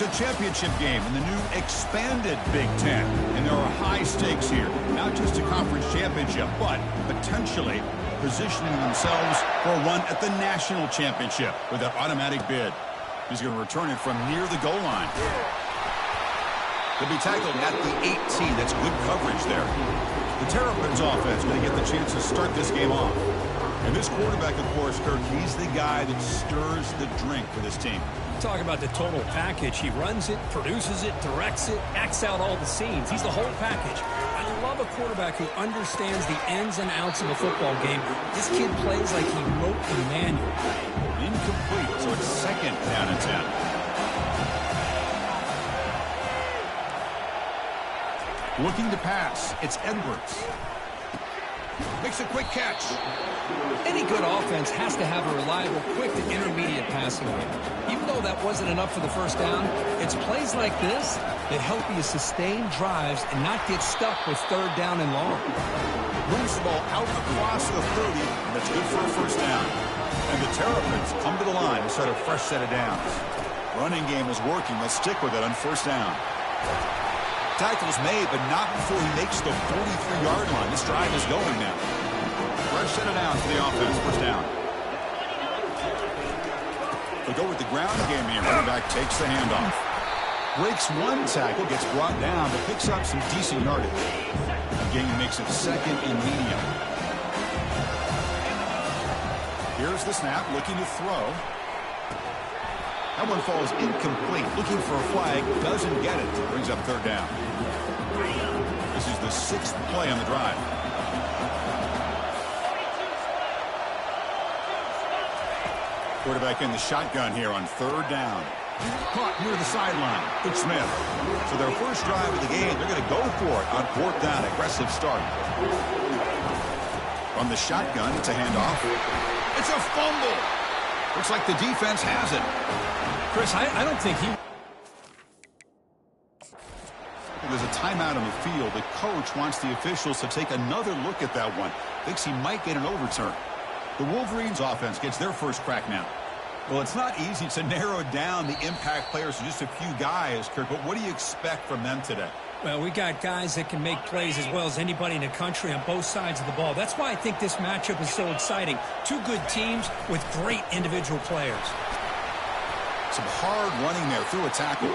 It's a championship game in the new expanded Big Ten, and there are high stakes here. Not just a conference championship, but potentially positioning themselves for a run at the national championship with that automatic bid. He's going to return it from near the goal line. He'll be tackled at the 18. That's good coverage there. The Terrapins offense going to get the chance to start this game off. And this quarterback, of course, Kirk, he's the guy that stirs the drink for this team. Talk about the total package. He runs it, produces it, directs it, acts out all the scenes. He's the whole package. I love a quarterback who understands the ins and outs of a football game. This kid plays like he wrote the manual. Incomplete, so it's second down and 10. Looking to pass, it's Edwards. Makes a quick catch. Any good offense has to have a reliable, quick to intermediate passing game. Even though that wasn't enough for the first down, it's plays like this that help you sustain drives and not get stuck with third down and long. Moves the ball out across the 30, and that's good for a first down. And the Terrapins come to the line to start a fresh set of downs. Running game is working. Let's stick with it on first down. Tackle's made, but not before he makes the 43-yard line. This drive is going now. Fresh set of downs for the offense. First down. They go with the ground game here. Running back takes the handoff. Breaks one tackle, gets brought down, but picks up some decent yardage. Again, makes it second and medium. Here's the snap, looking to throw. That one falls incomplete. Looking for a flag, doesn't get it. Brings up third down. This is the 6th play on the drive. Quarterback in the shotgun here on third down. Caught near the sideline. It's Smith. So their first drive of the game, they're going to go for it on fourth down. Aggressive start. From the shotgun, it's a handoff. It's a fumble. Looks like the defense has it. Chris, I don't think he... There's a timeout on the field. The coach wants the officials to take another look at that one. Thinks he might get an overturn. The Wolverines offense gets their first crack now. Well, it's not easy to narrow down the impact players to just a few guys, Kirk, but what do you expect from them today? Well, we got guys that can make plays as well as anybody in the country on both sides of the ball. That's why I think this matchup is so exciting. Two good teams with great individual players. Some hard running there through a tackle.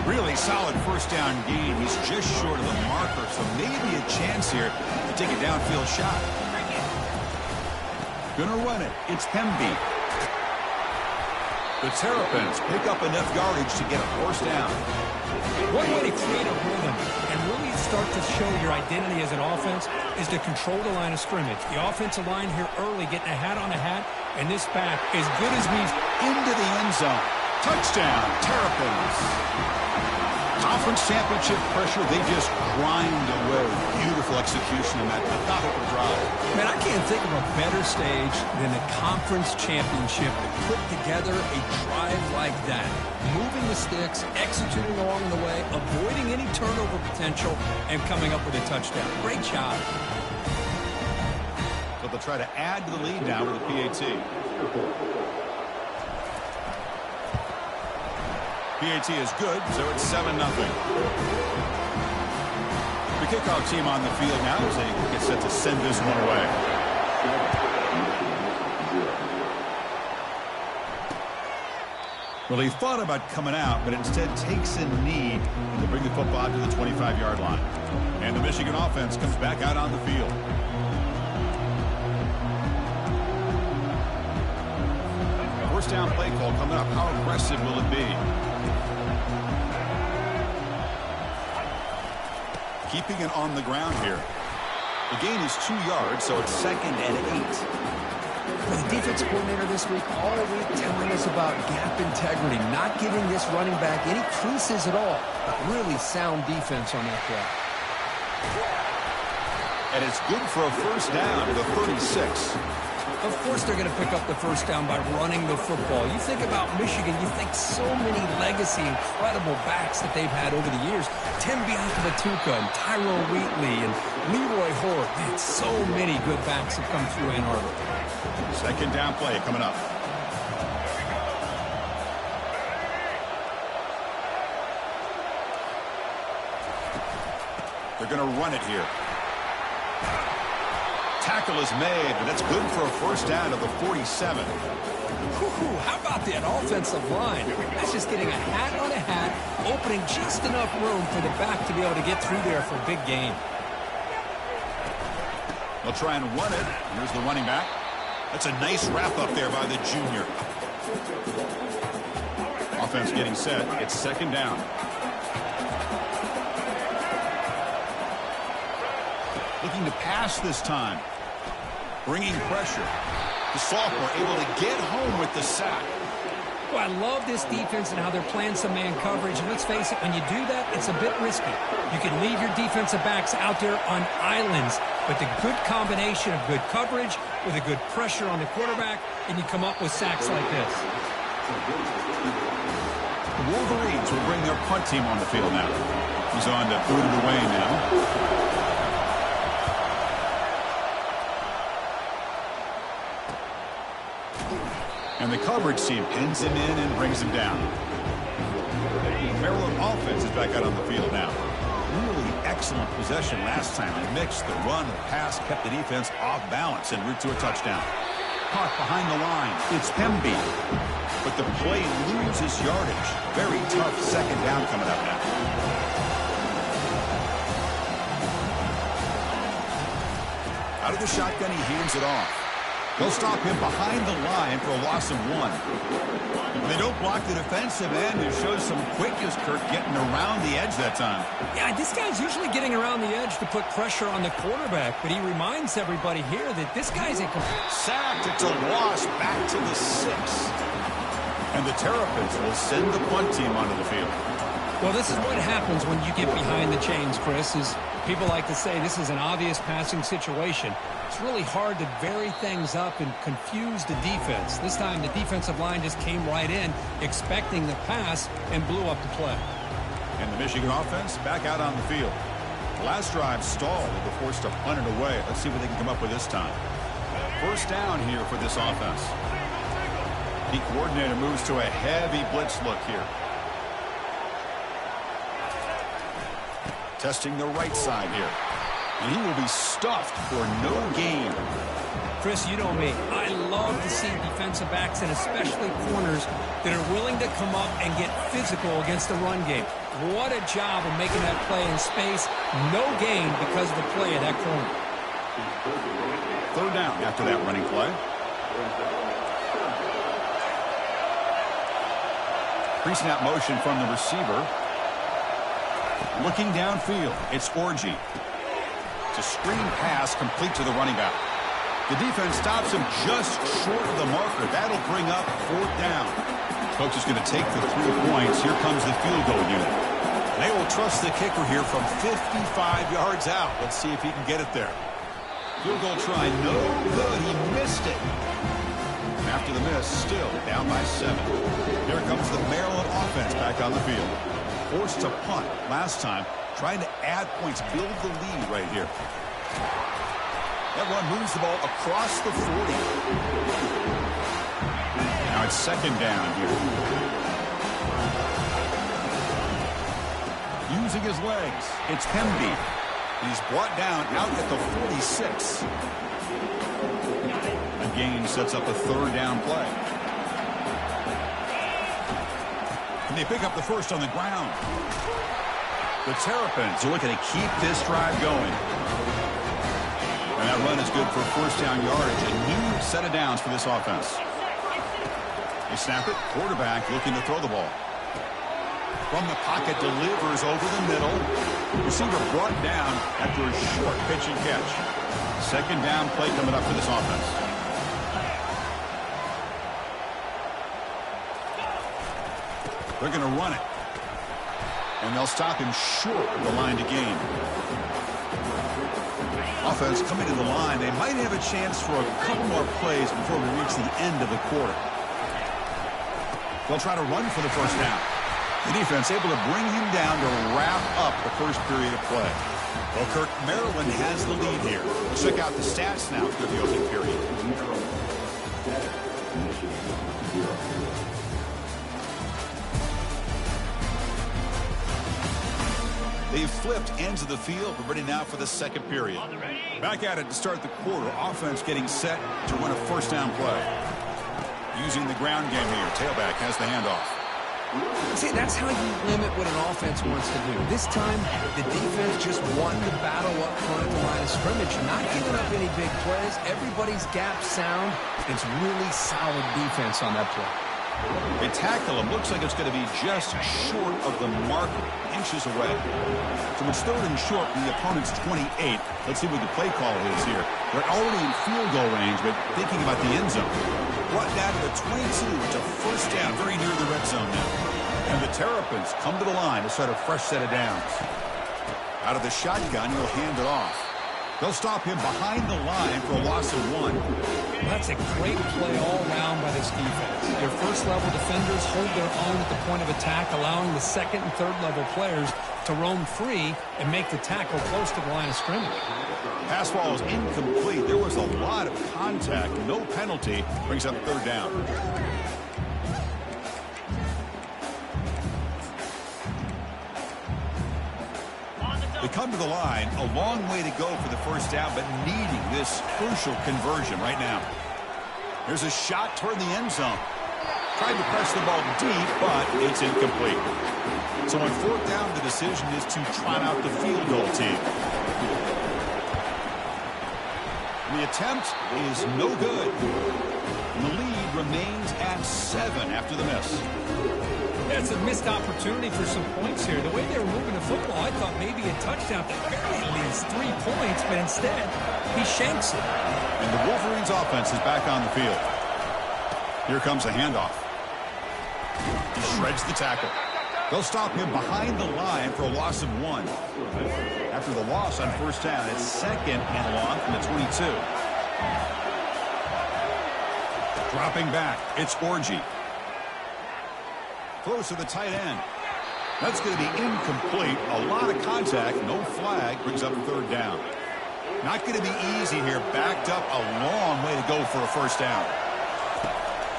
Really solid first down gain. He's just short of the marker, so maybe a chance here to take a downfield shot. Gonna run it. It's Hemby. The Terrapins pick up enough yardage to get a first down. One way to create a rhythm and really start to show your identity as an offense is to control the line of scrimmage. The offensive line here early getting a hat on a hat, and this back as good as we've into the end zone. Touchdown, Terrapins. Conference championship pressure, they just grind away. Beautiful execution in that methodical drive. Man, I can't think of a better stage than a conference championship to put together a drive like that. Moving the sticks, executing along the way, avoiding any turnover potential, and coming up with a touchdown. Great job. So they'll try to add to the lead now with the PAT. PAT is good, so it's 7-0. The kickoff team on the field now as they get set to send this one away. Well, he thought about coming out, but instead takes a knee to bring the football to the 25-yard line. And the Michigan offense comes back out on the field. First down play call coming up. How aggressive will it be? Keeping it on the ground here. The gain is 2 yards, so it's 2nd and 8. The defensive coordinator this week all week telling us about gap integrity, not giving this running back any creases at all. Really sound defense on that play. And it's good for a first down to the 36. Of course they're going to pick up the first down by running the football. You think about Michigan, you think so many legacy, incredible backs that they've had over the years. Tim Biakabatuka and Tyrone Wheatley and Leroy Hoare. Man, so many good backs have come through Ann Arbor. Second down play coming up. They're going to run it here. Tackle is made, but that's good for a first down to the 47. How about that offensive line? That's just getting a hat on a hat, opening just enough room for the back to be able to get through there for a big gain. They'll try and run it. Here's the running back. That's a nice wrap up there by the junior. Offense getting set. It's second down. Looking to pass this time. Bringing pressure. The sophomore able to get home with the sack. Well, I love this defense and how they're playing some man coverage. And let's face it, when you do that, it's a bit risky. You can leave your defensive backs out there on islands, but the good combination of good coverage with a good pressure on the quarterback, and you come up with sacks like this. The Wolverines will bring their punt team on the field now. He's on to boot it away now. And the coverage team pins him in and brings him down. The Maryland offense is back out on the field now. Really excellent possession last time. They mixed the run, the pass, kept the defense off balance en route to a touchdown. Caught behind the line. It's Pemby. But the play loses yardage. Very tough second down coming up now. Out of the shotgun, he hands it off. They'll stop him behind the line for a loss of 1. They don't block the defensive end. It shows some quickness, Kirk, getting around the edge that time. Yeah, this guy's usually getting around the edge to put pressure on the quarterback, but he reminds everybody here that this guy's a sacked. It's a loss back to the 6. And the Terrapins will send the punt team onto the field. Well, this is what happens when you get behind the chains, Chris, is people like to say this is an obvious passing situation. It's really hard to vary things up and confuse the defense. This time the defensive line just came right in, expecting the pass, and blew up the play. And the Michigan offense back out on the field. Last drive stalled. They were forced to punt it away. Let's see what they can come up with this time. First down here for this offense. The coordinator moves to a heavy blitz look here. Testing the right side here. And he will be stuffed for no gain. Chris, you know me. I love to see defensive backs and especially corners that are willing to come up and get physical against the run game. What a job of making that play in space. No gain because of the play of that corner. Third down after that running play. Pre-snap motion from the receiver. Looking downfield, it's Orji. It's a screen pass complete to the running back. The defense stops him just short of the marker. That'll bring up fourth down. Coach is going to take the 3 points. Here comes the field goal unit. They will trust the kicker here from 55 yards out. Let's see if he can get it there. Field goal try, no good. He missed it. After the miss, still down by 7. Here comes the Maryland offense back on the field. Forced to punt last time, trying to add points, build the lead right here. That run moves the ball across the 40. Now it's second down here. Using his legs, it's Pemby. He's brought down out at the 46. A gain sets up a third down play. And they pick up the first on the ground. The Terrapins are looking to keep this drive going. And that run is good for first down yardage. A new set of downs for this offense. They snap it. Quarterback looking to throw the ball. From the pocket, delivers over the middle. Receiver brought down after a short pitch and catch. Second down play coming up for this offense. They're going to run it. And they'll stop him short of the line to gain. Offense coming to the line. They might have a chance for a couple more plays before we reach the end of the quarter. They'll try to run for the first down. The defense able to bring him down to wrap up the first period of play. Well, Kirk, Maryland has the lead here. Let's check out the stats now through the opening period. They've flipped ends of the field. We're ready now for the second period. Back at it to start the quarter. Offense getting set to run a first down play. Using the ground game here. Tailback has the handoff. See, that's how you limit what an offense wants to do. This time, the defense just won the battle up front at the line of scrimmage, not giving up any big plays. Everybody's gap sound. It's really solid defense on that play. They tackle him. Looks like it's going to be just short of the mark, inches away. So it's third and short from the opponent's 28. Let's see what the play call is here. They're already in field goal range, but thinking about the end zone. Brought down to the 22 to first down, very near the red zone now. And the Terrapins come to the line to start a fresh set of downs. Out of the shotgun, he'll hand it off. They'll stop him behind the line for a loss of 1. That's a great play all around by this defense. Your first-level defenders hold their own at the point of attack, allowing the second and third-level players to roam free and make the tackle close to the line of scrimmage. Pass ball is incomplete. There was a lot of contact. No penalty. Brings up third down. They come to the line, a long way to go for the first down, but needing this crucial conversion right now. There's a shot toward the end zone. Tried to press the ball deep, but it's incomplete. So on fourth down, the decision is to trot out the field goal team. The attempt is no good. And the lead remains at 7 after the miss. That's a missed opportunity for some points here. The way they were moving the football, I thought maybe a touchdown at the very least 3 points, but instead, he shanks it. And the Wolverines' offense is back on the field. Here comes a handoff. He shreds the tackle. They'll stop him behind the line for a loss of 1. After the loss on first down, it's second and long from the 22. Dropping back, it's Orji. Close to the tight end. That's going to be incomplete. A lot of contact, no flag, brings up third down. Not going to be easy here. Backed up a long way to go for a first down.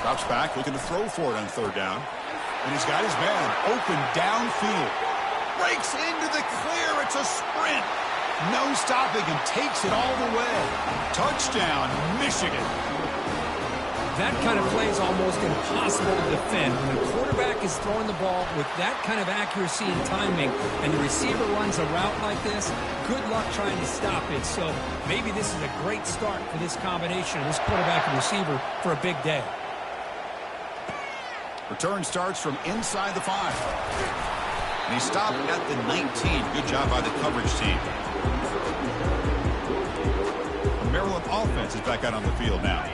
Drops back, looking to throw for it on third down. And he's got his man open downfield. Breaks into the clear. It's a sprint. No stopping him. Takes it all the way. Touchdown, Michigan. That kind of play is almost impossible to defend. When the quarterback is throwing the ball with that kind of accuracy and timing, and the receiver runs a route like this, good luck trying to stop it. So maybe this is a great start for this combination of this quarterback and receiver for a big day. Return starts from inside the 5. And he stopped at the 19. Good job by the coverage team. The Maryland offense is back out on the field now.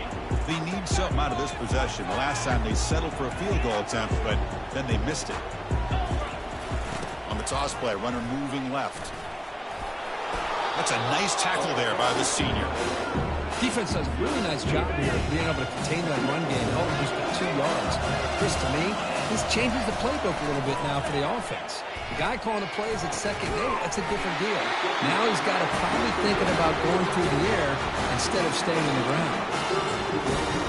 They need something out of this possession. The last time they settled for a field goal attempt, but then they missed it. On the toss play, runner moving left. That's a nice tackle there by the senior. Defense does a really nice job here of being able to contain that run game, held just for 2 yards. Chris, to me, this changes the playbook a little bit now for the offense. The guy calling the plays at second, hey, that's a different deal. Now he's got to probably thinking about going through the air instead of staying on the ground.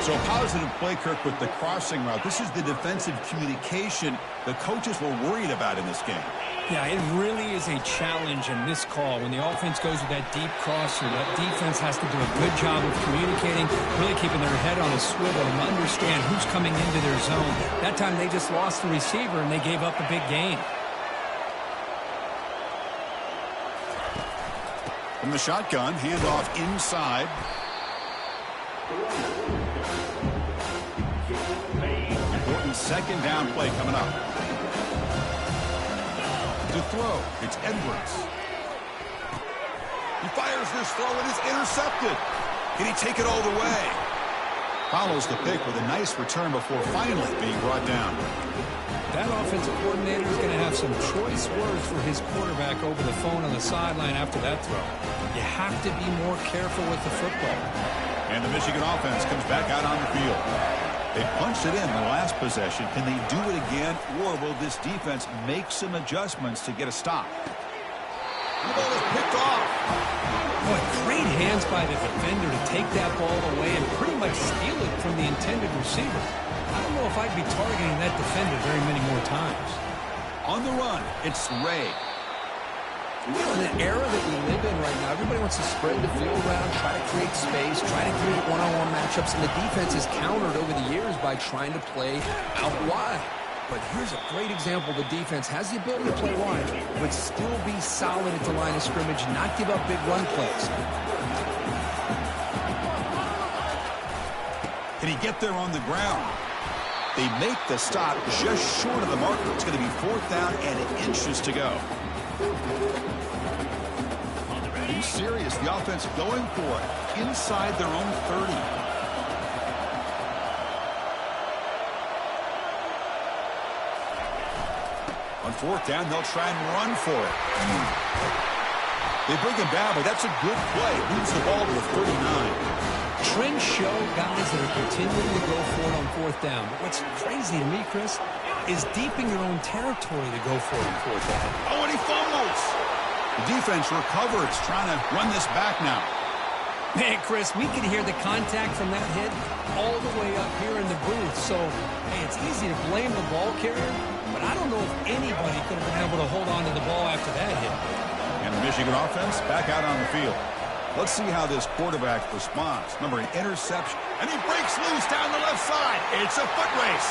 So positive play, Kirk, with the crossing route. This is the defensive communication the coaches were worried about in this game. Yeah, it really is a challenge in this call. When the offense goes with that deep crosser, that defense has to do a good job of communicating, really keeping their head on a swivel and understand who's coming into their zone. That time they just lost the receiver and they gave up a big gain. From the shotgun, handoff inside. Important second down play coming up. To throw, it's Edwards. He fires this throw and is intercepted. Can he take it all the way? Follows the pick with a nice return before finally being brought down. That offensive coordinator is going to have some choice words for his quarterback over the phone on the sideline after that throw. You have to be more careful with the football. And the Michigan offense comes back out on the field. They punched it in the last possession. Can they do it again, or will this defense make some adjustments to get a stop? The ball is picked off. Boy, great hands by the defender to take that ball away and pretty much steal it from the intended receiver. I don't know if I'd be targeting that defender very many more times. On the run, it's Ray. You know, in an era that we live in right now, everybody wants to spread the field around, try to create space, try to create one-on-one matchups, and the defense is countered over the years by trying to play out wide. But here's a great example. The defense has the ability to play wide, but still be solid at the line of scrimmage, not give up big run plays. Can he get there on the ground? They make the stop just short of the marker. It's going to be 4th down and inches to go. Are you serious? The offense going for it inside their own 30. On 4th down, they'll try and run for it. They bring him down, but that's a good play. Moves the ball to the 39. Trends show guys that are continuing to go for it on 4th down. But what's crazy to me, Chris, is deep in your own territory to go for it on 4th down. Oh, and he fumbles. The defense recovers, trying to run this back now. Man, Chris, we can hear the contact from that hit all the way up here in the booth. So, hey, it's easy to blame the ball carrier, but I don't know if anybody could have been able to hold on to the ball after that hit. And the Michigan offense back out on the field. Let's see how this quarterback responds. Remember, an interception, and he breaks loose down the left side. It's a foot race.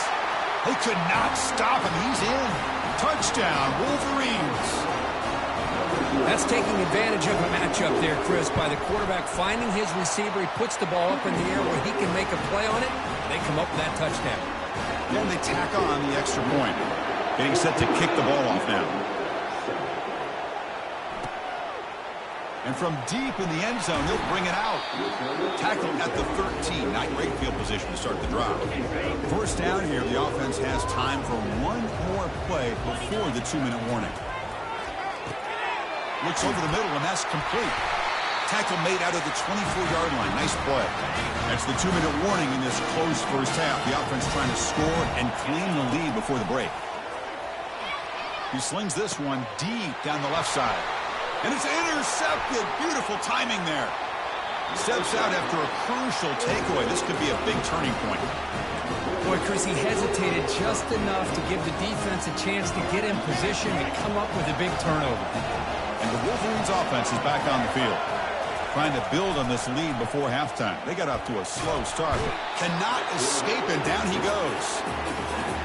They could not stop him. He's in. Touchdown, Wolverines. That's taking advantage of a matchup there, Chris, by the quarterback finding his receiver. He puts the ball up in the air where he can make a play on it. They come up with that touchdown. Then they tack on the extra point. Getting set to kick the ball off now. And from deep in the end zone, they'll bring it out. Tackled at the 13. Not great field position to start the drive. 1st down here, the offense has time for one more play before the 2-minute warning. Looks over the middle, and that's complete. Tackle made out of the 24-yard line. Nice play. That's the 2-minute warning in this close first half. The offense trying to score and claim the lead before the break. He slings this one deep down the left side. And it's intercepted. Beautiful timing there. Steps out after a crucial takeaway. This could be a big turning point. Boy, Chris, he hesitated just enough to give the defense a chance to get in position and come up with a big turnover. And the Wolverines offense is back on the field, trying to build on this lead before halftime. They got off to a slow start, but cannot escape, and down he goes.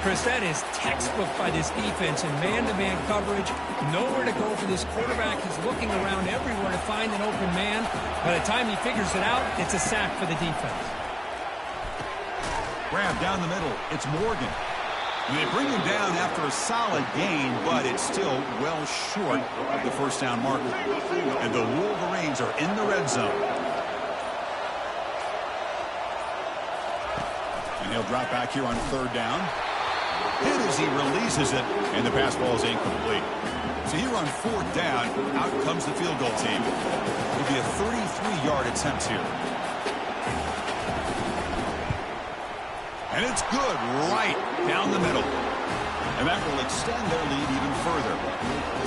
Chris, that is textbook by this defense in man-to-man coverage. Nowhere to go for this quarterback. He's looking around everywhere to find an open man. By the time he figures it out, it's a sack for the defense. Grab down the middle. It's Morgan. And they bring him down after a solid gain, but it's still well short of the 1st down marker. And the Wolverines are in the red zone. And he'll drop back here on 3rd down. Hit as he releases it, and the pass ball is incomplete. So here on 4th down, out comes the field goal team. It'll be a 33-yard attempt here. And it's good right down the middle. And that will extend their lead even further.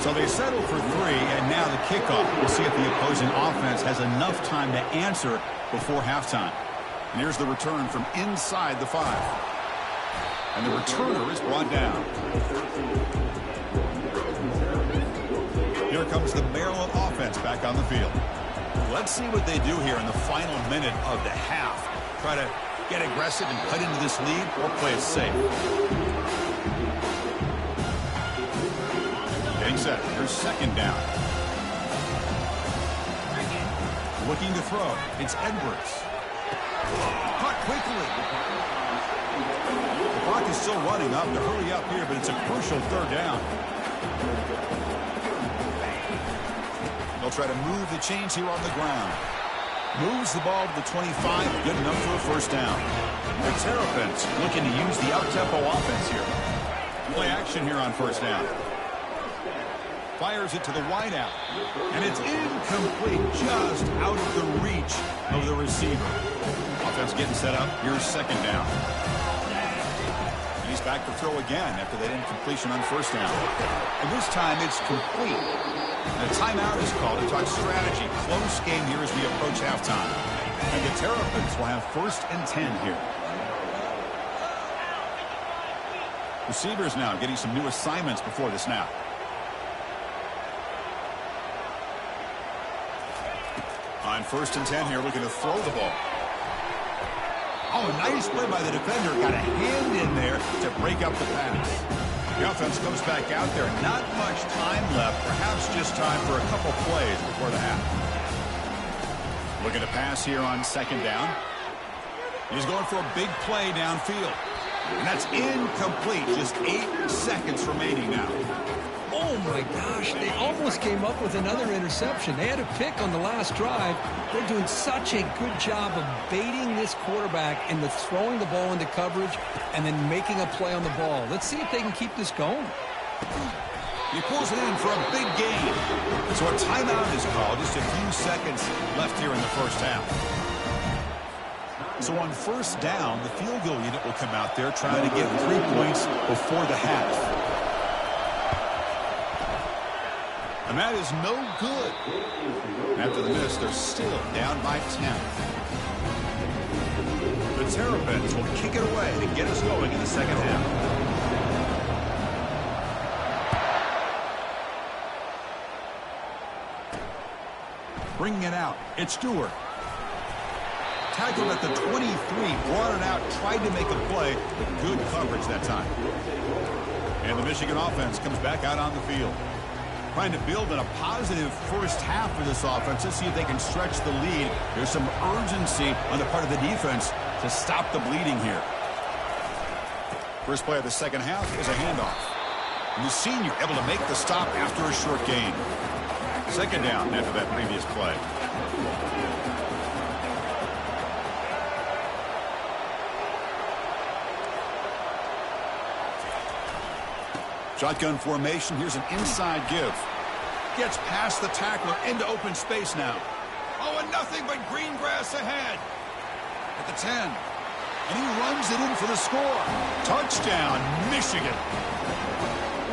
So they settle for 3, and now the kickoff. We'll see if the opposing offense has enough time to answer before halftime. And here's the return from inside the 5. And the returner is brought down. Here comes the Maryland offense back on the field. Let's see what they do here in the final minute of the half. Try to get aggressive and cut into this lead, or play it safe. Getting set. Here's 2nd down. Looking to throw. It's Edwards. Caught quickly. The clock is still running up to hurry up here, but it's a crucial 3rd down. They'll try to move the chains here on the ground. Moves the ball to the 25, good enough for a 1st down. The Terrapins looking to use the up-tempo offense here. Play action here on 1st down. Fires it to the wideout. And it's incomplete, just out of the reach of the receiver. Offense getting set up. Here's 2nd down. And he's back to throw again after that incompletion on 1st down. And this time it's complete. And a timeout is called to talk strategy. Close game here as we approach halftime. And the Terrapins will have 1st and 10 here. Receivers now getting some new assignments before the snap. On 1st and 10 here, looking to throw the ball. Oh, nice play by the defender. Got a hand in there to break up the pass. The offense comes back out there. Not much time left. Perhaps just time for a couple plays before the half. Looking to pass here on 2nd down. He's going for a big play downfield. And that's incomplete. Just 8 seconds remaining now. Oh, my gosh. They almost came up with another interception. They had a pick on the last drive. They're doing such a good job of baiting this quarterback into throwing the ball into coverage and then making a play on the ball. Let's see if they can keep this going. He pulls it in for a big gain. So a timeout is called. Just a few seconds left here in the first half. So on 1st down, the field goal unit will come out there trying to get 3 points before the half. And that is no good. After the miss, they're still down by 10. The Terrapins will kick it away to get us going in the second half. Bringing it out, it's Stewart. Tackled at the 23, brought it out, tried to make a play, but good coverage that time. And the Michigan offense comes back out on the field. Trying to build in a positive first half for this offense. Let's see if they can stretch the lead. There's some urgency on the part of the defense to stop the bleeding here. First play of the second half is a handoff. And the senior able to make the stop after a short gain. 2nd down after that previous play. Shotgun formation. Here's an inside give. Gets past the tackler into open space now. Oh, and nothing but green grass ahead. At the 10. And he runs it in for the score. Touchdown, Michigan.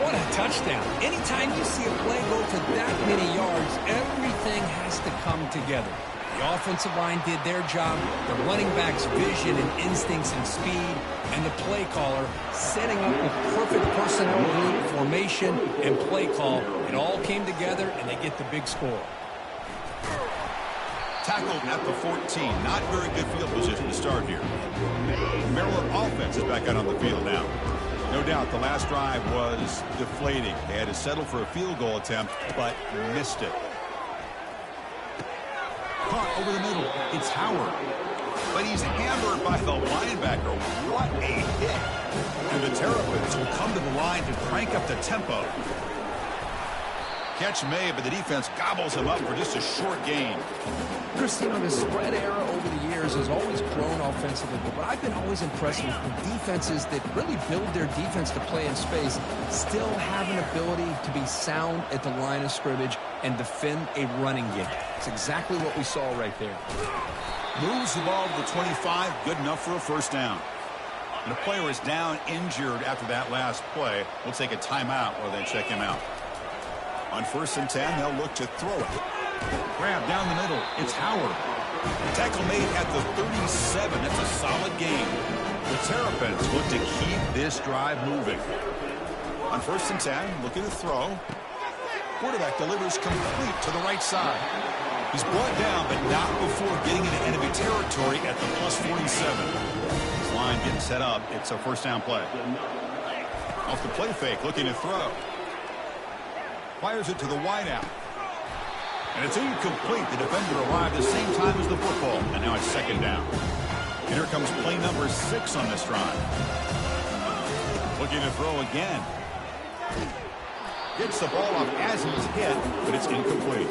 What a touchdown. Anytime you see a play go for that many yards, everything has to come together. The offensive line did their job, the running back's vision and instincts and speed, and the play caller setting up the perfect personnel group, formation, and play call. It all came together, and they get the big score. Tackled at the 14. Not very good field position to start here. Maryland offense is back out on the field now. No doubt the last drive was deflating. They had to settle for a field goal attempt, but missed it. Caught over the middle. It's Howard. But he's hammered by the linebacker. What a hit. And the Terrapins will come to the line to crank up the tempo. Catch made, but the defense gobbles him up for just a short gain. Chris, you know, the spread era over the years has always grown offensively, but I've been always impressed with defenses that really build their defense to play in space, still have an ability to be sound at the line of scrimmage and defend a running game. It's exactly what we saw right there. Moves the ball to the 25, good enough for a first down. And the player is down injured after that last play. We'll take a timeout while they check him out. On 1st and 10, they'll look to throw it. Grab down the middle. It's Howard. Tackle made at the 37. That's a solid gain. The Terrapins look to keep this drive moving. On 1st and 10, looking to throw. Quarterback delivers complete to the right side. He's brought down, but not before getting into enemy territory at the +47. This line getting set up. It's a first down play. Off the play fake, looking to throw. Fires it to the wideout. And it's incomplete. The defender arrived at the same time as the football. And now it's 2nd down. And here comes play number 6 on this drive. Looking to throw again. Gets the ball off as he's hit, but it's incomplete.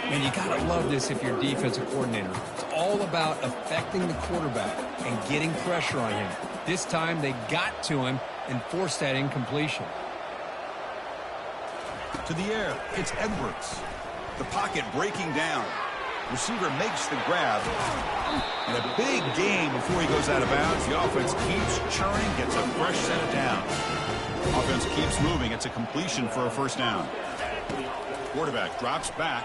And you got to love this if you're a defensive coordinator. It's all about affecting the quarterback and getting pressure on him. This time they got to him and forced that incompletion. To the air, it's Edwards. The pocket breaking down. Receiver makes the grab. And a big gain before he goes out of bounds. The offense keeps churning, gets a fresh set of downs. Offense keeps moving. It's a completion for a first down. Quarterback drops back.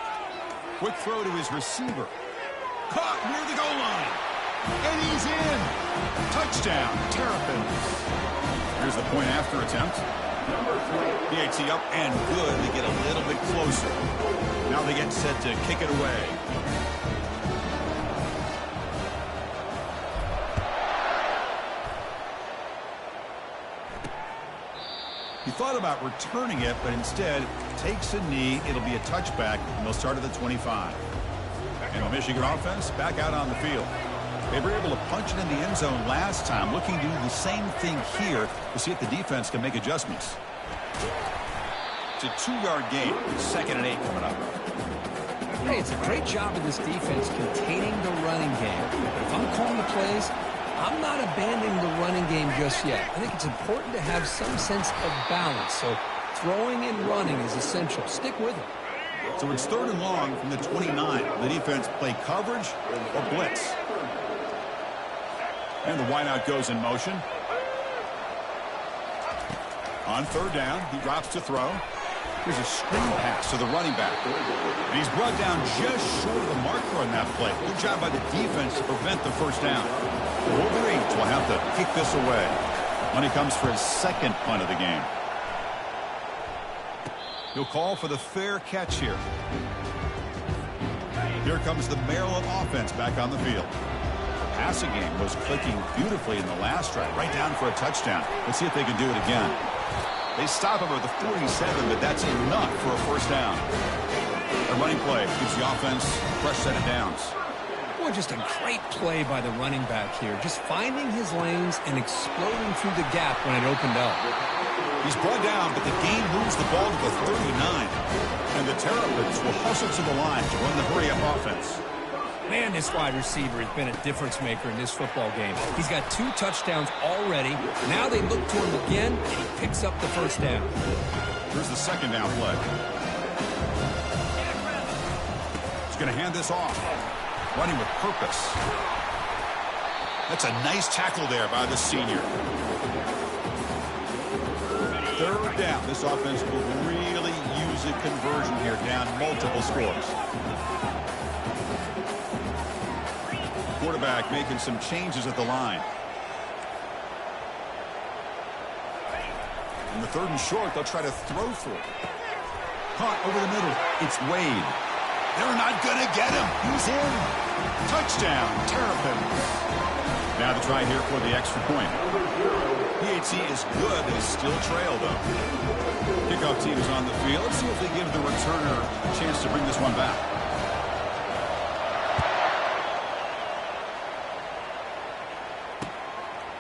Quick throw to his receiver. Caught near the goal line. And he's in. Touchdown, Terrapins. Here's the point after attempt. PAT up and good. They get a little bit closer. Now they get set to kick it away. He thought about returning it, but instead takes a knee. It'll be a touchback, and they'll start at the 25. And the Michigan offense back out on the field. They were able to punch it in the end zone last time, looking to do the same thing here to see if the defense can make adjustments. It's a 2-yard gain. 2nd and 8 coming up. Hey, it's a great job of this defense containing the running game. But if I'm calling the plays, I'm not abandoning the running game just yet. I think it's important to have some sense of balance. So throwing and running is essential. Stick with it. So it's 3rd and long from the 29. The defense play coverage or blitz. And the wideout goes in motion. On 3rd down, he drops to throw. Here's a screen pass to the running back. And he's brought down just short of the marker on that play. Good job by the defense to prevent the 1st down. The Wolverines will have to kick this away. Money comes for his 2nd punt of the game. He'll call for the fair catch here. Here comes the Maryland offense back on the field. The passing game was clicking beautifully in the last drive, right down for a touchdown. Let's see if they can do it again. They stop him at the 47, but that's enough for a 1st down. A running play gives the offense a fresh set of downs. Well, just a great play by the running back here. Just finding his lanes and exploding through the gap when it opened up. He's brought down, but the game moves the ball to the 39. And the Terrapins will hustle to the line to run the hurry-up offense. Man, this wide receiver has been a difference maker in this football game. He's got 2 touchdowns already. Now they look to him again, and he picks up the 1st down. Here's the 2nd down play. He's going to hand this off. Running with purpose. That's a nice tackle there by the senior. 3rd down. This offense will really use a conversion here, down multiple scores. Quarterback making some changes at the line. In the 3rd and short, they'll try to throw for it. Caught over the middle. It's Wade. They're not going to get him. He's in. Touchdown, Terrapins. Now to try here for the extra point. PAT is good. They still trail, though. Kickoff team is on the field. Let's see if they give the returner a chance to bring this one back.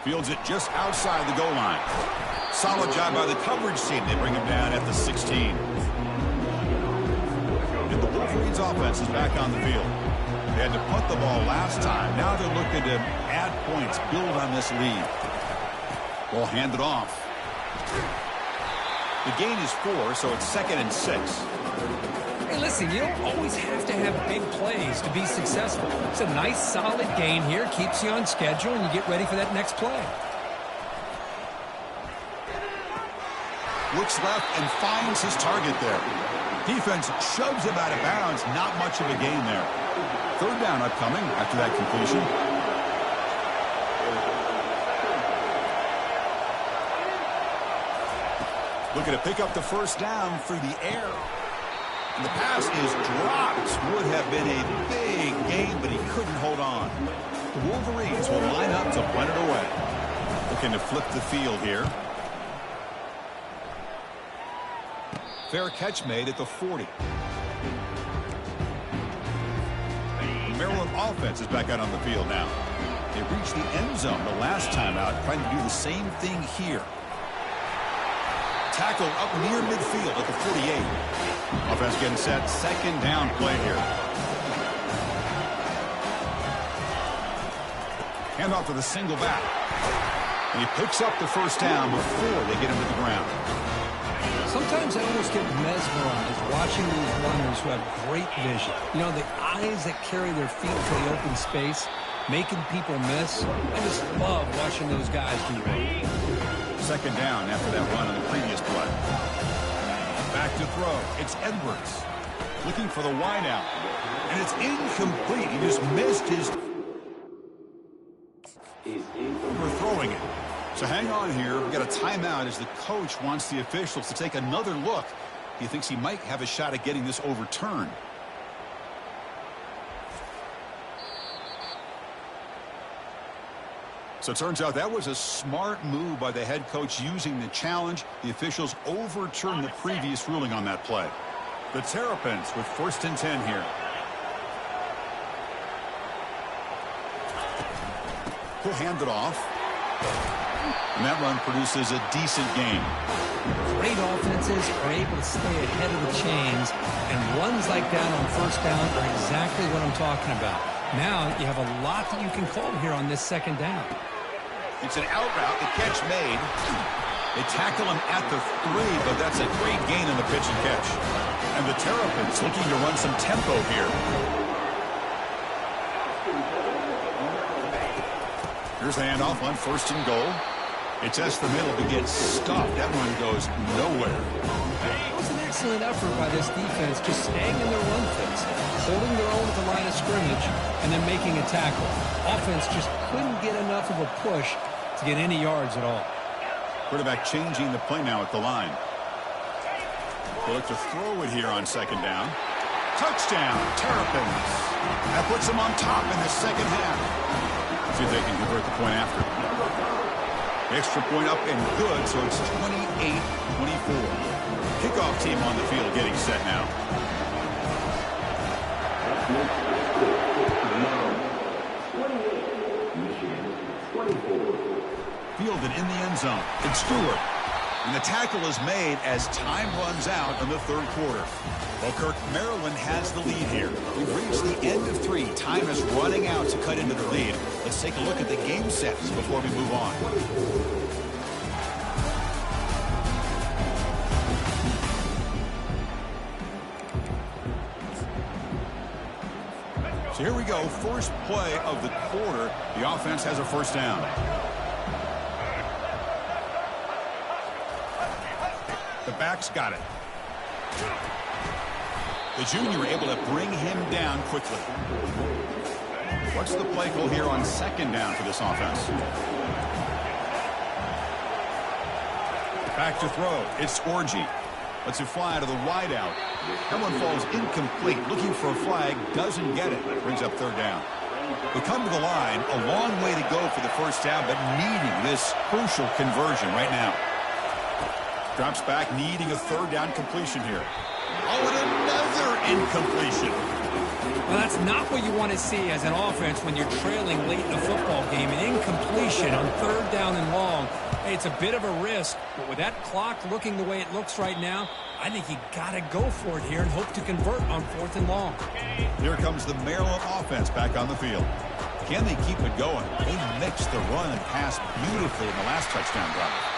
Fields it just outside the goal line. Solid job by the coverage team. They bring him down at the 16. And the Wolverines offense is back on the field. They had to punt the ball last time. Now they're looking to add points, build on this lead. Ball handed off. The gain is 4, so it's 2nd and 6. Hey, listen, you don't always have to have big plays to be successful. It's a nice, solid gain here. Keeps you on schedule, and you get ready for that next play. Looks left and finds his target there. Defense shoves him out of bounds. Not much of a gain there. 3rd down upcoming after that completion. Looking to pick up the 1st down through the air. And the pass is dropped. Would have been a big gain, but he couldn't hold on. The Wolverines will line up to punt it away. Looking to flip the field here. Fair catch made at the 40. The Maryland offense is back out on the field now. They reached the end zone the last time out, trying to do the same thing here. Tackle up near midfield at the 48. Offense getting set. 2nd down play here. Hand off to the single back. And he picks up the 1st down before they get him to the ground. Sometimes I almost get mesmerized watching these runners who have great vision. You know, the eyes that carry their feet to the open space, making people miss. I just love watching those guys do that. 2nd down after that run on the previous play. Back to throw. It's Edwards looking for the wideout. And it's incomplete. He just missed his... Overthrowing it. So hang on here. We've got a timeout as the coach wants the officials to take another look. He thinks he might have a shot at getting this overturned. So it turns out that was a smart move by the head coach using the challenge. The officials overturned the previous ruling on that play. The Terrapins with 1st and 10 here. He'll hand it off. And that run produces a decent gain. Great offenses are able to stay ahead of the chains, and runs like that on 1st down are exactly what I'm talking about. Now you have a lot that you can call here on this 2nd down. It's an out route. The catch made. They tackle him at the 3, but that's a great gain in the pitch and catch. And the Terrapins looking to run some tempo here. Here's the handoff on 1st and goal. It's S the middle to get stopped. That one goes nowhere. It was an excellent effort by this defense, just staying in their run fix, holding their own at the line of scrimmage, and then making a tackle. Offense just couldn't get enough of a push to get any yards at all. Quarterback changing the play now at the line. They look to throw it here on 2nd down. Touchdown, Terrapins. That puts them on top in the 2nd half. See if they can convert the point after. Extra point up and good, so it's 28-24. Kickoff team on the field getting set now. Fielded in the end zone. It's Stewart. And the tackle is made as time runs out in the 3rd quarter. Well, Kirk, Maryland has the lead here. We've reached the end of 3. Time is running out to cut into the lead. Let's take a look at the game sets before we move on. So here we go. First play of the quarter. The offense has a 1st down. The back's got it. The junior able to bring him down quickly. What's the play call here on 2nd down for this offense? Back to throw. It's Orgy. Lets it fly to the wideout. That one falls incomplete. Looking for a flag. Doesn't get it. Brings up 3rd down. We come to the line. A long way to go for the 1st down, but needing this crucial conversion right now. Drops back, needing a 3rd down completion here. Oh, and another incompletion. Well, that's not what you want to see as an offense when you're trailing late in a football game. An incompletion on 3rd down and long. Hey, it's a bit of a risk, but with that clock looking the way it looks right now, I think you got to go for it here and hope to convert on 4th and long. Here comes the Maryland offense back on the field. Can they keep it going? They mixed the run and pass beautifully in the last touchdown drive.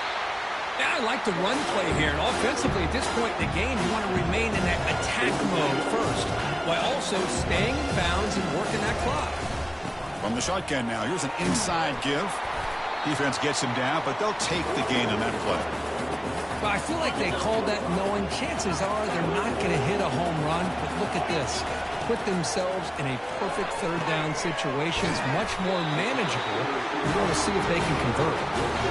Yeah, I like the run play here. And offensively, at this point in the game, you want to remain in that attack mode first, while also staying in bounds and working that clock. From the shotgun now, here's an inside give. Defense gets him down, but they'll take the gain on that play. Well, I feel like they called that knowing chances are they're not going to hit a home run, but look at this. Put themselves in a perfect 3rd down situation. It's much more manageable. We want to see if they can convert.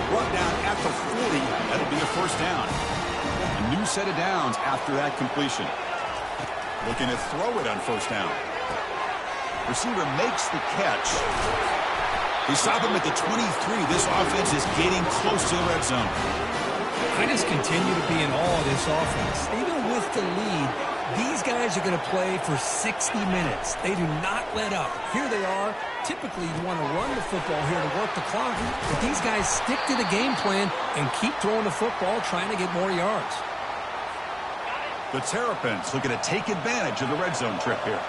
Brought down at the 40. That'll be a 1st down. A new set of downs after that completion. Looking to throw it on 1st down. Receiver makes the catch. They stop him at the 23. This offense is getting close to the red zone. I just continue to be in awe of this offense. Even with the lead, these guys are going to play for 60 minutes. They do not let up. Here they are. Typically, you want to run the football here to work the clock, but these guys stick to the game plan and keep throwing the football, trying to get more yards. The Terrapins looking to take advantage of the red zone trip here.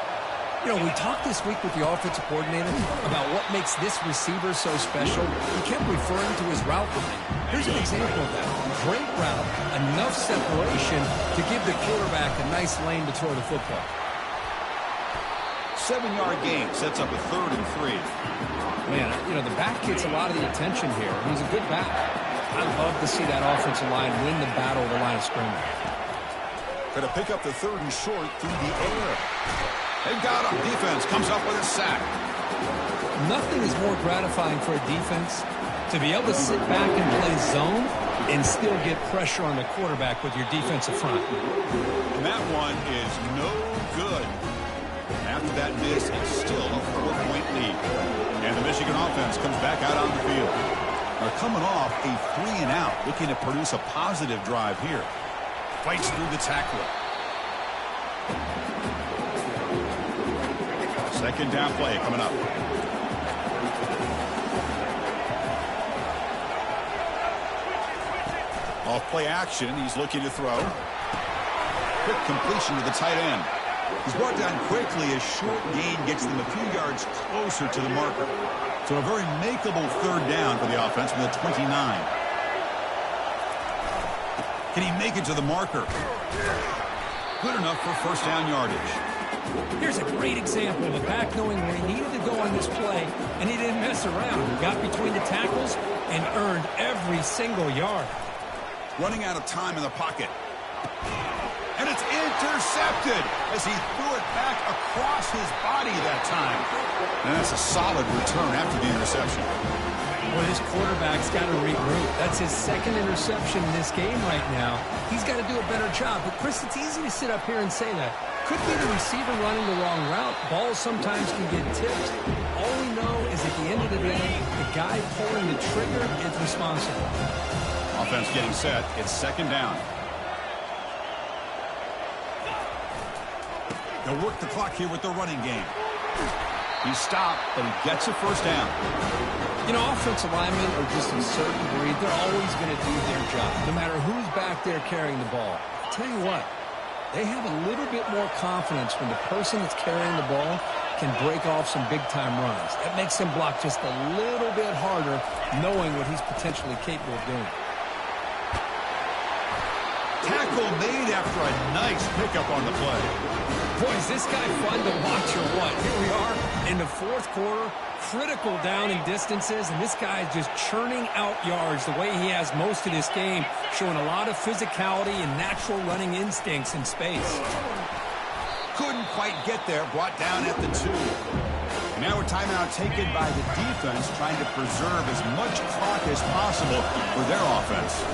You know, we talked this week with the offensive coordinator about what makes this receiver so special. He kept referring to his route running. Here's an example of that. Great route, enough separation to give the quarterback a nice lane to throw the football. 7-yard gain sets up a 3rd and 3. Man, you know, the back gets a lot of the attention here. He's a good back. I'd love to see that offensive line win the battle of the line of scrimmage. Going to pick up the 3rd and short through the air. They got him. Defense comes up with a sack. Nothing is more gratifying for a defense To be able to sit back and play zone and still get pressure on the quarterback with your defensive front. And that one is no good. After that miss, it's still a 4-point lead. And the Michigan offense comes back out on the field. They're coming off a 3-and-out, looking to produce a positive drive here. Fights through the tackler. Second down play coming up. Off play action, he's looking to throw. Quick completion to the tight end. He's brought down quickly. A short gain gets them a few yards closer to the marker. So a very makeable third down for the offense from the 29. Can he make it to the marker? Good enough for first down yardage. Here's a great example of a back knowing where he needed to go on this play, and he didn't mess around. He got between the tackles and earned every single yard. Running out of time in the pocket. And it's intercepted as he threw it back across his body that time. And that's a solid return after the interception. Well, his quarterback's got to regroup. That's his second interception in this game right now. He's got to do a better job. But, Chris, it's easy to sit up here and say that. Could be the receiver running the wrong route. Balls sometimes can get tipped. All we know is at the end of the day, the guy pulling the trigger is responsible. Offense getting set. It's second down. They'll work the clock here with the running game. He stopped, but he gets a first down. You know, offensive linemen are just a certain breed. They're always going to do their job, no matter who's back there carrying the ball. I'll tell you what, they have a little bit more confidence when the person that's carrying the ball can break off some big-time runs. That makes him block just a little bit harder, knowing what he's potentially capable of doing. Tackle made after a nice pickup on the play. Boy, is this guy fun to watch or what? Here we are in the fourth quarter, critical down in distances, and this guy is just churning out yards the way he has most of this game, showing a lot of physicality and natural running instincts in space. Couldn't quite get there, brought down at the 2. And now a timeout taken by the defense, trying to preserve as much clock as possible for their offense.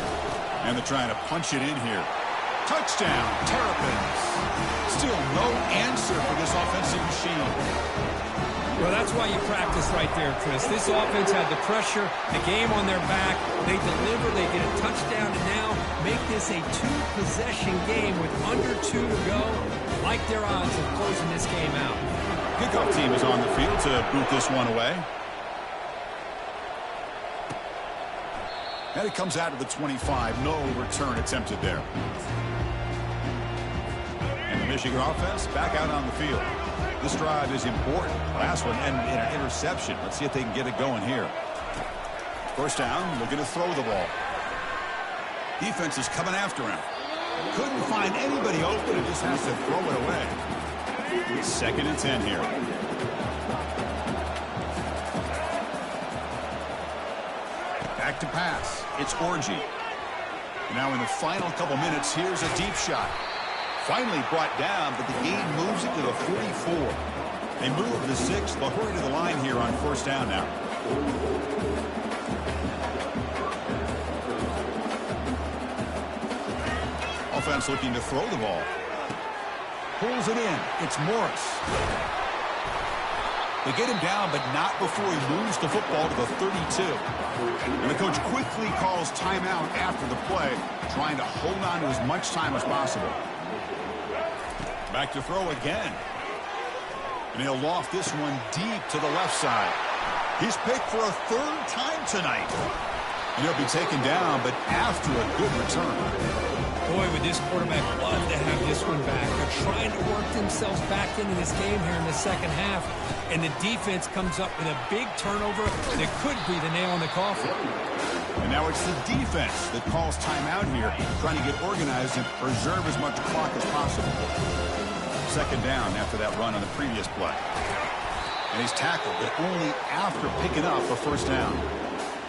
And they're trying to punch it in here. Touchdown, Terrapins. Still no answer for this offensive machine. Well, that's why you practice right there, Chris. This offense had the pressure, the game on their back. They deliver, they get a touchdown, and now make this a 2-possession game with under 2 to go. Like their odds of closing this game out. Kickoff team is on the field to boot this one away. And it comes out of the 25. No return attempted there. And the Michigan offense back out on the field. This drive is important. Last one ended in an interception. Let's see if they can get it going here. First down, looking to throw the ball. Defense is coming after him. Couldn't find anybody open and just has to throw it away. Second and 10 here. Back to pass. It's Orji. Now in the final couple minutes, here's a deep shot. Finally brought down, but the gain moves it to the 44. They move to the 6. They'll hurry to the line here on first down now. Offense looking to throw the ball. Pulls it in. It's Morris. They get him down, but not before he moves the football to the 32. And the coach quickly calls timeout after the play, trying to hold on to as much time as possible. Back to throw again. And he'll loft this one deep to the left side. He's picked for a third time tonight. And he'll be taken down, but after a good return. Boy, would this quarterback love to have this one back. They're trying to work themselves back into this game here in the second half. And the defense comes up with a big turnover that could be the nail in the coffin. And now it's the defense that calls timeout here, trying to get organized and preserve as much clock as possible. Second down after that run on the previous play. And he's tackled, but only after picking up a first down.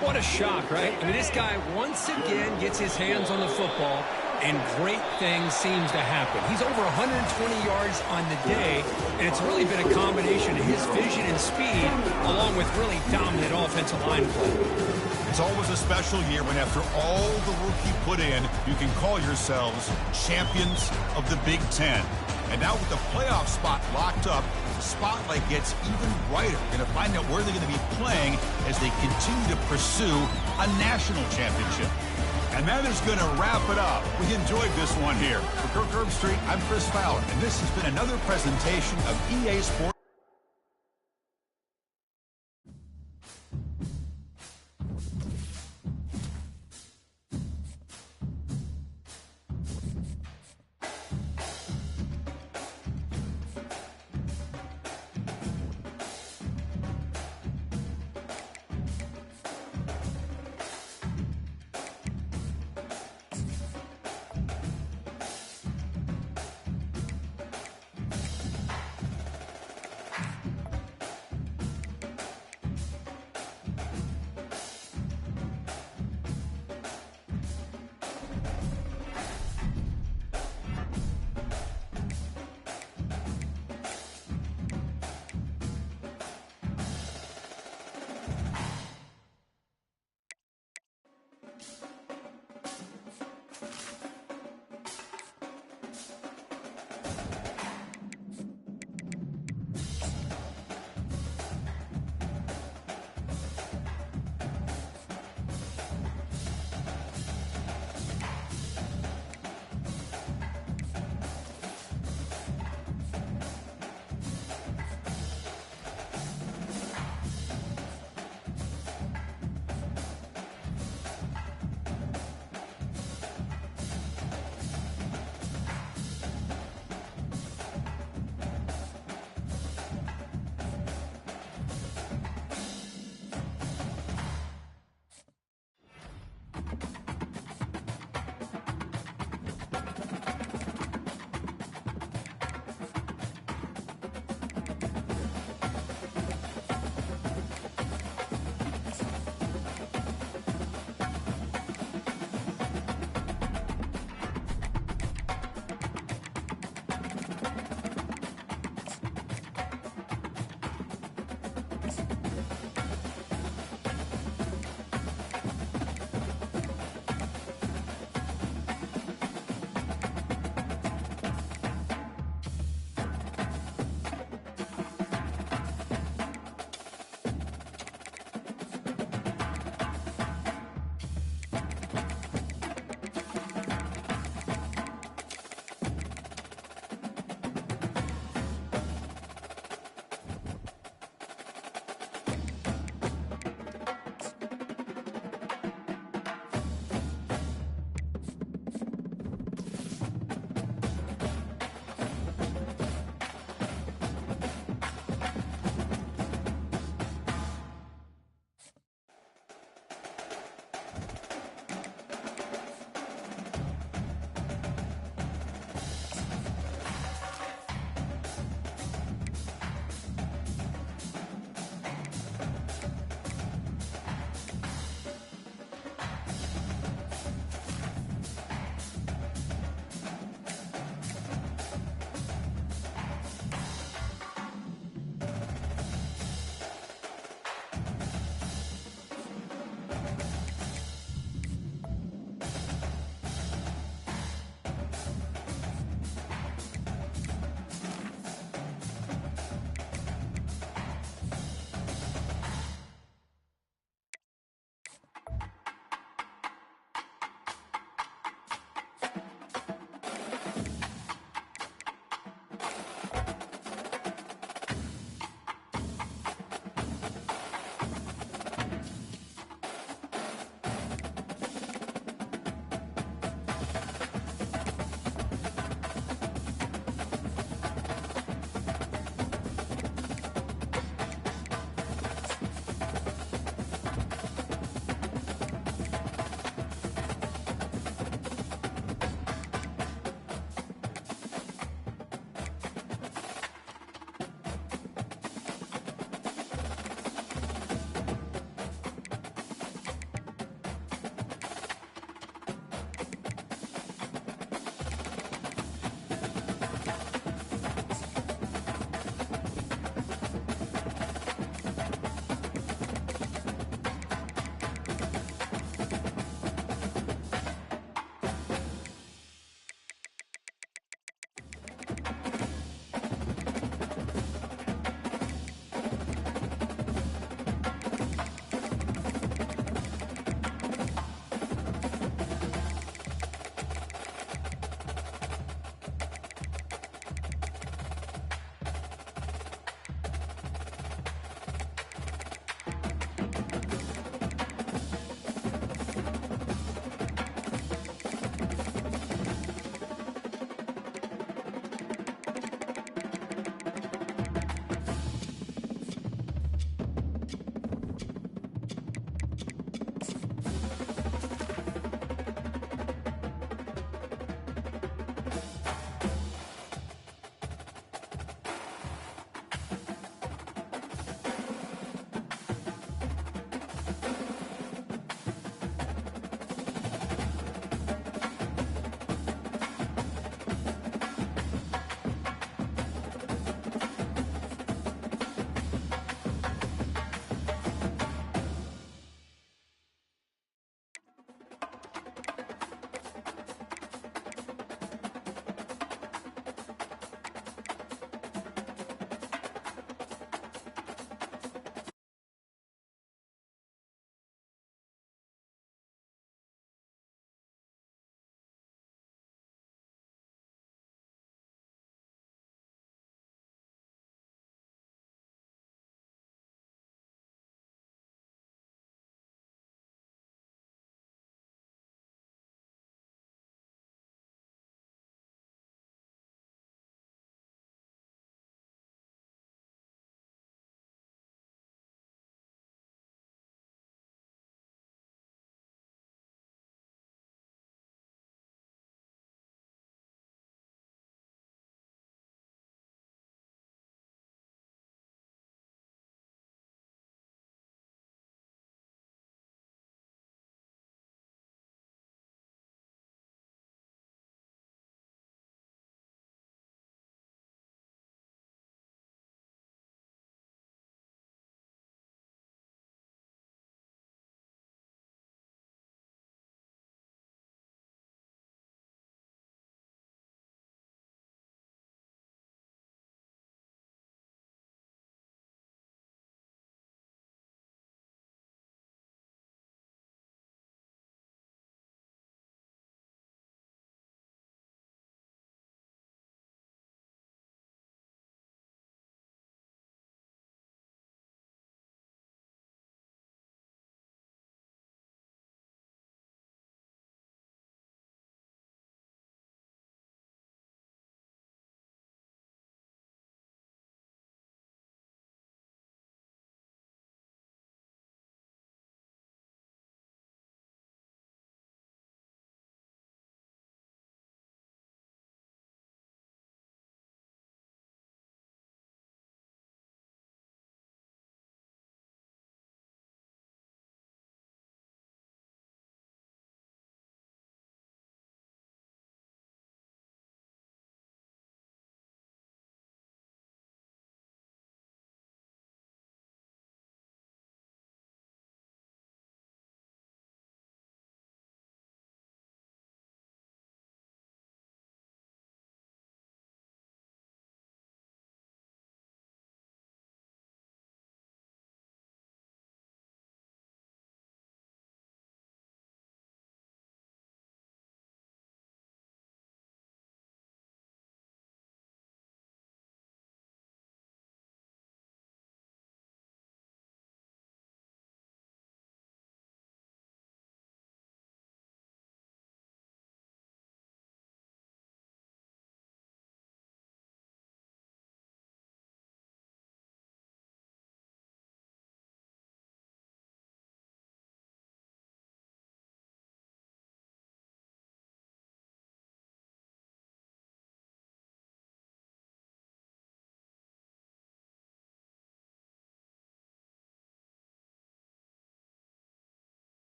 What a shock, right? I mean, this guy once again gets his hands on the football, and great things seems to happen. He's over 120 yards on the day, and it's really been a combination of his vision and speed along with really dominant offensive line play. It's always a special year when after all the work you put in, you can call yourselves champions of the Big Ten. And now with the playoff spot locked up, the spotlight gets even brighter. We're going to find out where they're going to be playing as they continue to pursue a national championship. And that is going to wrap it up. We enjoyed this one here. For Kirk Herbstreit, I'm Chris Fowler, and this has been another presentation of EA Sports.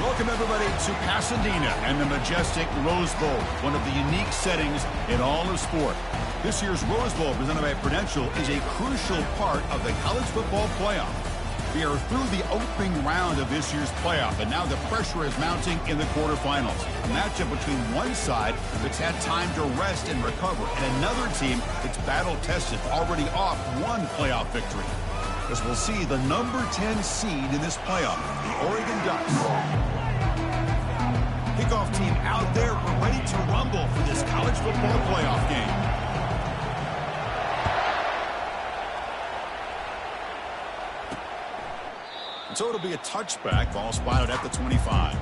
Welcome, everybody, to Pasadena and the majestic Rose Bowl, one of the unique settings in all of sport. This year's Rose Bowl, presented by Prudential, is a crucial part of the college football playoff. We are through the opening round of this year's playoff, and now the pressure is mounting in the quarterfinals. A matchup between one side that's had time to rest and recover, and another team that's battle-tested, already off one playoff victory. As we'll see the number 10 seed in this playoff, the Oregon Ducks. Kickoff team out there. We're ready to rumble for this college football playoff game. So it'll be a touchback. Ball spotted at the 25.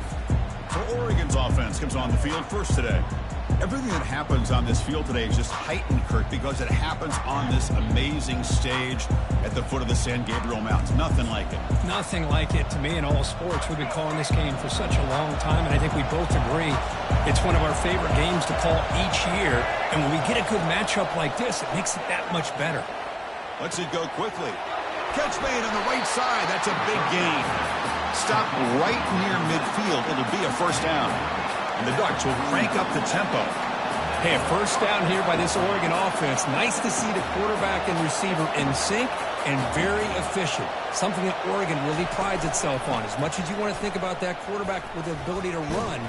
So Oregon's offense comes on the field first today. Everything that happens on this field today is just heightened, Kurt, because it happens on this amazing stage at the foot of the San Gabriel Mountains. Nothing like it. Nothing like it to me in all sports. We've been calling this game for such a long time, and I think we both agree it's one of our favorite games to call each year. And when we get a good matchup like this, it makes it that much better. Let's it go quickly. Catch made on the right side. That's a big gain. Stop right near midfield. It'll be a first down. And the Ducks will crank up the tempo. Hey, a first down here by this Oregon offense. Nice to see the quarterback and receiver in sync and very efficient. Something that Oregon really prides itself on. As much as you want to think about that quarterback with the ability to run,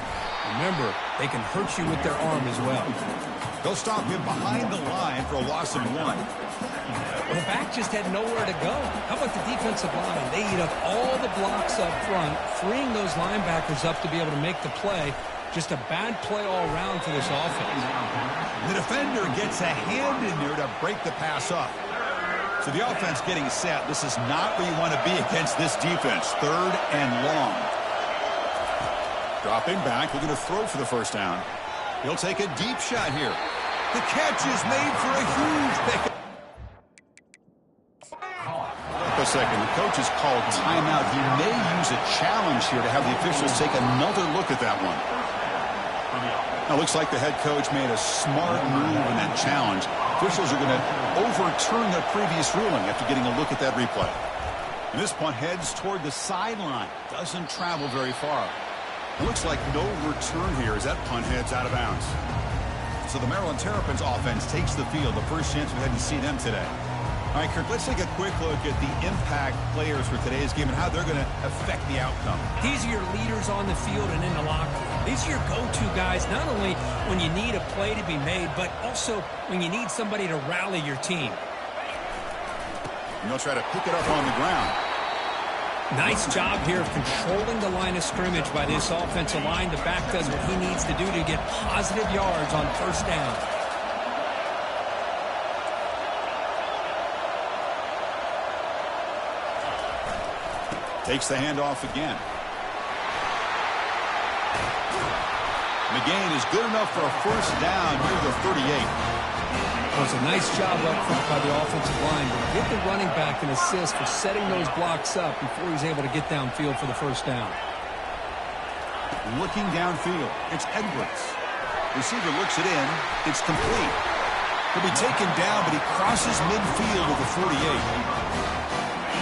remember, they can hurt you with their arm as well. They'll stop him behind the line for a loss of 1. The back just had nowhere to go. How about the defensive line? They eat up all the blocks up front, freeing those linebackers up to be able to make the play. Just a bad play all around for this offense. The defender gets a hand in there to break the pass up. So the offense getting set. This is not where you want to be against this defense. 3rd and long. Dropping back, looking to throw for the first down. He'll take a deep shot here. The catch is made for a huge pickup. A second. The coach has called timeout. He may use a challenge here to have the officials take another look at that one. Now, looks like the head coach made a smart move in that challenge. Officials are going to overturn their previous ruling after getting a look at that replay. And this punt heads toward the sideline. Doesn't travel very far. It looks like no return here as that punt heads out of bounds. So the Maryland Terrapins offense takes the field. The first chance we had to see them today. All right, Kirk, let's take a quick look at the impact players for today's game and how they're going to affect the outcome. These are your leaders on the field and in the locker room. These are your go-to guys, not only when you need a play to be made, but also when you need somebody to rally your team. And they'll try to pick it up on the ground. Nice job here of controlling the line of scrimmage by this offensive line. The back does what he needs to do to get positive yards on first down. Takes the handoff again. The gain is good enough for a first down near the 38. It was a nice job up front by the offensive line, but give the running back an assist for setting those blocks up before he's able to get downfield for the first down. Looking downfield, it's Edwards. Receiver looks it in. It's complete. He'll be taken down, but he crosses midfield with the 48.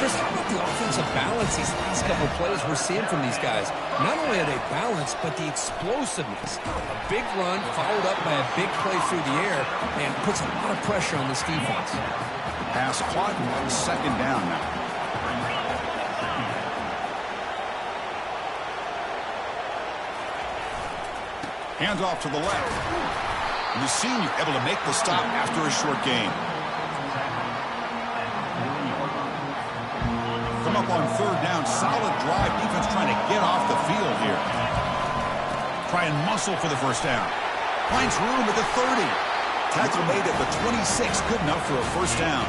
Chris, how about the offensive balance these last couple of plays we're seeing from these guys? Not only are they balanced, but the explosiveness. A big run followed up by a big play through the air and puts a lot of pressure on this defense. Pass caught and second down now. Hands off to the left. And the senior able to make the stop after a short gain. Come up on third down. Solid drive. Defense trying to get off the field here. Try and muscle for the first down. Finds room at the 30. Tackle made at the 26. Good enough for a first down.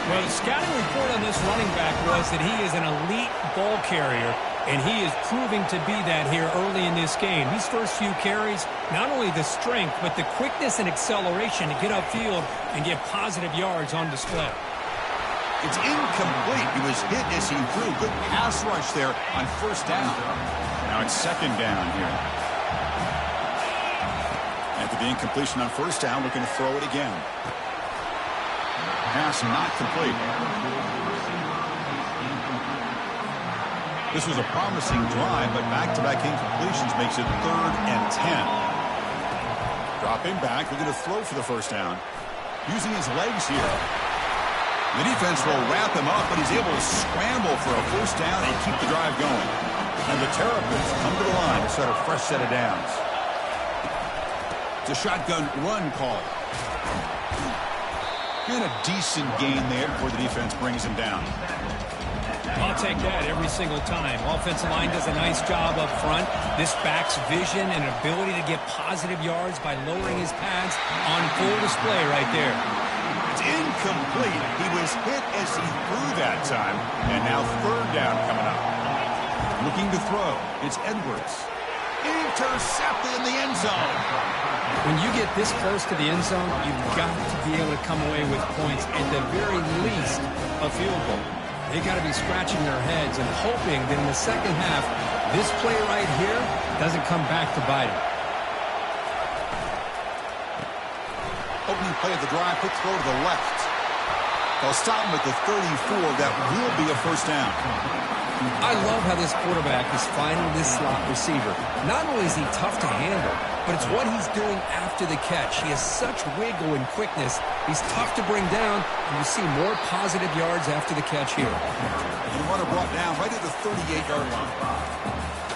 Well, the scouting report on this running back was that he is an elite ball carrier, and he is proving to be that here early in this game. These first few carries, not only the strength, but the quickness and acceleration to get upfield and get positive yards on display. It's incomplete. He was hit as he threw. Good pass rush there on first down. Now it's second down here. After the incompletion on first down, looking to throw it again. Pass not complete. This was a promising drive, but back-to-back incompletions makes it 3rd and 10. Dropping back, looking to throw for the first down. Using his legs here. The defense will wrap him up, but he's able to scramble for a first down and keep the drive going. And the Terrapins come to the line to start a fresh set of downs. It's a shotgun run call. And a decent gain there before the defense brings him down. I'll take that every single time. Offensive line does a nice job up front. This back's vision and ability to get positive yards by lowering his pads on full display right there. It's incomplete. He was hit as he threw that time. And now 3rd down coming up. Looking to throw. It's Edwards. Intercepted in the end zone. When you get this close to the end zone, you've got to be able to come away with points, at the very least, a field goal. They got to be scratching their heads and hoping that in the second half, this play right here doesn't come back to bite them. Opening play of the drive, quick throw to the left. They'll stop him at the 34. That will be a first down. I love how this quarterback is finding this slot receiver. Not only is he tough to handle, but it's what he's doing after the catch. He has such wiggle and quickness. He's tough to bring down, and you see more positive yards after the catch here. And runner brought down right at the 38-yard line.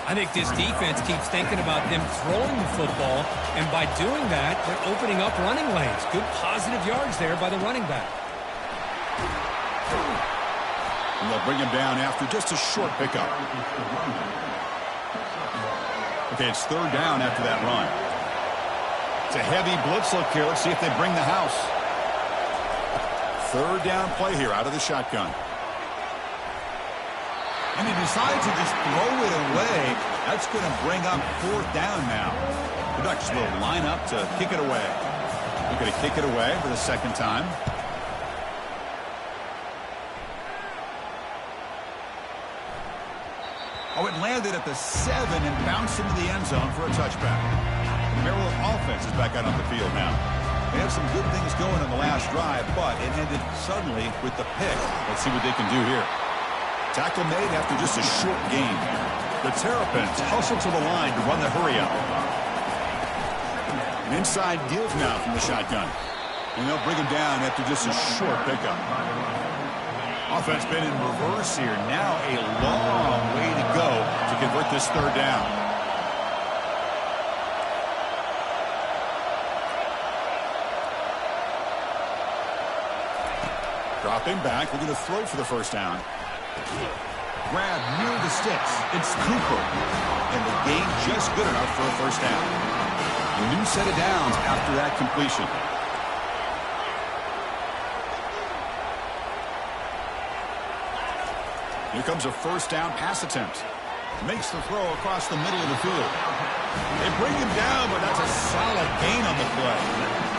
I think this defense keeps thinking about them throwing the football, and by doing that, they're opening up running lanes. Good positive yards there by the running back. And they'll bring him down after just a short pickup. Okay, it's 3rd down after that run. It's a heavy blitz look here. Let's see if they bring the house. 3rd down play here out of the shotgun. And he decides to just throw it away. That's going to bring up 4th down now. The Ducks will line up to kick it away. They're going to kick it away for the second time. Oh, it landed at the 7 and bounced into the end zone for a touchback. The Maryland offense is back out on the field now. They have some good things going on the last drive, but it ended suddenly with the pick. Let's see what they can do here. Tackle made after just a short gain. The Terrapins hustle to the line to run the hurry-up. An inside give now from the shotgun. And they'll bring him down after just a short pickup. Offense been in reverse here. Now a long way to go to convert this 3rd down. Dropping back, looking to throw for the first down. Grab near the sticks. It's Cooper. And the gain just good enough for a first down. A new set of downs after that completion. Here comes a first down pass attempt. Makes the throw across the middle of the field. They bring him down, but that's a solid gain on the play.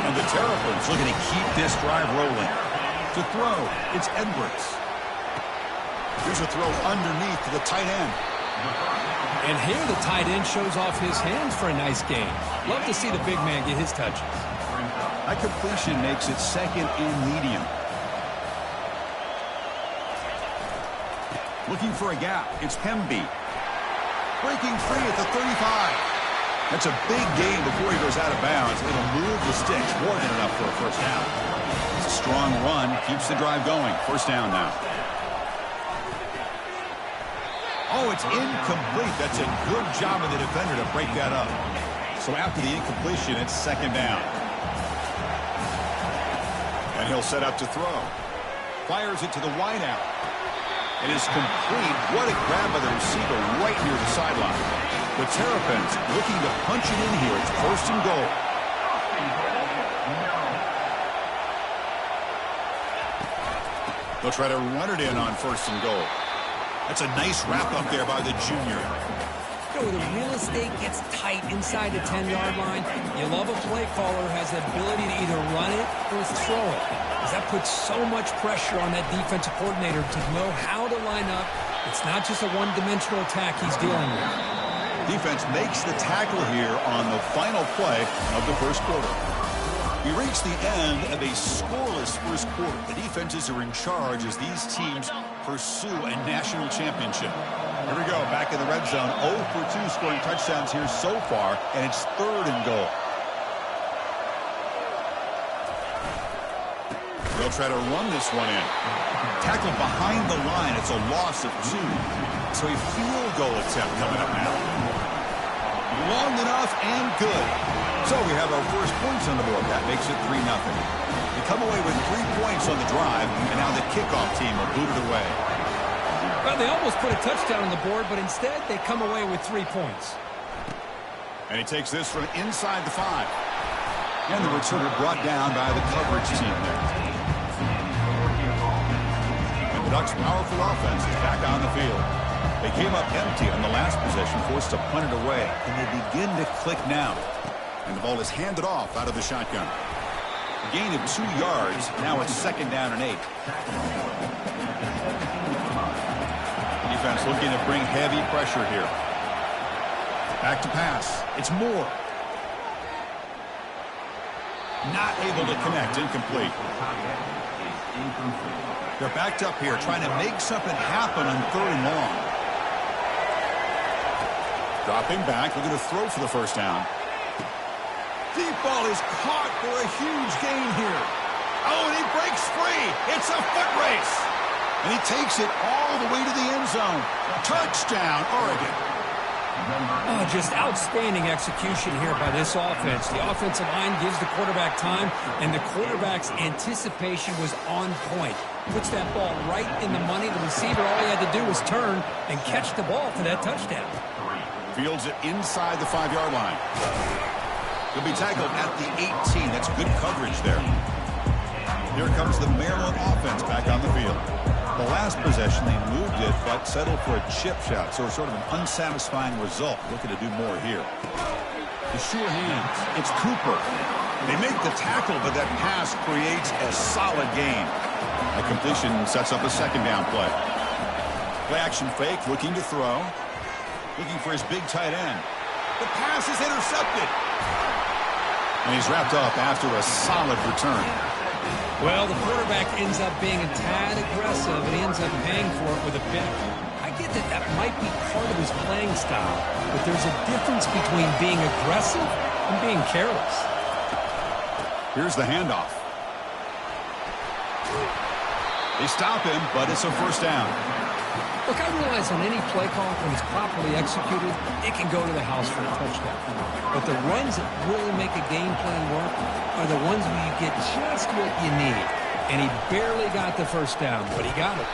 And the Terrapins looking to keep this drive rolling. To throw, it's Edwards. Here's a throw underneath to the tight end. And here the tight end shows off his hands for a nice gain. Love to see the big man get his touches. That completion makes it 2nd and medium. Looking for a gap. It's Hemby. Breaking free at the 35. That's a big gain before he goes out of bounds. It'll move the sticks more than enough for a first down. It's a strong run. Keeps the drive going. First down now. Oh, it's incomplete. That's a good job of the defender to break that up. So after the incompletion, it's 2nd down. And he'll set up to throw. Fires it to the wideout. It is complete. What a grab by the receiver right near the sideline. The Terrapins looking to punch it in here. It's 1st and goal. They'll try to run it in on 1st and goal. That's a nice wrap up there by the junior. You know, the real estate gets tight inside the 10-yard line. You love a play caller who has the ability to either run it or throw it. Because that puts so much pressure on that defensive coordinator to know how to line up. It's not just a one-dimensional attack he's dealing with. Defense makes the tackle here on the final play of the first quarter. We reach the end of a scoreless first quarter. The defenses are in charge as these teams pursue a national championship. Here we go, back in the red zone. 0 for 2 scoring touchdowns here so far, and it's 3rd and goal. They'll try to run this one in. Tackled behind the line. It's a loss of 2. So a field goal attempt coming up now. Long enough and good. So we have our first points on the board. That makes it 3-0. They come away with 3 points on the drive, and now the kickoff team will boot it away. Well, they almost put a touchdown on the board, but instead they come away with 3 points. And he takes this from inside the 5. And the returner brought down by the coverage team there. And the Ducks' powerful offense is back on the field. They came up empty on the last possession, forced to punt it away. And they begin to click now. And the ball is handed off out of the shotgun. A gain of 2 yards. Now it's 2nd down and 8. Defense looking to bring heavy pressure here. Back to pass. It's Moore. Not able to connect. Incomplete. They're backed up here trying to make something happen on 3rd and long. Dropping back. Looking to throw for the first down. Deep ball is caught for a huge gain here. Oh, and he breaks free. It's a foot race. And he takes it all the way to the end zone. Touchdown, Oregon. Oh, just outstanding execution here by this offense. The offensive line gives the quarterback time, and the quarterback's anticipation was on point. Puts that ball right in the money. The receiver, all he had to do was turn and catch the ball for that touchdown. Fields it inside the 5-yard line. He'll be tackled at the 18. That's good coverage there. Here comes the Maryland offense back on the field. The last possession, they moved it, but settled for a chip shot. So it's sort of an unsatisfying result. Looking to do more here. The sure hands. It's Cooper. They make the tackle, but that pass creates a solid gain. A completion sets up a 2nd down play. Play action fake, looking to throw. Looking for his big tight end. The pass is intercepted. And he's wrapped up after a solid return. Well, the quarterback ends up being a tad aggressive and ends up paying for it with a pick. I get that that might be part of his playing style, but there's a difference between being aggressive and being careless. Here's the handoff. They stop him, but it's a first down. Look, I realize on any play call, when it's properly executed, it can go to the house for a touchdown. But the runs that really make a game plan work are the ones where you get just what you need. And he barely got the first down, but he got it.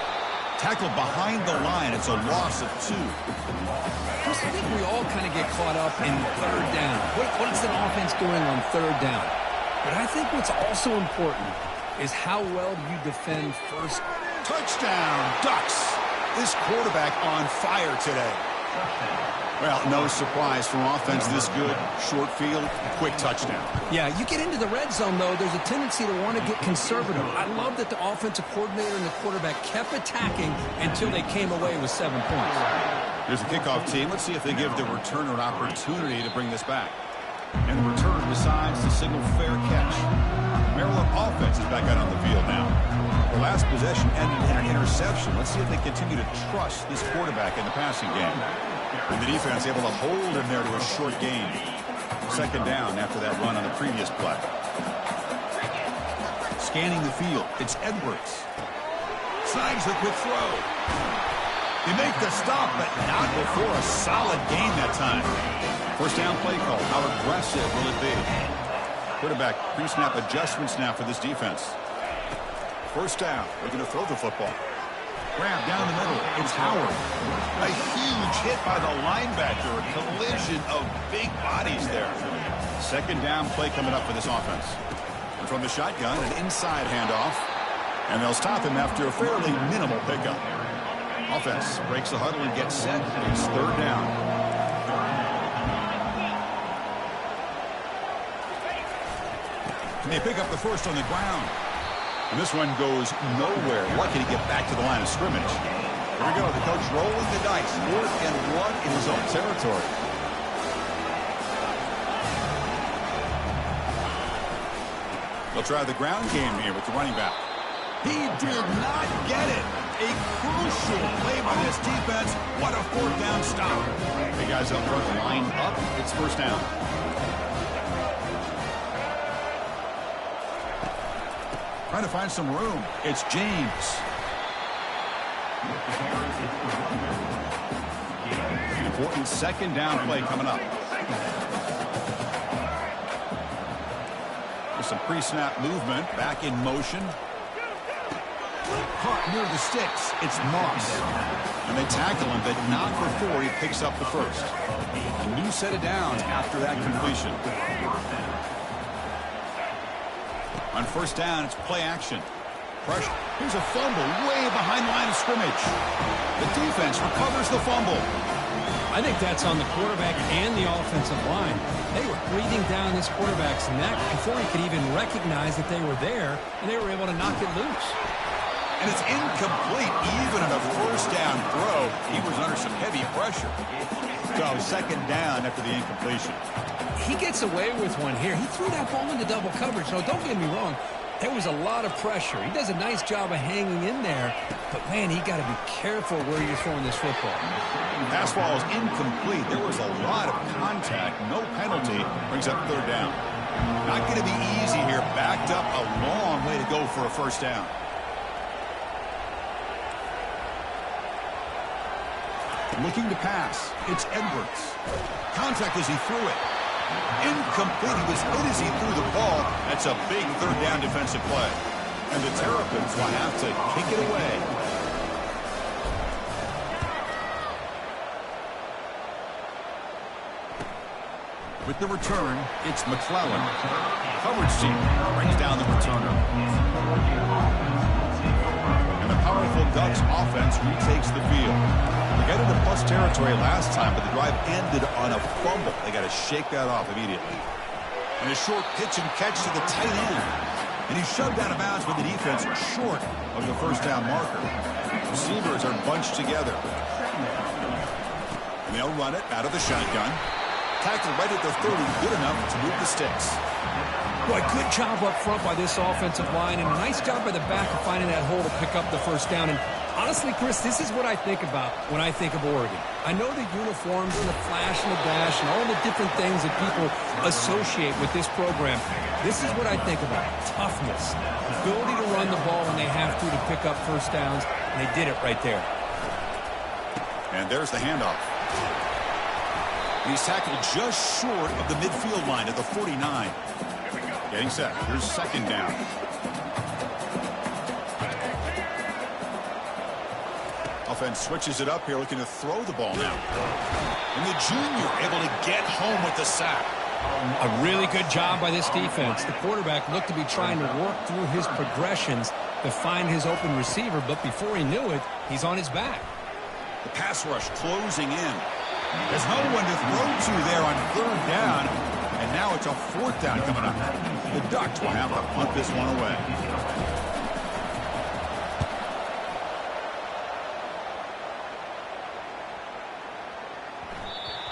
Tackled behind the line. It's a loss of 2. I think we all kind of get caught up in 3rd down. What is an offense doing on 3rd down? But I think what's also important is how well do you defend first. Touchdown, Ducks. This quarterback on fire today. Well, no surprise from offense this good. Short field, quick touchdown. Yeah, you get into the red zone, though, there's a tendency to want to get conservative. I love that the offensive coordinator and the quarterback kept attacking until they came away with 7 points. Here's the kickoff team. Let's see if they give the returner an opportunity to bring this back. And the returner decides to signal fair catch. Maryland offense is back out on the field now. The last possession ended in an interception. Let's see if they continue to trust this quarterback in the passing game. And the defense able to hold him there to a short gain. 2nd down after that run on the previous play. Scanning the field. It's Edwards. Snags the quick throw. They make the stop, but not before a solid gain that time. First down play call. How aggressive will it be? Quarterback pre-snap adjustments now for this defense. First down. They're going to throw the football. Grab down the middle. It's Howard. A huge hit by the linebacker. A collision of big bodies there. 2nd down play coming up for this offense. And from the shotgun, an inside handoff. And they'll stop him after a fairly minimal pickup. Offense breaks the huddle and gets set. It's 3rd down. And they pick up the first on the ground. And this one goes nowhere. Lucky to get back to the line of scrimmage. Here we go. The coach rolling the dice. 4th and 1 in his own territory. They'll try the ground game here with the running back. He did not get it. A crucial play by this defense. What a fourth down stop. The guys up front lined up. It's first down. Trying to find some room. It's James. Important second down play coming up. With some pre-snap movement. Back in motion. Caught near the sticks. It's Moss. And they tackle him, but not before he picks up the first. A new set of downs after that completion. On first down, it's play action. Pressure. Here's a fumble way behind the line of scrimmage. The defense recovers the fumble. I think that's on the quarterback and the offensive line. They were breathing down this quarterback's neck before he could even recognize that they were there, and they were able to knock it loose. And it's incomplete. Even on a first down throw, he was under some heavy pressure. So second down after the incompletion. He gets away with one here. He threw that ball into double coverage. So don't get me wrong. There was a lot of pressure. He does a nice job of hanging in there. But, man, he got to be careful where you're throwing this football. Pass ball is incomplete. There was a lot of contact. No penalty. Brings up third down. Not going to be easy here. Backed up a long way to go for a first down. Looking to pass. It's Edwards. Contact as he threw it. Incomplete. He was hit as he threw the ball. That's a big third down defensive play. And the Terrapins will have to kick it away. With the return, it's McClellan. Coverage team brings down the returner. And the powerful Ducks offense retakes the field. They got into plus territory last time, but the drive ended on a fumble. They got to shake that off immediately. And a short pitch and catch to the tight end. And he's shoved out of bounds with the defense short of the first down marker. Receivers are bunched together. And they'll run it out of the shotgun. Tackled right at the 30, good enough to move the sticks. Boy, good job up front by this offensive line, and a nice job by the back of finding that hole to pick up the first down. And honestly, Chris, this is what I think about when I think of Oregon. I know the uniforms and the flash and the dash and all the different things that people associate with this program. This is what I think about. Toughness, ability to run the ball when they have to pick up first downs, and they did it right there. And there's the handoff. He's tackled just short of the midfield line at the 49. Getting set. Here's second down. Offense switches it up here, looking to throw the ball now. And the junior able to get home with the sack. A really good job by this defense. The quarterback looked to be trying to work through his progressions to find his open receiver, but before he knew it, he's on his back. The pass rush closing in. There's no one to throw to there on third down, and now it's a fourth down coming up. The Ducks will have to punt this one away.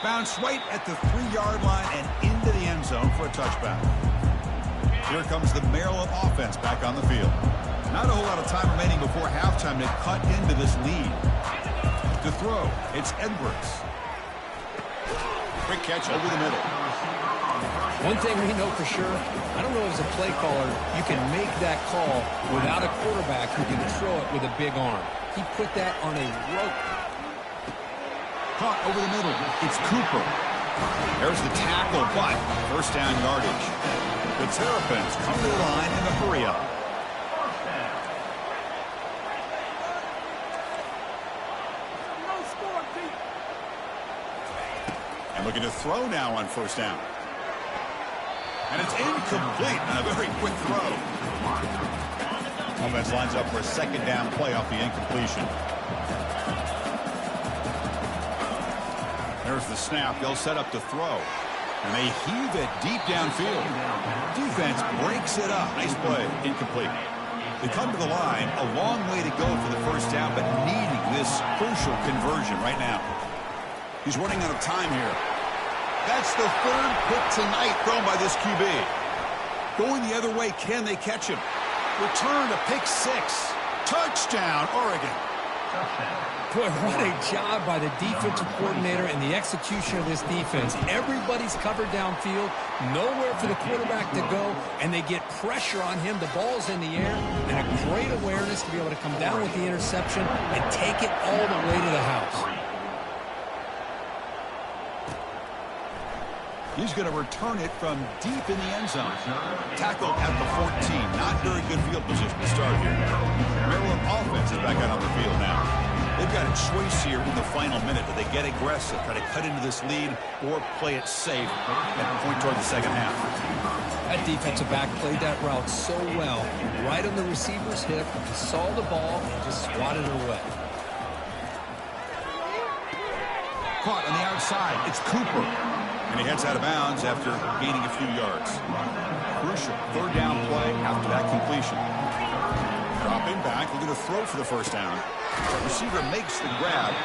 Bounce right at the 3-yard line and into the end zone for a touchback. Here comes the Maryland offense back on the field. Not a whole lot of time remaining before halftime to cut into this lead. To throw, it's Edwards. Quick catch over the middle. One thing we know for sure, I don't know as a play caller, you can make that call without a quarterback who can throw it with a big arm. He put that on a rope. Caught over the middle. It's Cooper. There's the tackle, but first down yardage. The Terrapins come to the line in the hurry up. And looking to throw now on first down. And it's incomplete on a very quick throw. Offense lines up for a second down play off the incompletion. There's the snap. They'll set up to throw. And they heave it deep downfield. Defense breaks it up. Nice play. Incomplete. They come to the line. A long way to go for the first down, but needing this crucial conversion right now. He's running out of time here. That's the third pick tonight thrown by this QB. Going the other way, can they catch him? Return to pick 6. Touchdown, Oregon. Boy, what a job by the defensive coordinator and the execution of this defense. Everybody's covered downfield, nowhere for the quarterback to go, and they get pressure on him. The ball's in the air, and a great awareness to be able to come down with the interception and take it all the way to the house. He's going to return it from deep in the end zone. Tackled at the 14. Not very good field position to start here. Maryland offense is back out on the field now. They've got a choice here in the final minute. Do they get aggressive, try to cut into this lead, or play it safe and point toward the second half? That defensive back played that route so well. Right on the receiver's hip, saw the ball, and just swatted it away. Caught on the outside. It's Cooper. And he heads out of bounds after gaining a few yards. Crucial third down play after that completion. Dropping back, looking to throw for the first down. Receiver makes the grab.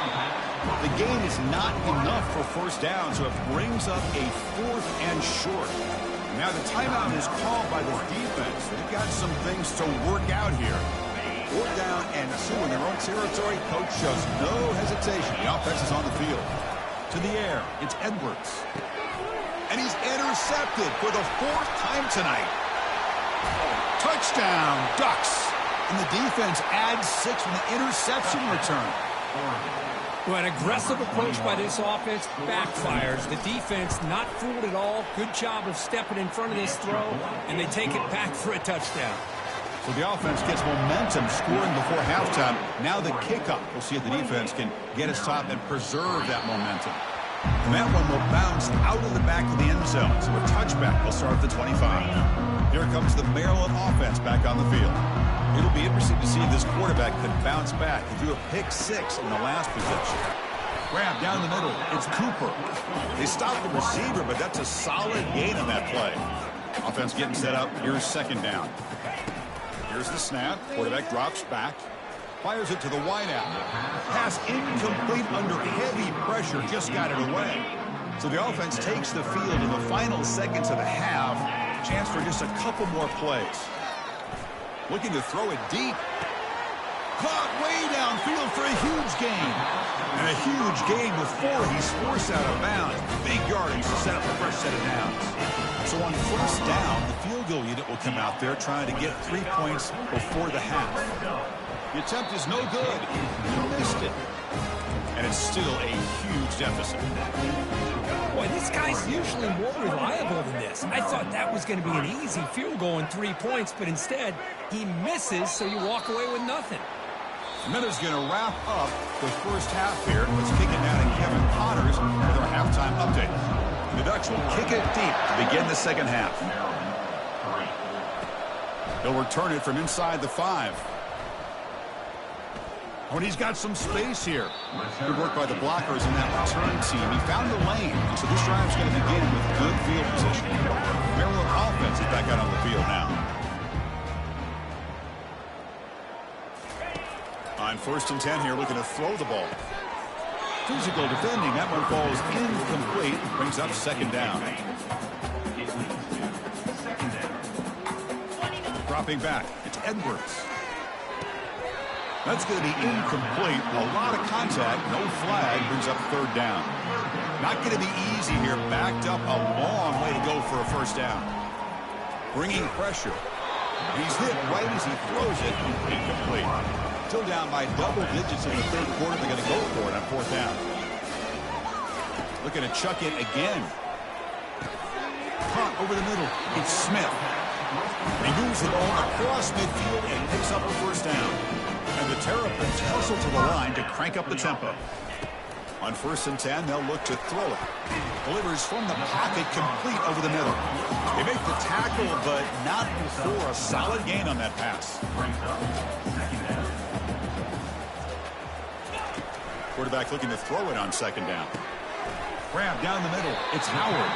The gain is not enough for first down, so it brings up a 4th and short. Now the timeout is called by the defense. They've got some things to work out here. 4th down and 2 in their own territory. Coach shows no hesitation. The offense is on the field. To the air, it's Edwards. And he's intercepted for the 4th time tonight. Touchdown, Ducks. And the defense adds 6 with an interception return. Well, an aggressive approach by this offense backfires. The defense not fooled at all. Good job of stepping in front of this throw, and they take it back for a touchdown. So the offense gets momentum, scoring before halftime. Now the kickoff. We'll see if the defense can get its top and preserve that momentum. And that one will bounce out of the back of the end zone. So a touchback will start at the 25. Here comes the Maryland offense back on the field. It'll be interesting to see if this quarterback can bounce back. He threw a pick 6 in the last possession. Grab down the middle. It's Cooper. They stopped the receiver, but that's a solid gain on that play. Offense getting set up. Here's second down. Here's the snap. Quarterback drops back. Fires it to the wideout. Pass incomplete under heavy pressure. Just got it away. So the offense takes the field in the final seconds of the half. Chance for just a couple more plays. Looking to throw it deep. Caught way downfield for a huge gain. And a huge gain before he's forced out of bounds. Big yardage to set up a fresh set of downs. So on first down, the field goal unit will come out there trying to get 3 points before the half. The attempt is no good. He missed it. And it's still a huge deficit. Boy, this guy's usually more reliable than this. I thought that was going to be an easy field goal in 3 points, but instead, he misses, so you walk away with nothing. Minutes going to wrap up the first half here. Let's kick it down to Kevin Potters with our halftime update. The Ducks will kick it deep to begin the second half. He'll return it from inside the 5. Oh, and he's got some space here. Good work by the blockers in that return team. He found the lane, and so this drive's going to begin with good field position. Maryland offense is back out on the field now. On 1st and 10 here, looking to throw the ball. Physical defending. That one falls incomplete. Brings up second down. Dropping back. It's Edwards. That's going to be incomplete. A lot of contact. No flag. Brings up third down. Not going to be easy here. Backed up a long way to go for a first down. Bringing pressure. He's hit right as he throws it. Incomplete. Still down by double digits in the third quarter. They're going to go for it on 4th down. Looking to chuck it again. Caught over the middle. It's Smith. He moves the ball across midfield and picks up a first down. And the Terrapins hustle to the line to crank up the tempo. On 1st and 10, they'll look to throw it. Delivers from the pocket, complete over the middle. They make the tackle, but not before a solid gain on that pass. Quarterback looking to throw it on second down. Grab down the middle. It's Howard.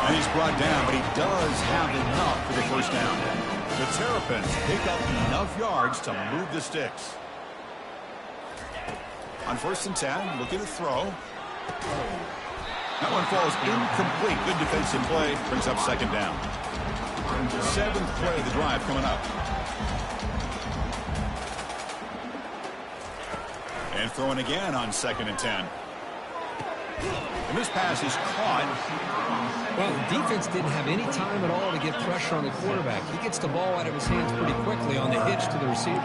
And he's brought down, but he does have enough for the first down. The Terrapins pick up enough yards to move the sticks. On 1st and 10, looking to throw. That one falls incomplete. Good defensive play. Brings up second down. 7th play of the drive coming up. And throwing again on 2nd and 10. And this pass is caught. Well, the defense didn't have any time at all to get pressure on the quarterback. He gets the ball out of his hands pretty quickly on the hitch to the receiver.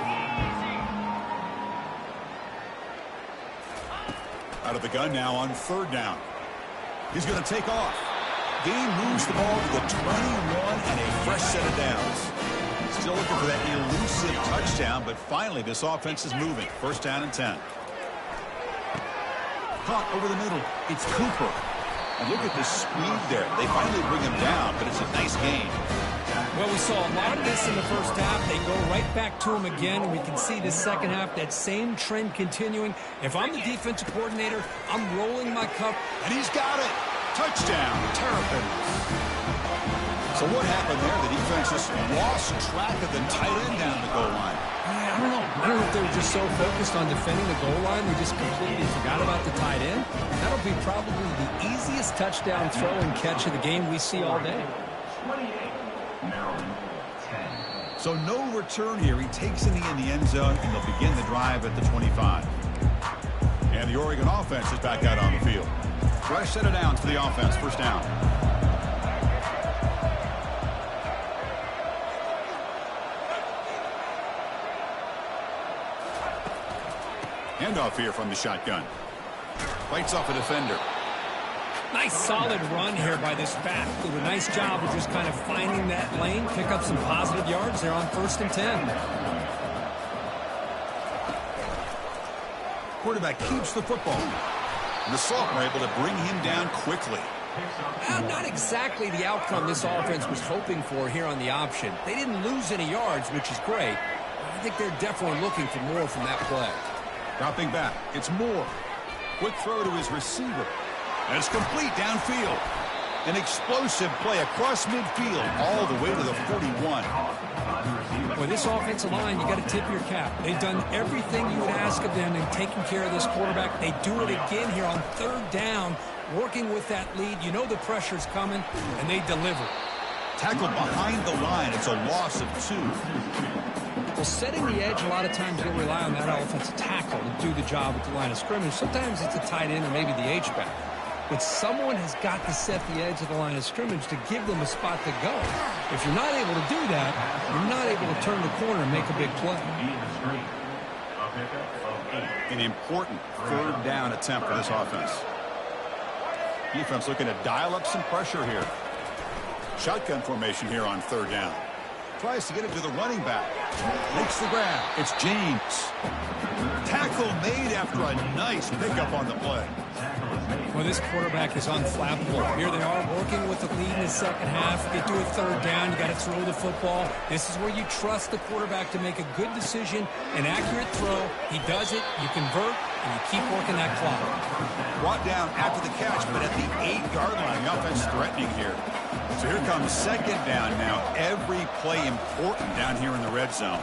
Out of the gun now on 3rd down. He's going to take off. Gain moves the ball to the 21 and a fresh set of downs. Still looking for that elusive touchdown, but finally this offense is moving. 1st down and 10. Caught over the middle. It's Cooper. And look at the speed there. They finally bring him down, but it's a nice gain. Well, we saw a lot of this in the first half. They go right back to him again, and we can see the second half, that same trend continuing. If I'm the defensive coordinator, I'm rolling my cup. And he's got it. Touchdown, Terrapins. So what happened there? The defense just lost track of the tight end down the goal line. I don't know. I don't know if they were just so focused on defending the goal line, they just completely forgot about the tight end. That'll be probably the easiest touchdown throw and catch of the game we see all day. So no return here. He takes it in the end zone, and they'll begin the drive at the 25. And the Oregon offense is back out on the field. Fresh set of downs for the offense. 1st down. Handoff here from the shotgun. Fights off a defender. Nice solid run here by this back. Did a nice job of just kind of finding that lane, pick up some positive yards there on 1st and 10. Quarterback keeps the football. And the sophomore able to bring him down quickly. Not exactly the outcome this offense was hoping for here on the option. They didn't lose any yards, which is great. I think they're definitely looking for more from that play. Dropping back. It's Moore. Quick throw to his receiver. And it's complete downfield. An explosive play across midfield all the way to the 41. Boy, this offensive line, you got to tip your cap. They've done everything you would ask of them in taking care of this quarterback. They do it again here on 3rd down, working with that lead. You know the pressure's coming, and they deliver. Tackled behind the line. It's a loss of 2. Well, setting the edge, a lot of times you'll rely on that offensive tackle to do the job at the line of scrimmage. Sometimes it's a tight end or maybe the H-back. But someone has got to set the edge of the line of scrimmage to give them a spot to go. If you're not able to do that, you're not able to turn the corner and make a big play. An important 3rd down attempt for this offense. Defense looking to dial up some pressure here. Shotgun formation here on 3rd down. Tries to get it to the running back. Makes the grab. It's James. Tackle made after a nice pickup on the play. Well, this quarterback is unflappable. Here they are working with the lead in the second half. Get to a 3rd down. You got to throw the football. This is where you trust the quarterback to make a good decision, an accurate throw. He does it. You convert, and you keep working that clock. Brought down after the catch, but at the 8-yard line. The offense threatening here. So here comes 2nd down now. Every play important down here in the red zone.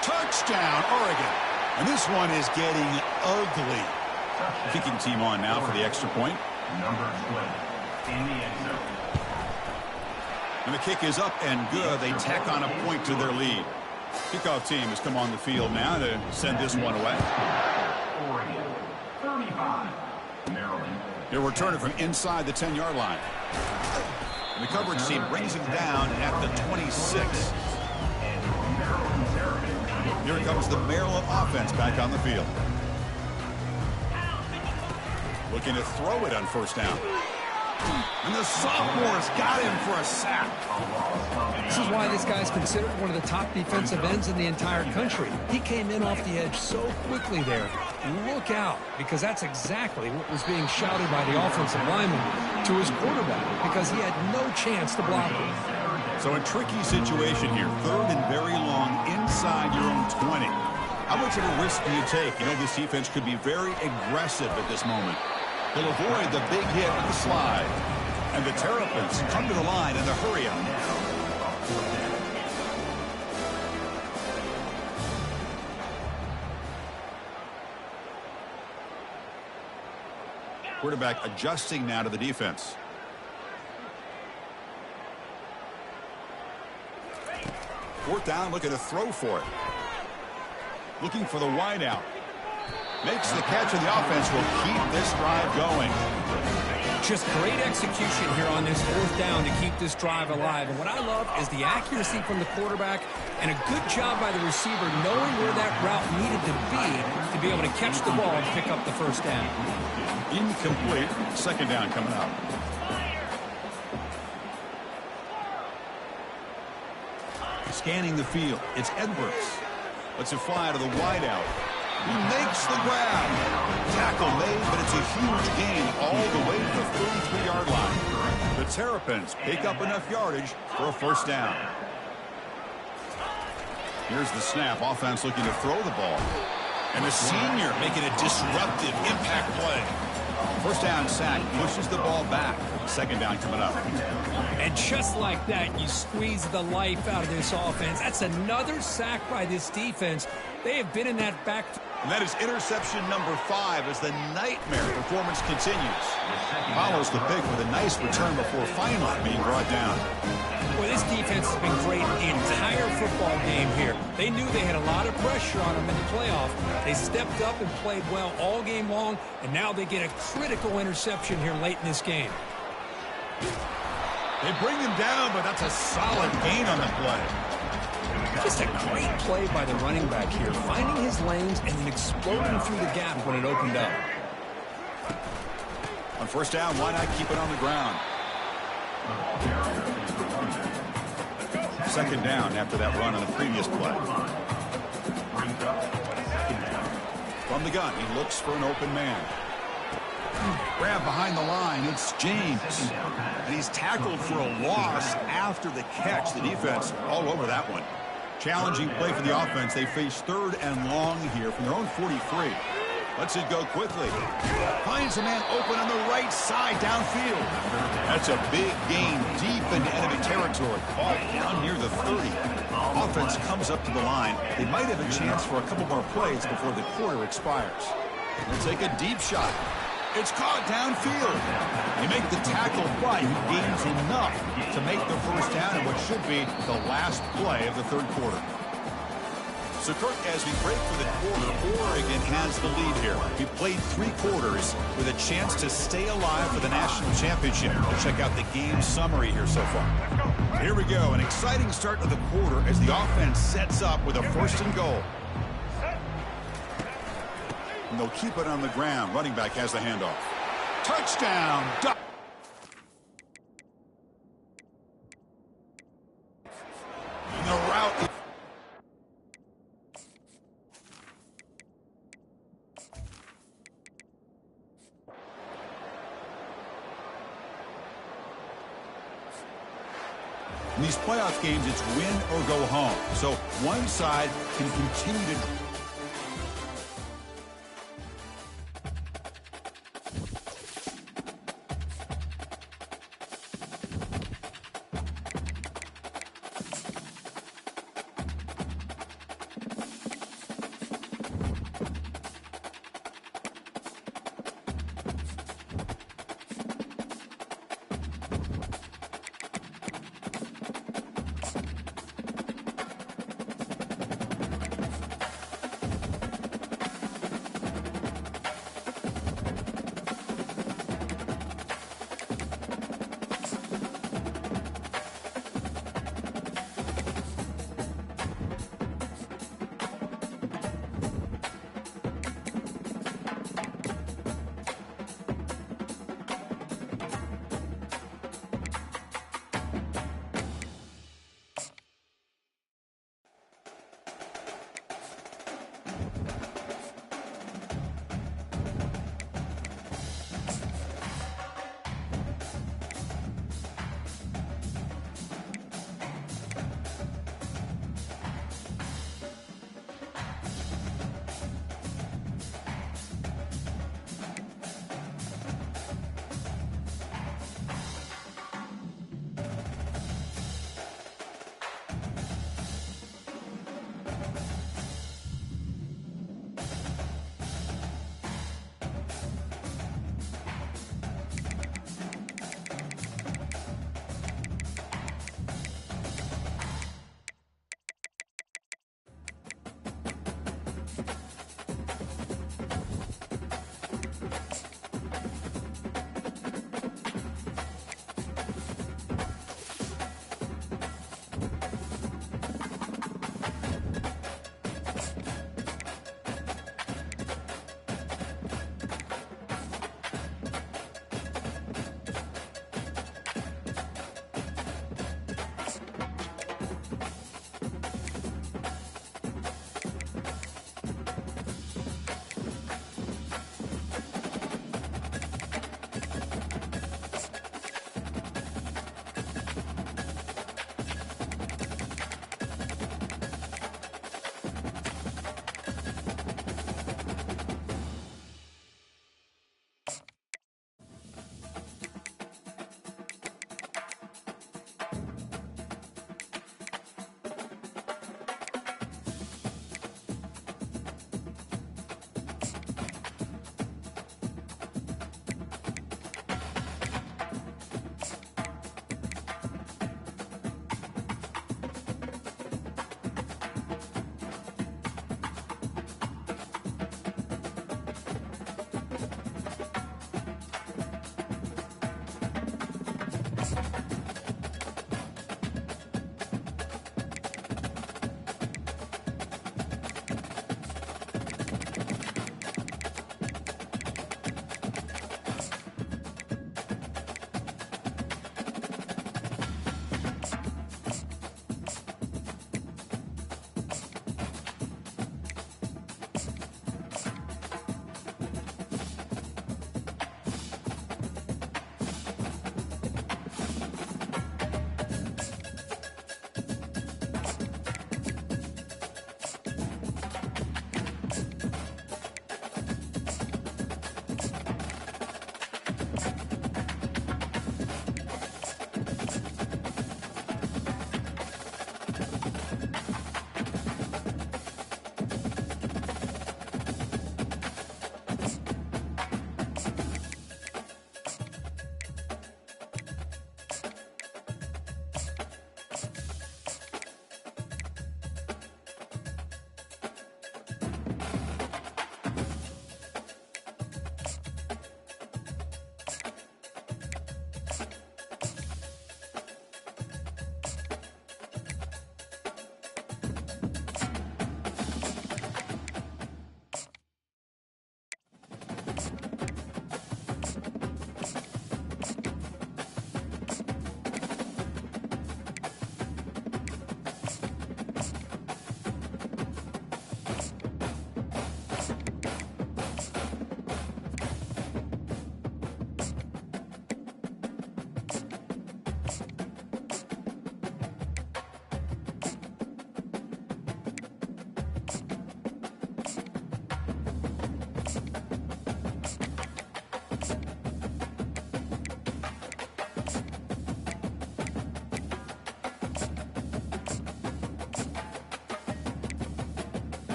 Touchdown, Oregon. And this one is getting ugly. Kicking team on now for the extra point. Number 12 in the end zone. And the kick is up and good. They tack on a point to their lead. Kickoff team has come on the field now to send this one away. Oregon 35. Maryland. They'll return it from inside the 10-yard line. And the coverage team brings him down at the 26. Here comes the Maryland offense back on the field. Looking to throw it on 1st down. And the sophomore's got him for a sack. This is why this guy's considered one of the top defensive ends in the entire country. He came in off the edge so quickly there. Look out, because that's exactly what was being shouted by the offensive lineman to his quarterback, because he had no chance to block him. So a tricky situation here. 3rd and very long inside your own 20. How much of a risk do you take? You know, this defense could be very aggressive at this moment. They'll avoid the big hit with the slide. And the Terrapins come to the line in the hurry-up. Quarterback adjusting now to the defense. Fourth down, looking to throw for it. Looking for the wideout. Makes the catch, and the offense will keep this drive going. Just great execution here on this fourth down to keep this drive alive. And what I love is the accuracy from the quarterback and a good job by the receiver knowing where that route needed to be able to catch the ball and pick up the first down. Incomplete. Second down coming up. Scanning the field. It's Edwards. Lets it fly to the wideout. He makes the grab. Tackle made, but it's a huge gain all the way to the 33-yard line. The Terrapins pick up enough yardage for a first down. Here's the snap. Offense looking to throw the ball. And the senior making a disruptive impact play. First down sack, pushes the ball back. Second down coming up. And just like that, you squeeze the life out of this offense. That's another sack by this defense. They have been in that back. And that is interception number 5 as the nightmare performance continues. Follows the pick with a nice return before finally being brought down. Well, this defense has been great the entire football game here. They knew they had a lot of pressure on them in the playoff. They stepped up and played well all game long, and now they get a critical interception here late in this game. They bring him down, but that's a solid gain on the play. Just a great play by the running back here, finding his lanes and then exploding through the gap when it opened up. On first down, why not keep it on the ground? Second down after that run on the previous play. From the gun, he looks for an open man. Grab behind the line, it's James. And he's tackled for a loss after the catch. The defense all over that one. Challenging play for the offense. They face third and long here from their own 43. Lets it go quickly. Finds a man open on the right side downfield. That's a big gain deep into enemy territory. Ball down near the 30. Offense comes up to the line. They might have a chance for a couple more plays before the quarter expires. They'll take a deep shot. It's caught downfield. They make the tackle, but he gains enough to make the first down in what should be the last play of the third quarter. So, Kirk, as we break for the quarter, Oregon has the lead here. We played 3 quarters with a chance to stay alive for the national championship. We'll check out the game summary here so far. Here we go. An exciting start to the quarter as the offense sets up with a first and goal. And they'll keep it on the ground. Running back has the handoff. Touchdown. And the route. In these playoff games, it's win or go home. So one side can continue to...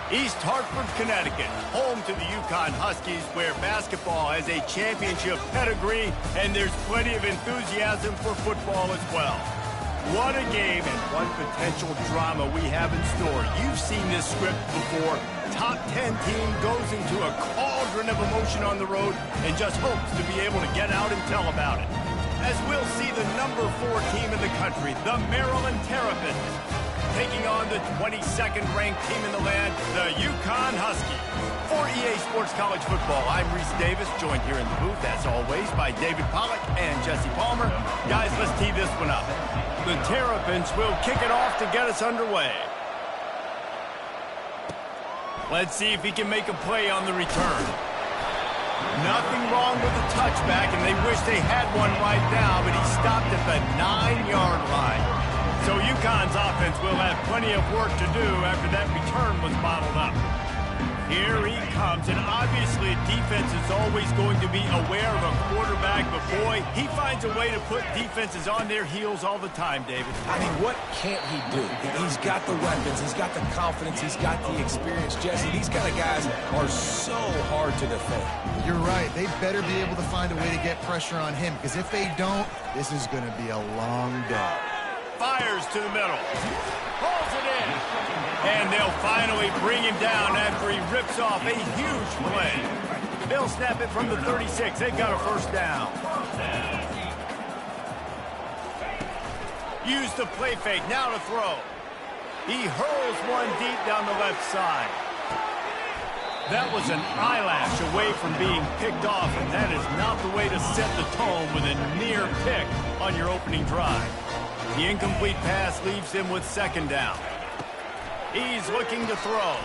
East Hartford, Connecticut, home to the Yukon Huskies, where basketball has a championship pedigree, and there's plenty of enthusiasm for football as well. What a game and what potential drama we have in store. You've seen this script before. Top 10 team goes into a cauldron of emotion on the road and just hopes to be able to get out and tell about it. As we'll see the number 4 team in the country, the Maryland Terrapins, taking on the 22nd ranked team in the land, the Yukon Huskies. For EA Sports College Football, I'm Reese Davis, joined here in the booth, as always, by David Pollack and Jesse Palmer. Guys, let's tee this one up. The Terrapins will kick it off to get us underway. Let's see if he can make a play on the return. Nothing wrong with the touchback, and they wish they had one right now, but he stopped at the 9-yard line. So UConn's offense will have plenty of work to do after that return was bottled up. Here he comes, and obviously defense is always going to be aware of a quarterback, but boy, he finds a way to put defenses on their heels all the time, David. I mean, what can't he do? He's got the weapons, he's got the confidence, he's got the experience. Jesse, these kind of guys are so hard to defend. You're right. They better be able to find a way to get pressure on him, because if they don't, this is going to be a long day. Fires to the middle. Pulls it in. And they'll finally bring him down after he rips off a huge play. They'll snap it from the 36. They've got a first down. Use the play fake. Now to throw. He hurls one deep down the left side. That was an eyelash away from being picked off, and that is not the way to set the tone with a near pick on your opening drive. The incomplete pass leaves him with second down. He's looking to throw.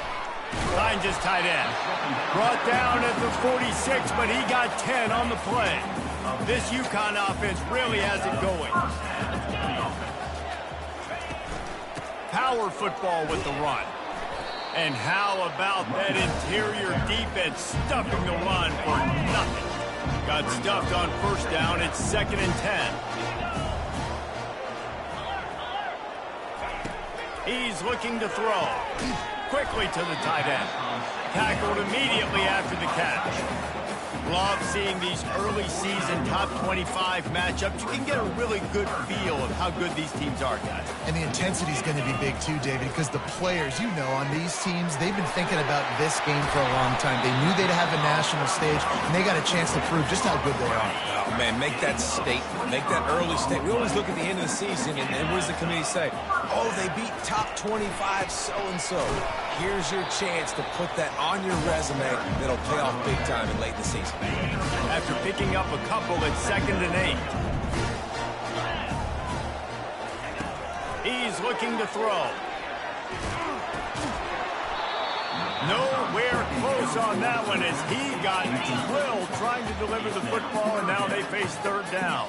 Finds his tight end. Brought down at the 46, but he got 10 on the play. This UConn offense really has it going. Power football with the run. And how about that interior defense stuffing the run for nothing? Got stuffed on first down. It's 2nd and 10. He's looking to throw. Quickly to the tight end. Tackled immediately after the catch. Love seeing these early season top 25 matchups. You can get a really good feel of how good these teams are, guys. And the intensity is going to be big too, David, because the players, you know, on these teams, they've been thinking about this game for a long time. They knew they'd have a national stage, and they got a chance to prove just how good they are. Oh, man, make that statement. Make that early statement. We always look at the end of the season, and what does the committee say? Oh, they beat top 25 so-and-so. Here's your chance to put that on your resume that'll pay off big time in late in the season. After picking up a couple at 2nd and 8. He's looking to throw. Nowhere close on that one as he got drilled trying to deliver the football, and now they face third down.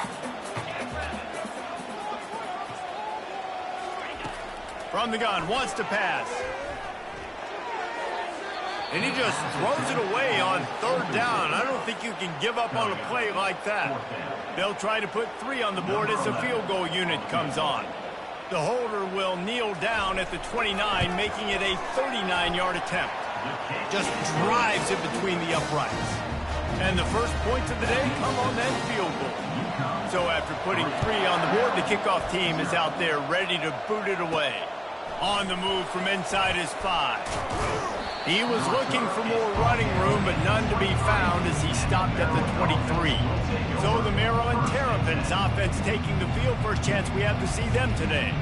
From the gun, wants to pass. And he just throws it away on third down. I don't think you can give up on a play like that. They'll try to put 3 on the board as the field goal unit comes on. The holder will kneel down at the 29, making it a 39-yard attempt. Just drives it between the uprights. And the first points of the day come on that field goal. So after putting 3 on the board, the kickoff team is out there ready to boot it away. On the move from inside his 5. He was looking for more running room, but none to be found as he stopped at the 23. So the Maryland Terrapins offense taking the field. First chance we have to see them today.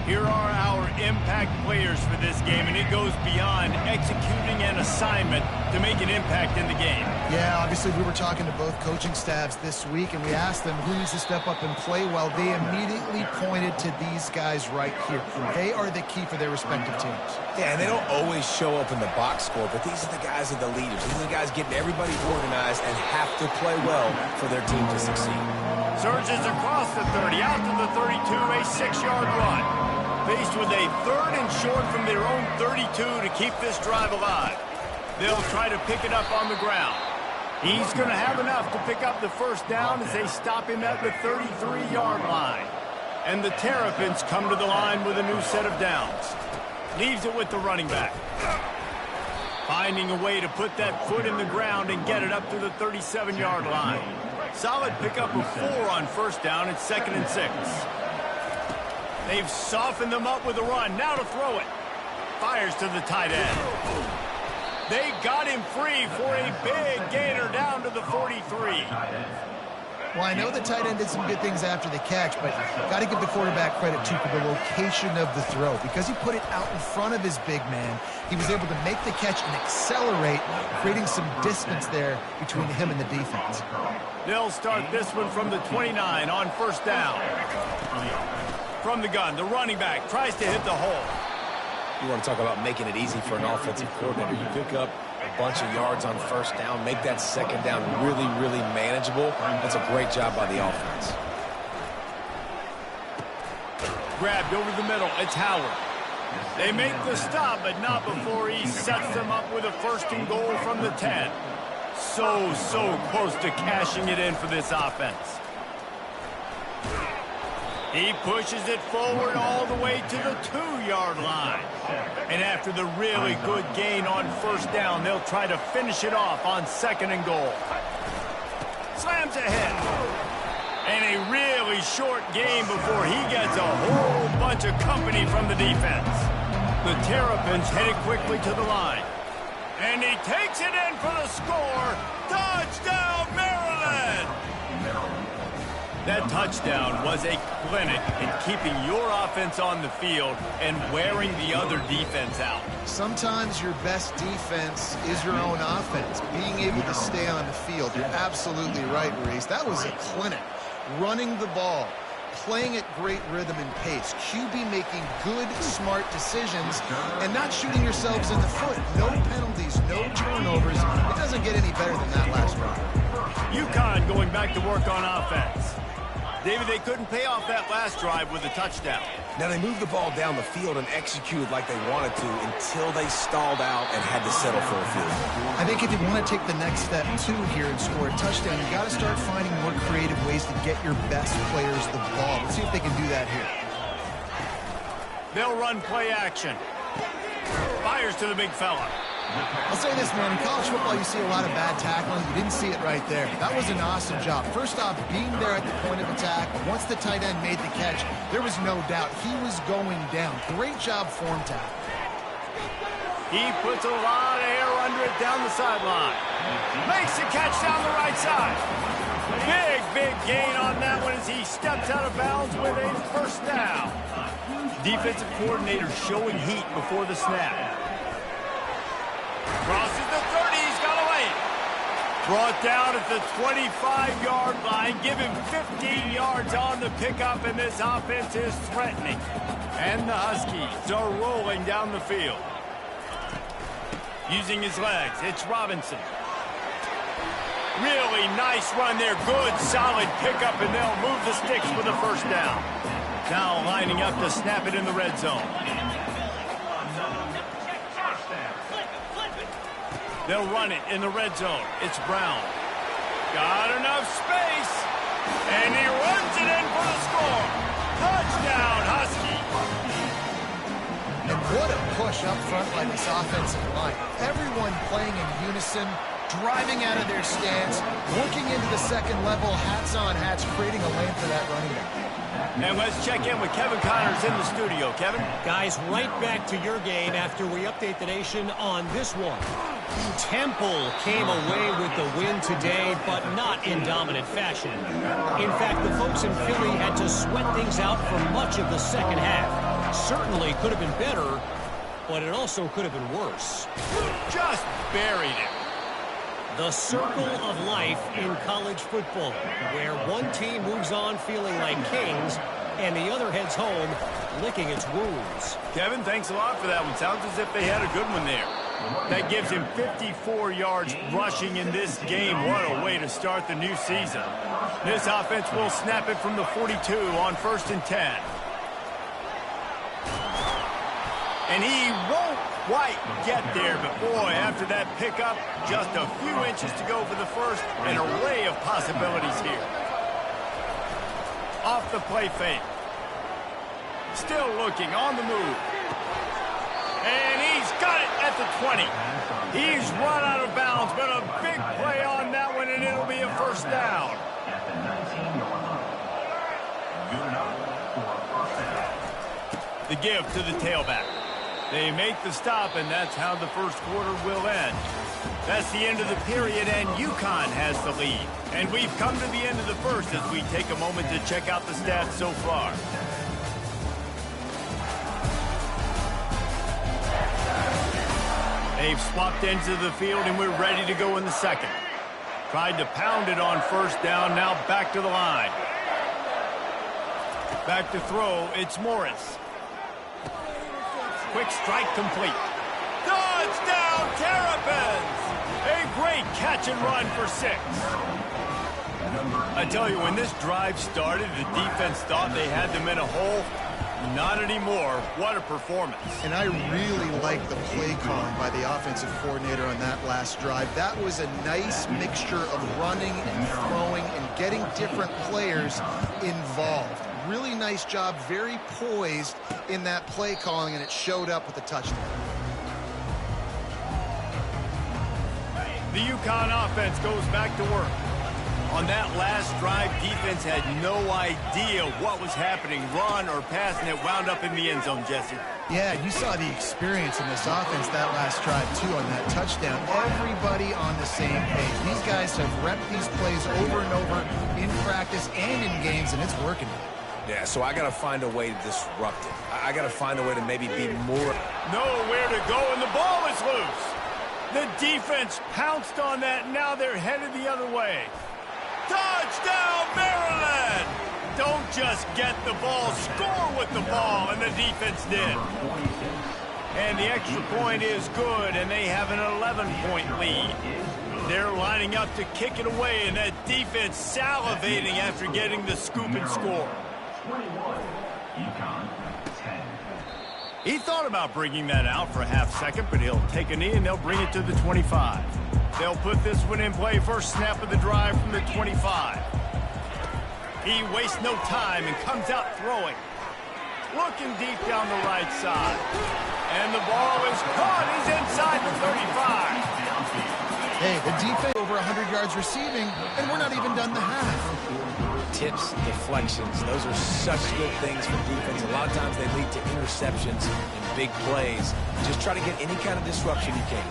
Here are our impact players for this game, and it goes beyond executing an assignment to make an impact in the game. Yeah, obviously we were talking to both coaching staffs this week, and we asked them who needs to step up and play well. They immediately pointed to these guys right here. They are the key for their respective teams. Yeah, and they don't always show up in the box score, but these are the guys that are the leaders. These are the guys getting everybody organized and have to play well for their team to succeed. Surges across the 30, out to the 32, a 6-yard run. Faced with a 3rd and short from their own 32 to keep this drive alive. They'll try to pick it up on the ground. He's going to have enough to pick up the first down as they stop him at the 33-yard line. And the Terrapins come to the line with a new set of downs. Leaves it with the running back. Finding a way to put that foot in the ground and get it up to the 37-yard line. Solid pickup of 4 on first down. It's 2nd and 6. They've softened them up with a run. Now to throw it. Fires to the tight end. They got him free for a big gainer down to the 43. Well, I know the tight end did some good things after the catch, but got to give the quarterback credit, too, for the location of the throw. Because he put it out in front of his big man, he was able to make the catch and accelerate, creating some distance there between him and the defense. They'll start this one from the 29 on first down. From the gun, the running back tries to hit the hole. You want to talk about making it easy for an offensive coordinator. You pick up a bunch of yards on first down, make that second down really, really manageable. That's a great job by the offense. Grabbed over the middle. It's Howard. They make the stop, but not before he sets them up with a 1st and goal from the 10. So close to cashing it in for this offense. He pushes it forward all the way to the 2-yard line. And after the really good gain on first down, they'll try to finish it off on 2nd and goal. Slams ahead. And a really short game before he gets a whole bunch of company from the defense. The Terrapins headed quickly to the line. And he takes it in for the score. Touchdown, Maryland! That touchdown was a clinic in keeping your offense on the field and wearing the other defense out. Sometimes your best defense is your own offense. Being able to stay on the field. You're absolutely right, Reese. That was a clinic. Running the ball, playing at great rhythm and pace. QB making good, smart decisions and not shooting yourselves in the foot. No penalties, no turnovers. It doesn't get any better than that last drive. UConn going back to work on offense. David, they couldn't pay off that last drive with a touchdown. Now, they moved the ball down the field and executed like they wanted to until they stalled out and had to settle for a field goal. I think if you want to take the next step, too, here and score a touchdown, you got to start finding more creative ways to get your best players the ball. Let's see if they can do that here. They'll run play action. Fires to the big fella. I'll say this, man. In college football, you see a lot of bad tackling. You didn't see it right there. That was an awesome job. First off, being there at the point of attack. Once the tight end made the catch, there was no doubt he was going down. Great job form tackle. He puts a lot of air under it down the sideline. Makes the catch down the right side. Big gain on that one as he steps out of bounds with a first down. Defensive coordinator showing heat before the snap. Crosses the 30, he's got away. Brought down at the 25-yard line. Give him 15 yards on the pickup, and this offense is threatening. And the Huskies are rolling down the field. Using his legs, it's Robinson. Really nice run there. Good, solid pickup, and they'll move the sticks for the first down. Now lining up to snap it in the red zone. They'll run it in the red zone. It's Brown. Got enough space. And he runs it in for the score. Touchdown, Huskies. And what a push up front by this offensive line. Everyone playing in unison, driving out of their stance, working into the second level, hats on hats, creating a lane for that running back. And let's check in with Kevin Connors in the studio. Kevin? Guys, right back to your game after we update the nation on this one. Temple came away with the win today, but not in dominant fashion. In fact, the folks in Philly had to sweat things out for much of the second half. Certainly could have been better, but it also could have been worse. Just buried it. The circle of life in college football, where one team moves on feeling like kings and the other heads home licking its wounds. Kevin, thanks a lot for that one. Sounds as if they had a good one there. That gives him 54 yards rushing in this game. What a way to start the new season. This offense will snap it from the 42 on 1st and 10. And he won't quite get there, but boy, after that pickup, just a few inches to go for the first. An array of possibilities here. Off the play fake. Still looking on the move. And he's got it at the 20. He's run out of bounds, but a big play on that one, and it'll be a first down. At the 19-yard line. Good enough for a first down. The give to the tailback. They make the stop, and that's how the first quarter will end. That's the end of the period, and UConn has the lead. And we've come to the end of the first as we take a moment to check out the stats so far. They've swapped ends of the field, and we're ready to go in the second. Tried to pound it on first down, now back to the line. Back to throw, it's Morris. Quick strike complete. Touchdown, Terrapins! A great catch and run for 6. I tell you, when this drive started, the defense thought they had them in a hole. Not anymore. What a performance. And I really like the play calling by the offensive coordinator on that last drive. That was a nice mixture of running and throwing and getting different players involved. Really nice job, very poised in that play calling, and it showed up with a touchdown. The UConn offense goes back to work. On that last drive, defense had no idea what was happening, run or pass, and it wound up in the end zone, Jesse. Yeah, you saw the experience in this offense that last drive, too, on that touchdown. Everybody on the same page. These guys have repped these plays over and over in practice and in games, and it's working. Yeah, so I got to find a way to disrupt it. I got to find a way to maybe be more... Nowhere to go, and the ball is loose. The defense pounced on that, and now they're headed the other way. Touchdown, Maryland! Don't just get the ball, score with the ball, and the defense did. And the extra point is good, and they have an 11-point lead. They're lining up to kick it away, and that defense salivating after getting the scoop and score. 21, UConn, 10. He thought about bringing that out for a half second, but he'll take a knee, and they'll bring it to the 25. They'll put this one in play. First snap of the drive from the 25. He wastes no time and comes out throwing. Looking deep down the right side. And the ball is caught. He's inside the 35. Hey, the defense over 100 yards receiving, and we're not even done the half. Tips, deflections, those are such good things for defense. A lot of times they lead to interceptions and big plays. Just try to get any kind of disruption you can.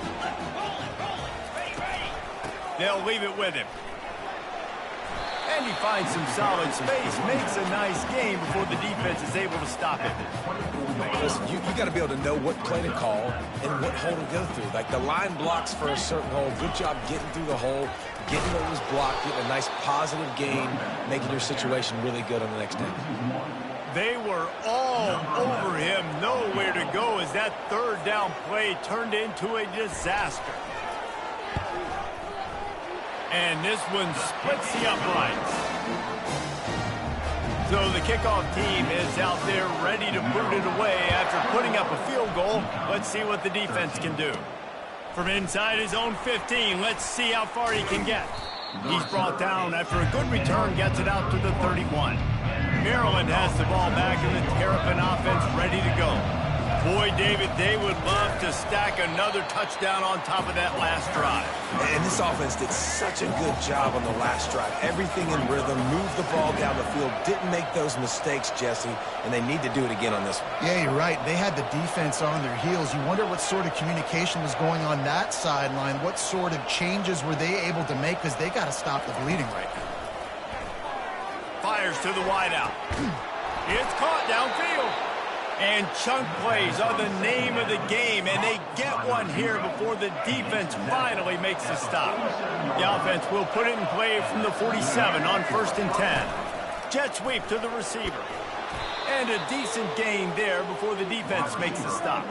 They'll leave it with him. And he finds some solid space, makes a nice game before the defense is able to stop it. Listen, you got to be able to know what play to call and what hole to go through. Like the line blocks for a certain hole. Good job getting through the hole, getting what was blocked, getting a nice positive gain, making your situation really good on the next down. They were all over him, nowhere to go as that third down play turned into a disaster. And this one splits the uprights. So the kickoff team is out there ready to boot it away after putting up a field goal. Let's see what the defense can do. From inside his own 15, let's see how far he can get. He's brought down after a good return, gets it out to the 31. Maryland has the ball back and the Terrapin offense ready to go. Boy, David, they would love to stack another touchdown on top of that last drive. And this offense did such a good job on the last drive. Everything in rhythm, moved the ball down the field, didn't make those mistakes, Jesse, and they need to do it again on this one. Yeah, you're right. They had the defense on their heels. You wonder what sort of communication was going on that sideline. What sort of changes were they able to make, because they got to stop the bleeding right now. Fires to the wideout. It's caught downfield. And chunk plays are the name of the game, and they get one here before the defense finally makes the stop. The offense will put it in play from the 47 on 1st and 10. Jet sweep to the receiver. And a decent gain there before the defense makes the stop.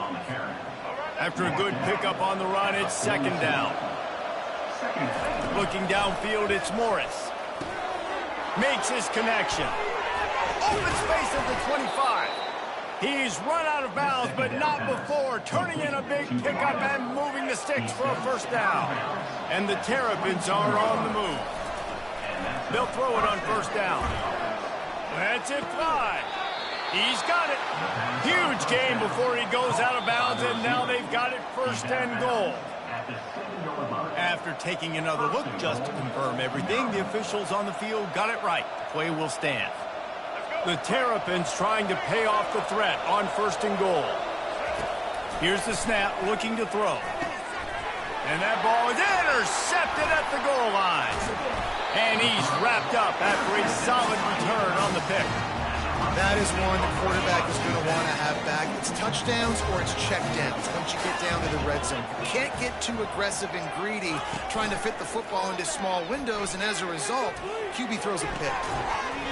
After a good pickup on the run, it's 2nd down. Looking downfield, it's Morris. Makes his connection. Open space at the 25. He's run out of bounds, but not before, turning in a big pickup and moving the sticks for a 1st down. And the Terrapins are on the move. They'll throw it on 1st down. That's it fly. He's got it. Huge gain before he goes out of bounds, and now they've got it 1st and goal. After taking another look just to confirm everything, the officials on the field got it right. Play will stand. The Terrapins trying to pay off the threat on 1st and goal. Here's the snap, looking to throw. And that ball is intercepted at the goal line. And he's wrapped up after a solid return on the pick. That is one the quarterback is going to want to have back. It's touchdowns or it's checkdowns once you get down to the red zone. You can't get too aggressive and greedy trying to fit the football into small windows, and as a result, QB throws a pick.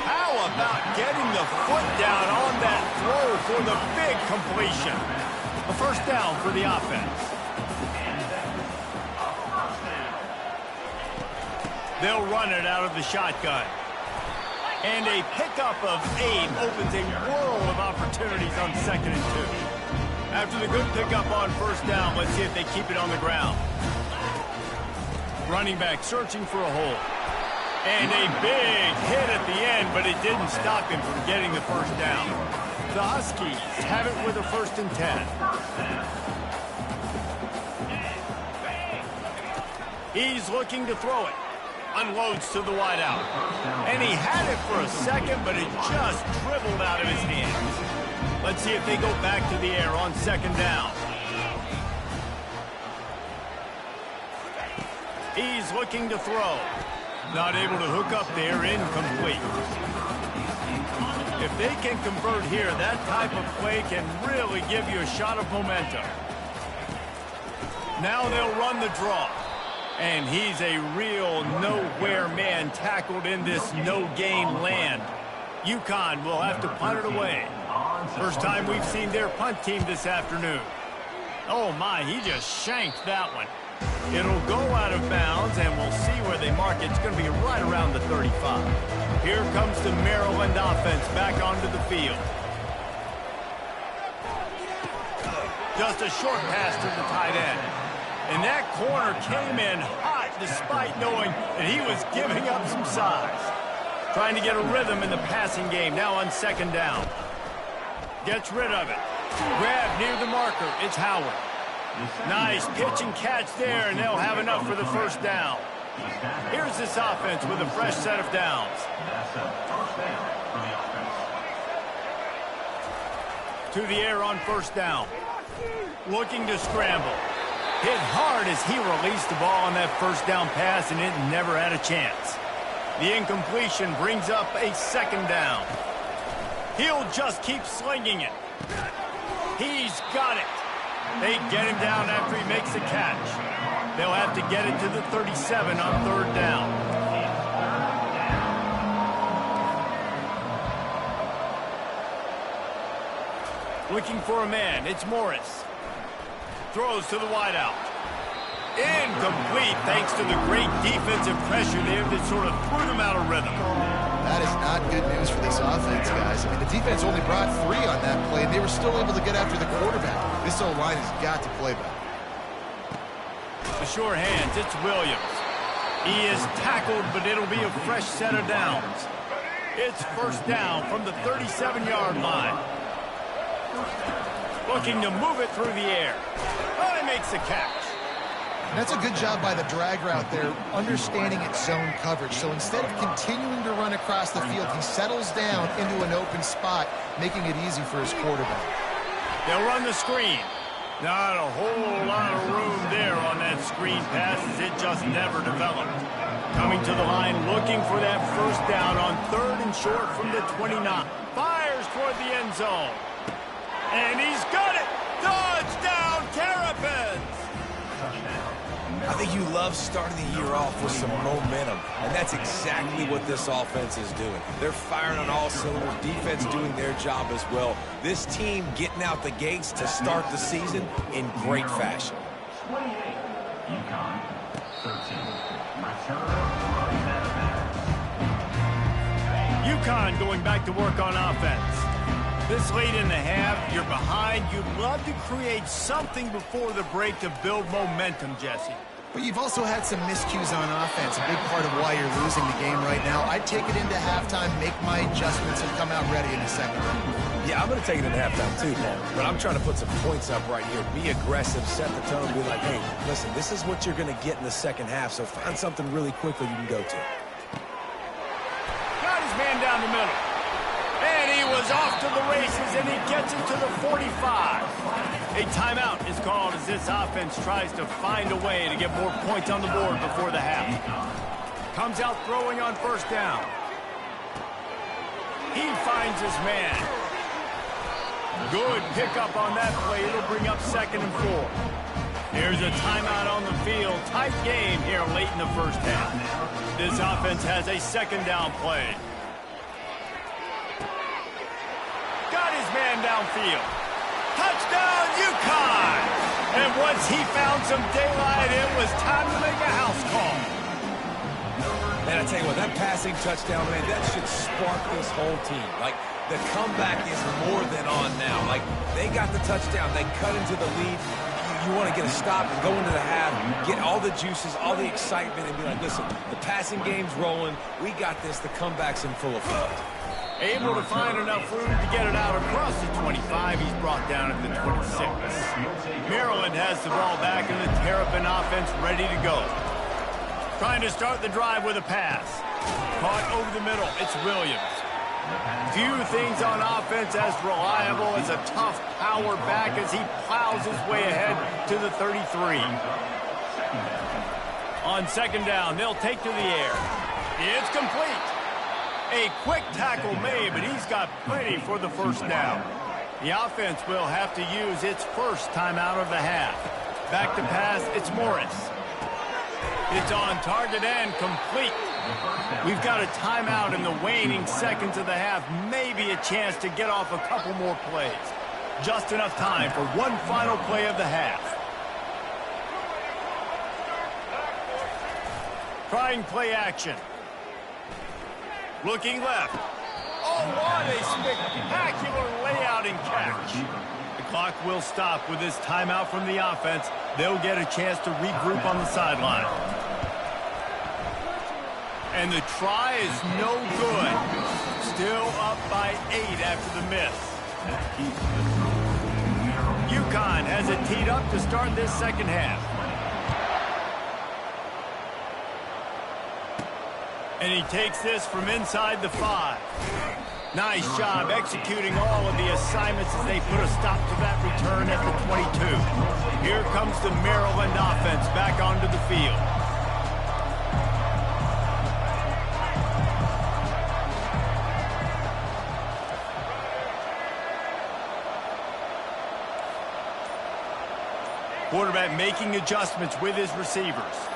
How about getting the foot down on that throw for the big completion? A 1st down for the offense. They'll run it out of the shotgun. And a pickup of 8 opens a world of opportunities on 2nd and 2. After the good pickup on 1st down, let's see if they keep it on the ground. Running back searching for a hole. And a big hit at the end, but it didn't stop him from getting the 1st down. The Huskies have it with a 1st and 10. He's looking to throw it. Unloads to the wideout. And he had it for a second, but it just dribbled out of his hands. Let's see if they go back to the air on 2nd down. He's looking to throw. Not able to hook up there, incomplete. If they can convert here, that type of play can really give you a shot of momentum. Now they'll run the draw. And he's a real nowhere man tackled in this no-gain land. UConn will have to punt it away. First time we've seen their punt team this afternoon. Oh my, he just shanked that one. It'll go out of bounds, and we'll see where they mark it. It's going to be right around the 35. Here comes the Maryland offense back onto the field. Just a short pass to the tight end. And that corner came in hot despite knowing that he was giving up some size. Trying to get a rhythm in the passing game now on 2nd down. Gets rid of it. Grab near the marker. It's Howard. Nice pitch and catch there, and they'll have enough for the 1st down. Here's this offense with a fresh set of downs. To the air on 1st down. Looking to scramble. Hit hard as he released the ball on that 1st down pass, and it never had a chance. The incompletion brings up a 2nd down. He'll just keep slinging it. He's got it. They get him down after he makes the catch. They'll have to get it to the 37 on 3rd down. Looking for a man. It's Morris. Throws to the wideout. Incomplete thanks to the great defensive pressure there that sort of threw them out of rhythm. That is not good news for this offense, guys. I mean, the defense only brought 3 on that play, and they were still able to get after the quarterback. This O-line has got to play better. The sure hands, it's Williams. He is tackled, but it'll be a fresh set of downs. It's 1st down from the 37-yard line. Looking to move it through the air. Oh, he makes the catch. That's a good job by the drag route there, understanding its zone coverage. So instead of continuing to run across the field, he settles down into an open spot, making it easy for his quarterback. They'll run the screen. Not a whole lot of room there on that screen pass, as it just never developed. Coming to the line, looking for that 1st down on 3rd and short from the 29. Fires toward the end zone. And he's got it! Touchdown, Terrapins! I think you love starting the year off with some momentum, and that's exactly what this offense is doing. They're firing on all cylinders, defense doing their job as well. This team getting out the gates to start the season in great fashion. 28, UConn, 13. UConn going back to work on offense. This late in the half, you're behind. You'd love to create something before the break to build momentum, Jesse. But you've also had some miscues on offense, a big part of why you're losing the game right now. I'd take it into halftime, make my adjustments, and come out ready in the second half. Yeah, I'm going to take it into halftime too, Paul. But I'm trying to put some points up right here. Be aggressive, set the tone, be like, hey, listen, this is what you're going to get in the second half, so find something really quickly you can go to. Got his man down the middle. And he was off to the races, and he gets it to the 45. A timeout is called as this offense tries to find a way to get more points on the board before the half. Comes out throwing on first down. He finds his man. Good pickup on that play. It'll bring up 2nd and 4. Here's a timeout on the field. Tight game here late in the first half. This offense has a 2nd down play. Got his man downfield. Touchdown, UConn! And once he found some daylight, it was time to make a house call. Man, I tell you what, that passing touchdown, man, that should spark this whole team. Like, the comeback is more than on now. Like, they got the touchdown. They cut into the lead. You want to get a stop and go into the half, get all the juices, all the excitement, and be like, listen, the passing game's rolling. We got this. The comeback's in full effect. Able to find enough room to get it out across the 25. He's brought down at the 26. Maryland has the ball back, and the Terrapin offense ready to go. Trying to start the drive with a pass. Caught over the middle. It's Williams. Few things on offense as reliable as a tough power back as he plows his way ahead to the 33. On 2nd down, they'll take to the air. It's complete. A quick tackle made, but he's got plenty for the first down. The offense will have to use its first timeout of the half. Back to pass, it's Morris. It's on target and complete. We've got a timeout in the waning seconds of the half. Maybe a chance to get off a couple more plays. Just enough time for one final play of the half. Trying play action. Looking left. Oh, what a spectacular layout and catch. The clock will stop with this timeout from the offense. They'll get a chance to regroup on the sideline. And the try is no good. Still up by 8 after the miss. UConn has it teed up to start this second half. And he takes this from inside the 5. Nice job executing all of the assignments as they put a stop to that return at the 22. Here comes the Maryland offense back onto the field. Quarterback making adjustments with his receivers.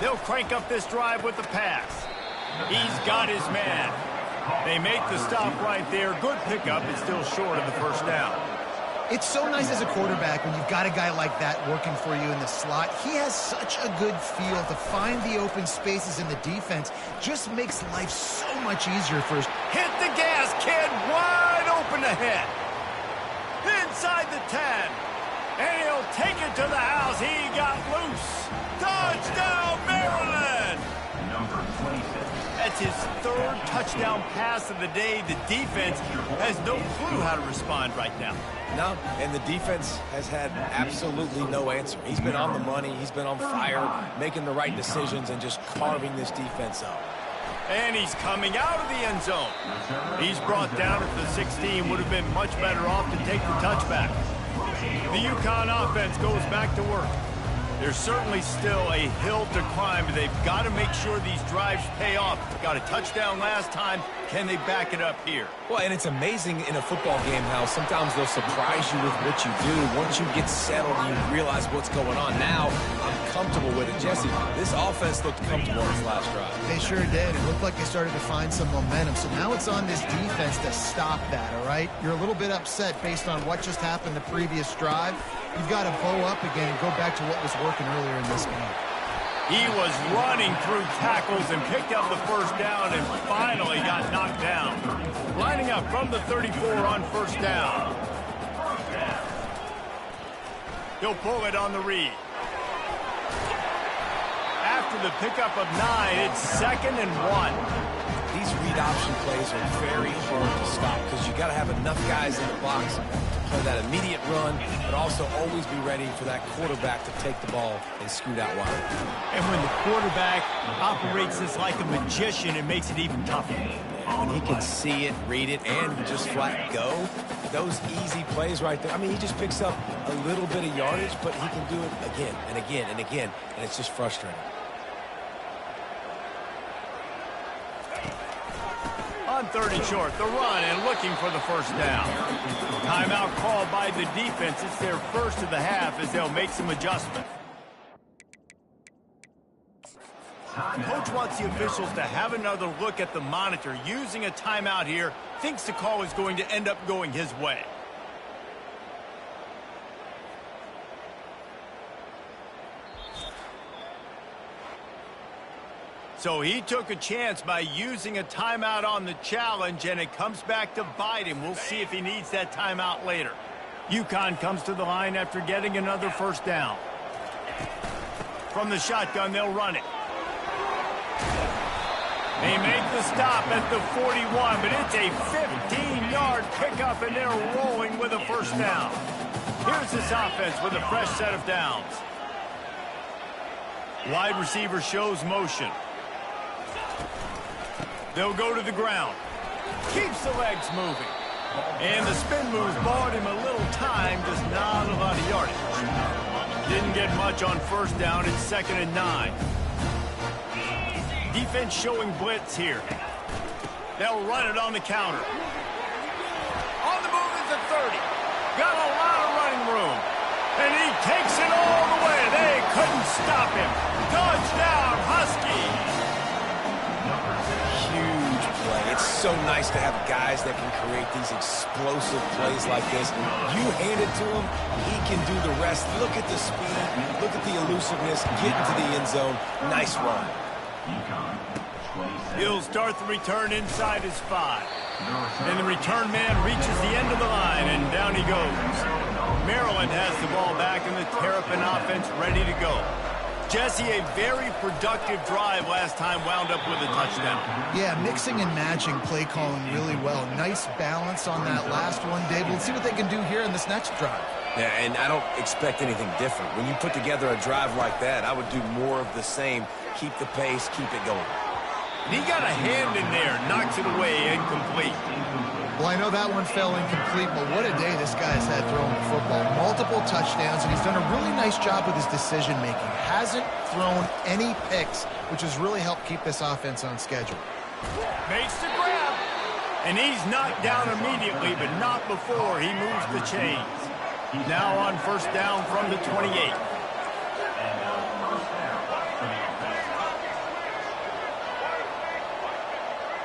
They'll crank up this drive with the pass. He's got his man. They make the stop right there. Good pickup. It's still short of the first down. It's so nice as a quarterback when you've got a guy like that working for you in the slot. He has such a good feel to find the open spaces in the defense. Just makes life so much easier for us. Hit the gas, kid. Wide open ahead. Inside the 10. And he'll take it to the house. He got loose. Touchdown, Maryland! That's his 3rd touchdown pass of the day. The defense has no clue how to respond right now. No, and the defense has had absolutely no answer. He's been on the money. He's been on fire, making the right decisions and just carving this defense up. And he's coming out of the end zone. He's brought down at the 16. Would have been much better off to take the touchback. The UConn offense goes back to work. There's certainly still a hill to climb, but they've got to make sure these drives pay off. Got a touchdown last time. Can they back it up here? Well, and it's amazing in a football game how sometimes they'll surprise you with what you do. Once you get settled and you realize what's going on, now I'm comfortable with it. Jesse, this offense looked comfortable on its last drive. They sure did. It looked like they started to find some momentum. So now it's on this defense to stop that, all right? You're a little bit upset based on what just happened the previous drive. You've got to bow up again and go back to what was working earlier in this game. He was running through tackles and picked up the first down and finally got knocked down. Lining up from the 34 on first down. He'll pull it on the read. after the pickup of 9, it's 2nd and 1. These read option plays are very hard to stop because you got to have enough guys in the box to play that immediate run, but also always be ready for that quarterback to take the ball and scoot out wide. And when the quarterback operates this like a magician, it makes it even tougher. When he can see it, read it, and just flat go, those easy plays right there. I mean, he just picks up a little bit of yardage, but he can do it again and again and again, and it's just frustrating. On 3rd and short, the run and looking for the first down. Timeout called by the defense. It's their first of the half as they'll make some adjustments. Coach wants the officials to have another look at the monitor. Using a timeout here, thinks the call is going to end up going his way. So he took a chance by using a timeout on the challenge, and it comes back to bite him. We'll see if he needs that timeout later. UConn comes to the line after getting another first down. From the shotgun, they'll run it. They make the stop at the 41, but it's a 15-yard pickup, and they're rolling with a first down. Here's this offense with a fresh set of downs. Wide receiver shows motion. They'll go to the ground. Keeps the legs moving. And the spin moves bought him a little time, just not a lot of yardage. Didn't get much on first down. It's 2nd and 9. Defense showing blitz here. They'll run it on the counter. On the move is the 30. Got a lot of running room. And he takes it all the way. They couldn't stop him. Touchdown, Husky. Huge play. It's so nice to have guys that can create these explosive plays like this. You hand it to him, he can do the rest. Look at the speed. Look at the elusiveness. Get into the end zone. Nice run. He'll start the return inside his 5. And the return man reaches the end of the line, and down he goes. Maryland has the ball back, and the Terrapin offense ready to go. Jesse, a very productive drive last time, wound up with a touchdown. Yeah, mixing and matching play calling really well. Nice balance on that last one, Dave. Let's see what they can do here in this next drive. Yeah, and I don't expect anything different. When you put together a drive like that, I would do more of the same. Keep the pace, keep it going. He got a hand in there, knocks it away, incomplete. Well, I know that one fell incomplete, but what a day this guy's had throwing the football. Multiple touchdowns, and he's done a really nice job with his decision-making. Hasn't thrown any picks, which has really helped keep this offense on schedule. Makes the grab, and he's knocked down immediately, but not before he moves the chains. Now on first down from the 28.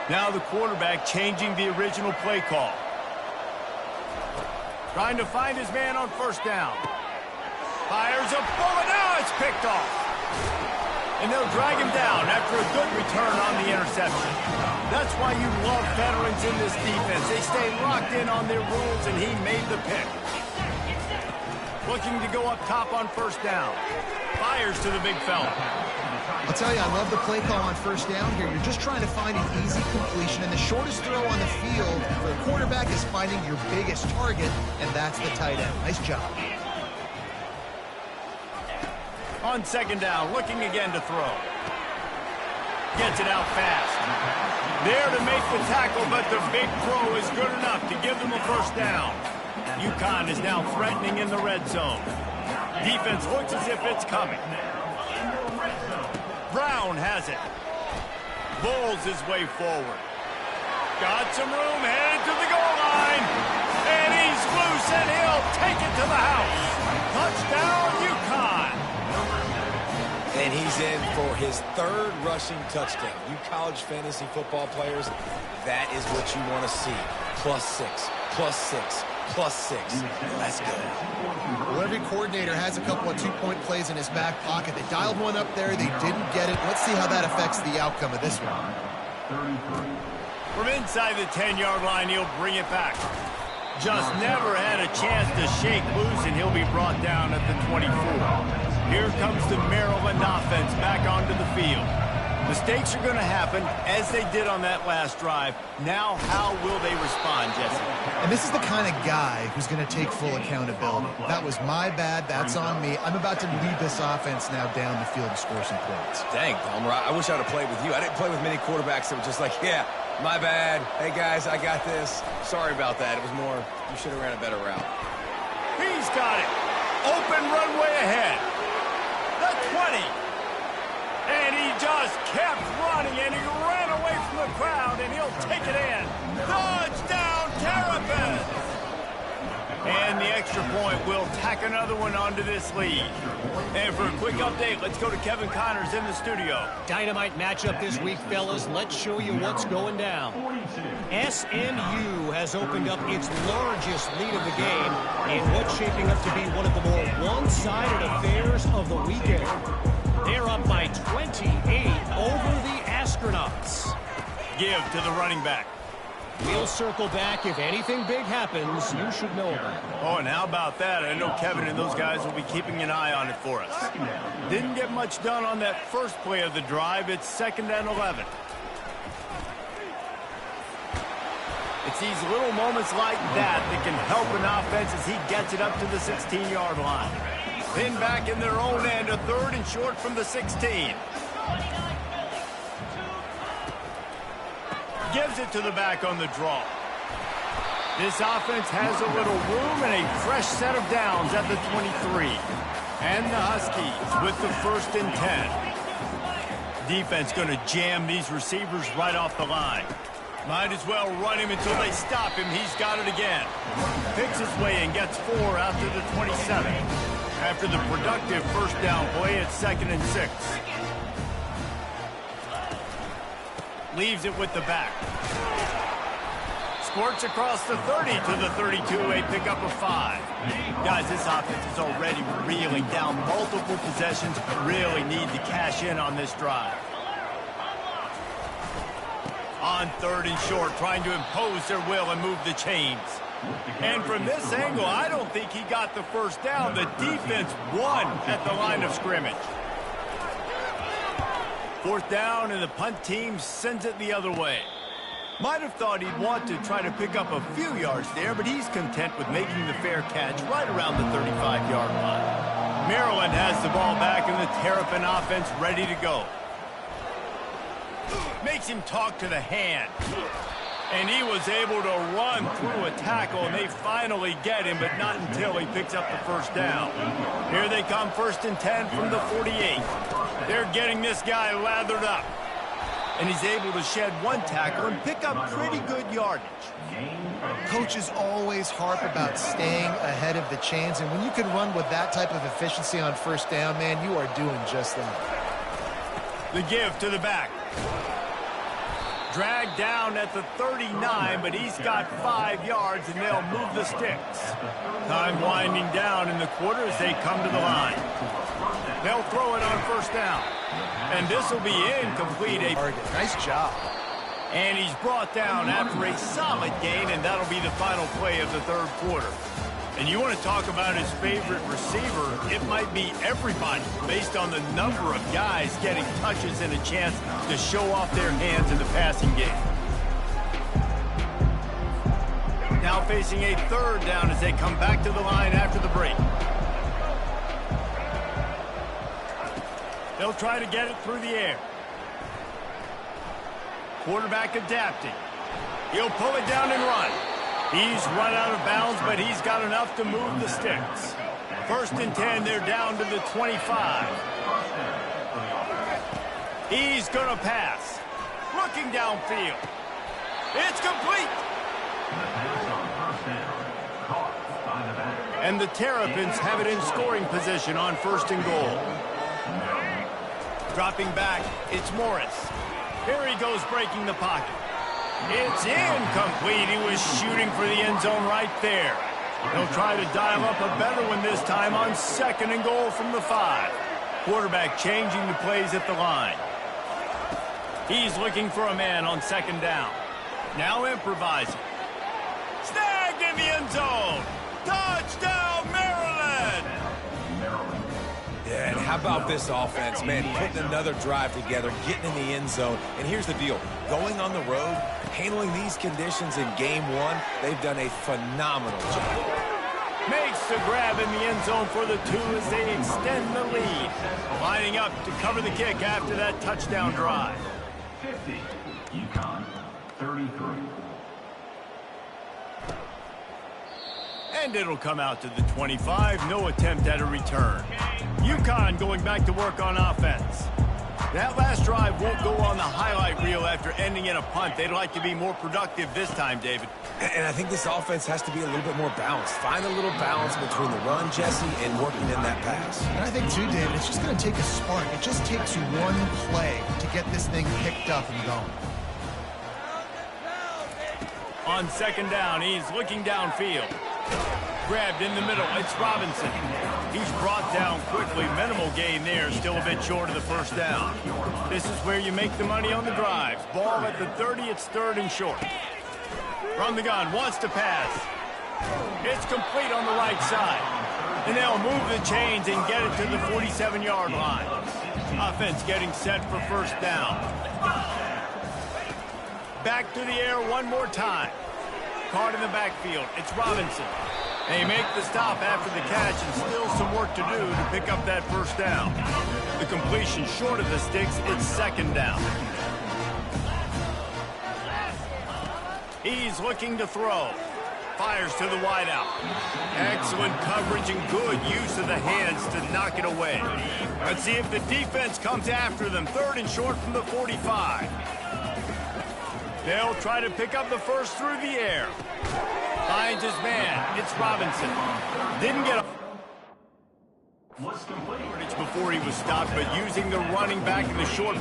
Now the quarterback changing the original play call. Trying to find his man on first down. Fires a bullet. Now it's picked off. And they'll drag him down after a good return on the interception. That's why you love veterans in this defense. They stay locked in on their rules, and he made the pick. Looking to go up top on first down. Fires to the big fella. I'll tell you, I love the play call on first down here. You're just trying to find an easy completion, and the shortest throw on the field for a quarterback is finding your biggest target, and that's the tight end. Nice job. On second down, looking again to throw. Gets it out fast. There to make the tackle, but the big throw is good enough to give them a first down. UConn is now threatening in the red zone. Defense looks as if it's coming. Brown has it. Bowls his way forward. Got some room, headed to the goal line. And he's loose, and he'll take it to the house. Touchdown, UConn. And he's in for his 3rd rushing touchdown. You college fantasy football players, that is what you want to see. +6, +6, +6. Let's go. Well, every coordinator has a couple of two-point plays in his back pocket. They dialed one up there. They didn't get it. Let's see how that affects the outcome of this one. From inside the 10-yard line, he'll bring it back. Just never had a chance to shake loose, and he'll be brought down at the 24. Here comes the Maryland offense back onto the field. Mistakes are going to happen, as they did on that last drive. Now, how will they respond, Jesse? And this is the kind of guy who's going to take full accountability. That was my bad. That's on me. I'm about to lead this offense now down the field and score some points. Dang, Palmer, I wish I would have played with you. I didn't play with many quarterbacks that were just like, yeah, my bad. Hey, guys, I got this. Sorry about that. It was more, you should have ran a better route. He's got it. Open runway ahead. The 20. And he just kept running, and he ran away from the crowd, and he'll take it in. Touchdown, Terrapins! And the extra point will tack another one onto this lead. And for a quick update, let's go to Kevin Connors in the studio. Dynamite matchup this week, fellas. Let's show you what's going down. SMU has opened up its largest lead of the game in what's shaping up to be one of the more one-sided affairs of the weekend. They're up by 28 over the Astronauts. Give to the running back. We'll circle back. If anything big happens, you should know about it. Oh, and how about that? I know Kevin and those guys will be keeping an eye on it for us. Didn't get much done on that first play of the drive. It's 2nd and 11. It's these little moments like that that can help an offense as he gets it up to the 16-yard line. Then back in their own end, a 3rd and short from the 16. Gives it to the back on the draw. This offense has a little room and a fresh set of downs at the 23. And the Huskies with the 1st and 10. Defense going to jam these receivers right off the line. Might as well run him until they stop him. He's got it again. Picks his way and gets 4 out to the 27. After the productive first down play, it's 2nd and 6. Leaves it with the back. Squirts across the 30 to the 32, a pickup of 5. Guys, this offense is already reeling down multiple possessions. Really need to cash in on this drive. On 3rd and short, trying to impose their will and move the chains. And from this angle, I don't think he got the first down. The defense won at the line of scrimmage. 4th down, and the punt team sends it the other way. Might have thought he'd want to try to pick up a few yards there, but he's content with making the fair catch right around the 35-yard line. Maryland has the ball back, and the Terrapin offense ready to go. Makes him talk to the hand. And he was able to run through a tackle, and they finally get him, but not until he picks up the first down. Here they come, 1st and 10 from the 48. They're getting this guy lathered up. And he's able to shed 1 tackle and pick up pretty good yardage. Coaches always harp about staying ahead of the chains, and when you can run with that type of efficiency on 1st down, man, you are doing just that. The give to the back. Dragged down at the 39, but he's got 5 yards, and they'll move the sticks. Time winding down in the quarter as they come to the line. They'll throw it on 1st down. And this will be incomplete. Nice job. And he's brought down after a solid gain, and that'll be the final play of the 3rd quarter. And you want to talk about his favorite receiver, it might be everybody based on the number of guys getting touches and a chance to show off their hands in the passing game. Now facing a 3rd down as they come back to the line after the break. They'll try to get it through the air. Quarterback adapting. He'll pull it down and run. He's run out of bounds, but he's got enough to move the sticks. 1st and 10, they're down to the 25. He's going to pass. Looking downfield. It's complete. And the Terrapins have it in scoring position on 1st and goal. Dropping back, it's Morris. Here he goes breaking the pocket. It's incomplete. He was shooting for the end zone right there. He'll try to dial up a better one this time on 2nd and goal from the 5. Quarterback changing the plays at the line. He's looking for a man on 2nd down. Now improvising. Snagged in the end zone. Touchdown, Maryland! Yeah, and How about this offense, man, putting another drive together, getting in the end zone. And here's the deal. Going on the road, handling these conditions in game one, they've done a phenomenal job. Makes the grab in the end zone for the 2 as they extend the lead. Lining up to cover the kick after that touchdown drive. 50, UConn, 33. And it'll come out to the 25. No attempt at a return. UConn going back to work on offense. That last drive won't go on the highlight reel after ending in a punt. They'd like to be more productive this time, David. And I think this offense has to be a little bit more balanced. Find a little balance between the run, Jesse, and working in that pass. And I think, too, David, it's just going to take a spark. It just takes one play to get this thing picked up and going. On second down, he's looking downfield. Grabbed in the middle, it's Robinson. He's brought down quickly. Minimal gain there, still a bit short of the first down. This is where you make the money on the drives. Ball at the 30, it's 3rd and short. From the gun, wants to pass. It's complete on the right side. And they'll move the chains and get it to the 47-yard line. Offense getting set for first down. Back to the air one more time. Caught in the backfield, it's Robinson. They make the stop after the catch and still some work to do to pick up that first down. The completion short of the sticks, it's 2nd down. He's looking to throw. Fires to the wideout. Excellent coverage and good use of the hands to knock it away. Let's see if the defense comes after them. 3rd and short from the 45. They'll try to pick up the first through the air. Finds his man. It's Robinson. Didn't get a before he was stopped, but using the running back in the short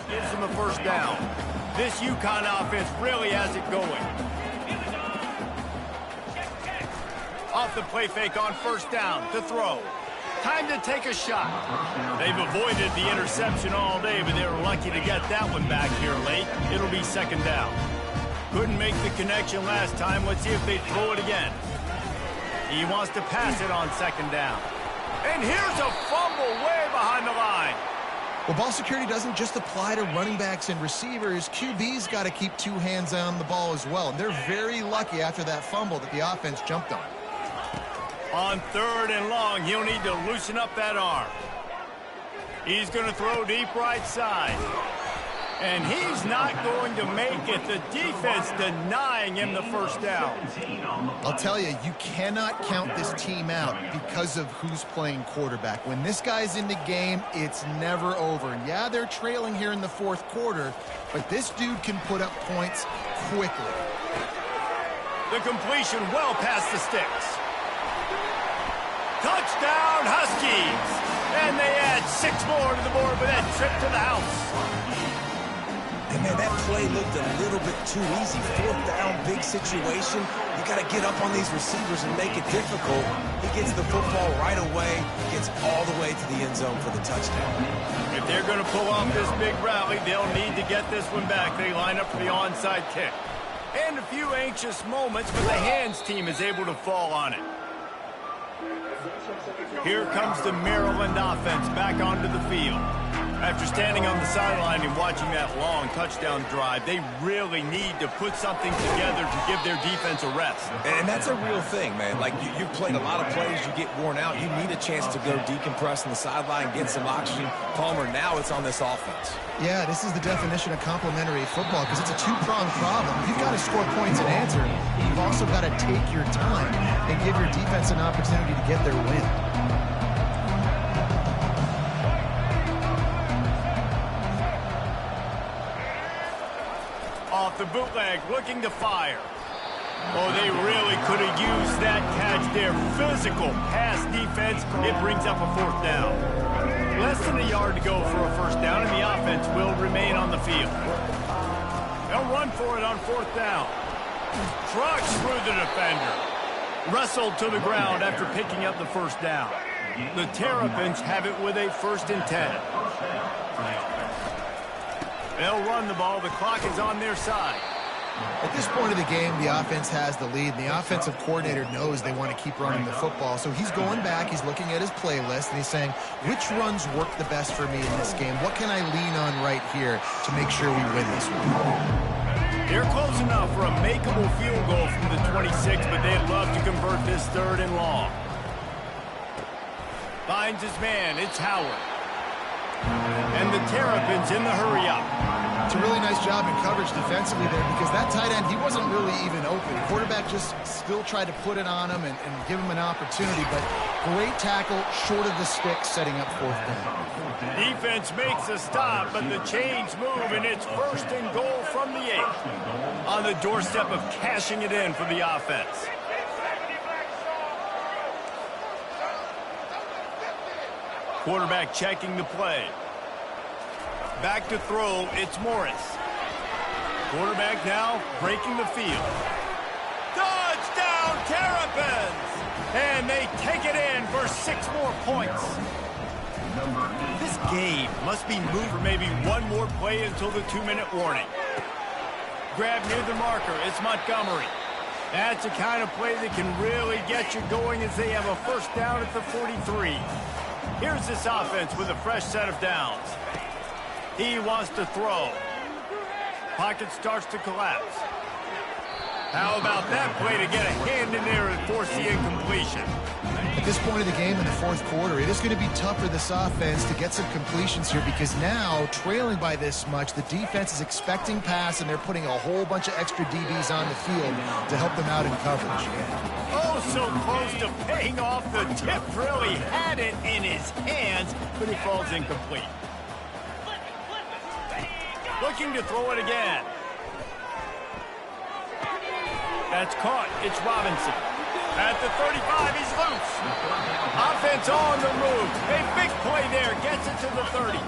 gives him a first down. This UConn offense really has it going. Off the play fake on first down to throw. Time to take a shot. They've avoided the interception all day, but they were lucky to get that one back here late. It'll be 2nd down. Couldn't make the connection last time. Let's see if they throw it again. He wants to pass it on 2nd down. And here's a fumble way behind the line. Well, ball security doesn't just apply to running backs and receivers. QB's got to keep 2 hands on the ball as well. And they're very lucky after that fumble that the offense jumped on. On 3rd and long, he'll need to loosen up that arm. He's going to throw deep right side. And he's not going to make it. The defense denying him the first down. I'll tell you, you cannot count this team out because of who's playing quarterback. When this guy's in the game, it's never over. And yeah, they're trailing here in the 4th quarter, but this dude can put up points quickly. The completion well past the sticks. Touchdown, Huskies! And they add 6 more to the board with that trip to the house. And man, that play looked a little bit too easy. 4th down, big situation. You got to get up on these receivers and make it difficult. He gets the football right away, gets all the way to the end zone for the touchdown. If they're going to pull off this big rally, they'll need to get this one back. They line up for the onside kick. And a few anxious moments, but the hands team is able to fall on it. Here comes the Maryland offense back onto the field. After standing on the sideline and watching that long touchdown drive, they really need to put something together to give their defense a rest. And that's a real thing, man. Like, you've played a lot of plays, you get worn out. You need a chance to go decompress on the sideline, get some oxygen. Palmer, now it's on this offense. Yeah, this is the definition of complementary football because it's a 2-pronged problem. You've got to score points and answer. You've also got to take your time and give your defense an opportunity to get their win. Off the bootleg, looking to fire. Oh, they really could have used that catch there. Physical pass defense. It brings up a 4th down. Less than a yard to go for a first down, and the offense will remain on the field. They'll run for it on 4th down. Trucks through the defender. Wrestled to the ground after picking up the first down. The Terrapins have it with a 1st and 10. They'll run the ball. The clock is on their side. At this point of the game, the offense has the lead, and the offensive coordinator knows they want to keep running the football. So he's going back, he's looking at his playlist, and he's saying, which runs work the best for me in this game? What can I lean on right here to make sure we win this one? They're close enough for a makeable field goal from the 26, but they'd love to convert this 3rd and long. Finds his man, it's Howard. And the Terrapins in the hurry-up. It's a really nice job in coverage defensively there because that tight end, he wasn't really even open. Quarterback just still tried to put it on him and give him an opportunity, but great tackle, short of the stick, setting up 4th down. Defense makes a stop, but the chains move, and it's 1st and goal from the 8. On the doorstep of cashing it in for the offense. Quarterback checking the play. Back to throw, it's Morris. Quarterback now breaking the field. Touchdown, Terrapins! And they take it in for 6 more points. This game must be moved for maybe one more play until the 2-minute warning. Grab near the marker, it's Montgomery. That's the kind of play that can really get you going as they have a 1st down at the 43. Here's this offense with a fresh set of downs. He wants to throw. Pocket starts to collapse. How about that play to get a hand in there and force the incompletion? At this point of the game in the 4th quarter, it is going to be tough for this offense to get some completions here because now, trailing by this much, the defense is expecting pass and they're putting a whole bunch of extra DBs on the field to help them out in coverage. Oh, so close to paying off. The tip really had it in his hands, but it falls incomplete. Looking to throw it again. That's caught. It's Robinson. At the 35, he's loose. Offense on the move. A big play there. Gets it to the 30.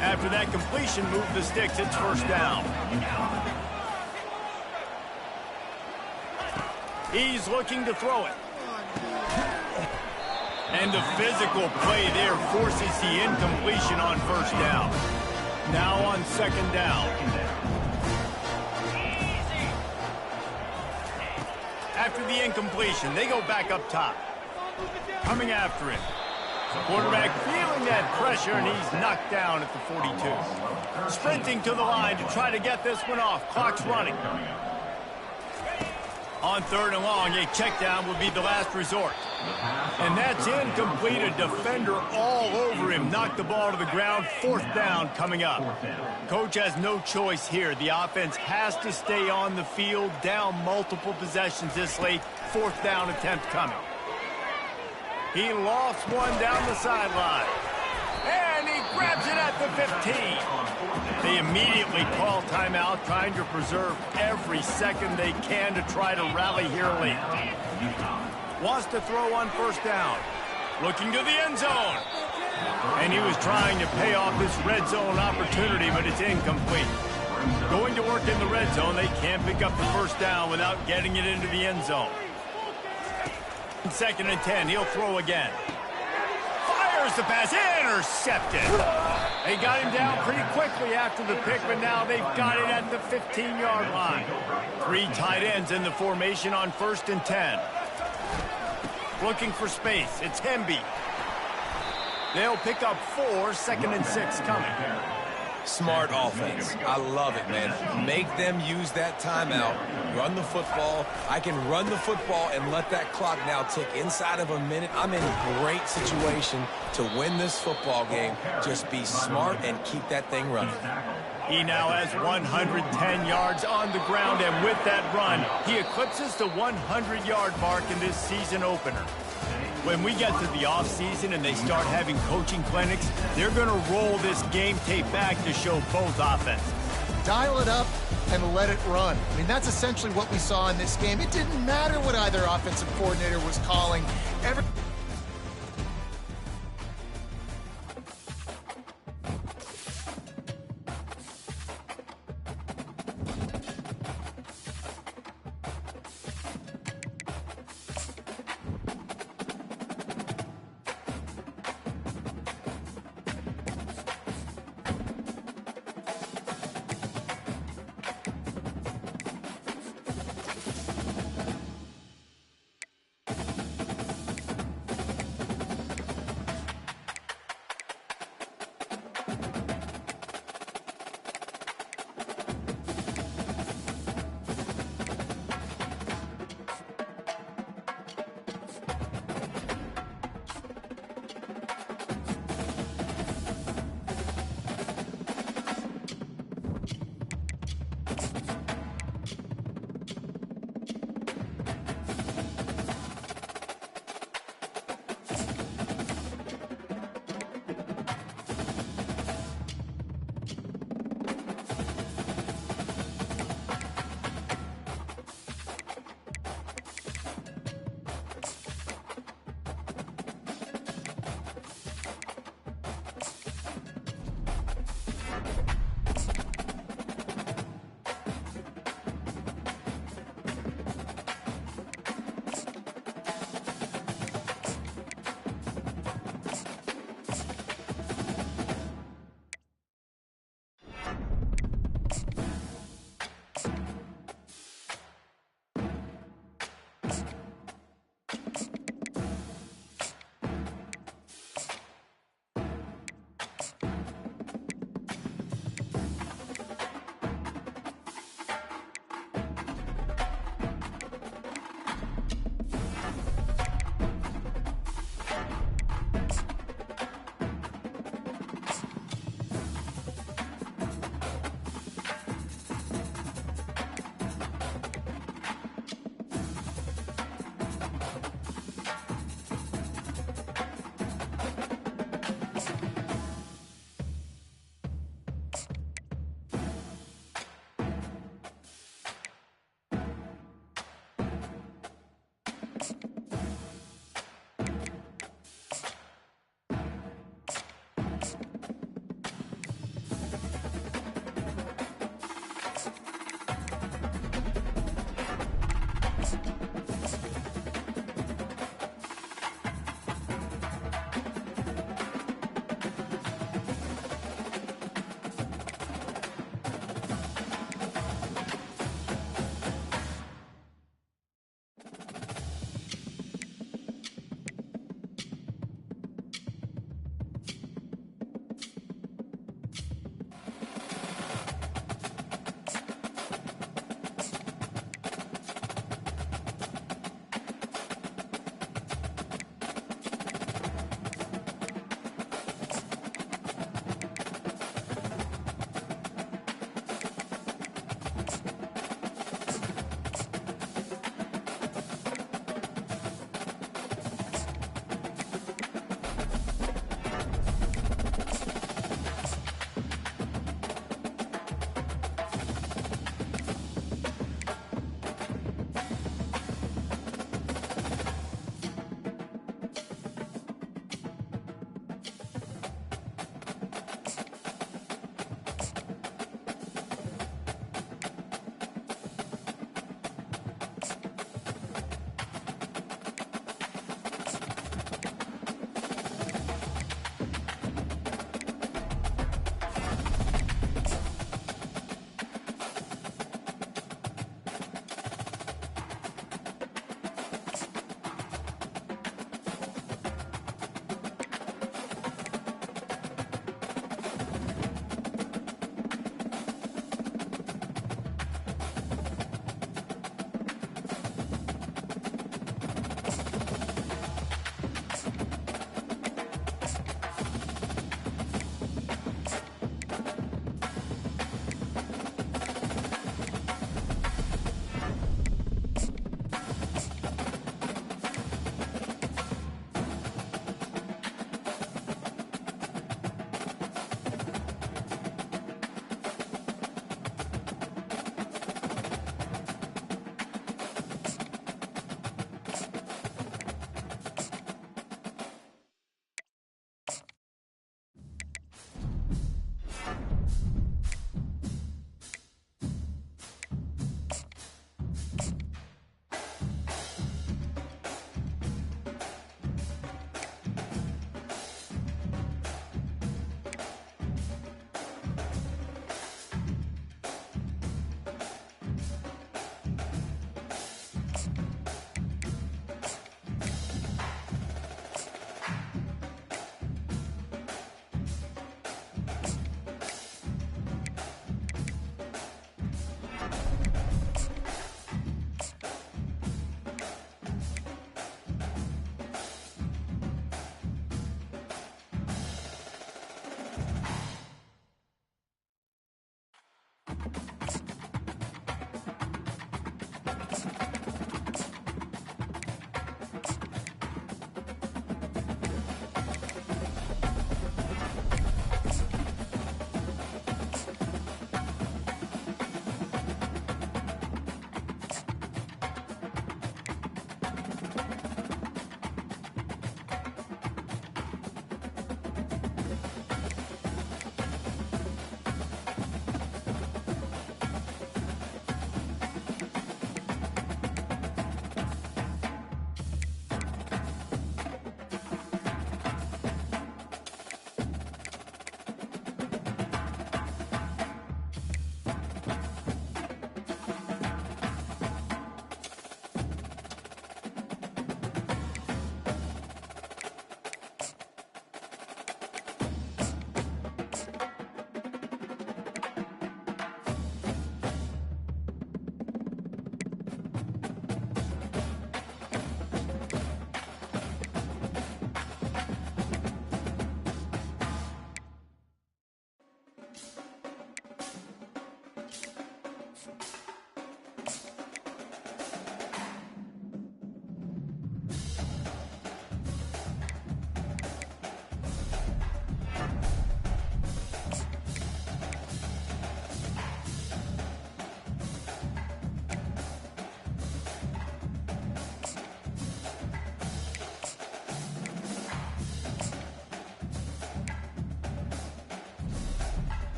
After that completion, move the sticks. It's 1st down. He's looking to throw it. And the physical play there forces the incompletion on 1st down. Now on 2nd down. After the incompletion, they go back up top. Coming after him. Quarterback feeling that pressure, and he's knocked down at the 42. Sprinting to the line to try to get this one off. Clock's running. On 3rd and long, a check down would be the last resort. And that's incomplete. A defender all over him. Knocked the ball to the ground. 4th down coming up. Coach has no choice here. The offense has to stay on the field. Down multiple possessions this late. 4th down attempt coming. He lost one down the sideline. And he grabs it at the 15. They immediately call timeout, trying to preserve every second they can to try to rally here late. Wants to throw on 1st down. Looking to the end zone. And he was trying to pay off this red zone opportunity, but it's incomplete. Going to work in the red zone, they can't pick up the 1st down without getting it into the end zone. 2nd and 10, he'll throw again. Fires the pass, intercepted. They got him down pretty quickly after the pick, but now they've got it at the 15-yard line. 3 tight ends in the formation on 1st and 10. Looking for space, it's Hemby. They'll pick up 4, 2nd and 6 coming. Smart offense. I love it, man. Make them use that timeout. Run the football. I can run the football and let that clock now tick inside of a minute. I'm in a great situation to win this football game. Just be smart and keep that thing running. He now has 110 yards on the ground, and with that run, he eclipses the 100-yard mark in this season opener. When we get to the offseason and they start having coaching clinics, they're going to roll this game tape back to show both offenses. Dial it up and let it run. I mean, that's essentially what we saw in this game. It didn't matter what either offensive coordinator was calling.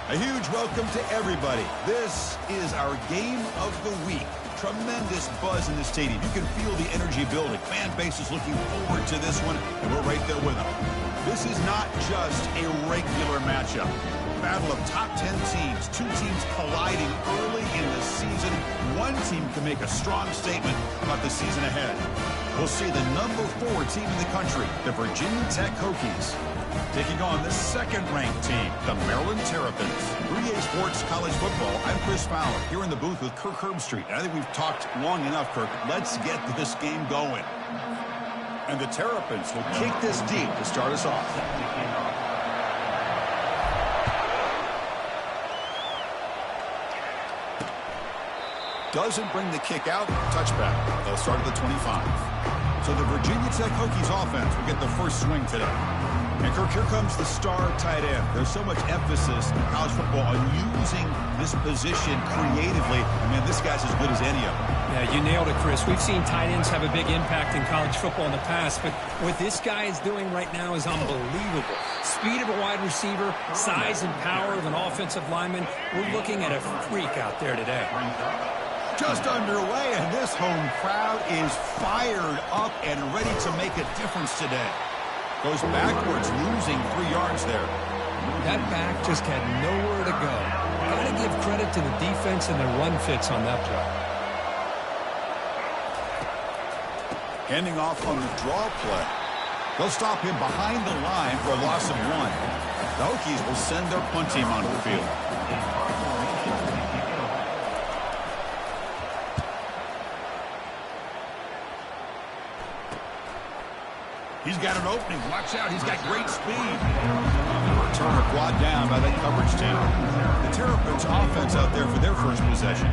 A huge welcome to everybody. This is our game of the week. Tremendous buzz in the stadium. You can feel the energy building. Fan base is looking forward to this one, and we're right there with them. This is not just a regular matchup. Battle of top 10 teams. Two teams colliding early in the season. One team can make a strong statement about the season ahead. We'll see the number 4 team in the country, the Virginia Tech Hokies, taking on the second-ranked team, the Maryland Terrapins. 3A Sports College Football, I'm Chris Fowler, here in the booth with Kirk Herbstreit. I think we've talked long enough, Kirk. Let's get this game going. And the Terrapins will kick this deep to start us off. Doesn't bring the kick out. Touchback. They'll start at the 25. So the Virginia Tech Hokies offense will get the first swing today. And Kirk, here comes the star tight end. There's so much emphasis in college football on using this position creatively. I mean, this guy's as good as any of them. Yeah, you nailed it, Chris. We've seen tight ends have a big impact in college football in the past, but what this guy is doing right now is unbelievable. Speed of a wide receiver, size and power of an offensive lineman. We're looking at a freak out there today. Just underway, and this home crowd is fired up and ready to make a difference today. Goes backwards, losing 3 yards there. That back just had nowhere to go. Got to give credit to the defense and their run fits on that play. Handing off on the draw play. They'll stop him behind the line for a loss of 1. The Hokies will send their punt team onto the field. He's got an opening. Watch out. He's got great speed. Returner brought down by that coverage team. The Terrapins offense out there for their first possession.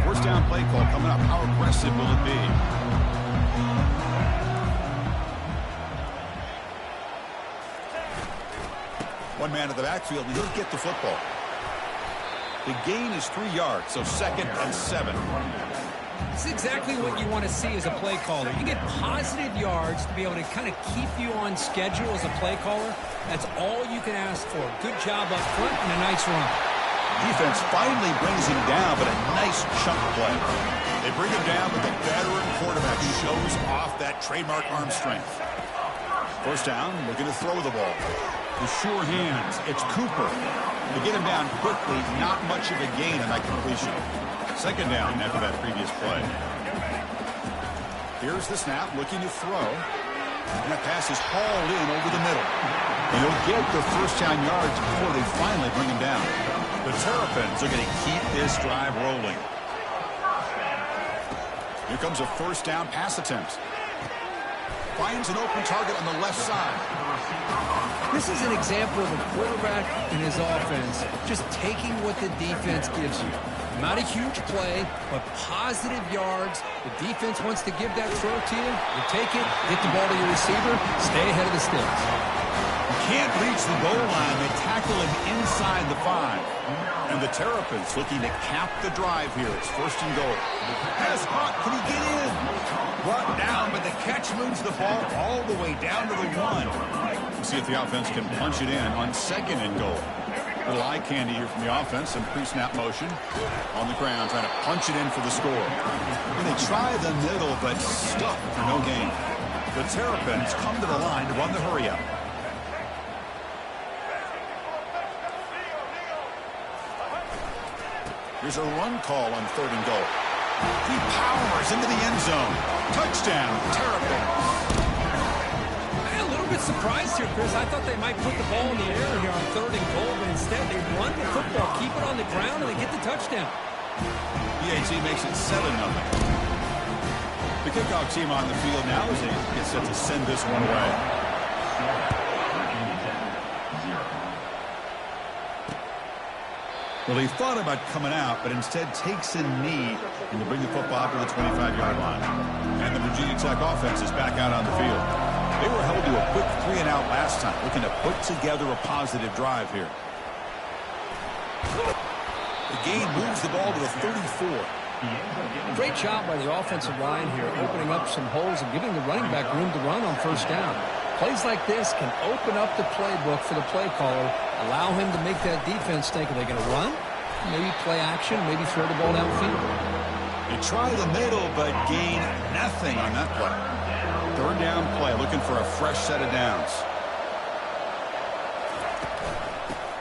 First down play call coming up. How aggressive will it be? One man in the backfield, and he'll get the football. The gain is 3 yards, so 2nd and 7. This is exactly what you want to see as a play caller. You get positive yards to be able to kind of keep you on schedule as a play caller. That's all you can ask for. Good job up front and a nice run. Defense finally brings him down, but a nice chunk play. They bring him down, but the veteran quarterback shows off that trademark arm strength. First down, looking to throw the ball. The sure hands. It's Cooper. They get him down quickly. Not much of a gain on that completion. Second down after that previous play. Here's the snap, looking to throw. And that pass is hauled in over the middle. And he'll get the first down yards before they finally bring him down. The Terrapins are going to keep this drive rolling. Here comes a first down pass attempt. Finds an open target on the left side. This is an example of a quarterback and his offense just taking what the defense gives you. Not a huge play, but positive yards. The defense wants to give that throw to you. You take it, get the ball to your receiver, stay ahead of the sticks. Can't reach the goal line. They tackle him inside the 5. And the Terrapins looking to cap the drive here. It's 1st and goal. Pass hot. Can he get in? Brought down, but the catch moves the ball all the way down to the 1. We'll see if the offense can punch it in on 2nd and goal. Little eye candy here from the offense. Some pre-snap motion on the ground, trying to punch it in for the score. And they try the middle, but stuck for no gain. The Terrapins come to the line to run the hurry-up. Here's a run call on 3rd and goal. He powers into the end zone. Touchdown, Terrapins. A little bit surprised here, Chris. I thought they might put the ball in the air here on 3rd and goal, but instead they run the football, keep it on the ground, and they get the touchdown. BAT makes it 7-0. The kickoff team on the field now as they get set to send this one away. Well, he thought about coming out, but instead takes a knee and to bring the football to the 25-yard line. And the Virginia Tech offense is back out on the field. They were held to a quick 3-and-out last time, looking to put together a positive drive here. The gain moves the ball to the 34. Great job by the offensive line here, opening up some holes and giving the running back room to run on 1st down. Plays like this can open up the playbook for the play caller, allow him to make that defense think, are they going to run? Maybe play action, maybe throw the ball downfield. They try the middle, but gain nothing on that play. Third down play, looking for a fresh set of downs.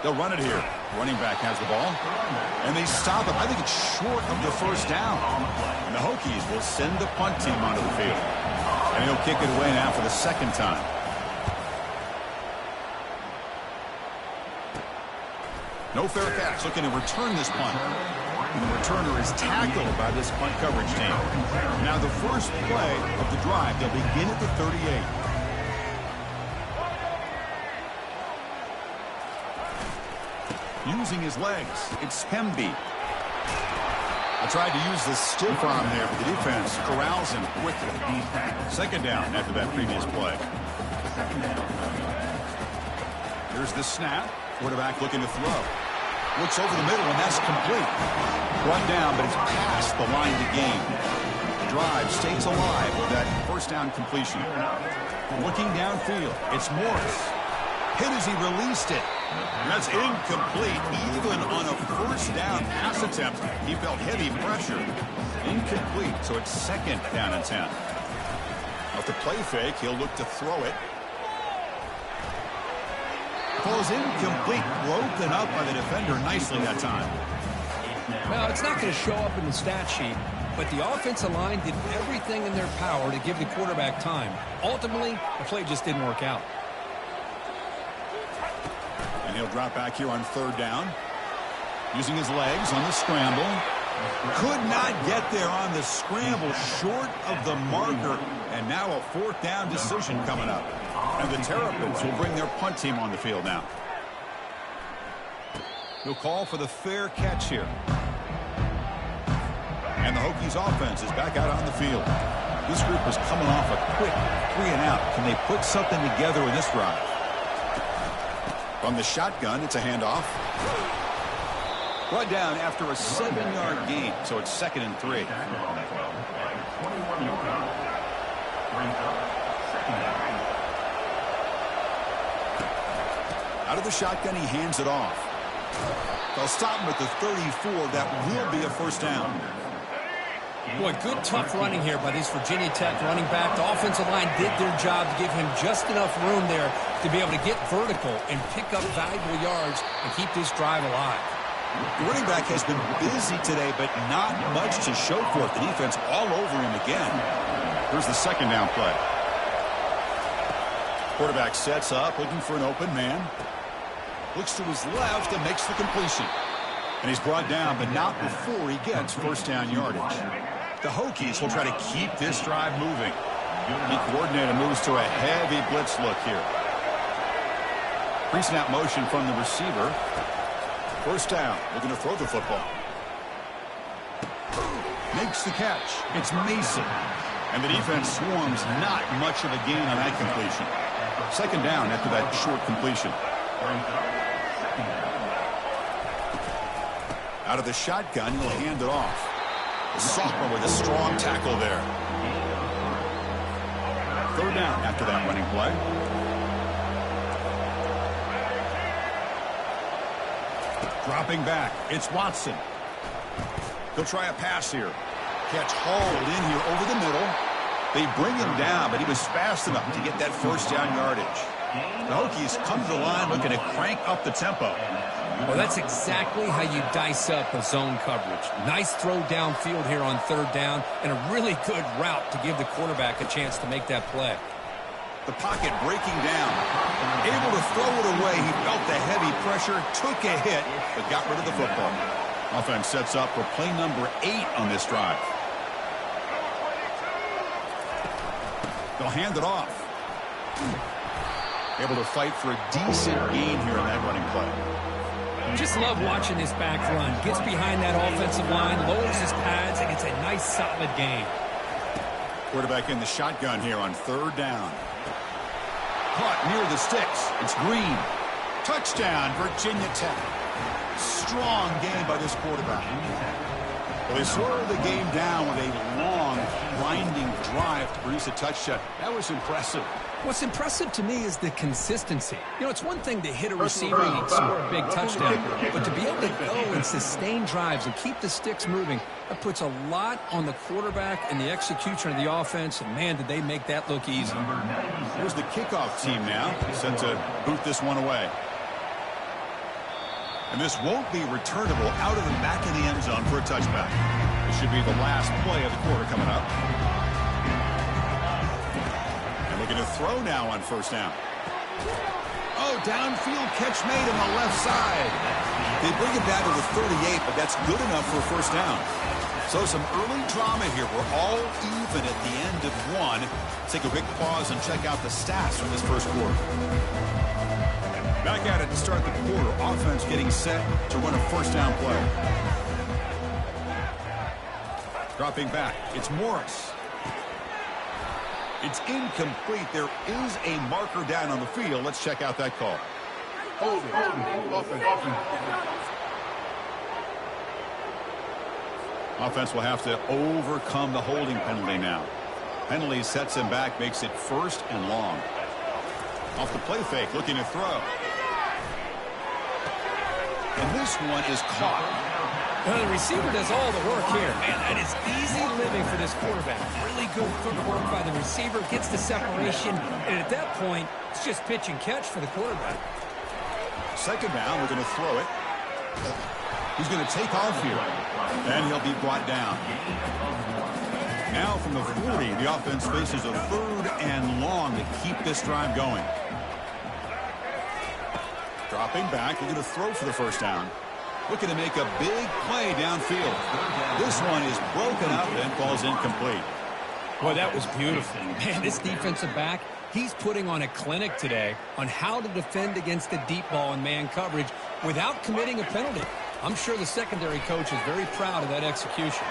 They'll run it here. Running back has the ball. And they stop him. I think it's short of the first down. And the Hokies will send the punt team onto the field. And he'll kick it away now for the second time. No fair catch. Looking to return this punt. And the returner is tackled by this punt coverage team. Now the first play of the drive, they'll begin at the 38. Using his legs, it's Hemby. I tried to use the stiff arm there, but the defense corrals him quickly. Second down after that previous play. Here's the snap. Quarterback looking to throw. Looks over the middle, and that's complete. Brought down, but it's past the line to gain. The drive stays alive with that first down completion. Looking downfield, it's Morris. Hit as he released it. That's incomplete. Even on a first down pass attempt, he felt heavy pressure. Incomplete, so it's second down and 10. Off the play fake, he'll look to throw it. Falls incomplete, broken up by the defender nicely that time. Well, it's not going to show up in the stat sheet, but the offensive line did everything in their power to give the quarterback time. Ultimately, the play just didn't work out. And he'll drop back here on third down. Using his legs on the scramble. Could not get there on the scramble, short of the marker. And now a fourth down decision coming up. And the Terrapins will bring their punt team on the field now. He'll call for the fair catch here. And the Hokies offense is back out on the field. This group was coming off a quick 3-and-out. Can they put something together in this drive? From the shotgun, it's a handoff. Brought down after a 7-yard gain, so it's 2nd and 3. Out of the shotgun, he hands it off. They'll stop him at the 34. That will be a first down. Boy, good tough running here by this Virginia Tech running back. The offensive line did their job to give him just enough room there to be able to get vertical and pick up valuable yards and keep this drive alive. The running back has been busy today, but not much to show for it. The defense all over him again. Here's the second down play. Quarterback sets up, looking for an open man. Looks to his left and makes the completion. And he's brought down, but not before he gets first down yardage. The Hokies will try to keep this drive moving. The coordinator moves to a heavy blitz look here. Pre-snap motion from the receiver. First down, looking to throw the football. Makes the catch. It's Mason. And the defense swarms not much of a gain on that completion. Second down after that short completion. Out of the shotgun, he'll hand it off. The sophomore with a strong tackle there. Third down after that running play. Dropping back, it's Watson. He'll try a pass here. Catch hauled in here over the middle. They bring him down, but he was fast enough to get that first down yardage. The Hokies come to the line looking to crank up the tempo. Well, that's exactly how you dice up a zone coverage. Nice throw downfield here on third down, and a really good route to give the quarterback a chance to make that play. The pocket breaking down. Able to throw it away. He felt the heavy pressure, took a hit, but got rid of the football. Offense sets up for play number 8 on this drive. They'll hand it off. Able to fight for a decent gain here on that running play. Just love watching this back run. Gets behind that offensive line, lowers his pads, and it's a nice, solid gain. Quarterback in the shotgun here on third down. Caught near the sticks. It's Green. Touchdown, Virginia Tech. Strong game by this quarterback. Well, they slowed the game down with a long, winding drive to produce a touchdown. That was impressive. What's impressive to me is the consistency. You know, it's one thing to hit a receiver and score a big touchdown, but to be able to go and sustain drives and keep the sticks moving, that puts a lot on the quarterback and the execution of the offense, and man, did they make that look easy. Here's the kickoff team now, set to boot this one away. And this won't be returnable out of the back of the end zone for a touchback. This should be the last play of the quarter coming up. Looking to throw now on first down. Oh, downfield catch made on the left side. They bring it down to the 38, but that's good enough for a first down. So some early drama here. We're all even at the end of one. Let's take a quick pause and check out the stats from this first quarter. Back at it to start the quarter. Offense getting set to run a first down play. Dropping back. It's Morris. It's incomplete. There is a marker down on the field. Let's check out that call. Offense will have to overcome the holding penalty now. Penalty sets him back, makes it first and long. Off the play fake, looking to throw. And this one is caught. Well, the receiver does all the work here. Man, that is easy living for this quarterback. Really good footwork by the receiver, gets the separation, and at that point, it's just pitch and catch for the quarterback. Second down, we're going to throw it. He's going to take off here, and he'll be brought down. Now from the 40, the offense faces a third and long to keep this drive going. Dropping back, we're going to throw for the first down. Looking to make a big play downfield. This one is broken up and falls incomplete. Boy, that was beautiful. Man, this defensive back, he's putting on a clinic today on how to defend against the deep ball and man coverage without committing a penalty. I'm sure the secondary coach is very proud of that execution.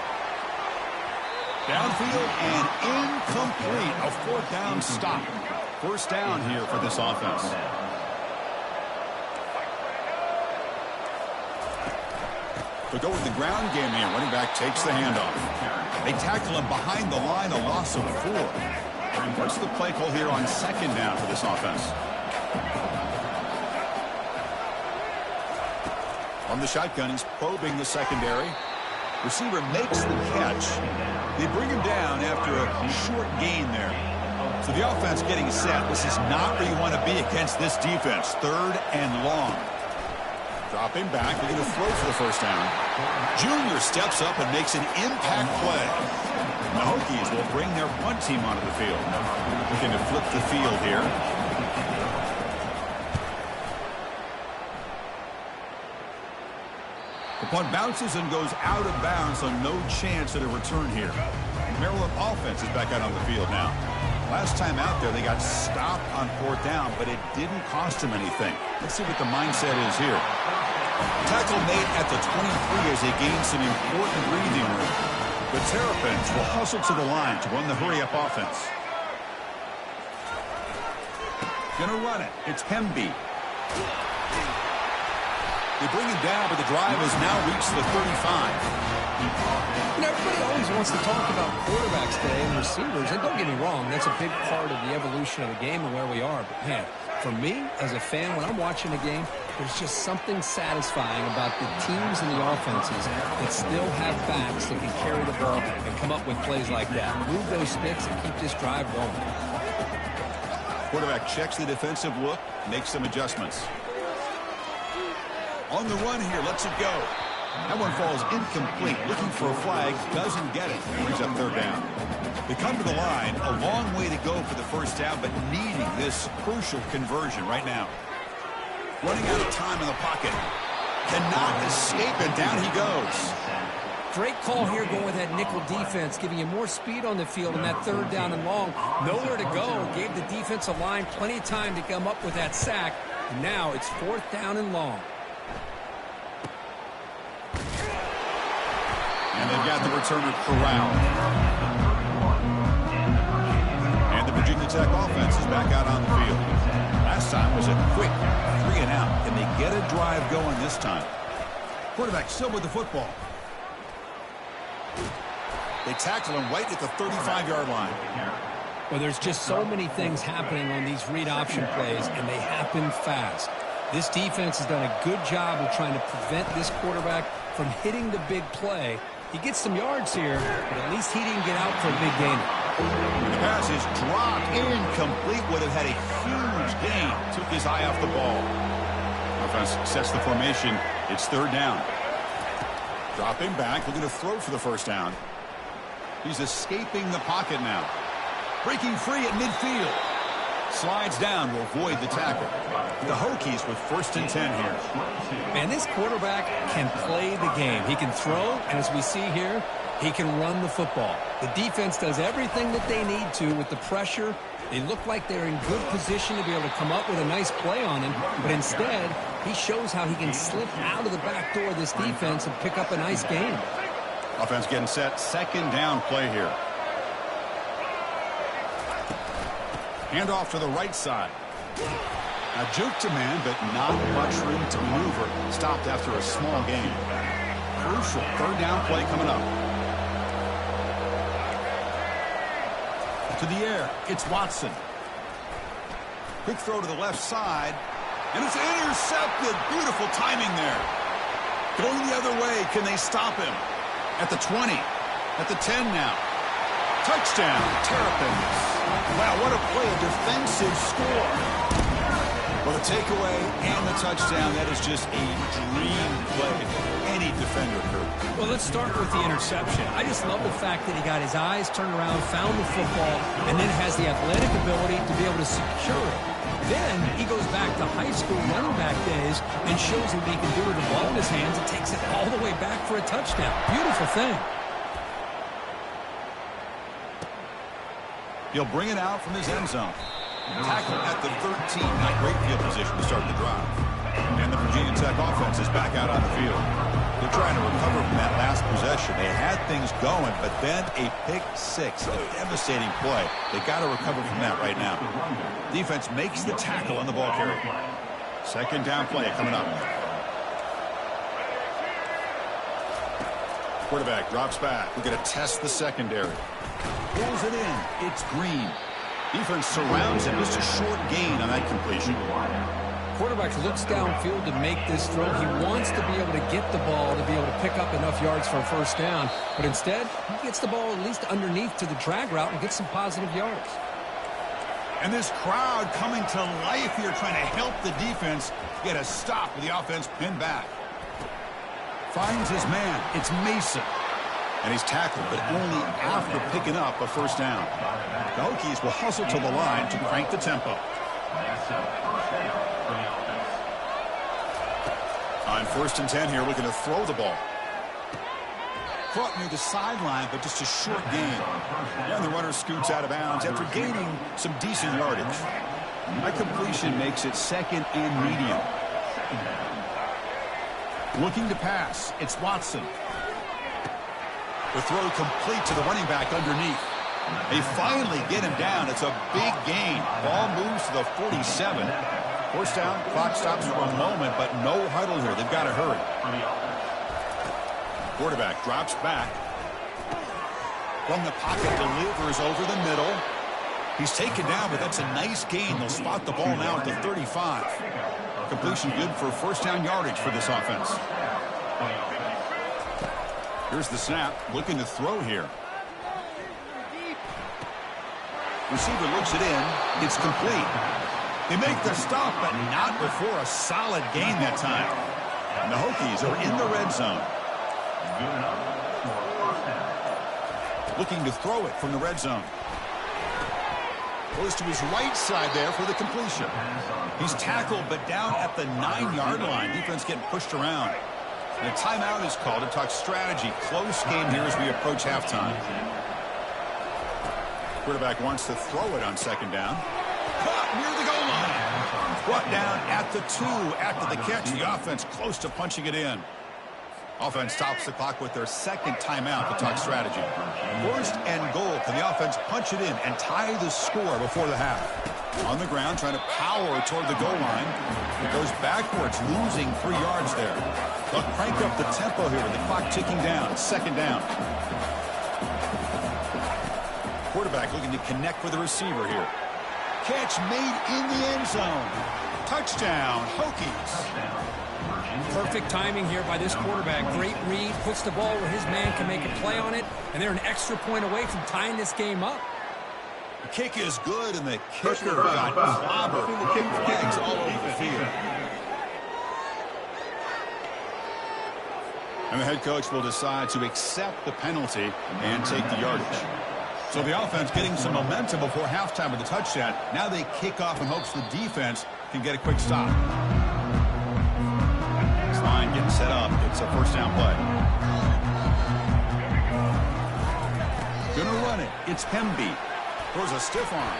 Downfield and incomplete. A fourth down stop. First down here for this offense. To go with the ground game here. Running back takes the handoff. They tackle him behind the line, a loss of 4. What's the play call here on second down for this offense? On the shotgun, he's probing the secondary. Receiver makes the catch. They bring him down after a short gain there. So the offense getting set. This is not where you want to be against this defense. Third and long. Dropping back, they're going to throw for the first down. Junior steps up and makes an impact play. The Hokies will bring their punt team onto the field. Looking to flip the field here. The punt bounces and goes out of bounds, so no chance at a return here. Maryland offense is back out on the field now. Last time out there, they got stopped on fourth down, but it didn't cost them anything. Let's see what the mindset is here. Tackle made at the 23 as they gain some important breathing room. The Terrapins will hustle to the line to run the hurry-up offense. Gonna run it. It's Hemby. They bring him down, but the drive has now reached the 35. You know, everybody always wants to talk about quarterbacks today and receivers, and don't get me wrong, that's a big part of the evolution of the game and where we are. But, man, for me, as a fan, when I'm watching a game, there's just something satisfying about the teams and the offenses that still have backs that can carry the ball and come up with plays like that. Move those sticks and keep this drive going. Quarterback checks the defensive look, makes some adjustments. On the run here, lets it go. That one falls incomplete. Looking for a flag, doesn't get it. Brings up third down. They come to the line, a long way to go for the first down, but needing this crucial conversion right now. Running out of time in the pocket. Cannot escape it. Down he goes. Great call here going with that nickel defense, giving you more speed on the field on that third down and long. Nowhere to go. Gave the defensive line plenty of time to come up with that sack. And now it's fourth down and long. And they've got the returner corralled. And the Virginia Tech offense is back out on the field. Last time was a quick 3 and out. Can they get a drive going this time? Quarterback still with the football. They tackle him right at the 35-yard line. Well, there's just so many things happening on these read option plays, and they happen fast. This defense has done a good job of trying to prevent this quarterback from hitting the big play. He gets some yards here, but at least he didn't get out for a big gain. The pass is dropped, incomplete, would have had a huge gain. Took his eye off the ball. Offense sets the formation. It's third down. Dropping back, looking to throw for the first down. He's escaping the pocket now. Breaking free at midfield. Slides down to avoid the tackle. The Hokies with 1st and 10 here. Man, this quarterback can play the game. He can throw, and as we see here, he can run the football. The defense does everything that they need to with the pressure. They look like they're in good position to be able to come up with a nice play on him, but instead, he shows how he can slip out of the back door of this defense and pick up a nice gain. Offense getting set. 2nd down play here. Handoff to the right side. Now juke to man, but not much room to maneuver. Stopped after a small gain. Crucial 3rd down play coming up. To the air. It's Watson. Quick throw to the left side. And it's intercepted. Beautiful timing there. Going the other way. Can they stop him? At the 20. At the 10 now. Touchdown. Terrapins. Wow, what a play. A defensive score. Well, the takeaway and the touchdown, that is just a dream play. Any defender could. Well, let's start with the interception. I just love the fact that he got his eyes turned around, found the football, and then has the athletic ability to be able to secure it. Then he goes back to high school running back days and shows him he can do it with the ball in his hands and takes it all the way back for a touchdown. Beautiful thing. He'll bring it out from his end zone. Tackle at the 13. Not great field position to start the drive. And the Virginia Tech offense is back out on the field. They're trying to recover from that last possession. They had things going, but then a pick six, a devastating play. They got to recover from that right now. Defense makes the tackle on the ball carrier. 2nd down play coming up. Quarterback drops back. We're going to test the secondary. Pulls it in. It's Green. Defense surrounds him. Just a short gain on that completion. Quarterback looks downfield to make this throw. He wants to be able to get the ball to be able to pick up enough yards for a 1st down. But instead, he gets the ball at least underneath to the drag route and gets some positive yards. And this crowd coming to life here, trying to help the defense get a stop with the offense pinned back. Finds his man. It's Mason. And he's tackled, but only after picking up a 1st down. The Hokies will hustle to the line to crank the tempo. On 1st and 10 here, looking to throw the ball. Caught near the sideline, but just a short gain. And the runner scoots out of bounds after gaining some decent yardage. That completion makes it 2nd and medium. Looking to pass. It's Watson. The throw complete to the running back underneath. They finally get him down. It's a big gain. Ball moves to the 47. 1st down, clock stops for a moment, but no huddle here. They've got to hurry. Quarterback drops back. From the pocket, delivers over the middle. He's taken down, but that's a nice gain. They'll spot the ball now at the 35. Completion good for 1st down yardage for this offense. Here's the snap, looking to throw here. Receiver looks it in. It's complete. They make the stop, but not before a solid gain that time. And the Hokies are in the red zone. Looking to throw it from the red zone. Goes to his right side there for the completion. He's tackled, but down at the 9-yard line. Defense getting pushed around. And a timeout is called to talk strategy. Close game here as we approach halftime. Quarterback wants to throw it on 2nd down. Caught near the goal line. Brought down at the 2 after the catch. The offense close to punching it in. Offense stops the clock with their 2nd timeout to talk strategy. 1st and goal. Can the offense punch it in and tie the score before the half? On the ground, trying to power toward the goal line. It goes backwards, losing 3 yards there. They'll crank up the tempo here with the clock ticking down. 2nd down. quarterback looking to connect with the receiver here. Catch made in the end zone. Touchdown, Hokies. Perfect timing here by this quarterback. Great read, puts the ball where his man can make a play on it, and they're an extra point away from tying this game up. The kick is good, and the kicker got clobbered. Flags all over the field. And the head coach will decide to accept the penalty and take the yardage. So the offense getting some momentum before halftime with the touchdown. Now they kick off in hopes the defense can get a quick stop. This line getting set up. It's a first down play. Gonna run it. It's Hemby. Throws a stiff arm.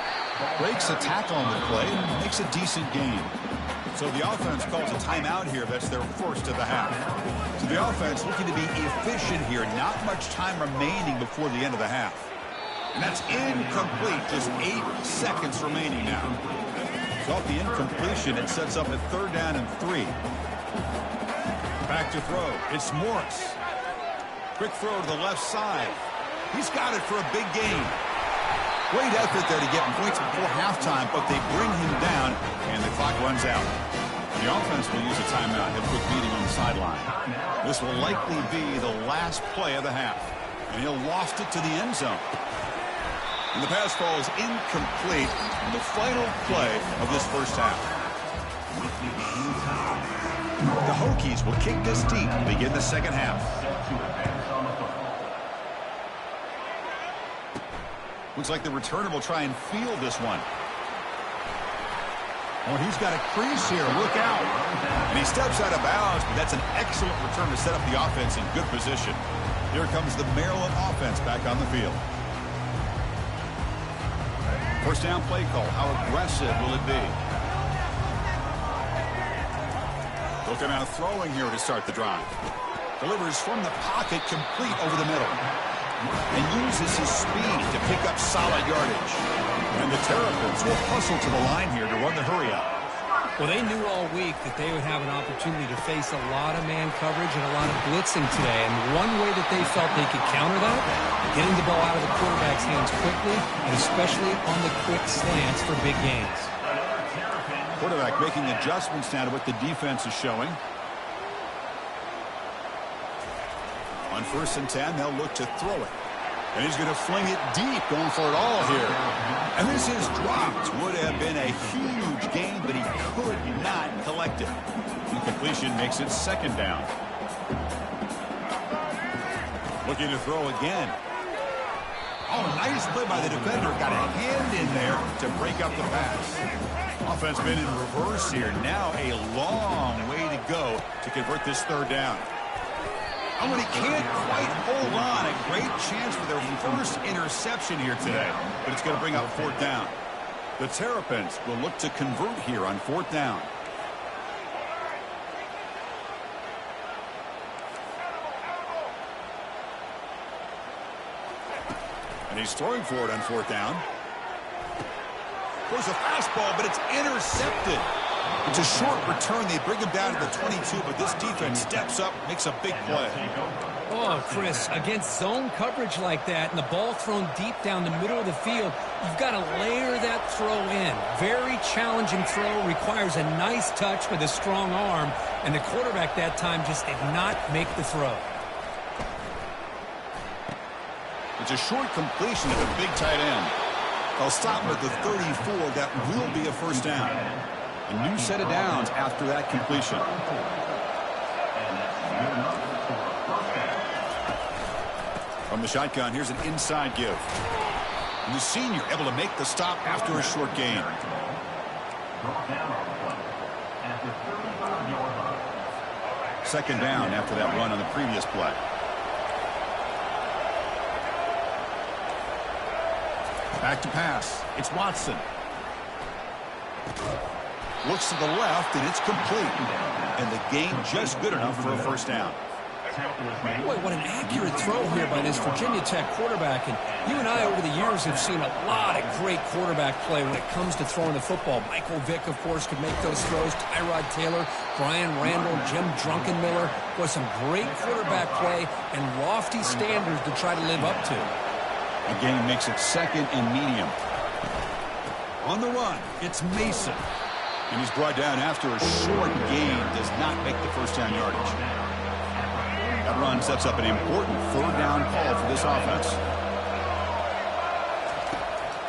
Breaks a tackle on the play and makes a decent gain. So the offense calls a timeout here. That's their first of the half. So the offense looking to be efficient here. Not much time remaining before the end of the half. And that's incomplete. Just 8 seconds remaining now. So off the incompletion, it sets up a 3rd down and 3. Back to throw. It's Morris. Quick throw to the left side. He's got it for a big gain. Great effort there to get points before halftime, but they bring him down, and the clock runs out. The offense will use a timeout, have a quick meeting on the sideline. This will likely be the last play of the half, and he'll loft it to the end zone. And the pass falls incomplete in the final play of this first half. The Hokies will kick this deep to begin the second half. Looks like the returner will try and field this one. Oh, he's got a crease here. Look out. And he steps out of bounds, but that's an excellent return to set up the offense in good position. Here comes the Maryland offense back on the field. First down play call. How aggressive will it be? Looking out throwing here to start the drive. Delivers from the pocket, complete over the middle. And uses his speed to pick up solid yardage. And the Terrapins will hustle to the line here to run the hurry up. Well, they knew all week that they would have an opportunity to face a lot of man coverage and a lot of blitzing today. And one way that they felt they could counter that, getting the ball out of the quarterback's hands quickly, and especially on the quick slants for big gains. Quarterback making adjustments now to what the defense is showing. On 1st and 10, they'll look to throw it. And he's going to fling it deep, going for it all here. And this is dropped. Would have been a huge gain, but he could not collect it. Incompletion makes it 2nd down. Looking to throw again. Oh, nice play by the defender. Got a hand in there to break up the pass. Offense been in reverse here. Now a long way to go to convert this 3rd down. Oh, and he can't quite hold on. A great chance for their first interception here today. But it's going to bring up 4th down. The Terrapins will look to convert here on 4th down. And he's throwing for it on 4th down. Throws a fastball, but it's intercepted. It's a short return. They bring him down to the 22, but this defense steps up, makes a big play. Oh, Chris, against zone coverage like that and the ball thrown deep down the middle of the field, you've got to layer that throw in. Very challenging throw, requires a nice touch with a strong arm, and the quarterback that time just did not make the throw. It's a short completion to the big tight end. They'll stop him at the 34. That will be a 1st down. A new set of downs after that completion. From the shotgun, here's an inside give. And the senior able to make the stop after a short gain. Second down after that run on the previous play. Back to pass. It's Watson. Looks to the left, and it's complete. And the gain just good enough for a 1st down. Boy, what an accurate throw here by this Virginia Tech quarterback. And you and I over the years have seen a lot of great quarterback play when it comes to throwing the football. Michael Vick, of course, could make those throws. Tyrod Taylor, Brian Randall, Jim Druckenmiller. Boy, some great quarterback play and lofty standards to try to live up to. Again, makes it second and medium. On the run, it's Mason. And he's brought down after a short gain. Does not make the first down yardage. That run sets up an important third down call for this offense.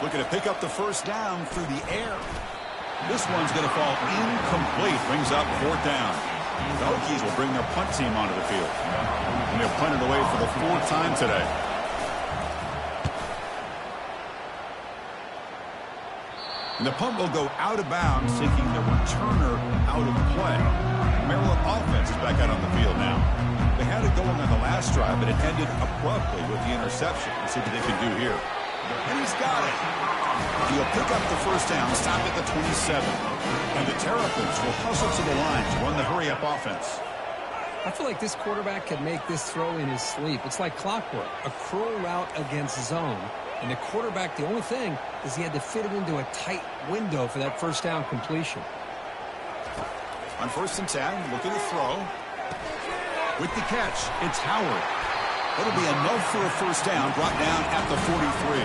Looking to pick up the first down through the air. This one's going to fall incomplete. Brings up fourth down. The Hokies will bring their punt team onto the field. And they'll punt it away for the fourth time today. And the punt will go out of bounds, taking the returner out of play. The Maryland offense is back out on the field now. They had it going on the last drive, but it ended abruptly with the interception. Let's see what they can do here. And he's got it. He'll pick up the first down, stop at the 27. And the Terrapins will hustle to the line to run the hurry-up offense. I feel like this quarterback can make this throw in his sleep. It's like clockwork, a curl route against zone. And the quarterback, the only thing is he had to fit it into a tight window for that first down completion. On 1st and 10, looking to throw. With the catch, it's Howard. It'll be enough for a first down, brought down at the 43.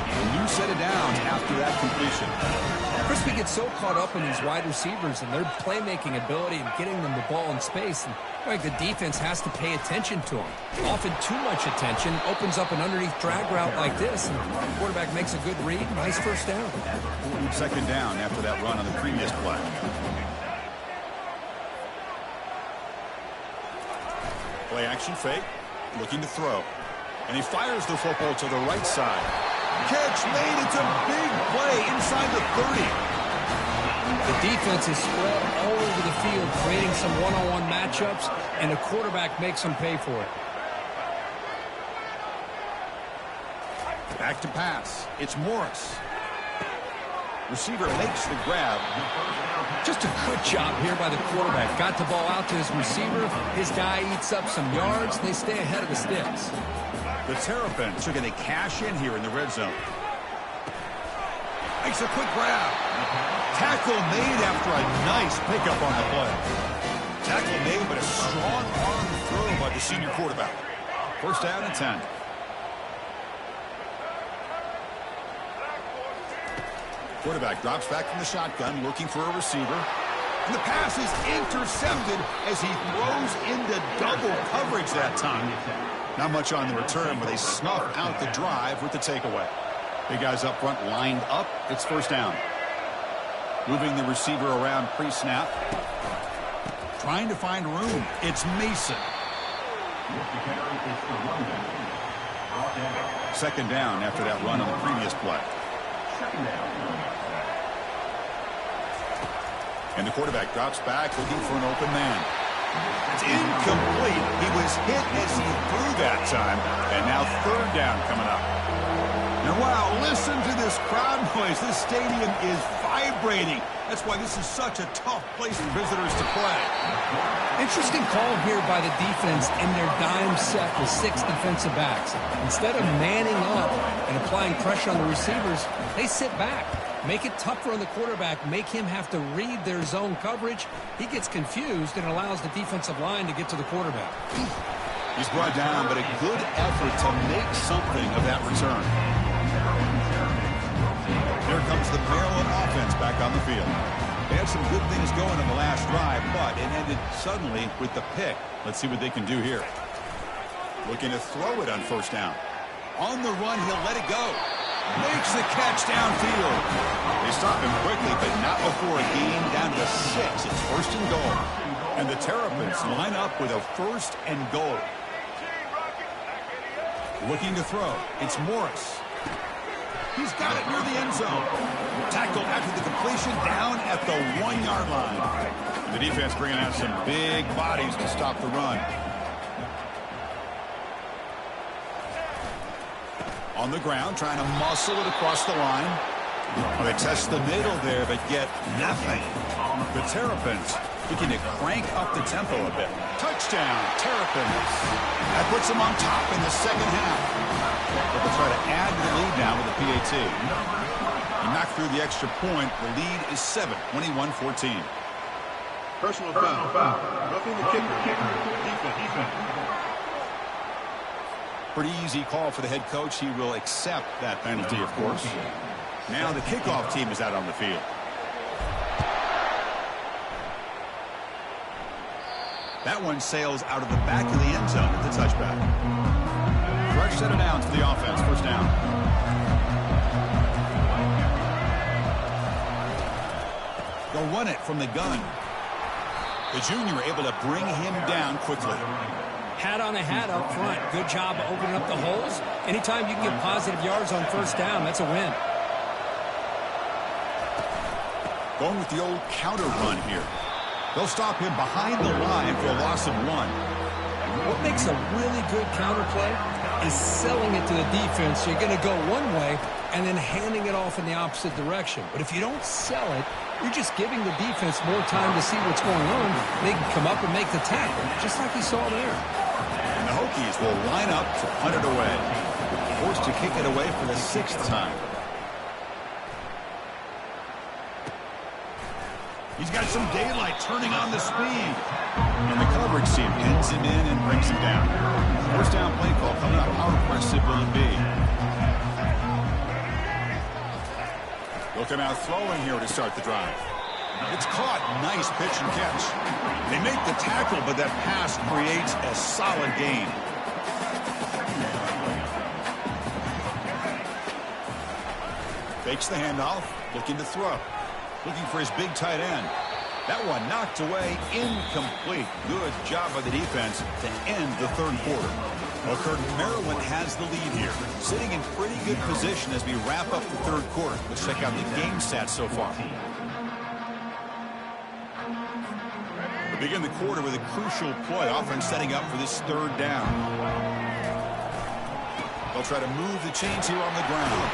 And you set it down after that completion. Crispy gets so caught up in these wide receivers and their playmaking ability and getting them the ball in space. And like the defense has to pay attention to them. Often too much attention opens up an underneath drag route like this. And the quarterback makes a good read. Nice first down. Second down after that run on the previous play. Play action fake. Looking to throw. And he fires the football to the right side. Catch made. It's a big play inside the 30. The defense is spread all over the field, creating some one-on-one matchups, and the quarterback makes them pay for it. Back to pass. It's Morris. Receiver makes the grab. Just a good job here by the quarterback. Got the ball out to his receiver. His guy eats up some yards. They stay ahead of the sticks. The Terrapins are going to cash in here in the red zone. Makes a quick grab. Tackle made after a nice pickup on the play. Tackle made, but a strong arm throw by the senior quarterback. First down and 10. Quarterback drops back from the shotgun, looking for a receiver. And the pass is intercepted as he throws into double coverage that time. Not much on the return, but they snuff out the drive with the takeaway. Big guys up front lined up. It's first down. Moving the receiver around pre-snap. Trying to find room. It's Mason. Second down after that run on the previous play. And the quarterback drops back looking for an open man. It's incomplete. He was hit as he threw that time. And now third down coming up. And wow, listen to this crowd noise. This stadium is vibrating. That's why this is such a tough place for visitors to play. Interesting call here by the defense in their dime set with 6 defensive backs. Instead of manning up and applying pressure on the receivers, they sit back. Make it tougher on the quarterback. Make him have to read their zone coverage. He gets confused and allows the defensive line to get to the quarterback. He's brought down, but a good effort to make something of that return. Here comes the Maryland offense back on the field. They had some good things going on the last drive, but it ended suddenly with the pick. Let's see what they can do here. Looking to throw it on first down. On the run, he'll let it go. Makes the catch downfield. They stop him quickly, but not before a gain down to 6. It's first and goal. And the Terrapins line up with a first and goal. Looking to throw. It's Morris. He's got it near the end zone. Tackled after the completion down at the 1-yard line. The defense bringing out some big bodies to stop the run. On the ground, trying to muscle it across the line. Well, they test the middle there, but get nothing. The Terrapins looking to crank up the tempo a bit. Touchdown, Terrapins. That puts them on top in the second half. But they'll try to add to the lead now with the PAT. He knocked through the extra point. The lead is 7, 21-14. Personal foul. Roughing the kicker. Defense. Pretty easy call for the head coach. He will accept that penalty, of course. Now the kickoff team is out on the field. That one sails out of the back of the end zone at the touchback. Fresh set of downs for the offense. First down. They'll run it from the gun. The junior able to bring him down quickly. Hat on a hat up front. Good job of opening up the holes. Anytime you can get positive yards on first down, that's a win. Going with the old counter run here. They'll stop him behind the line for a loss of 1. What makes a really good counter play is selling it to the defense. So you're going to go one way and then handing it off in the opposite direction. But if you don't sell it, you're just giving the defense more time to see what's going on. They can come up and make the tackle, just like you saw there. And the Hokies will line up to punt it away. Forced to kick it away for the 6th time. He's got some daylight turning on the speed. And the coverage team pins him in and brings him down. First down play call coming up. How impressive will it be? They'll come out throwing here to start the drive. It's caught. Nice pitch and catch. They make the tackle, but that pass creates a solid gain. Fakes the handoff. Looking to throw. Looking for his big tight end. That one knocked away, incomplete. Good job by the defense to end the 3rd quarter. Well, Kurt, Maryland has the lead here. Sitting in pretty good position as we wrap up the 3rd quarter. Let's check out the game stats so far. We begin the quarter with a crucial play. Offense setting up for this 3rd down. They'll try to move the chains here on the ground.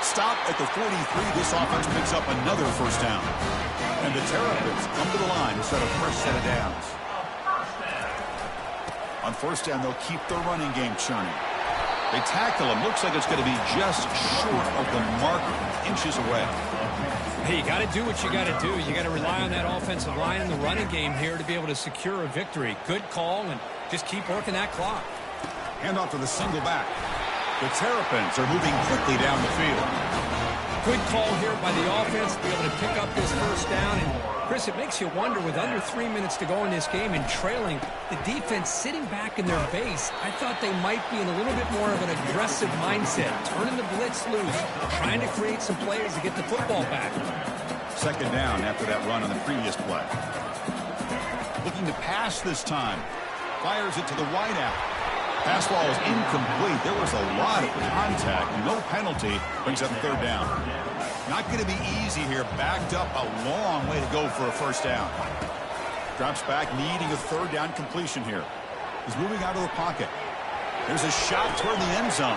Stop at the 43. This offense picks up another first down. And the Terrapins come to the line to start a fresh set of downs. On first down, they'll keep their running game churning. They tackle him. Looks like it's going to be just short of the mark, inches away. Hey, you got to do what you got to do. You got to rely on that offensive line and the running game here to be able to secure a victory. Good call, and just keep working that clock. Handoff to the single back. The Terrapins are moving quickly down the field. Good call here by the offense to be able to pick up this first down. And, Chris, it makes you wonder, with under 3 minutes to go in this game and trailing, the defense sitting back in their base, I thought they might be in a little bit more of an aggressive mindset, turning the blitz loose, trying to create some plays to get the football back. 2nd down after that run on the previous play. Looking to pass this time. Fires it to the wideout. Pass ball is incomplete. There was a lot of contact. No penalty. Brings up 3rd down. Not going to be easy here. Backed up a long way to go for a first down. Drops back, needing a 3rd down completion here. He's moving out of the pocket. There's a shot toward the end zone.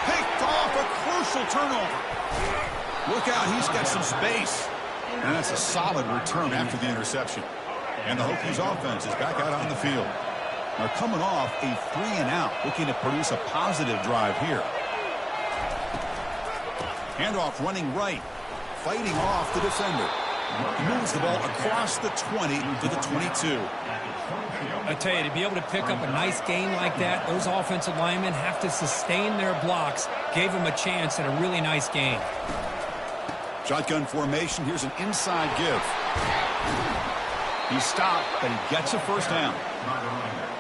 Picked off, a crucial turnover. Look out, he's got some space. And that's a solid return after the interception. And the Hokies offense is back out on the field. Now coming off a 3-and-out, looking to produce a positive drive here. Handoff running right, fighting off the defender. He moves the ball across the 20 to the 22. I tell you, to be able to pick up a nice gain like that, those offensive linemen have to sustain their blocks. Gave them a chance at a really nice gain. Shotgun formation. Here's an inside give. He stopped, but he gets a first down.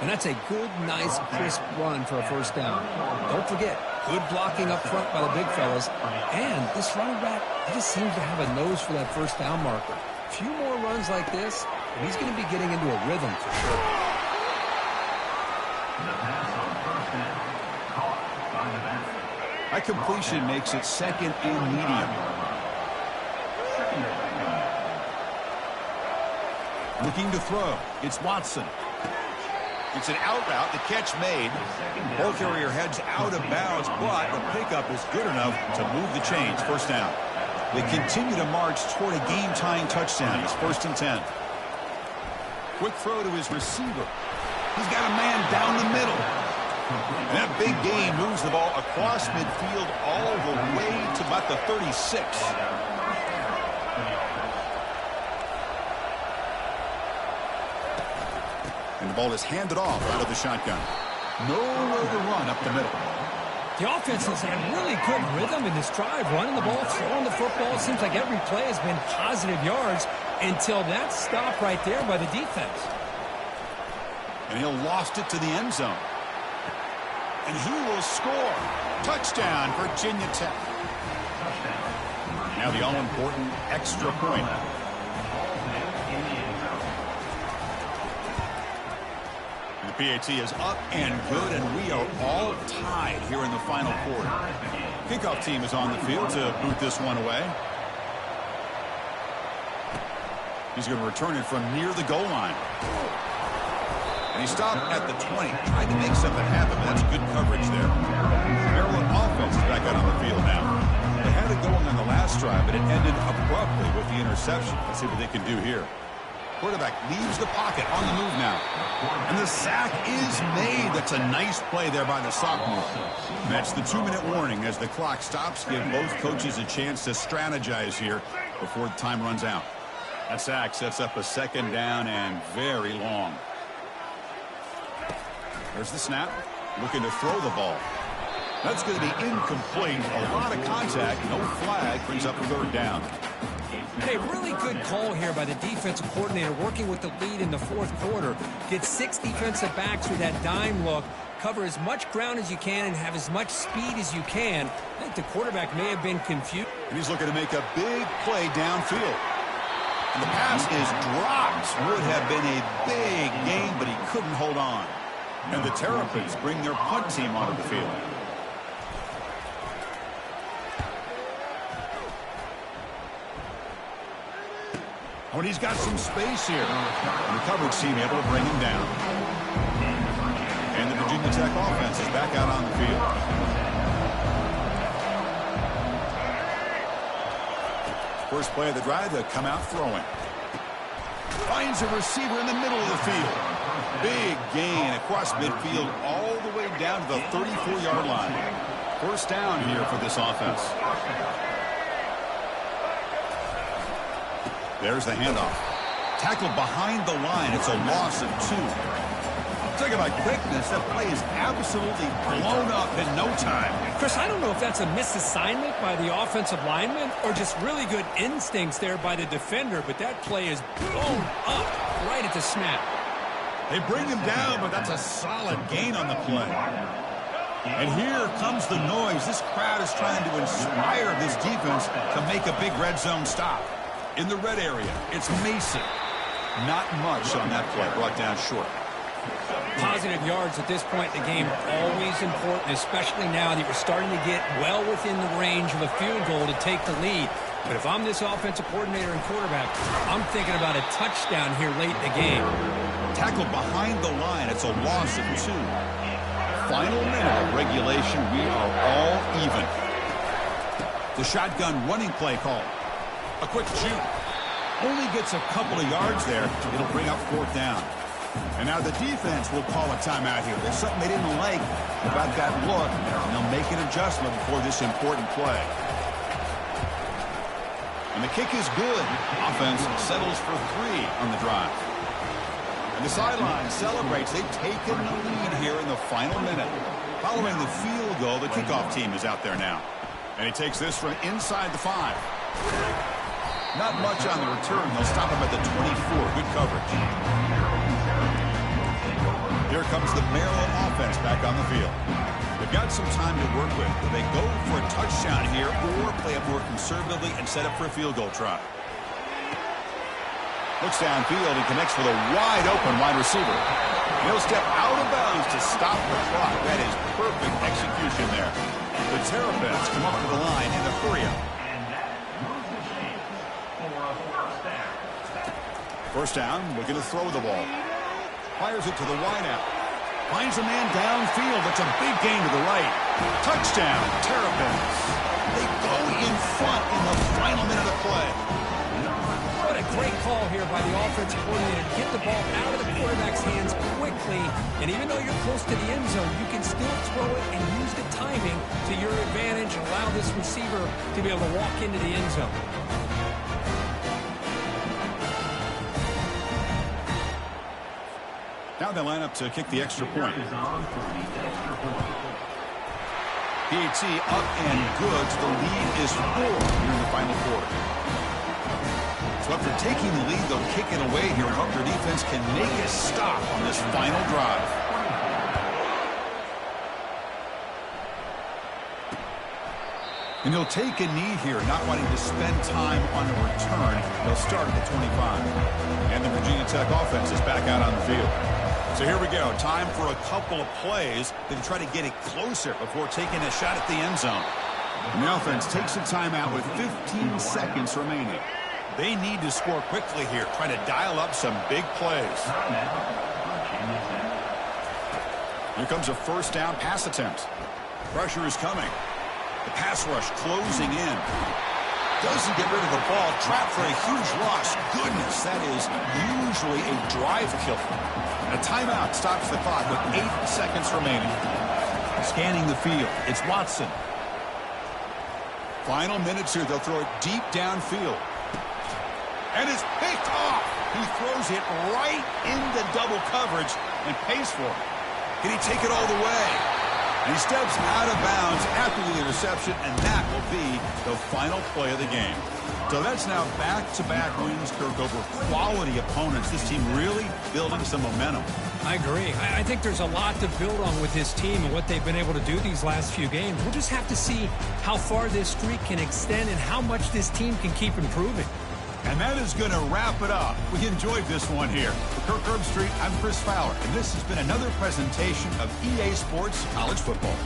And that's a good, nice, crisp run for a first down. Don't forget, good blocking up front by the big fellas. And this running back, he just seems to have a nose for that first down marker. A few more runs like this, and he's going to be getting into a rhythm for sure. That completion makes it 2nd and medium. Looking to throw. It's Watson. It's an out route. The catch made. Ball carrier heads out of bounds, but the pickup is good enough to move the chains. First down. They continue to march toward a game-tying touchdown. It's 1st and 10. Quick throw to his receiver. He's got a man down the middle. And that big gain moves the ball across midfield all the way to about the 36. And the ball is handed off out of the shotgun. Nowhere to run up the middle. The offense has had really good rhythm in this drive, running the ball, throwing the football. It seems like every play has been positive yards until that stop right there by the defense. And he'll lost it to the end zone. And he will score. Touchdown, Virginia Tech. Now the all-important extra point. The PAT is up and good, and we are all tied here in the final quarter. Kickoff team is on the field to boot this one away. He's going to return it from near the goal line. And he stopped at the 20, trying to make something happen, but that's good coverage there. Maryland offense is back out on the field now. They had it going on the last drive, but it ended abruptly with the interception. Let's see what they can do here. Quarterback leaves the pocket on the move now. And the sack is made. That's a nice play there by the sophomore. And that's the 2-minute warning as the clock stops. Give both coaches a chance to strategize here before the time runs out. That sack sets up a second down and very long. There's the snap. Looking to throw the ball. That's going to be incomplete. A lot of contact. No flag. Brings up third down. Hey, really good call here by the defensive coordinator working with the lead in the fourth quarter. Get 6 defensive backs with that dime look. Cover as much ground as you can and have as much speed as you can. I think the quarterback may have been confused. And he's looking to make a big play downfield. And the pass is dropped. Would have been a big gain, but he couldn't hold on. And the Terrapins bring their punt team onto the field. When he's got some space here. And the coverage team able to bring him down. And the Virginia Tech offense is back out on the field. First play of the drive, they'll come out throwing. Finds a receiver in the middle of the field. Big gain across midfield all the way down to the 34-yard line. First down here for this offense. There's the handoff. Tackled behind the line. It's a loss of 2. Talk about quickness. That play is absolutely blown up in no time. Chris, I don't know if that's a misassignment by the offensive lineman or just really good instincts there by the defender, but that play is blown up right at the snap. They bring him down, but that's a solid gain on the play. And here comes the noise. This crowd is trying to inspire this defense to make a big red zone stop. In the red area, it's Mason. Not much on that play, brought down short. Positive yards at this point in the game are always important, especially now that you're starting to get well within the range of a field goal to take the lead. But if I'm this offensive coordinator and quarterback, I'm thinking about a touchdown here late in the game. Tackled behind the line. It's a loss of 2. Final minute of regulation. We are all even. The shotgun running play call. A quick shoot. Only gets a couple of yards there. It'll bring up fourth down. And now the defense will call a timeout here. There's something they didn't like about that look, and they'll make an adjustment before this important play. And the kick is good. Offense settles for 3 on the drive. And the sideline celebrates. They've taken the lead here in the final minute. Following the field goal, the kickoff team is out there now. And he takes this from inside the 5. Not much on the return. They'll stop him at the 24. Good coverage. Here comes the Maryland offense back on the field. They've got some time to work with. Do they go for a touchdown here or play it more conservatively and set up for a field goal try? Looks downfield and connects with a wide-open wide receiver. He'll step out of bounds to stop the clock. That is perfect execution there. The Terrapins come up to the line in a hurry-up. First down, looking to throw the ball. Fires it to the wideout. Finds a man downfield. That's a big gain to the right. Touchdown, Terrapins. They go in front in the final minute of play. What a great call here by the offensive coordinator to get the ball out of the quarterback's hands quickly. And even though you're close to the end zone, you can still throw it and use the timing to your advantage and allow this receiver to be able to walk into the end zone. Now they line up to kick the extra point. PAT up and good. The lead is 4 here in the final quarter. So after taking the lead, they'll kick it away here and hope their defense can make a stop on this final drive. And he'll take a knee here, not wanting to spend time on a return. They'll start at the 25. And the Virginia Tech offense is back out on the field. So here we go. Time for a couple of plays to try to get it closer before taking a shot at the end zone. And the offense takes a timeout with 15 seconds remaining. They need to score quickly here, trying to dial up some big plays. Here comes a first down pass attempt. Pressure is coming. The pass rush closing in. Doesn't get rid of the ball. Trapped for a huge loss. Goodness, that is usually a drive killer. A timeout stops the clock with 8 seconds remaining. Scanning the field, it's Watson. Final minutes here, they'll throw it deep downfield. And it's picked off. He throws it right into double coverage and pays for it. Can he take it all the way? And he steps out of bounds after the interception, and that will be the final play of the game. So that's now back-to-back wins, Kirk, over quality opponents. This team really building some momentum. I agree. I think there's a lot to build on with this team and what they've been able to do these last few games. We'll just have to see how far this streak can extend and how much this team can keep improving. And that is going to wrap it up. We enjoyed this one here. For Kirk Herbstreit, I'm Chris Fowler, and this has been another presentation of EA Sports College Football.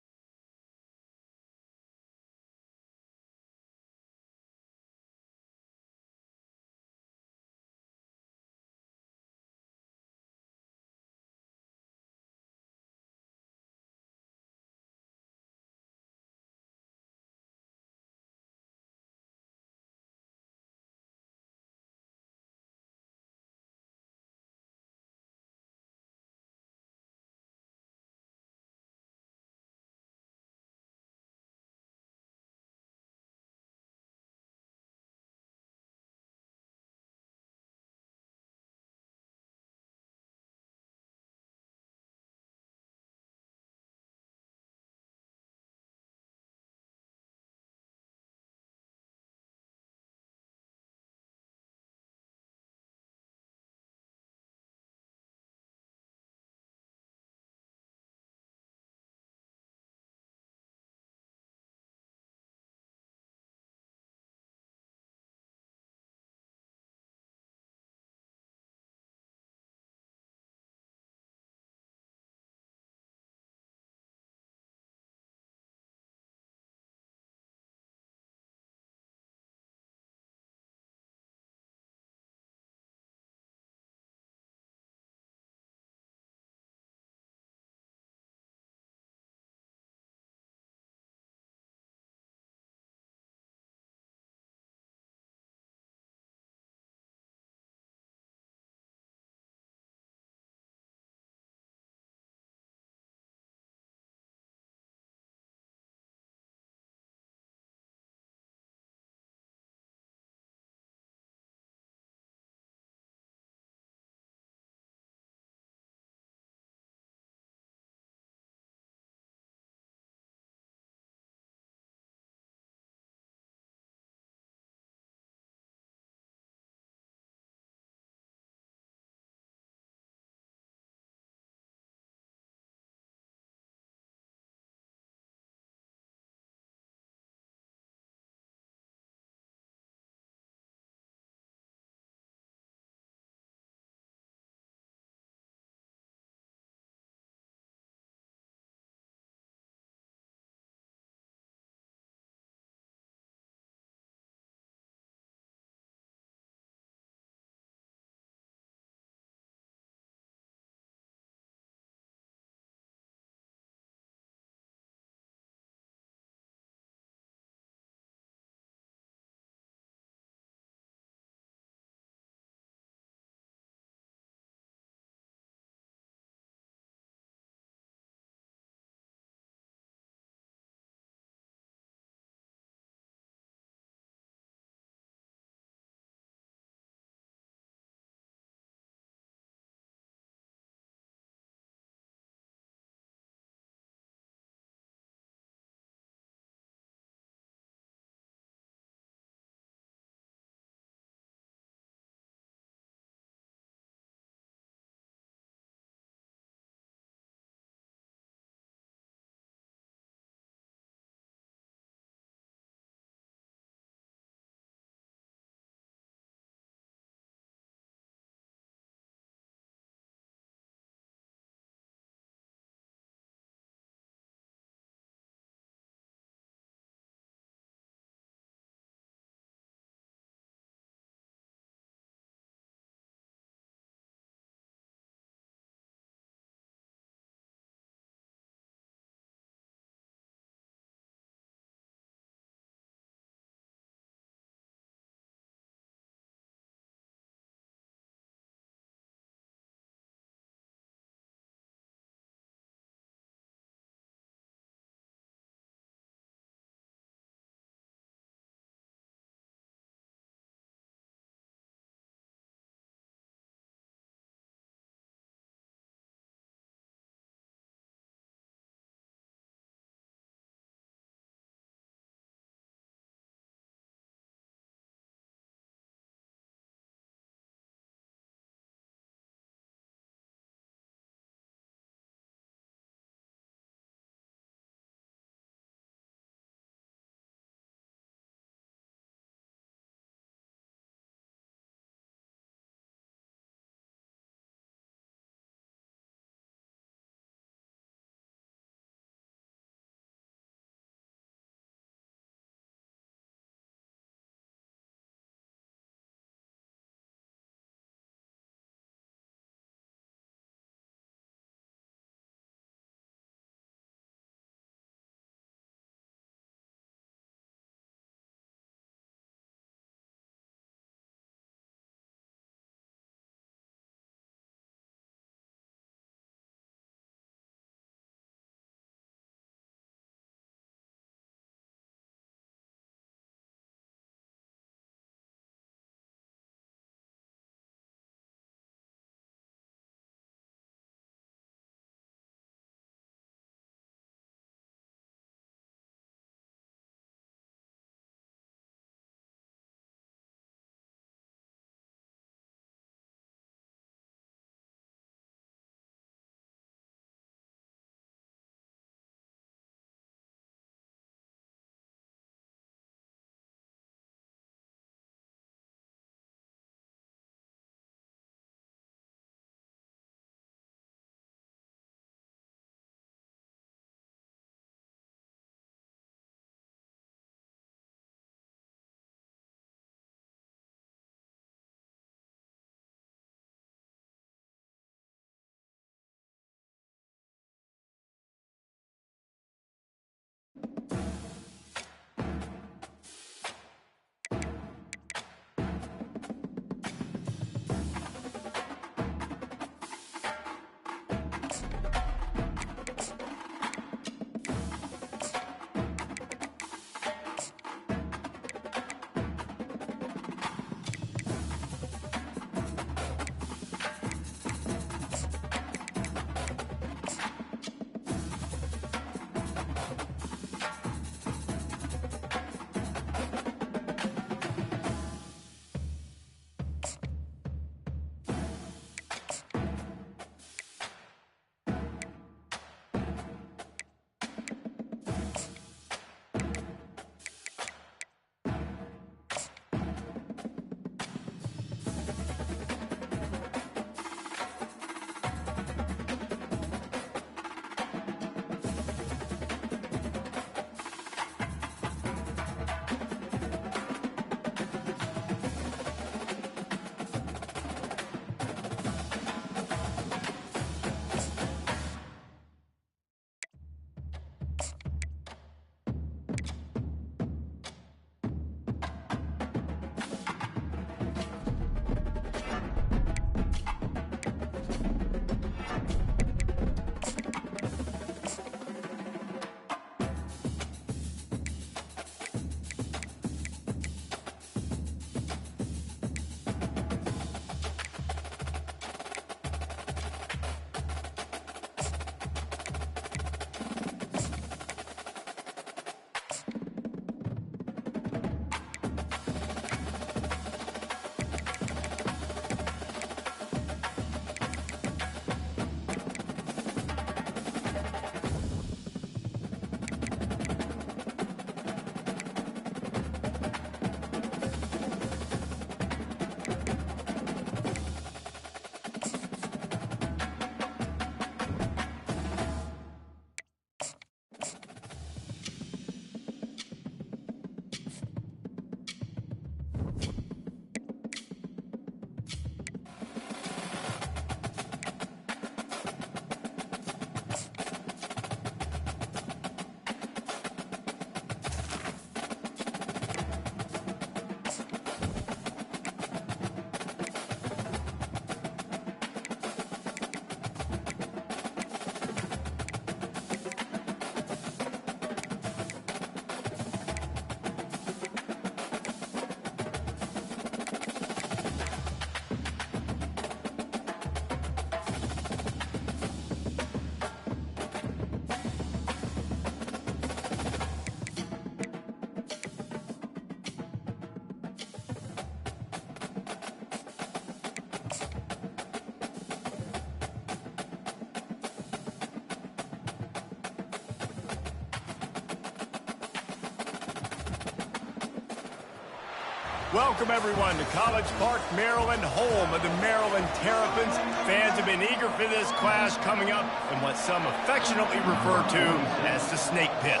Welcome, everyone, to College Park, Maryland, home of the Maryland Terrapins. Fans have been eager for this clash coming up in what some affectionately refer to as the snake pit.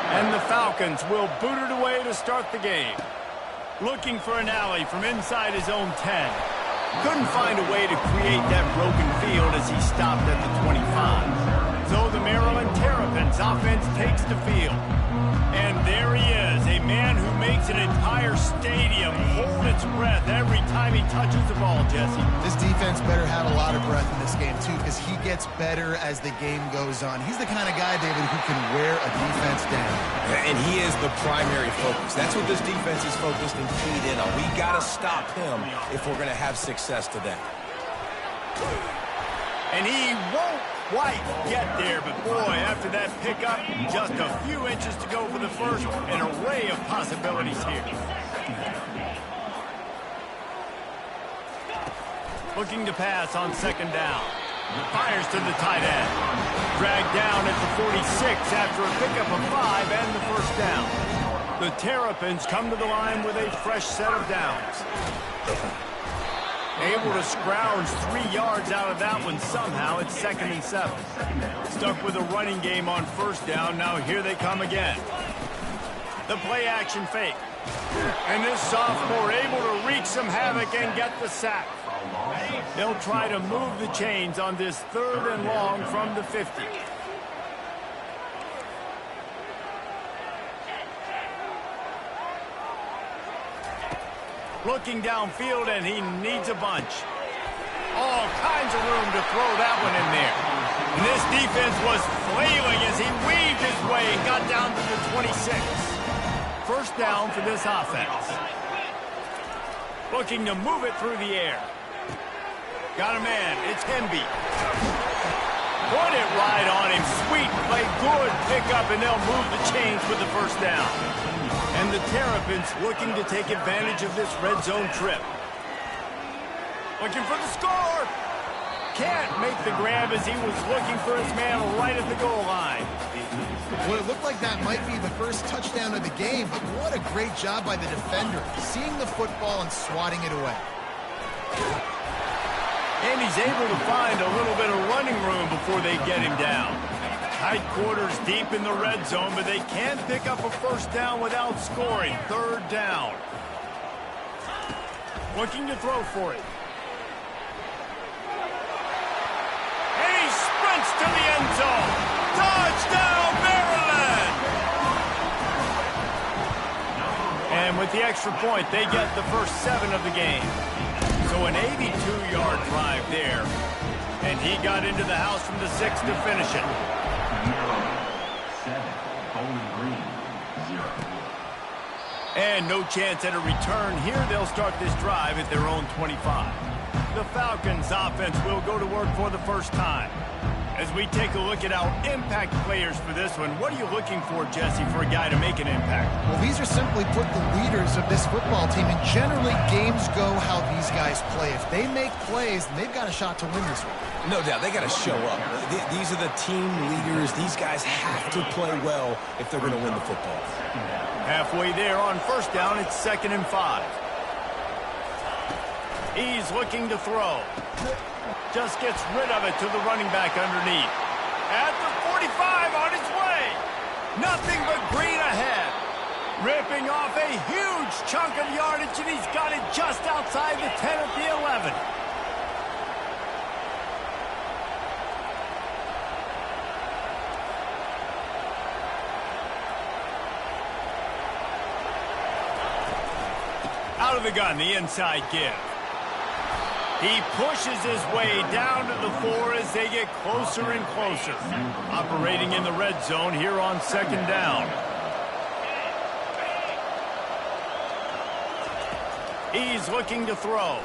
And the Falcons will boot it away to start the game. Looking for an alley from inside his own 10. Couldn't find a way to create that broken field as he stopped at the 25. So the Maryland Terrapins offense takes the field. And there he is, a man who makes an entire stadium hold its breath every time he touches the ball, Jesse. This defense better have a lot of breath in this game, too, because he gets better as the game goes on. He's the kind of guy, David, who can wear a defense down. And he is the primary focus. That's what this defense is focused and keyed in on. We got to stop him if we're going to have success today. And he won't quite get there, but boy, after that pickup, just a few inches to go for the first, an array of possibilities here. Looking to pass on second down. Fires to the tight end. Dragged down at the 46 after a pickup of 5 and the first down. The Terrapins come to the line with a fresh set of downs. Able to scrounge 3 yards out of that one somehow. It's 2nd and 7. Stuck with a running game on first down. Now here they come again. The play action fake. And this sophomore able to wreak some havoc and get the sack. They'll try to move the chains on this 3rd and long from the 50. Looking downfield, and he needs a bunch. All kinds of room to throw that one in there. And this defense was flailing as he weaved his way and got down to the 26. First down for this offense. Looking to move it through the air. Got a man. It's Hemby. Put it right on him. Sweet play. Good pickup, and they'll move the chains with the first down. And the Terrapins looking to take advantage of this red zone trip. Looking for the score. Can't make the grab as he was looking for his man right at the goal line. Well, it looked like that might be the first touchdown of the game, but what a great job by the defender, seeing the football and swatting it away. And he's able to find a little bit of running room before they get him down. Tight quarters deep in the red zone, but they can't pick up a first down without scoring. 3rd down. Looking to throw for it. And he sprints to the end zone. Touchdown, Maryland! And with the extra point, they get the first 7 of the game. So an 82-yard drive there. And he got into the house from the 6 to finish it. And no chance at a return here. They'll start this drive at their own 25. The Falcons offense will go to work for the first time. As we take a look at our impact players for this one, what are you looking for, Jesse, for a guy to make an impact? Well, these are simply put the leaders of this football team, and generally games go how these guys play. If they make plays, then they've got a shot to win this one. No doubt, they got to show up. These are the team leaders. These guys have to play well if they're going to win the football. Halfway there on first down, it's 2nd and 5. He's looking to throw. Just gets rid of it to the running back underneath. At the 45 on his way. Nothing but green ahead. Ripping off a huge chunk of yardage, and he's got it just outside the 10 at the 11. Out of the gun, the inside give. He pushes his way down to the 4 as they get closer and closer. Operating in the red zone here on 2nd down. He's looking to throw.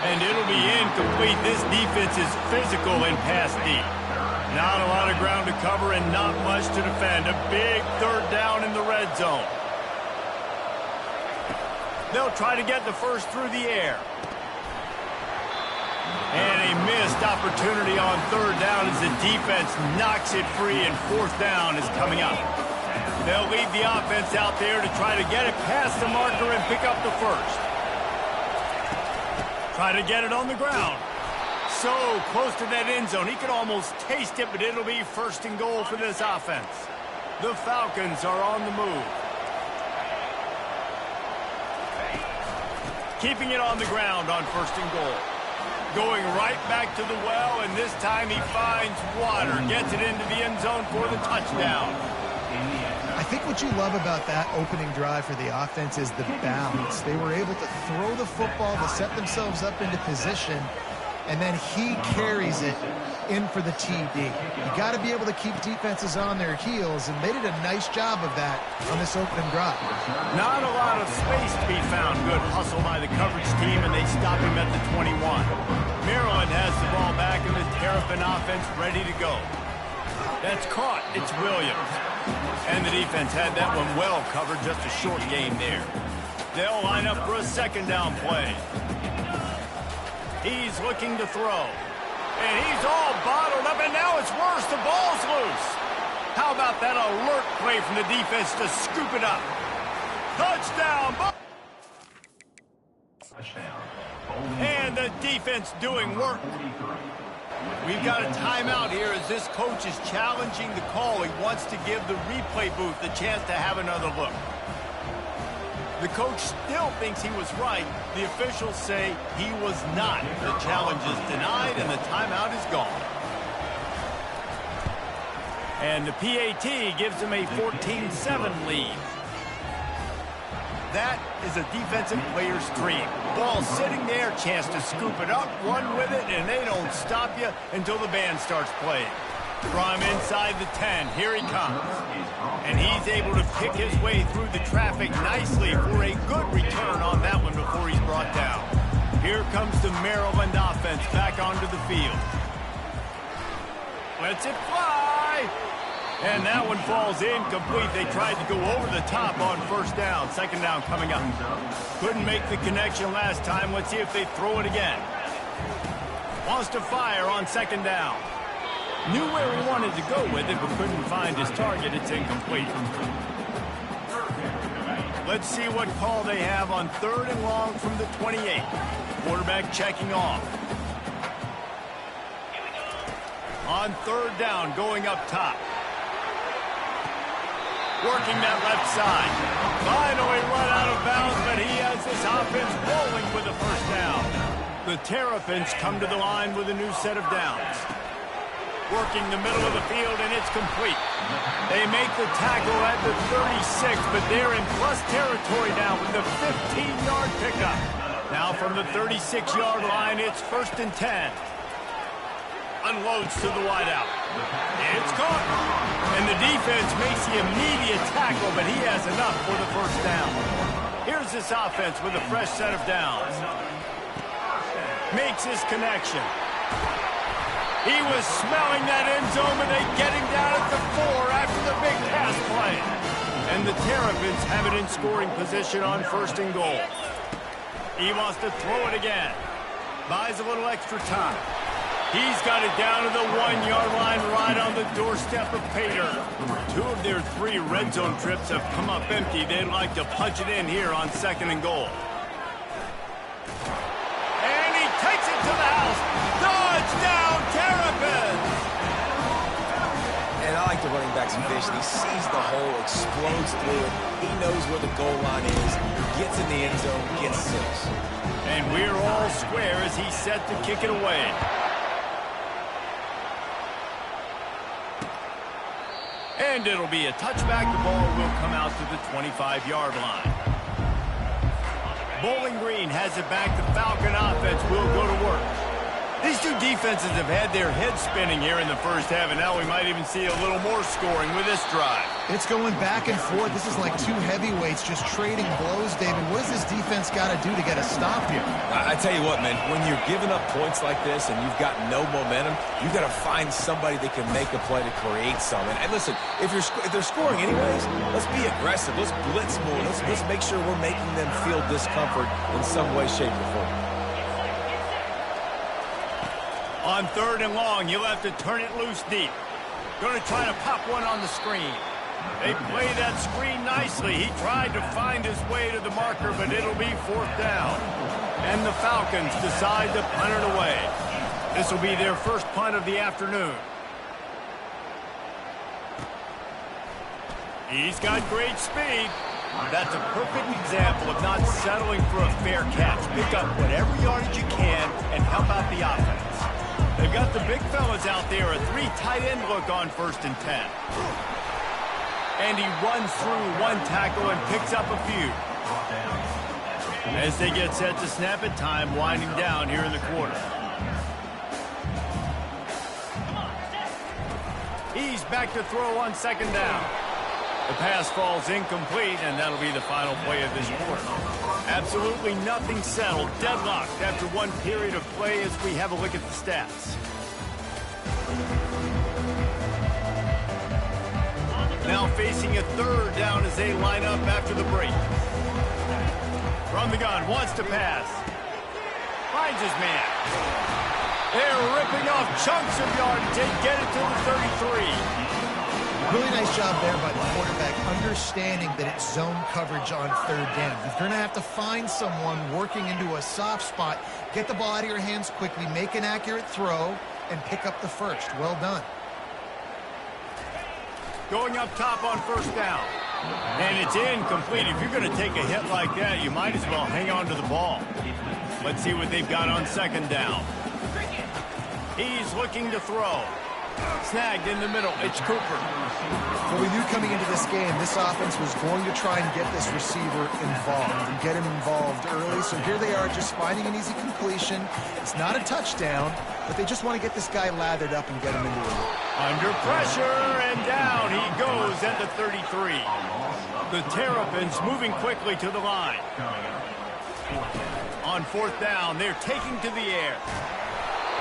And it'll be incomplete. This defense is physical and pass deep. Not a lot of ground to cover and not much to defend. A big 3rd down in the red zone. They'll try to get the first through the air. And a missed opportunity on 3rd down as the defense knocks it free, and 4th down is coming up. They'll leave the offense out there to try to get it past the marker and pick up the first. Try to get it on the ground. So close to that end zone. He could almost taste it, but it'll be first and goal for this offense. The Falcons are on the move. Keeping it on the ground on first and goal. Going right back to the well, and this time he finds water. Gets it into the end zone for the touchdown. I think what you love about that opening drive for the offense is the balance. They were able to throw the football to set themselves up into position, and then he carries it in for the TD. You got to be able to keep defenses on their heels, and they did a nice job of that on this opening drive. Not a lot of space to be found. Good hustle by the coverage team, and they stop him at the 21. Maryland has the ball back, and the Terrapin offense ready to go. That's caught. It's Williams. And the defense had that one well covered. Just a short game there. They'll line up for a second down play. He's looking to throw. And he's all bottled up, and now it's worse. The ball's loose. How about that alert play from the defense to scoop it up? Touchdown! And the defense doing work. We've got a timeout here as this coach is challenging the call. He wants to give the replay booth the chance to have another look. The coach still thinks he was right. The officials say he was not. The challenge is denied, and the timeout is gone. And the PAT gives him a 14-7 lead. That is a defensive player's dream. Ball sitting there, chance to scoop it up, run with it, and they don't stop you until the band starts playing. From inside the 10, here he comes. And he's able to pick his way through the traffic nicely for a good return on that one before he's brought down. Here comes the Maryland offense back onto the field. Lets it fly. And that one falls incomplete. They tried to go over the top on first down. Second down coming up. Couldn't make the connection last time. Let's see if they throw it again. Wants to fire on second down. Knew where he wanted to go with it, but couldn't find his target. It's incomplete. Let's see what call they have on third and long from the 28. Quarterback checking off. On third down, going up top. Working that left side. Finally run out of bounds, but he has this offense rolling with a first down. The Terrapins come to the line with a new set of downs. Working the middle of the field, and it's complete. They make the tackle at the 36, but they're in plus territory now with the 15-yard pickup. Now from the 36-yard line, it's first and 10. Unloads to the wideout. It's caught. And the defense makes the immediate tackle, but he has enough for the first down. Here's this offense with a fresh set of downs. Makes his connection. He was smelling that end zone, but they get him down at the 4 after the big pass play. And the Terrapins have it in scoring position on first and goal. He wants to throw it again. Buys a little extra time. He's got it down to the 1-yard line right on the doorstep of Pater. 2 of their 3 red zone trips have come up empty. They'd like to punch it in here on second and goal. And he takes it to the house. Touchdown, Terrapins! And I like the running back's vision. He sees the hole, explodes through it. He knows where the goal line is, gets in the end zone, gets 6. And we're all square as he's set to kick it away. And it'll be a touchback. The ball will come out to the 25-yard line. Bowling Green has it back. The Falcon offense will go to work. These two defenses have had their heads spinning here in the first half, and now we might even see a little more scoring with this drive. It's going back and forth. This is like 2 heavyweights just trading blows, David. What does this defense got to do to get a stop here? I tell you what, man, when you're giving up points like this and you've got no momentum, you've got to find somebody that can make a play to create something. And listen, if they're scoring anyways, let's be aggressive. Let's blitz more. Let's make sure we're making them feel discomfort in some way, shape, or form. On third and long, you'll have to turn it loose deep. Going to try to pop one on the screen. They play that screen nicely. He tried to find his way to the marker, but it'll be 4th down. And the Falcons decide to punt it away. This will be their first punt of the afternoon. He's got great speed. That's a perfect example of not settling for a fair catch. Pick up whatever yardage you can and help out the offense. They've got the big fellas out there, a 3 tight end look on 1st and 10. And he runs through 1 tackle and picks up a few. As they get set to snap it, time winding down here in the quarter. He's back to throw on 2nd down. The pass falls incomplete, and that'll be the final play of this quarter. Absolutely nothing settled, deadlocked after 1 period of play as we have a look at the stats. Now facing a 3rd down as they line up after the break. From the gun, wants to pass. Finds his man. They're ripping off chunks of yardage. They get it to the 33. Really nice job there by the quarterback, understanding that it's zone coverage on 3rd down. You're going to have to find someone working into a soft spot, get the ball out of your hands quickly, make an accurate throw, and pick up the 1st. Well done. Going up top on 1st down. And it's incomplete. If you're going to take a hit like that, you might as well hang on to the ball. Let's see what they've got on 2nd down. He's looking to throw. Snagged in the middle. It's Cooper. Well, we knew coming into this game, this offense was going to try and get this receiver involved and get him involved early. So here they are just finding an easy completion. It's not a touchdown, but they just want to get this guy lathered up and get him into it. Under pressure, and down he goes at the 33. The Terrapins moving quickly to the line. On 4th down, they're taking to the air.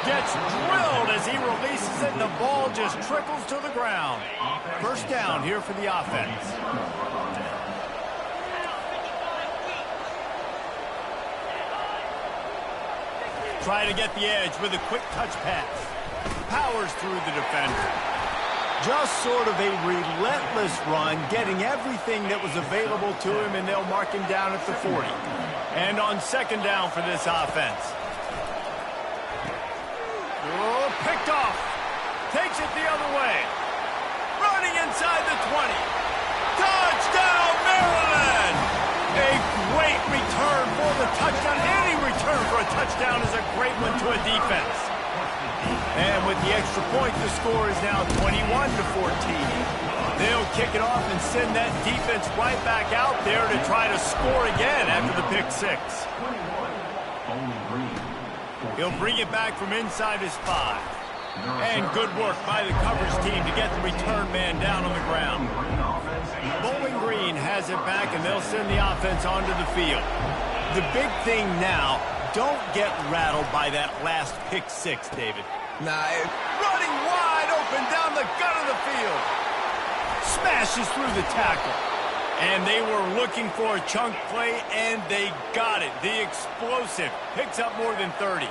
Gets drilled as he releases it, and the ball just trickles to the ground. 1st down here for the offense. Try to get the edge with a quick touch pass. Powers through the defender. Just sort of a relentless run, getting everything that was available to him, and they'll mark him down at the 40. And on 2nd down for this offense. Oh, picked off. Takes it the other way. Running inside the 20. Touchdown, Maryland! A great return for the touchdown. Any return for a touchdown is a great one to a defense. And with the extra point, the score is now 21-14. They'll kick it off and send that defense right back out there to try to score again after the pick 6. He'll bring it back from inside his 5. And good work by the coverage team to get the return man down on the ground. Bowling Green has it back, and they'll send the offense onto the field. The big thing now, don't get rattled by that last pick 6, David. Running wide open down the gut of the field. Smashes through the tackle. And they were looking for a chunk play, and they got it. The explosive picks up more than 30.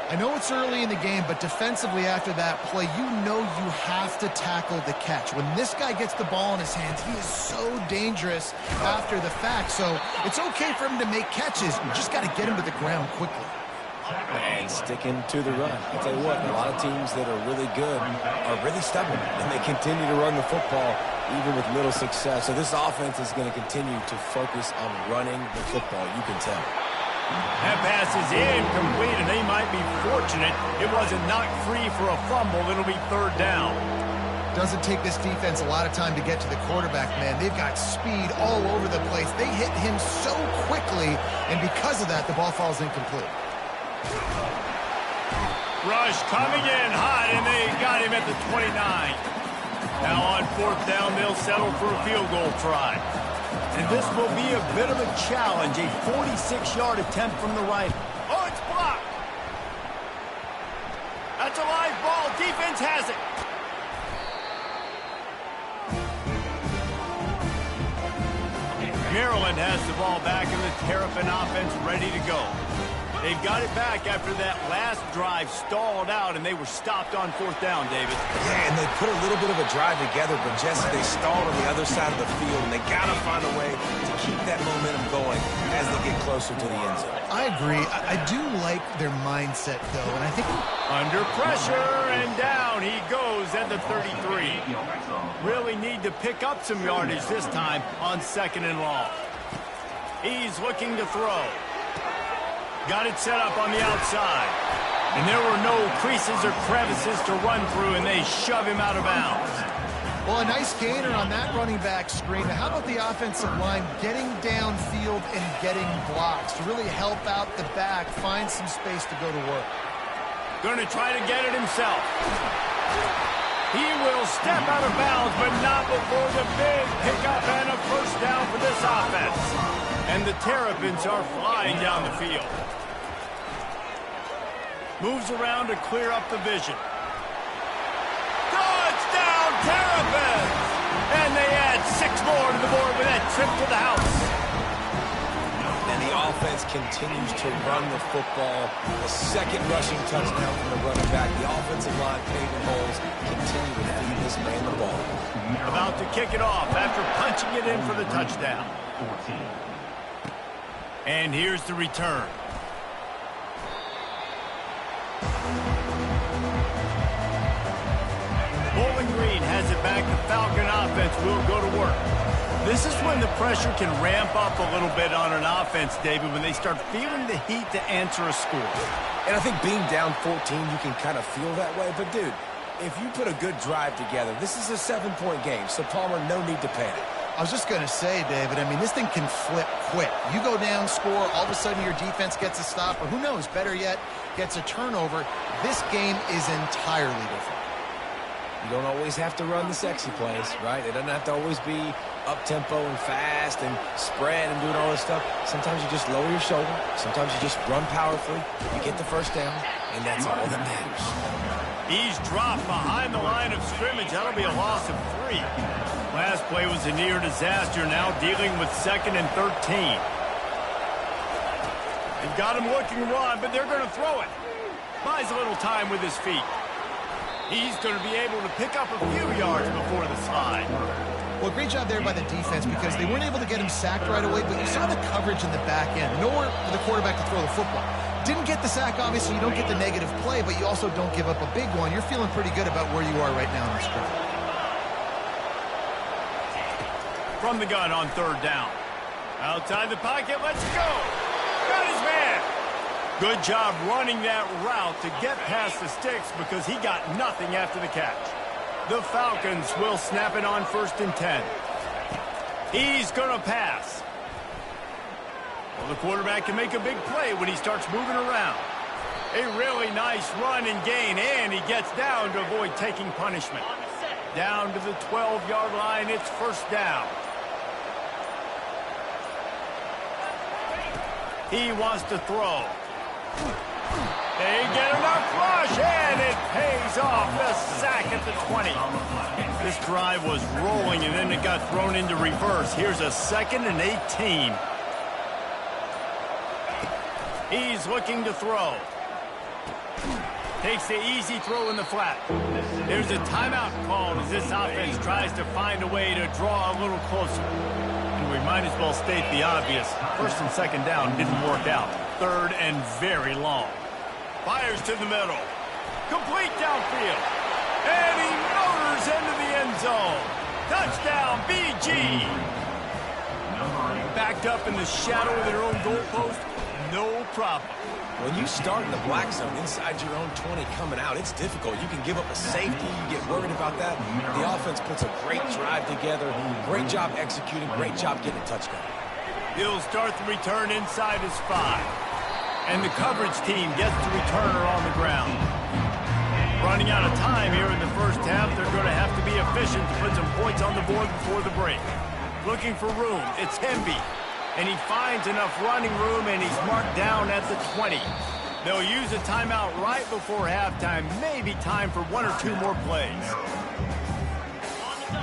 I know it's early in the game, but defensively after that play, you know you have to tackle the catch. When this guy gets the ball in his hands, he is so dangerous after the fact. So it's okay for him to make catches. You just got to get him to the ground quickly. And sticking to the run. I'll tell you what, a lot of teams that are really good are really stubborn, and they continue to run the football even with little success. So this offense is going to continue to focus on running the football, you can tell. That pass is incomplete, and they might be fortunate it wasn't knocked free for a fumble. It'll be 3rd down. Doesn't take this defense a lot of time to get to the quarterback, man. They've got speed all over the place. They hit him so quickly, and because of that, the ball falls incomplete. Rush coming in hot, and they got him at the 29. Now on 4th down, they'll settle for a field goal try. And this will be a bit of a challenge, a 46-yard attempt from the right. Oh, it's blocked. That's a live ball. Defense has it. Maryland has the ball back, and the Terrapin offense ready to go. They've got it back after that last drive stalled out, and they were stopped on 4th down, David. Yeah, and they put a little bit of a drive together, but Jesse, they stalled on the other side of the field, and they got to find a way to keep that momentum going as they get closer to the end zone. I agree. I do like their mindset, though, and I think... Under pressure, and down he goes at the 33. Really need to pick up some yardage this time on 2nd and long. He's looking to throw. Got it set up on the outside. And there were no creases or crevices to run through, and they shove him out of bounds. Well, a nice gainer on that running back screen. Now, how about the offensive line getting downfield and getting blocks to really help out the back, find some space to go to work? Going to try to get it himself. He will step out of bounds, but not before the big pickup and a 1st down for this offense. And the Terrapins are flying down the field. Moves around to clear up the vision. Touchdown, Terrapins! And they add 6 more to the board with that trip to the house. And the offense continues to run the football. The 2nd rushing touchdown from the running back. The offensive line paving holes. Continue to feed this man the ball. About to kick it off after punching it in for the touchdown. And here's the return. Bowling Green has it back. The Falcon offense will go to work. This is when the pressure can ramp up a little bit on an offense, David, when they start feeling the heat to answer a score. And I think being down 14, you can kind of feel that way. But, dude, if you put a good drive together, this is a 7-point game. So, Palmer, no need to panic. I was just going to say, David, I mean, this thing can flip quick. You go down, score, all of a sudden your defense gets a stop, or who knows, better yet, gets a turnover. This game is entirely different. You don't always have to run the sexy plays, right? It doesn't have to always be up-tempo and fast and spread and doing all this stuff. Sometimes you just lower your shoulder. Sometimes you just run powerfully. You get the 1st down, and that's all that matters. He's dropped behind the line of scrimmage. That'll be a loss of 3. Last play was a near disaster, now dealing with 2nd and 13. They've got him looking run, but they're going to throw it. Buys a little time with his feet. He's going to be able to pick up a few yards before the slide. Well, great job there by the defense because they weren't able to get him sacked right away, but you saw the coverage in the back end. Nowhere for the quarterback to throw the football. Didn't get the sack, obviously. You don't get the negative play, but you also don't give up a big one. You're feeling pretty good about where you are right now in this drive. From the gun on 3rd down. Outside the pocket, let's go. Got his man. Good job running that route to get past the sticks because he got nothing after the catch. The Falcons will snap it on 1st and 10. He's going to pass. Well, the quarterback can make a big play when he starts moving around. A really nice run and gain, and he gets down to avoid taking punishment. Down to the 12-yard line, it's 1st down. He wants to throw. They get enough rush, and it pays off. The sack at the 20. This drive was rolling, and then it got thrown into reverse. Here's a 2nd and 18. He's looking to throw. Takes the easy throw in the flat. There's a timeout called as this offense tries to find a way to draw a little closer. And we might as well state the obvious. 1st and 2nd down didn't work out. 3rd and very long. Fires to the middle. Complete downfield. And he motors into the end zone. Touchdown, BG. Backed up in the shadow of their own goalpost. No problem. When you start in the black zone inside your own 20 coming out, it's difficult. You can give up a safety. You get worried about that. The offense puts a great drive together. Great job executing. Great job getting a touchdown. He'll start the return inside his 5. And the coverage team gets the returner on the ground. Running out of time here in the 1st half, they're going to have to be efficient to put some points on the board before the break. Looking for room. It's Hemby. And he finds enough running room, and he's marked down at the 20. They'll use a timeout right before halftime. Maybe time for 1 or 2 more plays.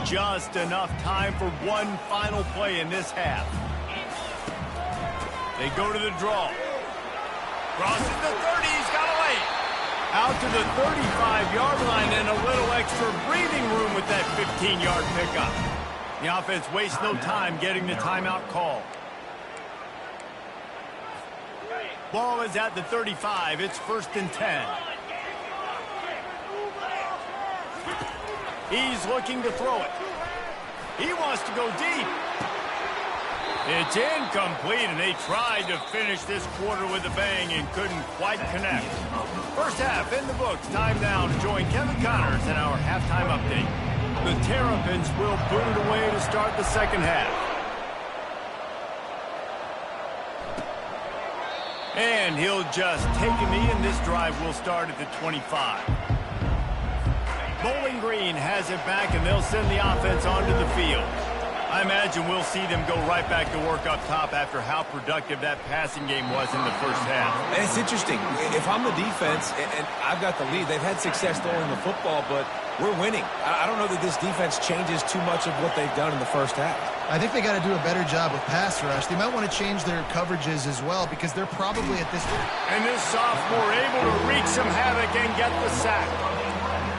Just enough time for one final play in this half. They go to the draw. Crosses the 30. He's got a lane. Out to the 35-yard line and a little extra breathing room with that 15-yard pickup. The offense wastes no time getting the timeout call. Ball is at the 35. It's 1st and 10. He's looking to throw it. He wants to go deep. It's incomplete, and they tried to finish this quarter with a bang and couldn't quite connect. First half in the books. Time now to join Kevin Connors in our halftime update. The Terrapins will boot it away to start the second half. And he'll just take a knee, and this drive will start at the 25. Bowling Green has it back, and they'll send the offense onto the field. I imagine we'll see them go right back to work up top after how productive that passing game was in the first half. And it's interesting. If I'm the defense and I've got the lead, they've had success throwing the football, but we're winning. I don't know that this defense changes too much of what they've done in the first half. I think they got to do a better job with pass rush. They might want to change their coverages as well because they're probably at this point. And this sophomore able to wreak some havoc and get the sack.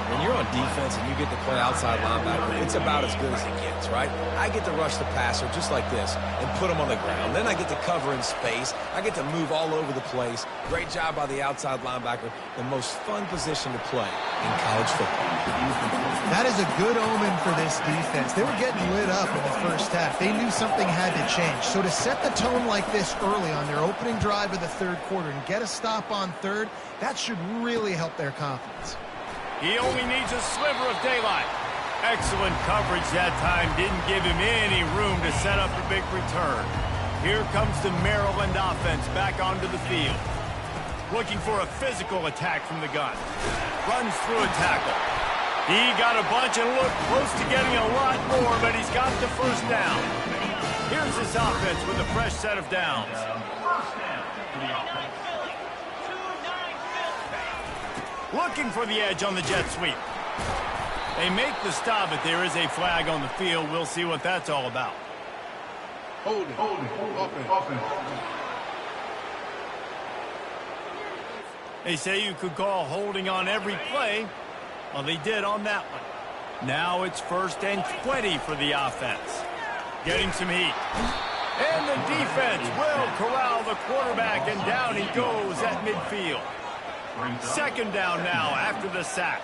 When you're on defense and you get to play outside linebacker, it's about as good as it gets, right? I get to rush the passer just like this and put him on the ground. Then I get to cover in space. I get to move all over the place. Great job by the outside linebacker. The most fun position to play in college football. That is a good omen for this defense. They were getting lit up in the first half. They knew something had to change. So to set the tone like this early on their opening drive of the third quarter and get a stop on third, that should really help their confidence. He only needs a sliver of daylight. Excellent coverage that time. Didn't give him any room to set up a big return. Here comes the Maryland offense back onto the field. Looking for a physical attack from the gun. Runs through a tackle. He got a bunch and looked close to getting a lot more, but he's got the first down. Here's this offense with a fresh set of downs. Looking for the edge on the jet sweep. They make the stop, but there is a flag on the field. We'll see what that's all about. Hold it. Offense. They say you could call holding on every play. Well, they did on that one. Now it's 1st and 20 for the offense. Getting some heat. And the defense will corral the quarterback, and down he goes at midfield. 2nd down now after the sack.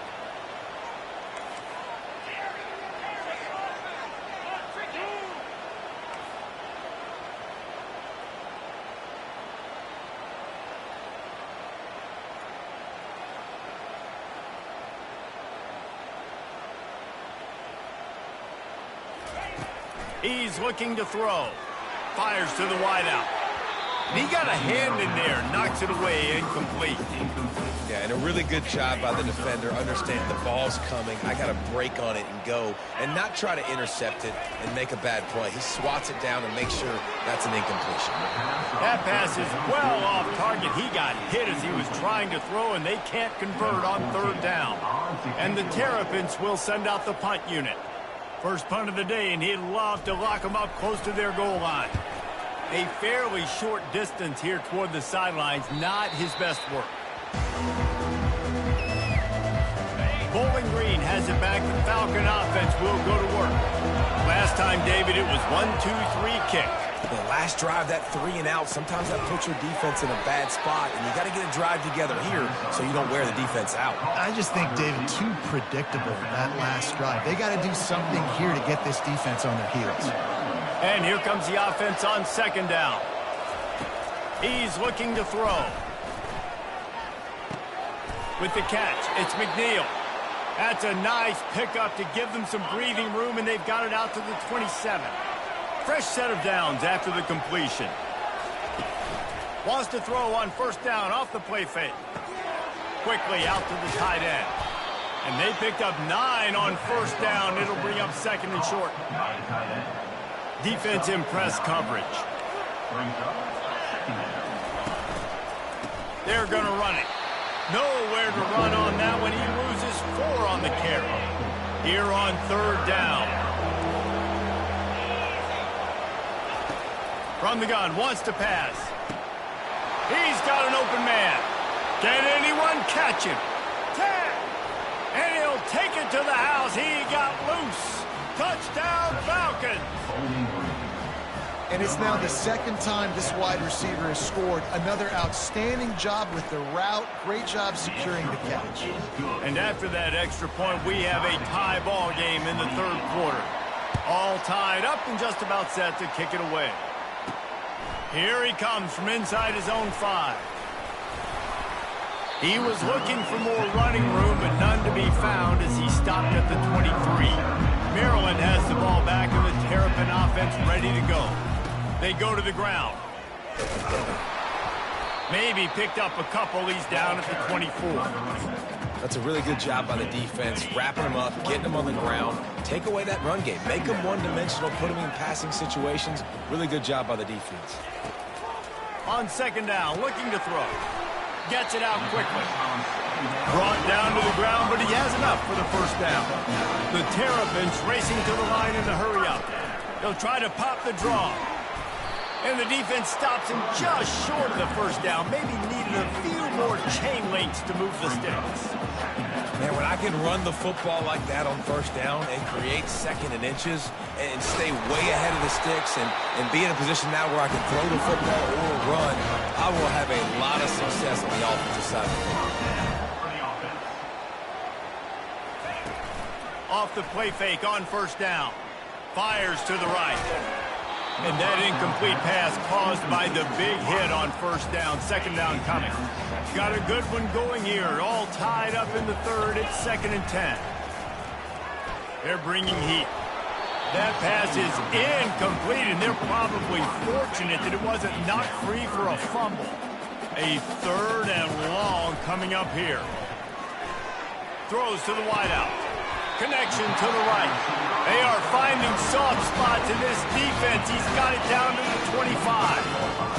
He's looking to throw. Fires to the wideout. He got a hand in there, knocks it away, incomplete. Yeah, and a really good job by the defender. Understand the ball's coming. I got to break on it and go and not try to intercept it and make a bad play. He swats it down and makes sure that's an incompletion. That pass is well off target. He got hit as he was trying to throw, and they can't convert on 3rd down. And the Terrapins will send out the punt unit. First punt of the day, and he'd love to lock them up close to their goal line. A fairly short distance here toward the sidelines, not his best work. Bowling Green has it back. The Falcon offense will go to work. Last time, David, it was 1-2-3 kick. The last drive, that 3 and out, sometimes that puts your defense in a bad spot, and you got to get a drive together here so you don't wear the defense out. I just think, David, too predictable, that last drive. They got to do something here to get this defense on their heels. And here comes the offense on 2nd down. He's looking to throw. With the catch, it's McNeil. That's a nice pickup to give them some breathing room, and they've got it out to the 27. Fresh set of downs after the completion. Wants to throw on 1st down off the play fake. Quickly out to the tight end. And they picked up 9 on 1st down. It'll bring up 2nd and short. Defense in press coverage. They're going to run it. Nowhere to run on that one. He loses 4 on the carry. Here on 3rd down. From the gun, wants to pass. He's got an open man. Can anyone catch him? 10. And he'll take it to the house. He got loose. Touchdown, Falcons. And it's now the second time this wide receiver has scored. Another outstanding job with the route. Great job securing the catch. And after that extra point, we have a tie ball game in the third quarter. All tied up and just about set to kick it away. Here he comes from inside his own 5. He was looking for more running room, but none to be found as he stopped at the 23. Maryland has the ball back and the Terrapin offense ready to go. They go to the ground. Maybe picked up a couple. He's down at the 24. That's a really good job by the defense, wrapping them up, getting them on the ground. Take away that run game. Make them one-dimensional, put them in passing situations. Really good job by the defense. On second down, looking to throw. Gets it out quickly. Brought down to the ground, but he has enough for the first down. The Terrapins racing to the line in a hurry-up. They'll try to pop the draw. And the defense stops him just short of the first down. Maybe needed a few more chain links to move the sticks. Man, when I can run the football like that on first down and create second and inches and stay way ahead of the sticks and be in a position now where I can throw the football or run, I will have a lot of success on the offensive side of the ball. Off the play fake on first down. Fires to the right. And that incomplete pass caused by the big hit on first down. Second down coming. Got a good one going here. All tied up in the third. It's 2nd and 10. They're bringing heat. That pass is incomplete, and they're probably fortunate that it wasn't knocked free for a fumble. A 3rd and long coming up here. Throws to the wideout. Connection to the right. They are finding soft spots in this defense. He's got it down to the 25.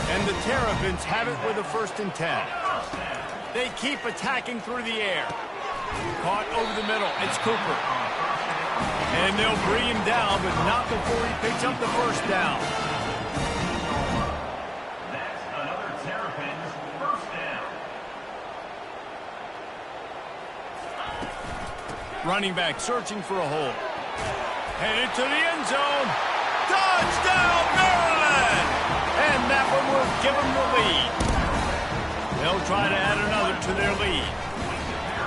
And the Terrapins have it with a 1st and 10. They keep attacking through the air. Caught over the middle. It's Cooper. And they'll bring him down, but not before he picks up the first down. That's another Terrapins first down. Running back searching for a hole. Headed to the end zone. Touchdown, Maryland! And that one will give them the lead. They'll try to add another to their lead.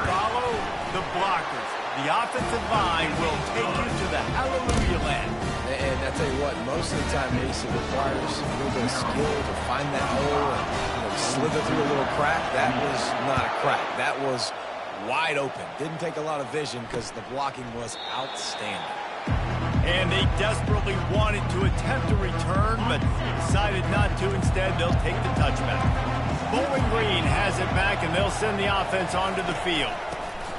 Follow the blockers. The offensive line will take you to the hallelujah land. And I tell you what, most of the time, Mace, it requires a little bit of skill to find that hole and slither through a little crack. That was not a crack. That was wide open. Didn't take a lot of vision because the blocking was outstanding. And they desperately wanted to attempt a return, but decided not to. Instead, they'll take the touchback. Bowling Green has it back, and they'll send the offense onto the field.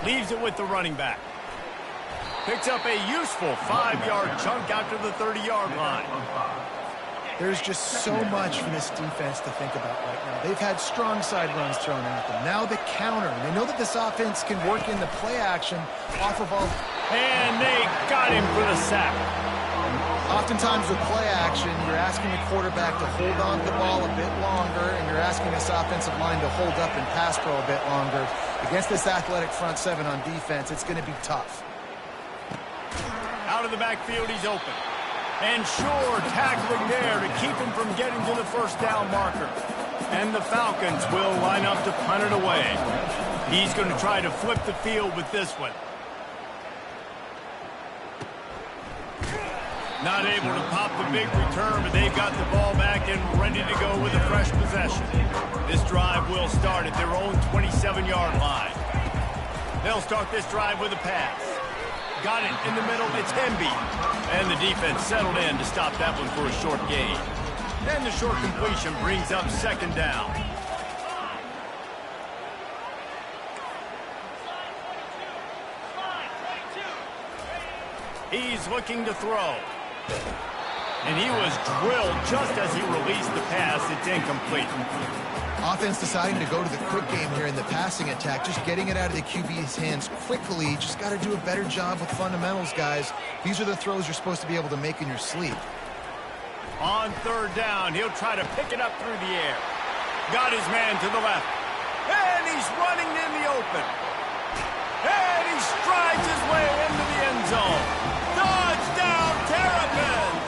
Leaves it with the running back. Picks up a useful 5-yard chunk out to the 30-yard line. There's just so much for this defense to think about right now. They've had strong side runs thrown at them. Now the counter. And they know that this offense can work in the play action off of all. And they got him for the sack. Oftentimes with play action, you're asking the quarterback to hold on to the ball a bit longer, and you're asking this offensive line to hold up and pass pro a bit longer. Against this athletic front 7 on defense, it's going to be tough. Out of the backfield, he's open. And sure, tackling there to keep him from getting to the first down marker. And the Falcons will line up to punt it away. He's going to try to flip the field with this one. Not able to pop the big return, but they've got the ball back and ready to go with a fresh possession. This drive will start at their own 27-yard line. They'll start this drive with a pass. Got it in the middle. It's Hemby. And the defense settled in to stop that one for a short gain. And the short completion brings up 2nd down. He's looking to throw. And he was drilled just as he released the pass. It's incomplete. Offense deciding to go to the quick game here in the passing attack, just getting it out of the QB's hands quickly. Just got to do a better job with fundamentals, guys. These are the throws you're supposed to be able to make in your sleep. On 3rd down, he'll try to pick it up through the air. Got his man to the left. And he's running in the open. And he strides his way into the end zone. Touchdown, Terrapins!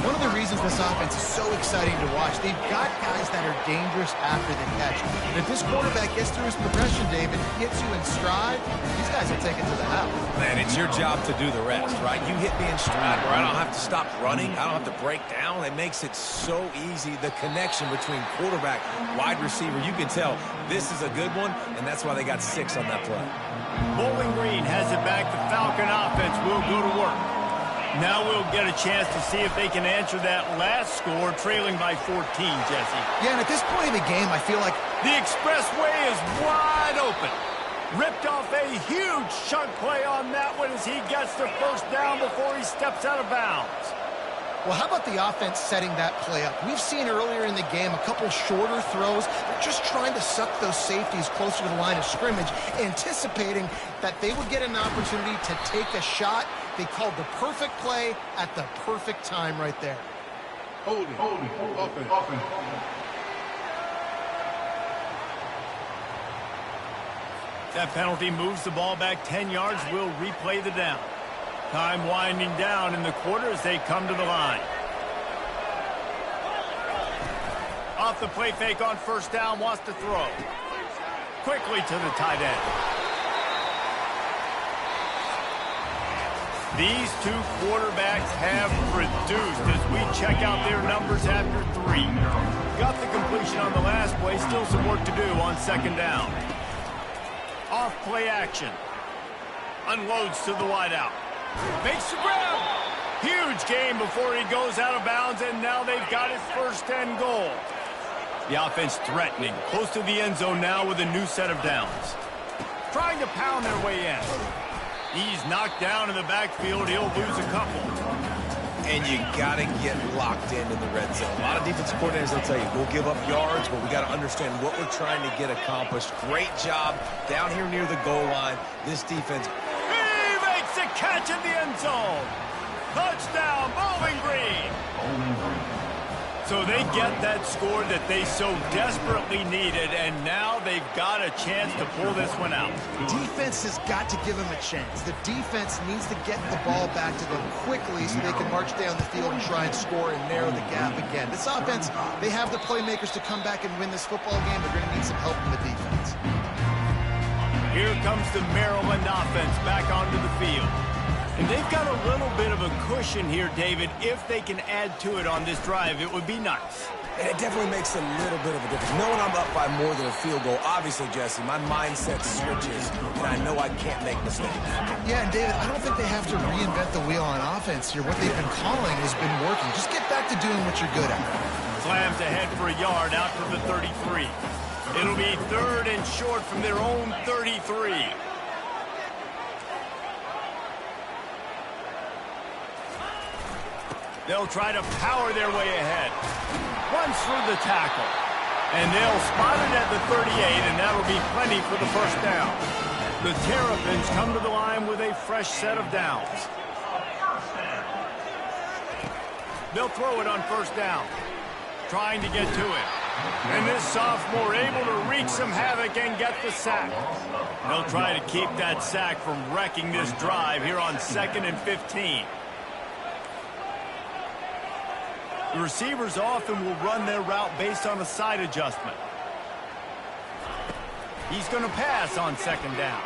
One of the reasons this offense is so exciting to watch, they've got guys that are dangerous after the catch. And if this quarterback gets through his progression, David, hits you in stride, these guys will take it to the house. Man, it's your job to do the rest, right? You hit me in stride where I don't have to stop running. I don't have to break down. It makes it so easy. The connection between quarterback, wide receiver, you can tell this is a good one, and that's why they got 6 on that play. Bowling Green has it back. The Falcon offense will go to work. Now we'll get a chance to see if they can answer that last score, trailing by 14, Jesse. Yeah, and at this point in the game, I feel like the expressway is wide open. Ripped off a huge chunk play on that one as he gets the first down before he steps out of bounds. Well, how about the offense setting that play up? We've seen earlier in the game a couple shorter throws. They're just trying to suck those safeties closer to the line of scrimmage, anticipating that they would get an opportunity to take a shot. They called the perfect play at the perfect time right there. Hold it, offense. That penalty moves the ball back 10 yards. We'll replay the down. Time winding down in the quarter as they come to the line. Off the play fake on first down, wants to throw. Quickly to the tight end. These two quarterbacks have produced as we check out their numbers after 3. Got the completion on the last play, still some work to do on second down. Off play action. Unloads to the wideout. Makes the grab. Huge game before he goes out of bounds, and now they've got his first and goal. The offense threatening, close to the end zone now with a new set of downs. Trying to pound their way in. He's knocked down in the backfield. He'll lose a couple. And you got to get locked in the red zone. A lot of defensive coordinators, they'll tell you, we'll give up yards, but we got to understand what we're trying to get accomplished. Great job down here near the goal line. This defense. A catch in the end zone. Touchdown, Bowling Green. So they get that score that they so desperately needed, and now they've got a chance to pull this one out. Defense has got to give them a chance. The defense needs to get the ball back to them quickly so they can march down the field and try and score and narrow the gap again. This offense, they have the playmakers to come back and win this football game. They're going to need some help from the defense. Here comes the Maryland offense back onto the field. And they've got a little bit of a cushion here, David. If they can add to it on this drive, it would be nice. And it definitely makes a little bit of a difference. Knowing I'm up by more than a field goal, obviously, Jesse, my mindset switches, and I know I can't make mistakes. Yeah, and David, I don't think they have to reinvent the wheel on offense here. What they've been calling has been working. Just get back to doing what you're good at. Slams ahead for a yard out to the 33. It'll be 3rd and short from their own 33. They'll try to power their way ahead. Runs through the tackle. And they'll spot it at the 38, and that'll be plenty for the first down. The Terrapins come to the line with a fresh set of downs. They'll throw it on first down. Trying to get to it. And this sophomore able to wreak some havoc and get the sack. They'll try to keep that sack from wrecking this drive here on 2nd and 15. The receivers often will run their route based on a side adjustment. He's going to pass on 2nd down.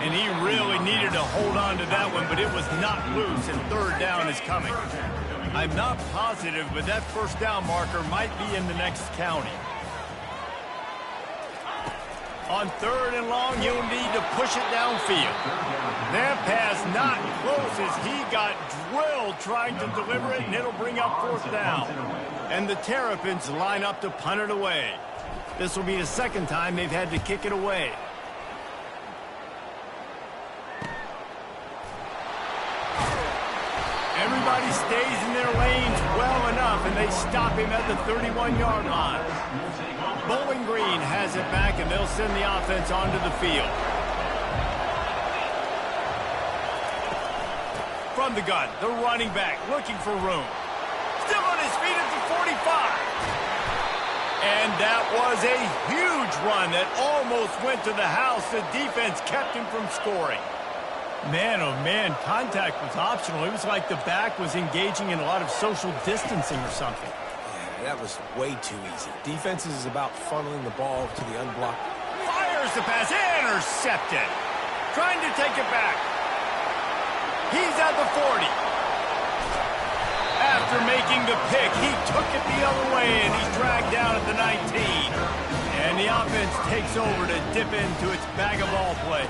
And he really needed to hold on to that one, but it was not loose, and 3rd down is coming. I'm not positive, but that first down marker might be in the next county. On 3rd and long, you'll need to push it downfield. That pass not close as he got drilled trying to deliver it, and it'll bring up 4th down. And the Terrapins line up to punt it away. This will be the 2nd time they've had to kick it away. Everybody stays in their lanes well enough, and they stop him at the 31-yard line. Bowling Green has it back, and they'll send the offense onto the field. From the gun, the running back looking for room. Still on his feet at the 45. And that was a huge run that almost went to the house. The defense kept him from scoring. Man, oh man, contact was optional. It was like the back was engaging in a lot of social distancing or something. Yeah, that was way too easy. Defenses is about funneling the ball to the unblocked. Fires the pass, intercepted. Trying to take it back. He's at the 40. After making the pick, he took it the other way, and he's dragged down at the 19. And the offense takes over to dip into its bag of all plays.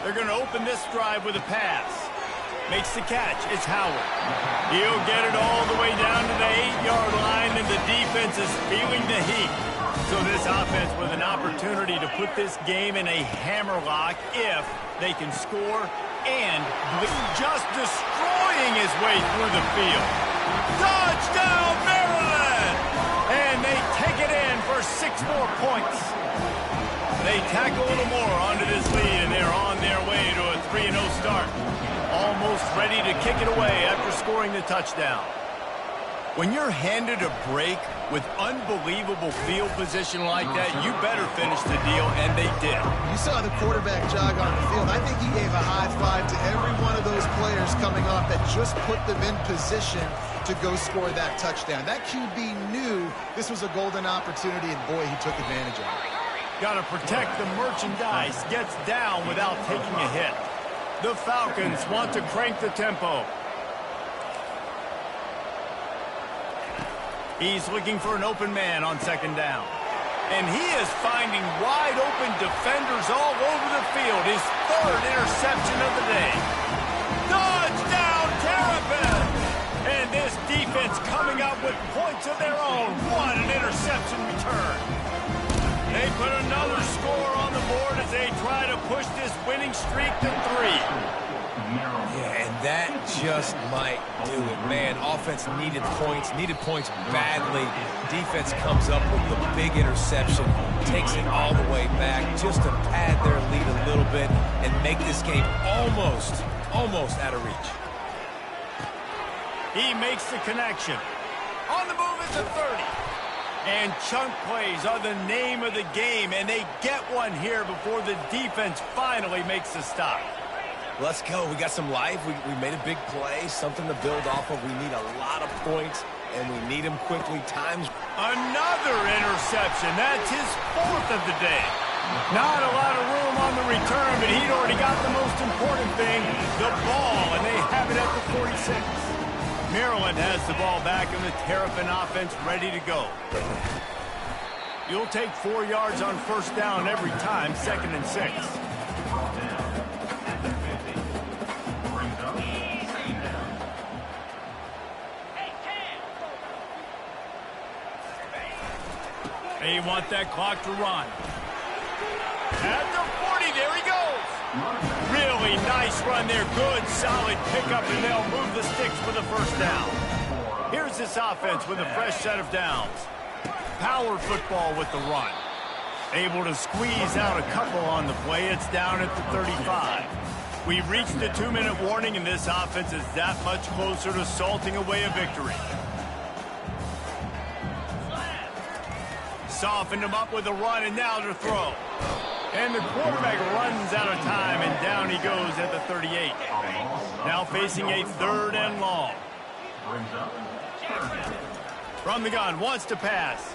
They're going to open this drive with a pass. Makes the catch. It's Howard. He'll get it all the way down to the 8-yard line, and the defense is feeling the heat. So this offense with an opportunity to put this game in a hammerlock if they can score and just destroying his way through the field. Touchdown, Maryland! And they take it in for 6 more points. They tack a little more onto this lead, and they're on their way to a 3-0 start. Almost ready to kick it away after scoring the touchdown. When you're handed a break with unbelievable field position like that, you better finish the deal, and they did. You saw the quarterback jog on the field. I think he gave a high five to every one of those players coming off that just put them in position to go score that touchdown. That QB knew this was a golden opportunity, and boy, he took advantage of it. Got to protect the merchandise. Gets down without taking a hit. The Falcons want to crank the tempo. He's looking for an open man on 2nd down. And he is finding wide open defenders all over the field. His 3rd interception of the day. Touchdown, Terrapin! And this defense coming up with points of their own. What an interception return. They put another score on the board as they try to push this winning streak to 3. Yeah, and that just might do it. Man, offense needed points badly. Defense comes up with the big interception, takes it all the way back just to pad their lead a little bit and make this game almost out of reach. He makes the connection. On the move is the 30. And chunk plays are the name of the game, and they get one here before the defense finally makes the stop. Let's go. We got some life. We made a big play, something to build off of. We need a lot of points, and we need them quickly. Another interception. That's his 4th of the day. Not a lot of room on the return, but he'd already got the most important thing, the ball, and they have it at the 46. Maryland has the ball back, and the Terrapin offense ready to go. You'll take 4 yards on 1st down every time, 2nd and 6. They want that clock to run. At the 40, there he goes. Really nice run there. Good, solid pickup, and they'll move the sticks for the 1st down. Here's this offense with a fresh set of downs. Power football with the run. Able to squeeze out a couple on the play. It's down at the 35. We've reached the 2-minute warning, and this offense is that much closer to salting away a victory. Softened him up with a run, and now to throw. And the quarterback runs out of time, and down he goes at the 38. Now facing a 3rd and long. From the gun, wants to pass.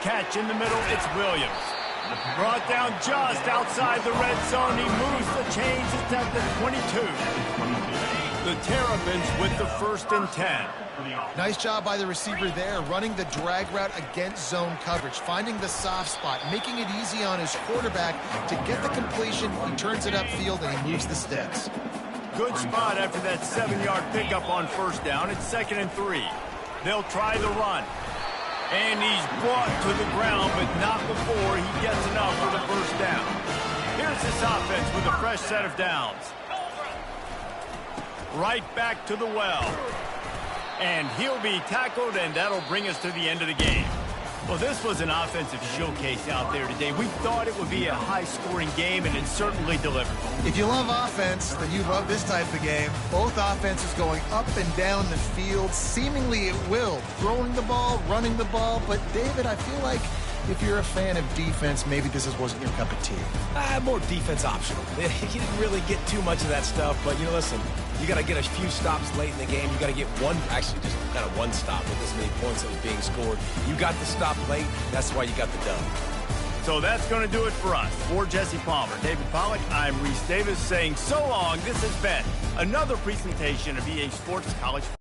Catch in the middle, it's Williams. Brought down just outside the red zone. He moves the chains. It's at the 22. The Terrapins with the 1st and 10. Nice job by the receiver there, running the drag route against zone coverage, finding the soft spot, making it easy on his quarterback to get the completion. He turns it upfield, and he moves the sticks. Good spot after that 7-yard pickup on 1st down. It's 2nd and 3. They'll try the run. And he's brought to the ground, but not before he gets enough for the 1st down. Here's this offense with a fresh set of downs. Right back to the well. And he'll be tackled, and that'll bring us to the end of the game. Well, this was an offensive showcase out there today. We thought it would be a high-scoring game, and it certainly delivered. If you love offense, then you love this type of game. Both offenses going up and down the field, seemingly at will, throwing the ball, running the ball. But, David, I feel like if you're a fan of defense, maybe this wasn't your cup of tea. More defense optional. You didn't really get too much of that stuff, but, listen, you got to get a few stops late in the game. You got to get just kind of one stop with this many points that was being scored. You got the stop late. That's why you got the dub. So that's going to do it for us. For Jesse Palmer, David Pollack, I'm Reese Davis saying so long. This has been another presentation of EA Sports College Football.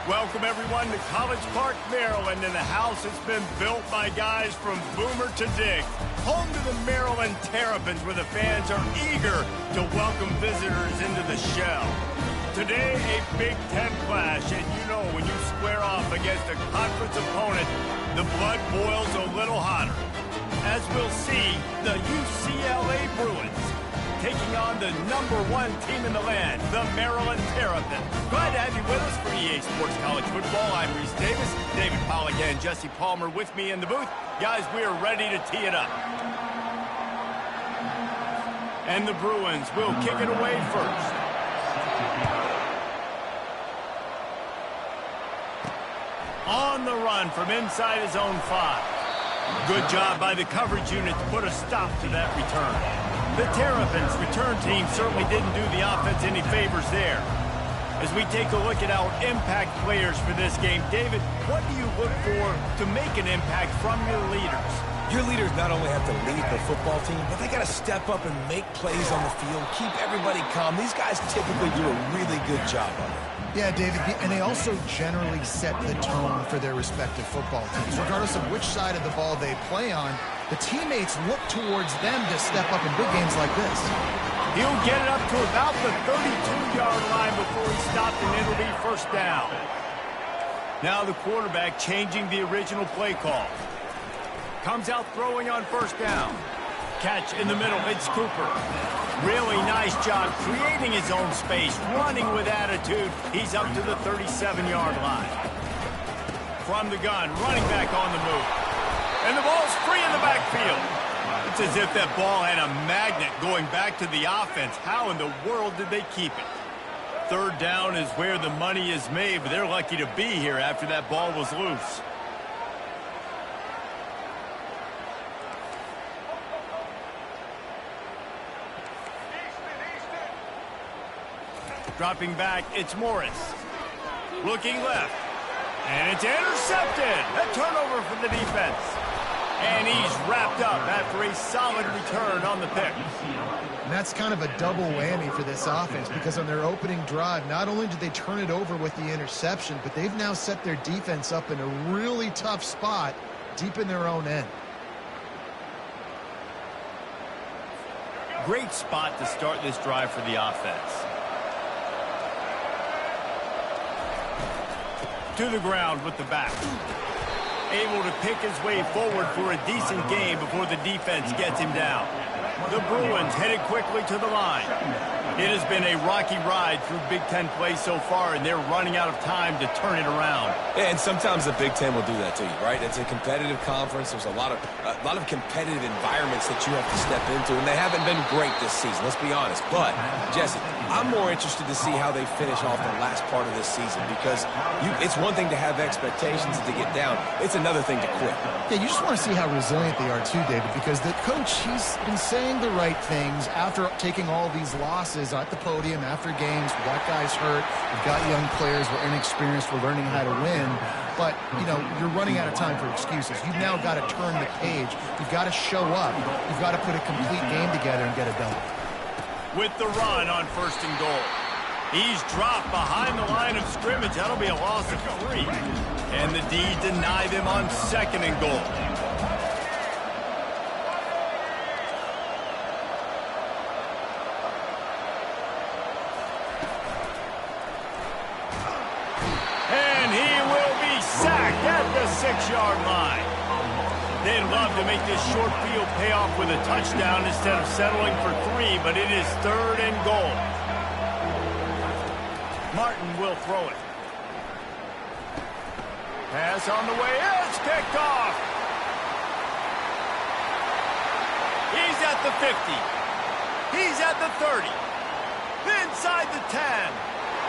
Welcome, everyone, to College Park, Maryland, and the house has been built by guys from Boomer to Dig. Home to the Maryland Terrapins, where the fans are eager to welcome visitors into the shell. Today, a Big Ten clash, and you know when you square off against a conference opponent, the blood boils a little hotter. As we'll see, the UCLA Bruins taking on the #1 team in the land, the Maryland Terrapins. Glad to have you with us for EA Sports College Football. I'm Reese Davis, David Pollack and Jesse Palmer with me in the booth. Guys, we are ready to tee it up. And the Bruins will kick it away first. On the run from inside his own 5. Good job by the coverage unit to put a stop to that return. The Terrapins return team certainly didn't do the offense any favors there. As we take a look at our impact players for this game, David, what do you look for to make an impact from your leaders? Your leaders not only have to lead the football team, but they got to step up and make plays on the field, keep everybody calm. These guys typically do a really good job of it. Yeah, David, and they also generally set the tone for their respective football teams. Regardless of which side of the ball they play on, the teammates look towards them to step up in big games like this. He'll get it up to about the 32-yard line before he stopped, and it'll be first down. Now the quarterback changing the original play call. Comes out throwing on first down. Catch in the middle, it's Cooper. Really nice job creating his own space, running with attitude. He's up to the 37-yard line. From the gun, running back on the move. And the ball's free in the backfield. It's as if that ball had a magnet going back to the offense. How in the world did they keep it? Third down is where the money is made, but they're lucky to be here after that ball was loose. Dropping back, it's Morris. Looking left. And it's intercepted. A turnover for the defense. And he's wrapped up after a solid return on the pick. And that's kind of a double whammy for this offense, because on their opening drive, not only did they turn it over with the interception, but they've now set their defense up in a really tough spot deep in their own end. Great spot to start this drive for the offense. To the ground with the back. Able to pick his way forward for a decent gain before the defense gets him down. The Bruins headed quickly to the line. It has been a rocky ride through Big Ten play so far, and they're running out of time to turn it around. Yeah, and sometimes the Big Ten will do that to you, right? It's a competitive conference. There's a lot of competitive environments that you have to step into, and they haven't been great this season, let's be honest. But, Jesse, I'm more interested to see how they finish off the last part of this season, because it's one thing to have expectations and to get down. It's another thing to quit. Yeah, you just want to see how resilient they are too, David, because the coach, he's been saying the right things after taking all these losses at the podium, after games. We got guys hurt. We've got young players. We're inexperienced. We're learning how to win. But, you know, you're running out of time for excuses. You've now got to turn the page. You've got to show up. You've got to put a complete game together and get it done. With the run on first and goal. He's dropped behind the line of scrimmage. That'll be a loss of 3. And the D deny them on second and goal. And he will be sacked at the 6-yard line. They'd love to make this short field pay off with a touchdown instead of settling for 3, but it is third and goal. Martin will throw it. Pass on the way. It's picked off. He's at the 50. He's at the 30. Inside the 10.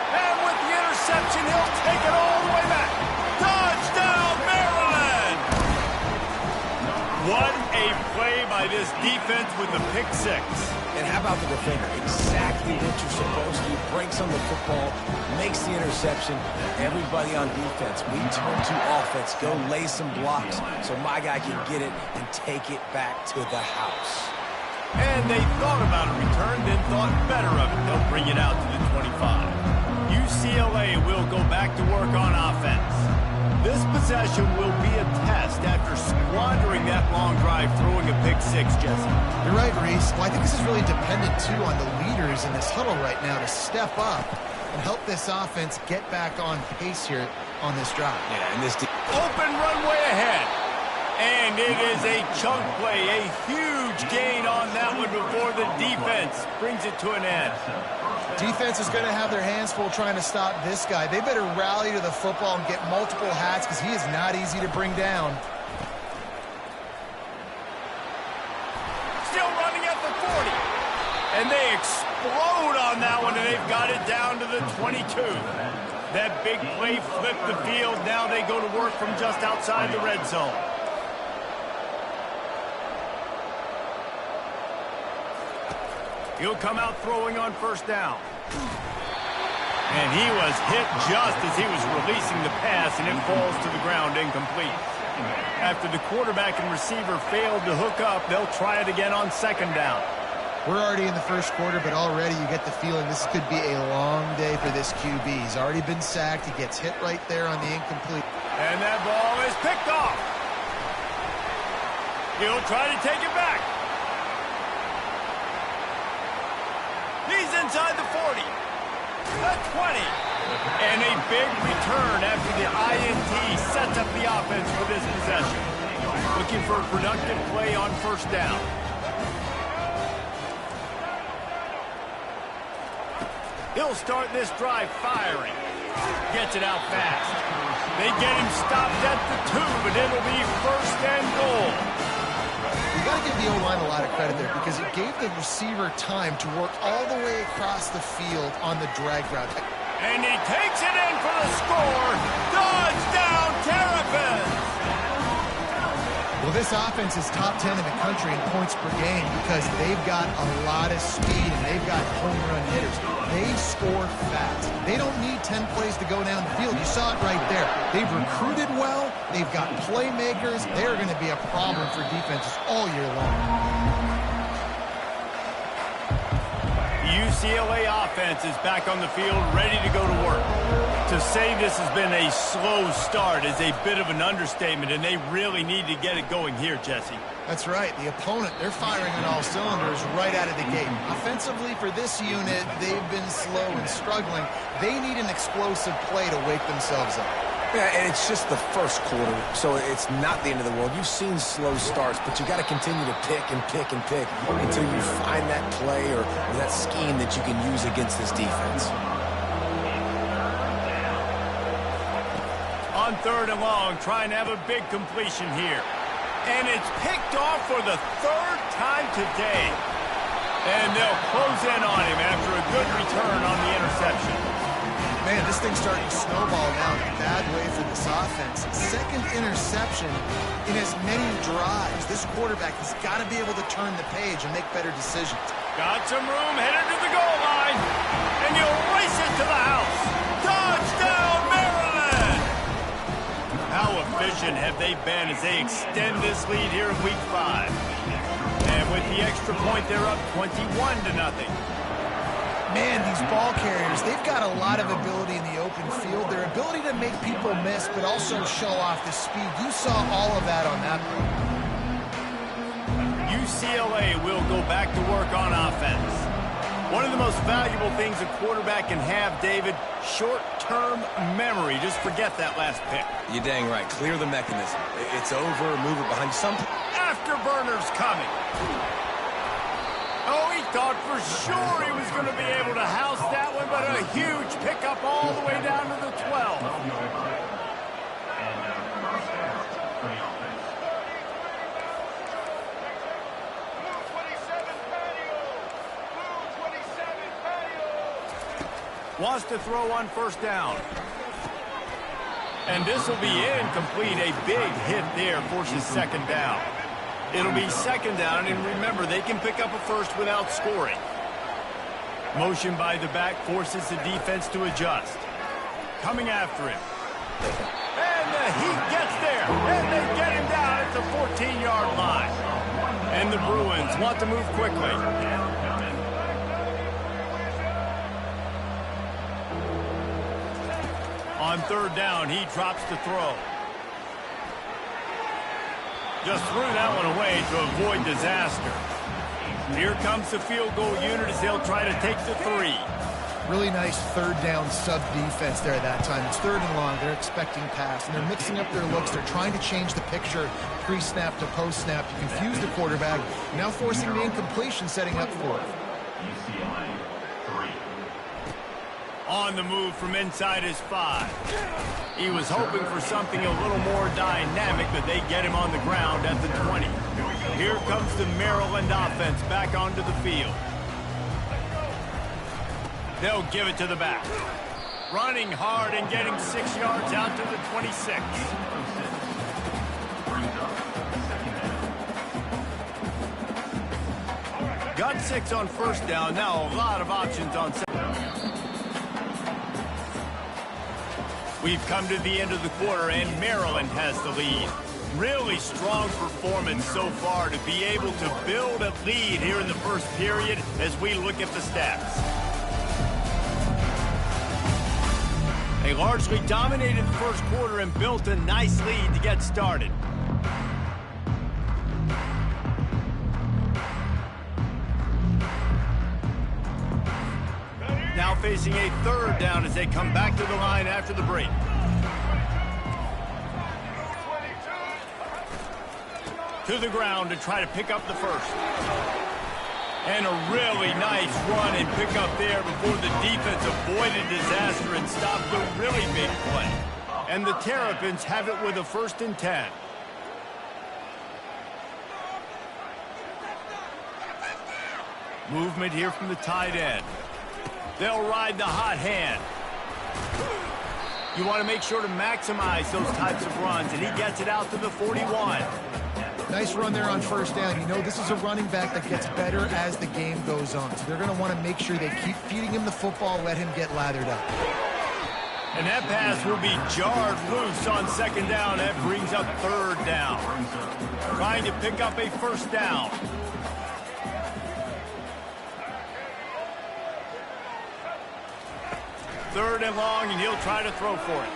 And with the interception, he'll take it all the way back. Touchdown, Maryland! What a play by this defense with the pick 6. And how about the defender? Exactly what you're supposed to do. Breaks on the football, makes the interception. Everybody on defense, we turn to offense. Go lay some blocks so my guy can get it and take it back to the house. And they thought about a return, then thought better of it. They'll bring it out to the 25. UCLA will go back to work on offense. This possession will be a test after squandering that long drive throwing a pick six, Jesse. You're right, Reese. Well, I think this is really dependent, too, on the leaders in this huddle right now to step up and help this offense get back on pace here on this drive. Yeah, and this open runway ahead. And it is a chunk play, a huge gain on that one before the defense brings it to an end. Defense is going to have their hands full trying to stop this guy. They better rally to the football and get multiple hats because he is not easy to bring down. Still running at the 40. And they explode on that one, and they've got it down to the 22. That big play flipped the field. Now they go to work from just outside the red zone. He'll come out throwing on first down. And he was hit just as he was releasing the pass, and it falls to the ground incomplete. After the quarterback and receiver failed to hook up, they'll try it again on second down. We're already in the first quarter, but already you get the feeling this could be a long day for this QB. He's already been sacked. He gets hit right there on the incomplete. And that ball is picked off. He'll try to take it back. He's inside the 40. The 20. And a big return after the INT sets up the offense for this possession. Looking for a productive play on first down. He'll start this drive firing. Gets it out fast. They get him stopped at the 2, but it'll be first and goal. You got to give the O-line a lot of credit there because it gave the receiver time to work all the way across the field on the drag route. And he takes it in for the score. Touchdown, Terrapins! Well, this offense is top 10 in the country in points per game because they've got a lot of speed and they've got home run hitters. They score fast. They don't need 10 plays to go down the field. You saw it right there. They've recruited well. They've got playmakers. They're going to be a problem for defenses all year long. UCLA offense is back on the field, ready to go to work. To say this has been a slow start is a bit of an understatement, and they really need to get it going here, Jesse. That's right. The opponent, they're firing on all cylinders right out of the gate. Offensively, for this unit, they've been slow and struggling. They need an explosive play to wake themselves up. Yeah, and it's just the first quarter, so it's not the end of the world. You've seen slow starts, but you got to continue to pick and pick and pick until you find that play or that scheme that you can use against this defense. On third and long, trying to have a big completion here. And it's picked off for the third time today. And they'll close in on him after a good return on the interception. Man, this thing's starting to snowball now in a bad way for this offense. Second interception in as many drives. This quarterback has got to be able to turn the page and make better decisions. Got some room, headed to the goal line. And he'll race it to the house. Touchdown, Maryland! How efficient have they been as they extend this lead here in Week 5? And with the extra point, they're up 21-0. Man, these ball carriers, they've got a lot of ability in the open field. Their ability to make people miss, but also show off the speed. You saw all of that on that play. UCLA will go back to work on offense. One of the most valuable things a quarterback can have, David, short-term memory. Just forget that last pick. You're dang right. Clear the mechanism. It's over. Move it behind some. Afterburner's coming. Oh, he thought for sure he was going to be able to house that one, but a huge pickup all the way down to the 12. Wants to throw on first down. And this will be incomplete. A big hit there forces second down. It'll be second down, and remember, they can pick up a first without scoring. Motion by the back forces the defense to adjust. Coming after him. And he gets there, and they get him down at the 14-yard line. And the Bruins want to move quickly. On third down, he drops the throw. Just threw that one away to avoid disaster. Here comes the field goal unit as they'll try to take the 3. Really nice third down sub defense there that time. It's third and long. They're expecting pass, and they're mixing up their looks. They're trying to change the picture pre-snap to post-snap to confuse the quarterback, now forcing the incompletion, setting up for it. On the move from inside his 5. He was hoping for something a little more dynamic, but they get him on the ground at the 20. Here comes the Maryland offense back onto the field. They'll give it to the back. Running hard and getting 6 yards out to the 26. Got 6 on first down. Now a lot of options on second. We've come to the end of the quarter, and Maryland has the lead. Really strong performance so far to be able to build a lead here in the first period as we look at the stats. They largely dominated the first quarter and built a nice lead to get started. Now facing a third down as they come back to the line after the break. To the ground to try to pick up the first. And a really nice run and pick up there before the defense avoided disaster and stopped a really big play. And the Terrapins have it with a 1st and 10. Movement here from the tight end. They'll ride the hot hand. You want to make sure to maximize those types of runs, and he gets it out to the 41. Nice run there on first down. You know, this is a running back that gets better as the game goes on. So they're going to want to make sure they keep feeding him the football, let him get lathered up. And that pass will be jarred loose on second down. That brings up third down. Trying to pick up a first down. Third and long, and he'll try to throw for it.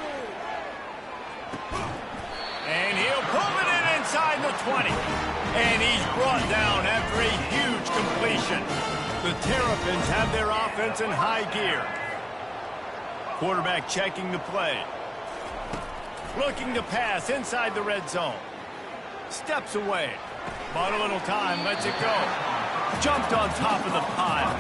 And he'll pull it in inside the 20. And he's brought down after a huge completion. The Terrapins have their offense in high gear. Quarterback checking the play. Looking to pass inside the red zone. Steps away. Bought a little time, lets it go. Jumped on top of the pile.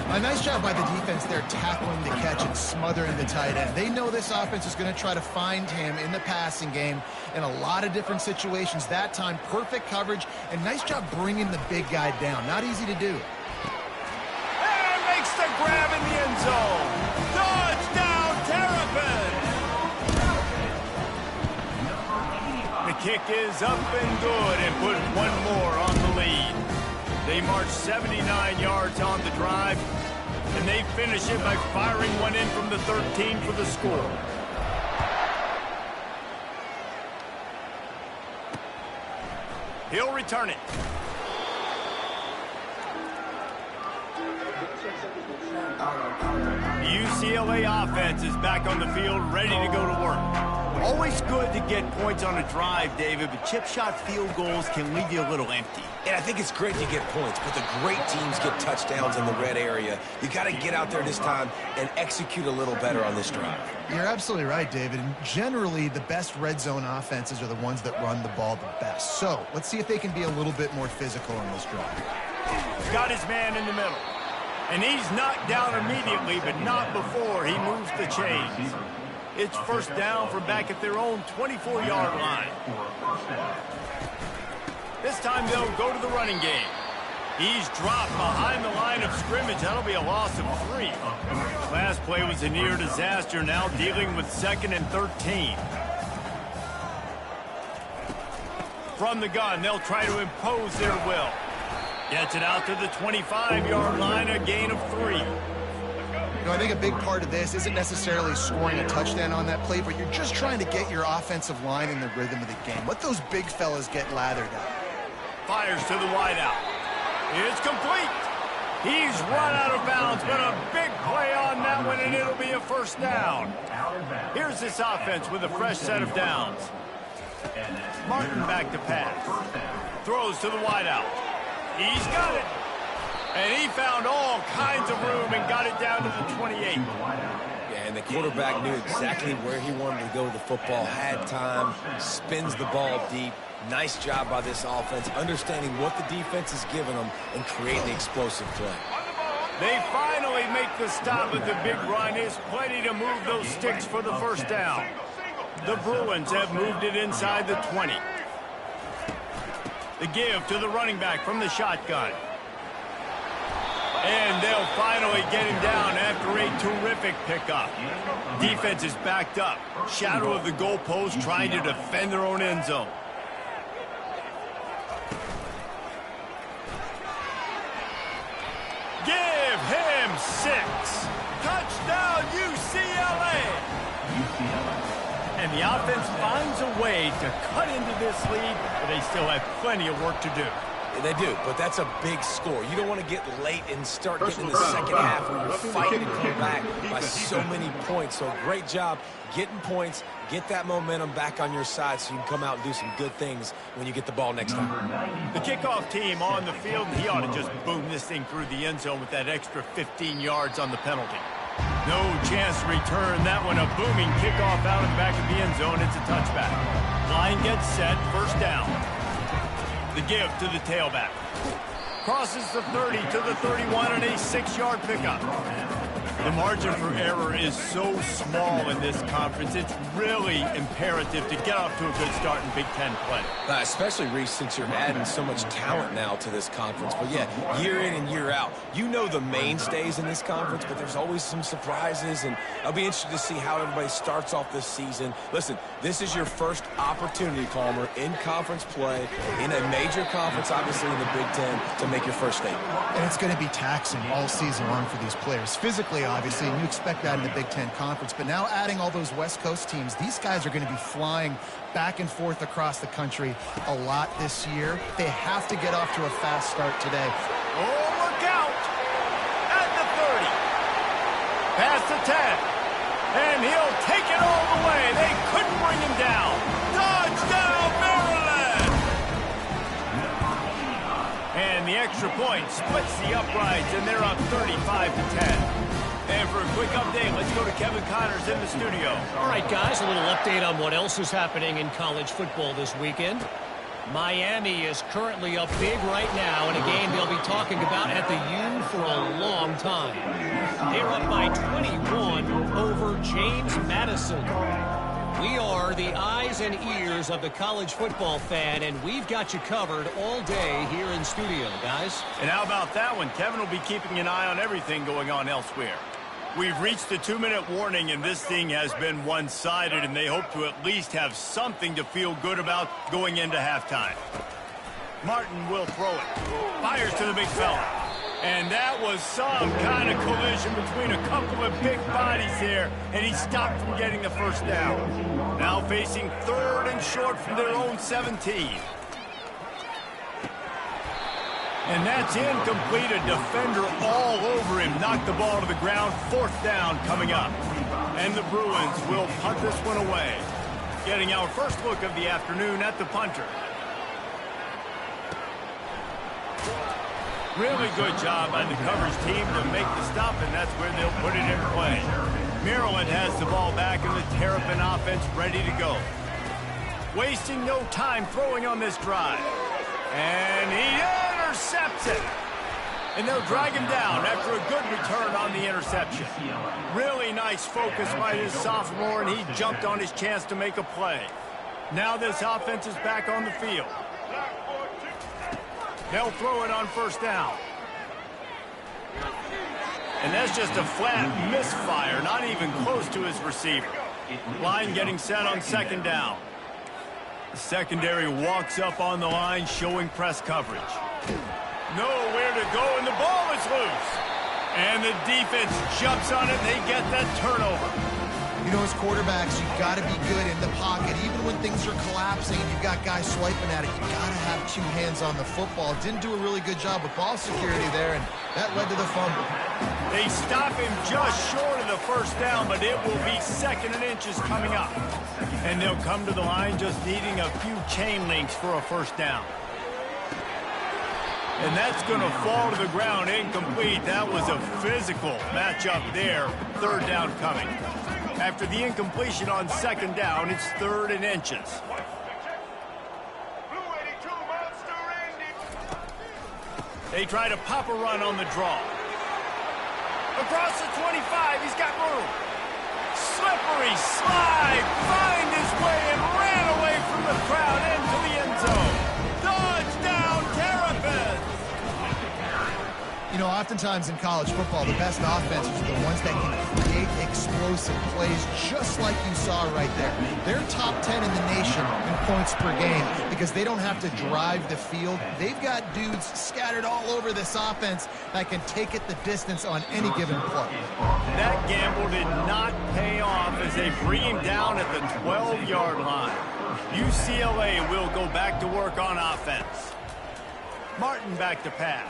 A nice job by the defense there tackling the catch and smothering the tight end. They know this offense is going to try to find him in the passing game in a lot of different situations. That time, perfect coverage, and nice job bringing the big guy down. Not easy to do. And makes the grab in the end zone. Touchdown, Terrapins! The kick is up and good and put one more on the lead. They march 79 yards on the drive, and they finish it by firing one in from the 13 for the score. He'll return it. The UCLA offense is back on the field, ready to go to work. Always good to get points on a drive, David, but chip shot field goals can leave you a little empty. And I think it's great to get points, but the great teams get touchdowns in the red area. You got to get out there this time and execute a little better on this drive. You're absolutely right, David. And generally, the best red zone offenses are the ones that run the ball the best. So let's see if they can be a little bit more physical on this drive. Got his man in the middle. And he's knocked down immediately, but not before he moves the chains. It's first down from back at their own 24-yard line. This time they'll go to the running game. He's dropped behind the line of scrimmage. That'll be a loss of 3. Last play was a near disaster, now dealing with 2nd and 13. From the gun, they'll try to impose their will. Gets it out to the 25-yard line, a gain of 3. You know, I think a big part of this isn't necessarily scoring a touchdown on that play, but you're just trying to get your offensive line in the rhythm of the game. Let those big fellas get lathered up. Fires to the wideout. It's complete. He's run out of bounds, but a big play on that one, and it'll be a first down. Here's this offense with a fresh set of downs. Martin back to pass. Throws to the wideout. He's got it. And he found all kinds of room and got it down to the 28. Yeah, and the quarterback knew exactly where he wanted to go with the football, had time, spins the ball deep. Nice job by this offense, understanding what the defense is giving them and creating the explosive play. They finally make the stop at the big run. There's plenty to move those sticks for the first down. The Bruins have moved it inside the 20. The give to the running back from the shotgun. And they'll finally get him down after a terrific pickup. Defense is backed up. Shadow of the goalpost trying to defend their own end zone. Give him 6. Touchdown, UCLA. And the offense finds a way to cut into this lead, but they still have plenty of work to do. They do, but that's a big score. You don't want to get late and start getting in the second half where you're fighting to come back by so many points. So great job getting points, get that momentum back on your side so you can come out and do some good things when you get the ball next time. The kickoff team on the field, he ought to just boom this thing through the end zone with that extra 15 yards on the penalty. No chance to return that one. A booming kickoff out of the back of the end zone. It's a touchback. Line gets set, first down. The give to the tailback. Crosses the 30 to the 31 and a 6-yard pickup. The margin for error is so small in this conference. It's really imperative to get off to a good start in Big Ten play. Especially, Reese, since you're adding so much talent now to this conference. But, yeah, year in and year out, you know the mainstays in this conference, but there's always some surprises, and I'll be interested to see how everybody starts off this season. Listen, this is your first opportunity, Palmer, in conference play, in a major conference, obviously in the Big Ten, to make your first statement. And it's going to be taxing all season long for these players. Physically, obviously, and you expect that in the Big Ten Conference. But now adding all those West Coast teams, these guys are going to be flying back and forth across the country a lot this year. They have to get off to a fast start today. Oh, look out! At the 30. Past the 10. And he'll take it all the way. They couldn't bring him down. Touchdown, Maryland! And the extra point splits the uprights, and they're up 35-10. And for a quick update, let's go to Kevin Connors in the studio. All right, guys, a little update on what else is happening in college football this weekend. Miami is currently up big right now in a game they'll be talking about at the U for a long time. They're up by 21 over James Madison. We are the eyes and ears of the college football fan, and we've got you covered all day here in studio, guys. And how about that one? Kevin will be keeping an eye on everything going on elsewhere. We've reached the 2-minute warning, and this thing has been one-sided, and they hope to at least have something to feel good about going into halftime. Martin will throw it. Fires to the big fella. And that was some kind of collision between a couple of big bodies here, and he stopped from getting the first down. Now facing 3rd and short from their own 17. And that's incomplete. A defender all over him. Knocked the ball to the ground. 4th down coming up. And the Bruins will punt this one away. Getting our first look of the afternoon at the punter. Really good job by the coverage team to make the stop, and that's where they'll put it in play. Maryland has the ball back, and the Terrapin offense ready to go. Wasting no time throwing on this drive. And he intercepts it. And they'll drag him down after a good return on the interception. Really nice focus by this sophomore, and he jumped on his chance to make a play. Now this offense is back on the field. They'll throw it on first down. And that's just a flat misfire, not even close to his receiver. Line getting set on second down. The secondary walks up on the line, showing press coverage. Nowhere to go, and the ball is loose. And the defense jumps on it, and they get that turnover. You know, as quarterbacks, you've got to be good in the pocket. Even when things are collapsing and you've got guys swiping at it, you've got to have 2 hands on the football. Didn't do a really good job with ball security there, and that led to the fumble. They stop him just short of the first down, but it will be 2nd and inches coming up. And they'll come to the line just needing a few chain links for a first down. And that's going to fall to the ground incomplete. That was a physical matchup there. 3rd down coming. After the incompletion on 2nd down, it's 3rd and inches. They try to pop a run on the draw. Across the 25, he's got room. Slippery slide, find his way and ran away from the crowd into the end zone. Touchdown, Terrapins! You know, oftentimes in college football, the best offenses are the ones that can create explosive plays, just like you saw right there. They're top 10 in the nation in points per game because they don't have to drive the field. They've got dudes scattered all over this offense that can take it the distance on any given play. That gamble did not pay off as they bring him down at the 12-yard line. UCLA will go back to work on offense. Martin back to pass.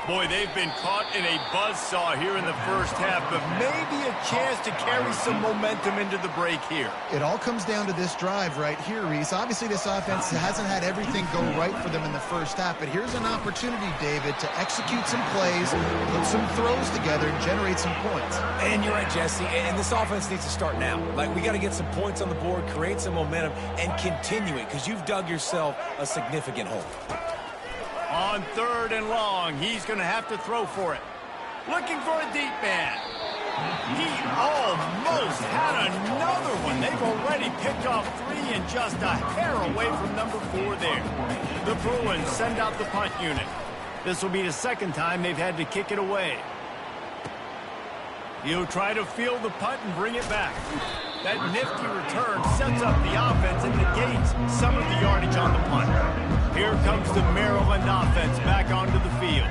Boy, they've been caught in a buzzsaw here in the first half, but maybe a chance to carry some momentum into the break here. It all comes down to this drive right here, Reese. Obviously, this offense hasn't had everything go right for them in the first half, but here's an opportunity, David, to execute some plays, put some throws together, and generate some points. And you're right, Jesse, and this offense needs to start now. Like, we got to get some points on the board, create some momentum, and continue it, because you've dug yourself a significant hole. On 3rd and long, he's going to have to throw for it. Looking for a deep man. He almost had another one. They've already picked off 3 and just a hair away from number 4 there. The Bruins send out the punt unit. This will be the 2nd time they've had to kick it away. He'll try to field the punt and bring it back. That nifty return sets up the offense and negates some of the yardage on the punt. Here comes the Maryland offense back onto the field.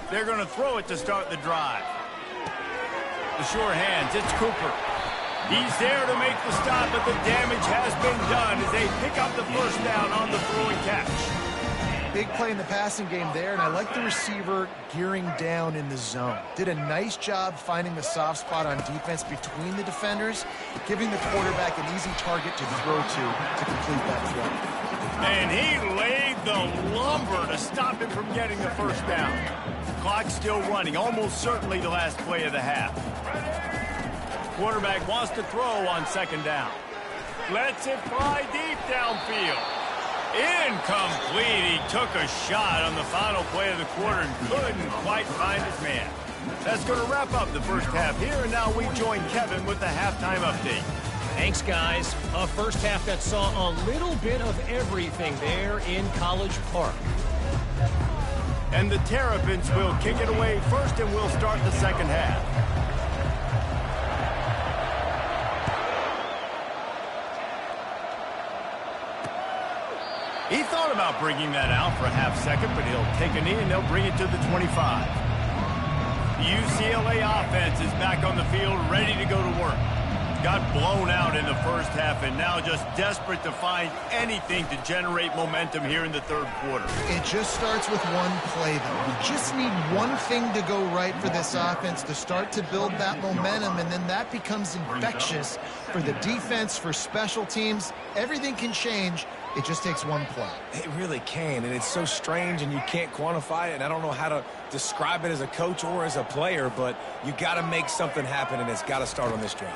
They're going to throw it to start the drive. The sure hands, it's Cooper. He's there to make the stop, but the damage has been done as they pick up the first down on the throwing catch. Big play in the passing game there, and I like the receiver gearing down in the zone. Did a nice job finding the soft spot on defense between the defenders, giving the quarterback an easy target to throw to complete that throw. And he laid the lumber to stop him from getting the first down. Clock still running, almost certainly the last play of the half. Quarterback wants to throw on 2nd down. Lets it fly deep downfield. Incomplete. He took a shot on the final play of the quarter and couldn't quite find his man. That's going to wrap up the first half here, and now we join Kevin with the halftime update. Thanks, guys. A first half that saw a little bit of everything there in College Park. And the Terrapins will kick it away first, and we'll start the 2nd half. He thought about bringing that out for a half second, but he'll take a knee and they'll bring it to the 25. The UCLA offense is back on the field, ready to go to work. Got blown out in the first half and now just desperate to find anything to generate momentum here in the 3rd quarter. It just starts with one play, though. You just need one thing to go right for this offense to start to build that momentum, and then that becomes infectious for the defense, for special teams. Everything can change. It just takes one play. It really can, and it's so strange, and you can't quantify it, and I don't know how to describe it as a coach or as a player, but you got to make something happen, and it's got to start on this drive.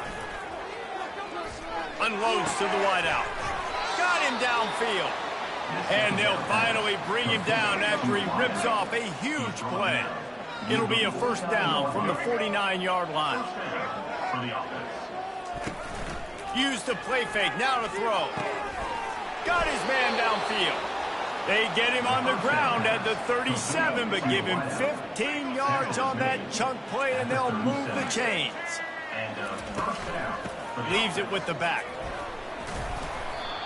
Unloads to the wideout. Got him downfield. And they'll finally bring him down after he rips off a huge play. It'll be a first down from the 49-yard line. Use the play fake, now to throw. Got his man downfield. They get him on the ground at the 37, but give him 15 yards on that chunk play, and they'll move the chains. Leaves it with the back.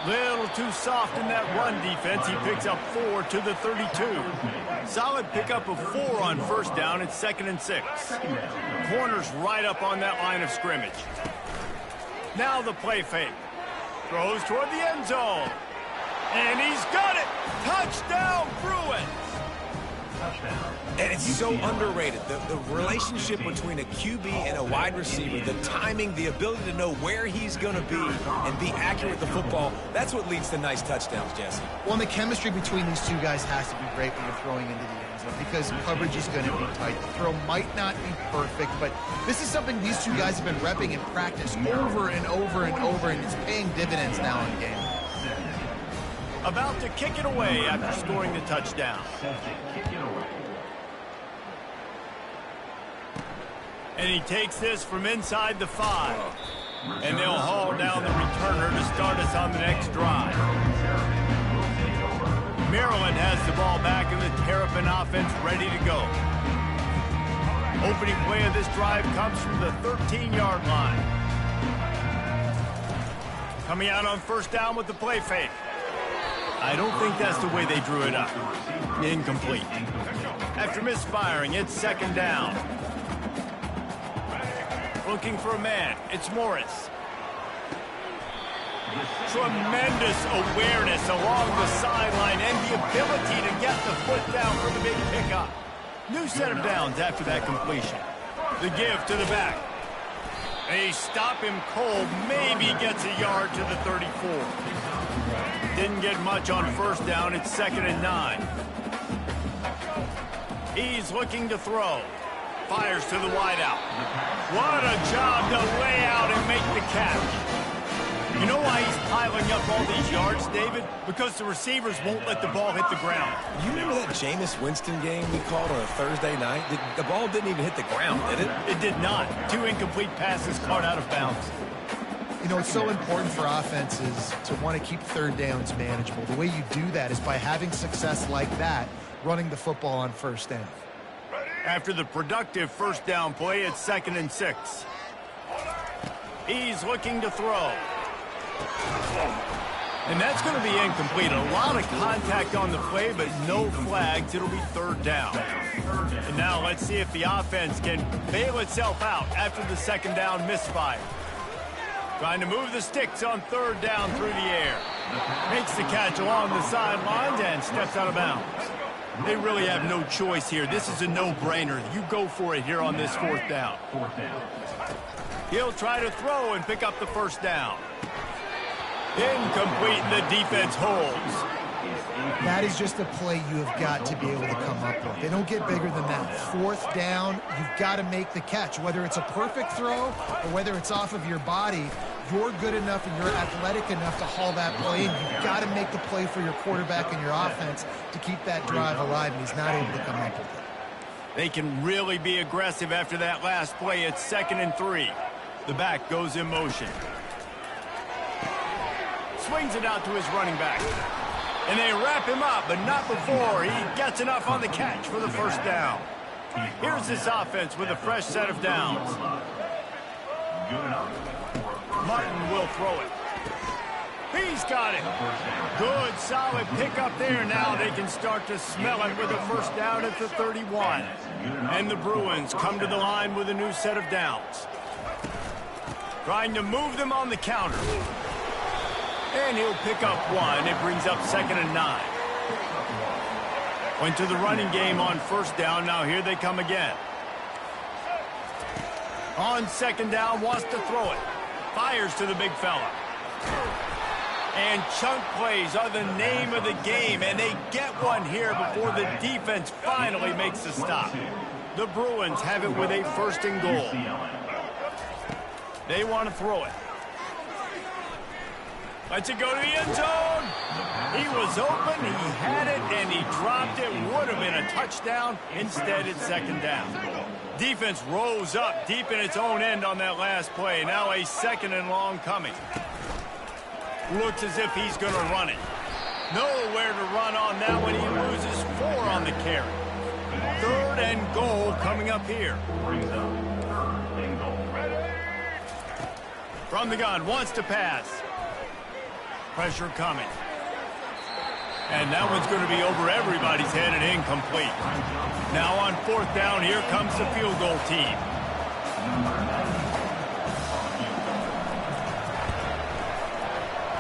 Little too soft in that run defense. He picks up 4 to the 32. Solid pickup of 4 on first down. It's 2nd and 6. Corners right up on that line of scrimmage. Now the play fake. Throws toward the end zone. And he's got it. Touchdown, Bruins. And it's so underrated. The relationship between a QB and a wide receiver, the timing, the ability to know where he's going to be and be accurate with the football, that's what leads to nice touchdowns, Jesse. Well, and the chemistry between these two guys has to be great when you're throwing into the end zone because coverage is going to be tight. The throw might not be perfect, but this is something these two guys have been repping in practice over and over and over, and it's paying dividends now in game. About to kick it away after scoring the touchdown. And he takes this from inside the 5. And they'll haul down the returner to start us on the next drive. Maryland has the ball back and the Terrapin offense ready to go. Opening play of this drive comes from the 13-yard line. Coming out on first down with the play fake. I don't think that's the way they drew it up. Incomplete. After misfiring, it's second down. Looking for a man. It's Morris. Tremendous awareness along the sideline and the ability to get the foot down for the big pickup. New set of downs after that completion. The give to the back. They stop him cold. Maybe gets a yard to the 34. Didn't get much on first down. It's 2nd and 9. He's looking to throw. Fires to the wideout. What a job to lay out and make the catch. You know why he's piling up all these yards, David? Because the receivers won't let the ball hit the ground. You remember that Jameis Winston game we called on a Thursday night? The ball didn't even hit the ground, did it? It did not. 2 incomplete passes caught out of bounds. You know, it's so important for offenses to want to keep third downs manageable. The way you do that is by having success like that, running the football on first down. After the productive first down play, it's 2nd and 6. He's looking to throw. And that's going to be incomplete. A lot of contact on the play, but no flags. It'll be 3rd down. And now let's see if the offense can bail itself out after the 2nd down misfire. Trying to move the sticks on 3rd down through the air. Makes the catch along the sidelines and steps out of bounds. They really have no choice here. This is a no-brainer. You go for it here on this 4th down. He'll try to throw and pick up the first down. Incomplete, and the defense holds. That is just a play you have got to be able to come up with. They don't get bigger than that. 4th down, you've got to make the catch. Whether it's a perfect throw or whether it's off of your body, you're good enough and you're athletic enough to haul that play in. You've got to make the play for your quarterback and your offense to keep that drive alive, and he's not able to come up with it. They can really be aggressive after that last play. It's 2nd and 3. The back goes in motion. Swings it out to his running back. And they wrap him up, but not before he gets enough on the catch for the first down. Here's this offense with a fresh set of downs. Martin will throw it. He's got it. Good, solid pickup there. Now they can start to smell it with a first down at the 31. And the Bruins come to the line with a new set of downs. Trying to move them on the counter. And he'll pick up 1. It brings up 2nd and 9. Went to the running game on first down. Now here they come again. On 2nd down, wants to throw it. Fires to the big fella. And chunk plays are the name of the game, and they get one here before the defense finally makes the stop. The Bruins have it with a 1st and goal. They want to throw it. Lets it go to the end zone. He was open, he had it, and he dropped it. Would have been a touchdown. Instead, it's 2nd down. Defense rose up deep in its own end on that last play. Now a 2nd and long coming. Looks as if he's going to run it. Nowhere to run on that one. He loses 4 on the carry. 3rd and goal coming up here. From the gun, wants to pass. Pressure coming. And that one's going to be over everybody's head and incomplete. Now on 4th down, here comes the field goal team.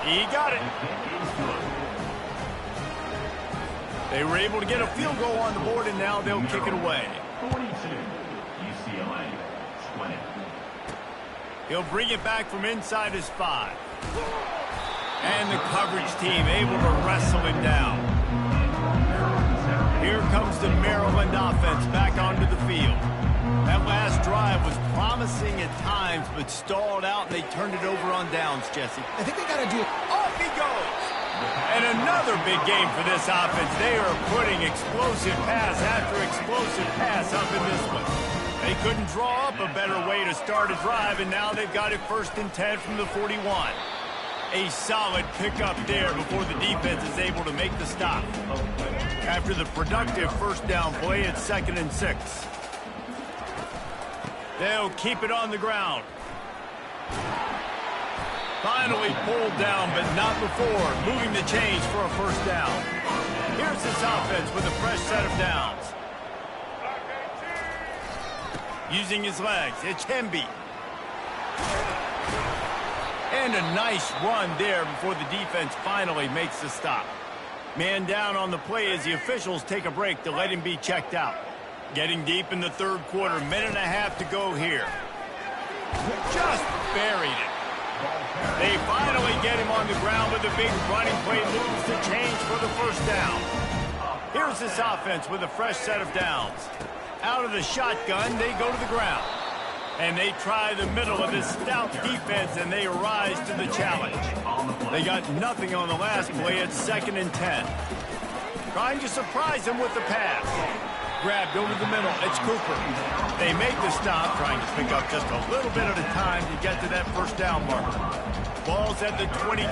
He got it. They were able to get a field goal on the board, and now they'll kick it away. 42, UCLA, 20. He'll bring it back from inside his 5. And the coverage team able to wrestle him down. Here comes the Maryland offense back onto the field. That last drive was promising at times, but stalled out, and they turned it over on downs, Jesse. I think they got to do it. Off he goes! And another big game for this offense. They are putting explosive pass after explosive pass up in this one. They couldn't draw up a better way to start a drive, and now they've got it 1st and 10 from the 41. A solid pickup there before the defense is able to make the stop. After the productive first down play, it's 2nd and 6. They'll keep it on the ground. Finally pulled down, but not before moving the chains for a first down. Here's this offense with a fresh set of downs. Using his legs, it's Hemby. And a nice run there before the defense finally makes the stop. Man down on the play as the officials take a break to let him be checked out. Getting deep in the 3rd quarter, minute and a half to go here. Just buried it. They finally get him on the ground with a big running play, moves the change for the first down. Here's this offense with a fresh set of downs. Out of the shotgun, they go to the ground. And they try the middle of this stout defense, and they rise to the challenge. They got nothing on the last play. It's 2nd and 10. Trying to surprise him with the pass. Grabbed over the middle. It's Cooper. They make the stop, trying to pick up just a little bit at a time to get to that first down marker. Ball's at the 22.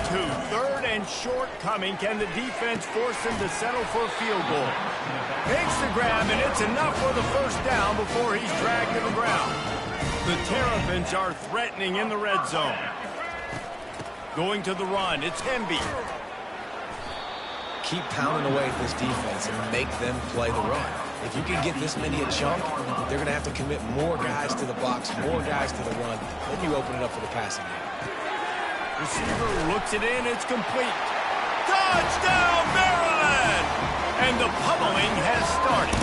3rd and short coming. Can the defense force him to settle for a field goal? Makes the grab, and it's enough for the first down before he's dragged to the ground. The Terrapins are threatening in the red zone. Going to the run, it's Hemby. Keep pounding away at this defense and make them play the run. If you can get this many a chunk, they're going to have to commit more guys to the box, more guys to the run. Then you open it up for the passing game. Receiver looks it in, it's complete. Touchdown, Maryland! And the pummeling has started.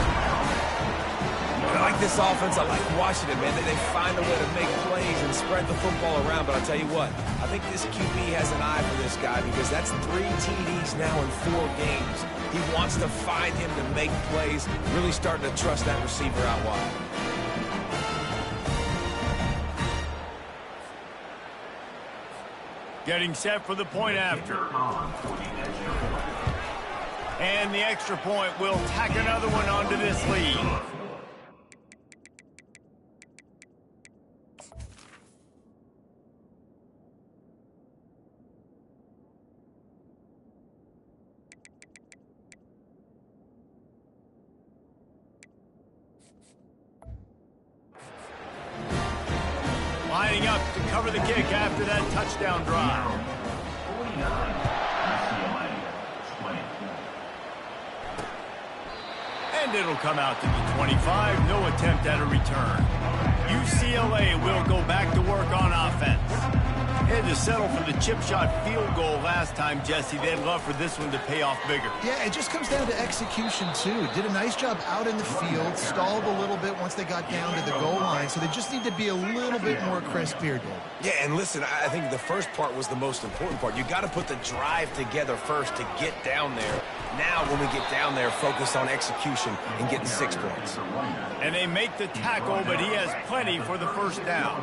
I like this offense. I like watching it, man. They find a way to make plays and spread the football around. But I'll tell you what, I think this QB has an eye for this guy because that's 3 TDs now in 4 games. He wants to find him to make plays, really starting to trust that receiver out wide. Getting set for the point after. And the extra point will tack another one onto this lead. Lining up to cover the kick after that touchdown drive. 49, UCLA, 20. And it'll come out to the 25. No attempt at a return. UCLA will go back to work on offense. Had to settle for the chip shot field goal last time, Jesse. They'd love for this one to pay off bigger. Yeah, it just comes down to execution, too. Did a nice job out in the field, stalled a little bit once they got down to the goal line, so they just need to be a little bit more crisp here, David. Yeah, and listen, I think the first part was the most important part. You got to put the drive together first to get down there. Now, when we get down there, focus on execution and getting 6 points. And they make the tackle, but he has plenty for the first down.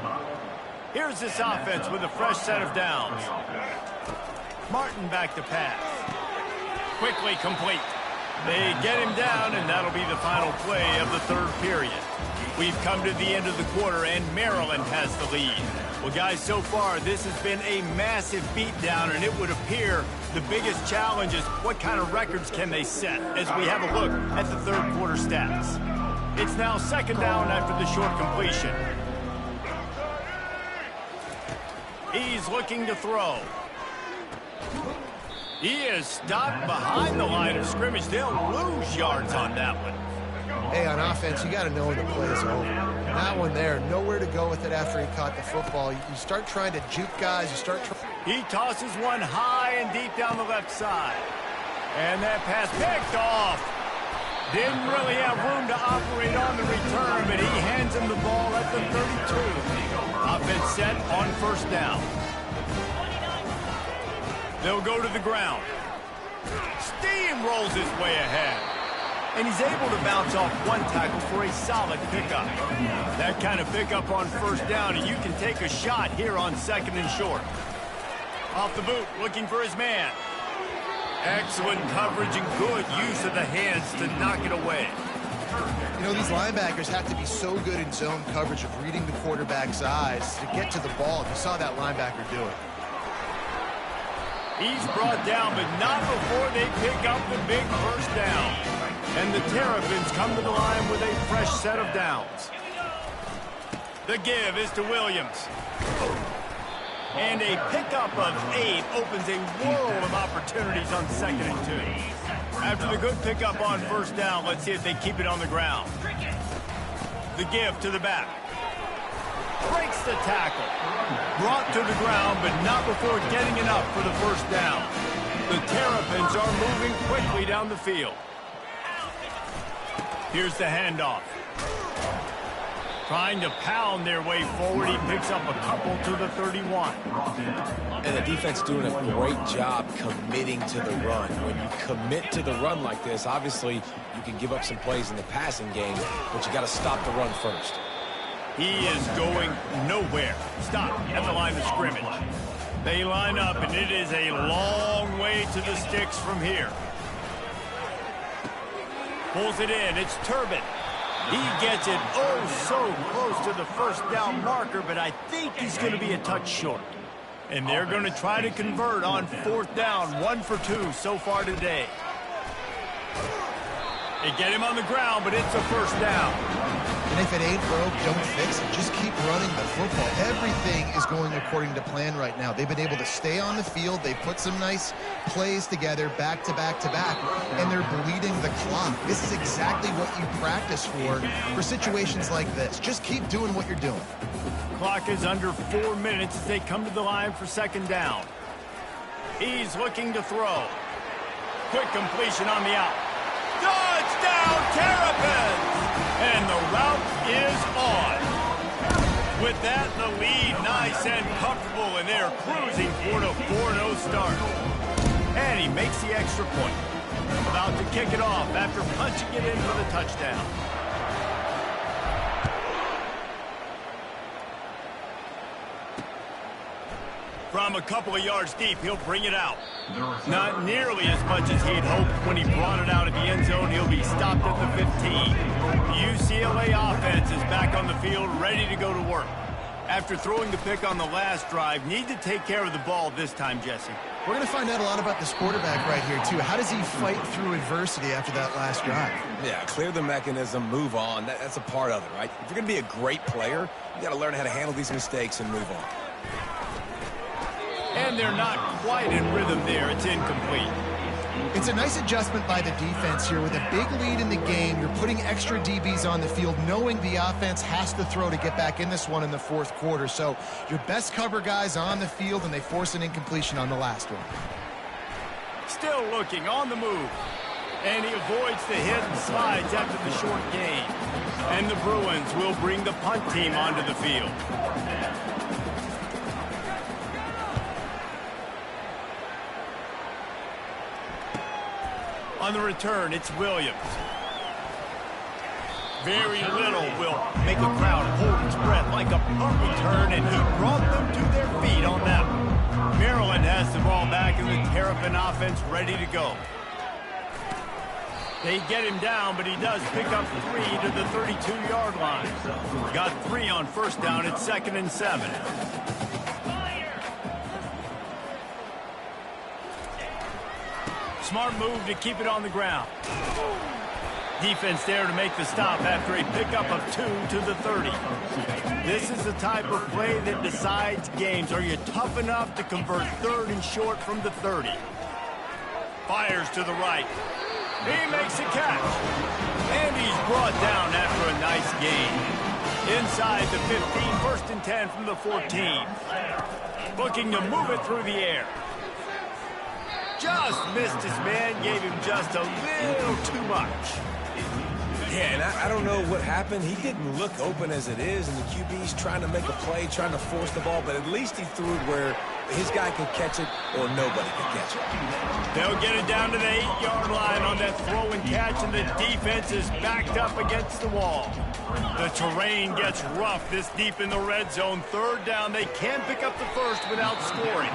Here's this offense with a fresh set of downs. Martin back to pass. Quickly complete. They get him down, and that'll be the final play of the 3rd period. We've come to the end of the quarter, and Maryland has the lead. Well, guys, so far, this has been a massive beatdown, and it would appear the biggest challenge is what kind of records can they set as we have a look at the 3rd quarter stats. It's now 2nd down after the short completion. He's looking to throw. He is stopped behind the line of scrimmage. They'll lose yards on that one. Hey, on offense, you got to know when the play is over. That one there, nowhere to go with it after he caught the football. You start trying to juke guys. You start. He tosses one high and deep down the left side. And that pass picked off. Didn't really have room to operate on the return, but he hands him the ball at the 32. Offense set on first down. They'll go to the ground. Steamrolls his way ahead. And he's able to bounce off one tackle for a solid pickup. That kind of pickup on first down, and you can take a shot here on second and short. Off the boot, looking for his man. Excellent coverage and good use of the hands to knock it away. You know, these linebackers have to be so good in zone coverage of reading the quarterback's eyes to get to the ball. You saw that linebacker do it. He's brought down, but not before they pick up the big first down. And the Terrapins come to the line with a fresh set of downs. The give is to Williams. And a pickup of 8 opens a world of opportunities on second and 2. After the good pickup on first down, let's see if they keep it on the ground. The give to the back. Breaks the tackle. Brought to the ground, but not before getting enough for the first down. The Terrapins are moving quickly down the field. Here's the handoff. Trying to pound their way forward. He picks up a couple to the 31. And the defense doing a great job committing to the run. When you commit to the run like this, obviously you can give up some plays in the passing game, but you got to stop the run first. He is going nowhere. Stop at the line of scrimmage. They line up, and it is a long way to the sticks from here. Pulls it in. It's Turbin. He gets it so close to the first down marker, but I think he's going to be a touch short. And they're going to try to convert on fourth down, 1 for 2 so far today. They get him on the ground, but it's a first down. And if it ain't broke, don't fix it. Just keep running the football. Everything is going according to plan right now. They've been able to stay on the field. They put some nice plays together back to back to back, and they're bleeding the clock. This is exactly what you practice for situations like this. Just keep doing what you're doing. Clock is under 4 minutes as they come to the line for second down. He's looking to throw. Quick completion on the out. Touchdown, Terrapins! And the route is on. With that, the lead nice and comfortable, and they're cruising toward a 4-0 start. And he makes the extra point. About to kick it off after punching it in for the touchdown. From a couple of yards deep, he'll bring it out. Not nearly as much as he'd hoped when he brought it out at the end zone. He'll be stopped at the 15. The UCLA offense is back on the field, ready to go to work. After throwing the pick on the last drive, need to take care of the ball this time, Jesse. We're going to find out a lot about this quarterback right here, too. How does he fight through adversity after that last drive? Yeah, clear the mechanism, move on. That's a part of it, right? If you're going to be a great player, you got to learn how to handle these mistakes and move on. And they're not quite in rhythm there. It's incomplete. It's a nice adjustment by the defense here. With a big lead in the game, you're putting extra DBs on the field, knowing the offense has to throw to get back in this one in the fourth quarter. So your best cover guys on the field, and they force an incompletion on the last one. Still looking on the move. And he avoids the hit and slides after the short gain. And the Bruins will bring the punt team onto the field. On the return, it's Williams. Very little will make a crowd hold its breath like a punt return, and he brought them to their feet on that one. Maryland has the ball back, and the Terrapin offense ready to go. They get him down, but he does pick up 3 to the 32-yard line. Got 3 on first down at 2nd and 7. Smart move to keep it on the ground. Defense there to make the stop after a pickup of 2 to the 30. This is the type of play that decides games. Are you tough enough to convert 3rd and short from the 30? Fires to the right. He makes a catch. And he's brought down after a nice gain. Inside the 15, 1st and 10 from the 14. Looking to move it through the air. Just missed his man, gave him just a little too much. Yeah, and I don't know what happened. He didn't look open as it is, and the QB's trying to make a play, trying to force the ball, but at least he threw it where his guy could catch it or nobody could catch it. They'll get it down to the 8-yard line on that throw and catch, and the defense is backed up against the wall. The terrain gets rough this deep in the red zone. Third down, they can't pick up the first without scoring.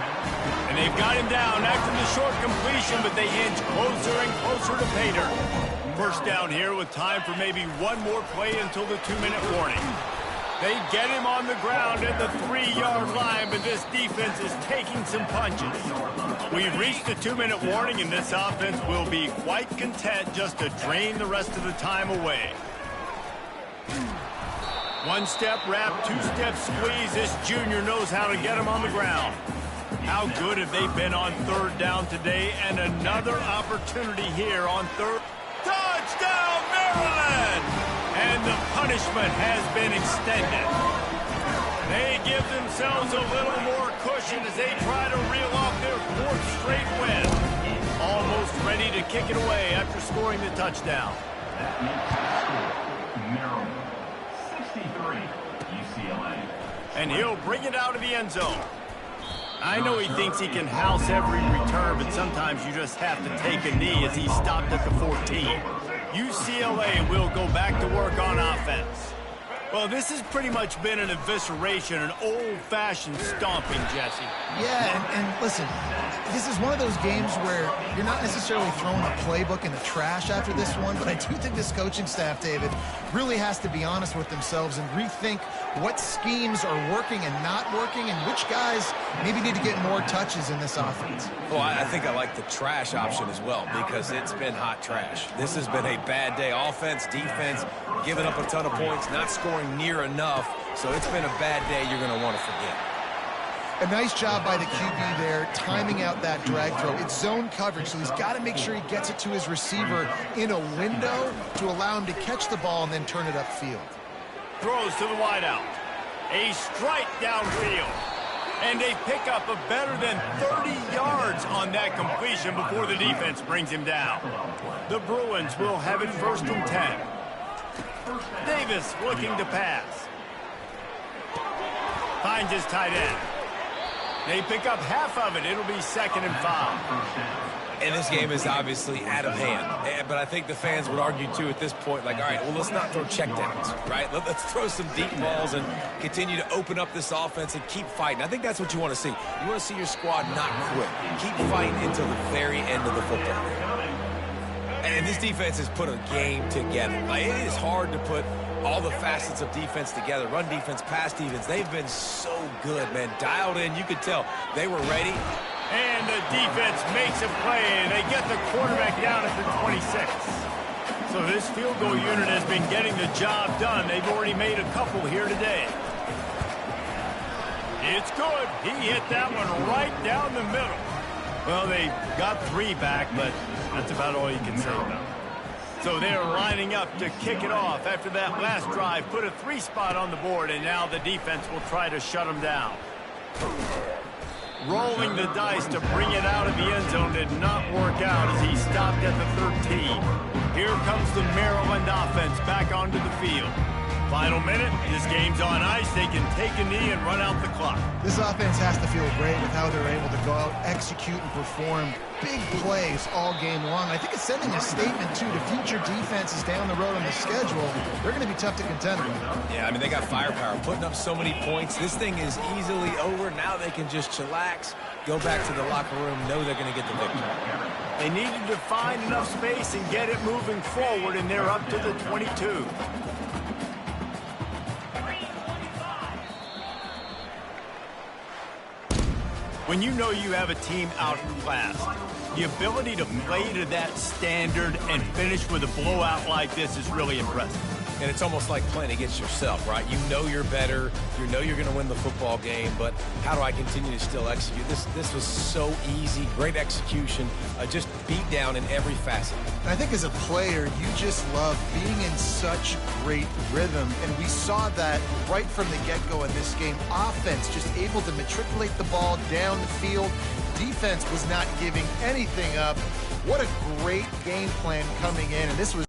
And they've got him down after the short completion, but they inch closer and closer to pay dirt. First down here with time for maybe one more play until the 2-minute warning. They get him on the ground at the 3-yard line, but this defense is taking some punches. We've reached the 2-minute warning, and this offense will be quite content just to drain the rest of the time away. One-step wrap, two-step squeeze. This junior knows how to get him on the ground. How good have they been on third down today? And another opportunity here on third. Touchdown, Maryland! And the punishment has been extended. They give themselves a little more cushion as they try to reel off their 4th straight win. Almost ready to kick it away after scoring the touchdown. Maryland, 63, UCLA. And he'll bring it out of the end zone. I know he thinks he can house every return, but sometimes you just have to take a knee as he stopped at the 14. UCLA will go back to work on offense. Well, this has pretty much been an evisceration, an old-fashioned stomping, Jesse. Yeah, and listen, this is one of those games where you're not necessarily throwing a playbook in the trash after this one, but I do think this coaching staff, David, really has to be honest with themselves and rethink what schemes are working and not working and which guys maybe need to get more touches in this offense. Well, I think I like the trash option as well because it's been hot trash. This has been a bad day. Offense, defense, giving up a ton of points, not scoring near enough. So it's been a bad day you're going to want to forget. A nice job by the QB there, timing out that drag throw. It's zone coverage, so he's got to make sure he gets it to his receiver in a window to allow him to catch the ball and then turn it upfield. Throws to the wideout. A strike downfield. And they pick up a better than 30 yards on that completion before the defense brings him down. The Bruins will have it 1st and 10. Davis looking to pass. Finds his tight end. They pick up half of it. It'll be 2nd and 5. And this game is obviously out of hand. But I think the fans would argue, too, at this point, like, all right, well, let's not throw checkdowns, right? Let's throw some deep balls and continue to open up this offense and keep fighting. I think that's what you want to see. You want to see your squad not quit. Keep fighting until the very end of the football game. And this defense has put a game together. Like, it is hard to put all the facets of defense together. Run defense, pass defense. They've been so good, man. Dialed in. You could tell they were ready. And the defense makes a play, and they get the quarterback down at the 26. So this field goal unit has been getting the job done. They've already made a couple here today. It's good. He hit that one right down the middle. Well, they got 3 back, but that's about all you can say about it. So they're lining up to kick it off after that last drive. Put a 3 spot on the board, and now the defense will try to shut them down. Rolling the dice to bring it out of the end zone did not work out as he stopped at the 13. Here comes the Maryland offense back onto the field. Final minute, this game's on ice. They can take a knee and run out the clock. This offense has to feel great with how they're able to go out, execute, and perform big plays all game long. I think it's sending a statement, too, to future defenses down the road on the schedule. They're going to be tough to contend with. Yeah, I mean, they got firepower, putting up so many points. This thing is easily over. Now they can just chillax, go back to the locker room, know they're going to get the victory. They needed to find enough space and get it moving forward, and they're up to the 22. When you know you have a team outclassed, the ability to play to that standard and finish with a blowout like this is really impressive. And it's almost like playing against yourself, right? You know you're better. You know you're going to win the football game, but how do I continue to still execute? This was so easy, great execution, just beat down in every facet. I think as a player, you just love being in such great rhythm, and we saw that right from the get-go in this game. Offense just able to matriculate the ball down the field. defense was not giving anything up. What a great game plan coming in, and this was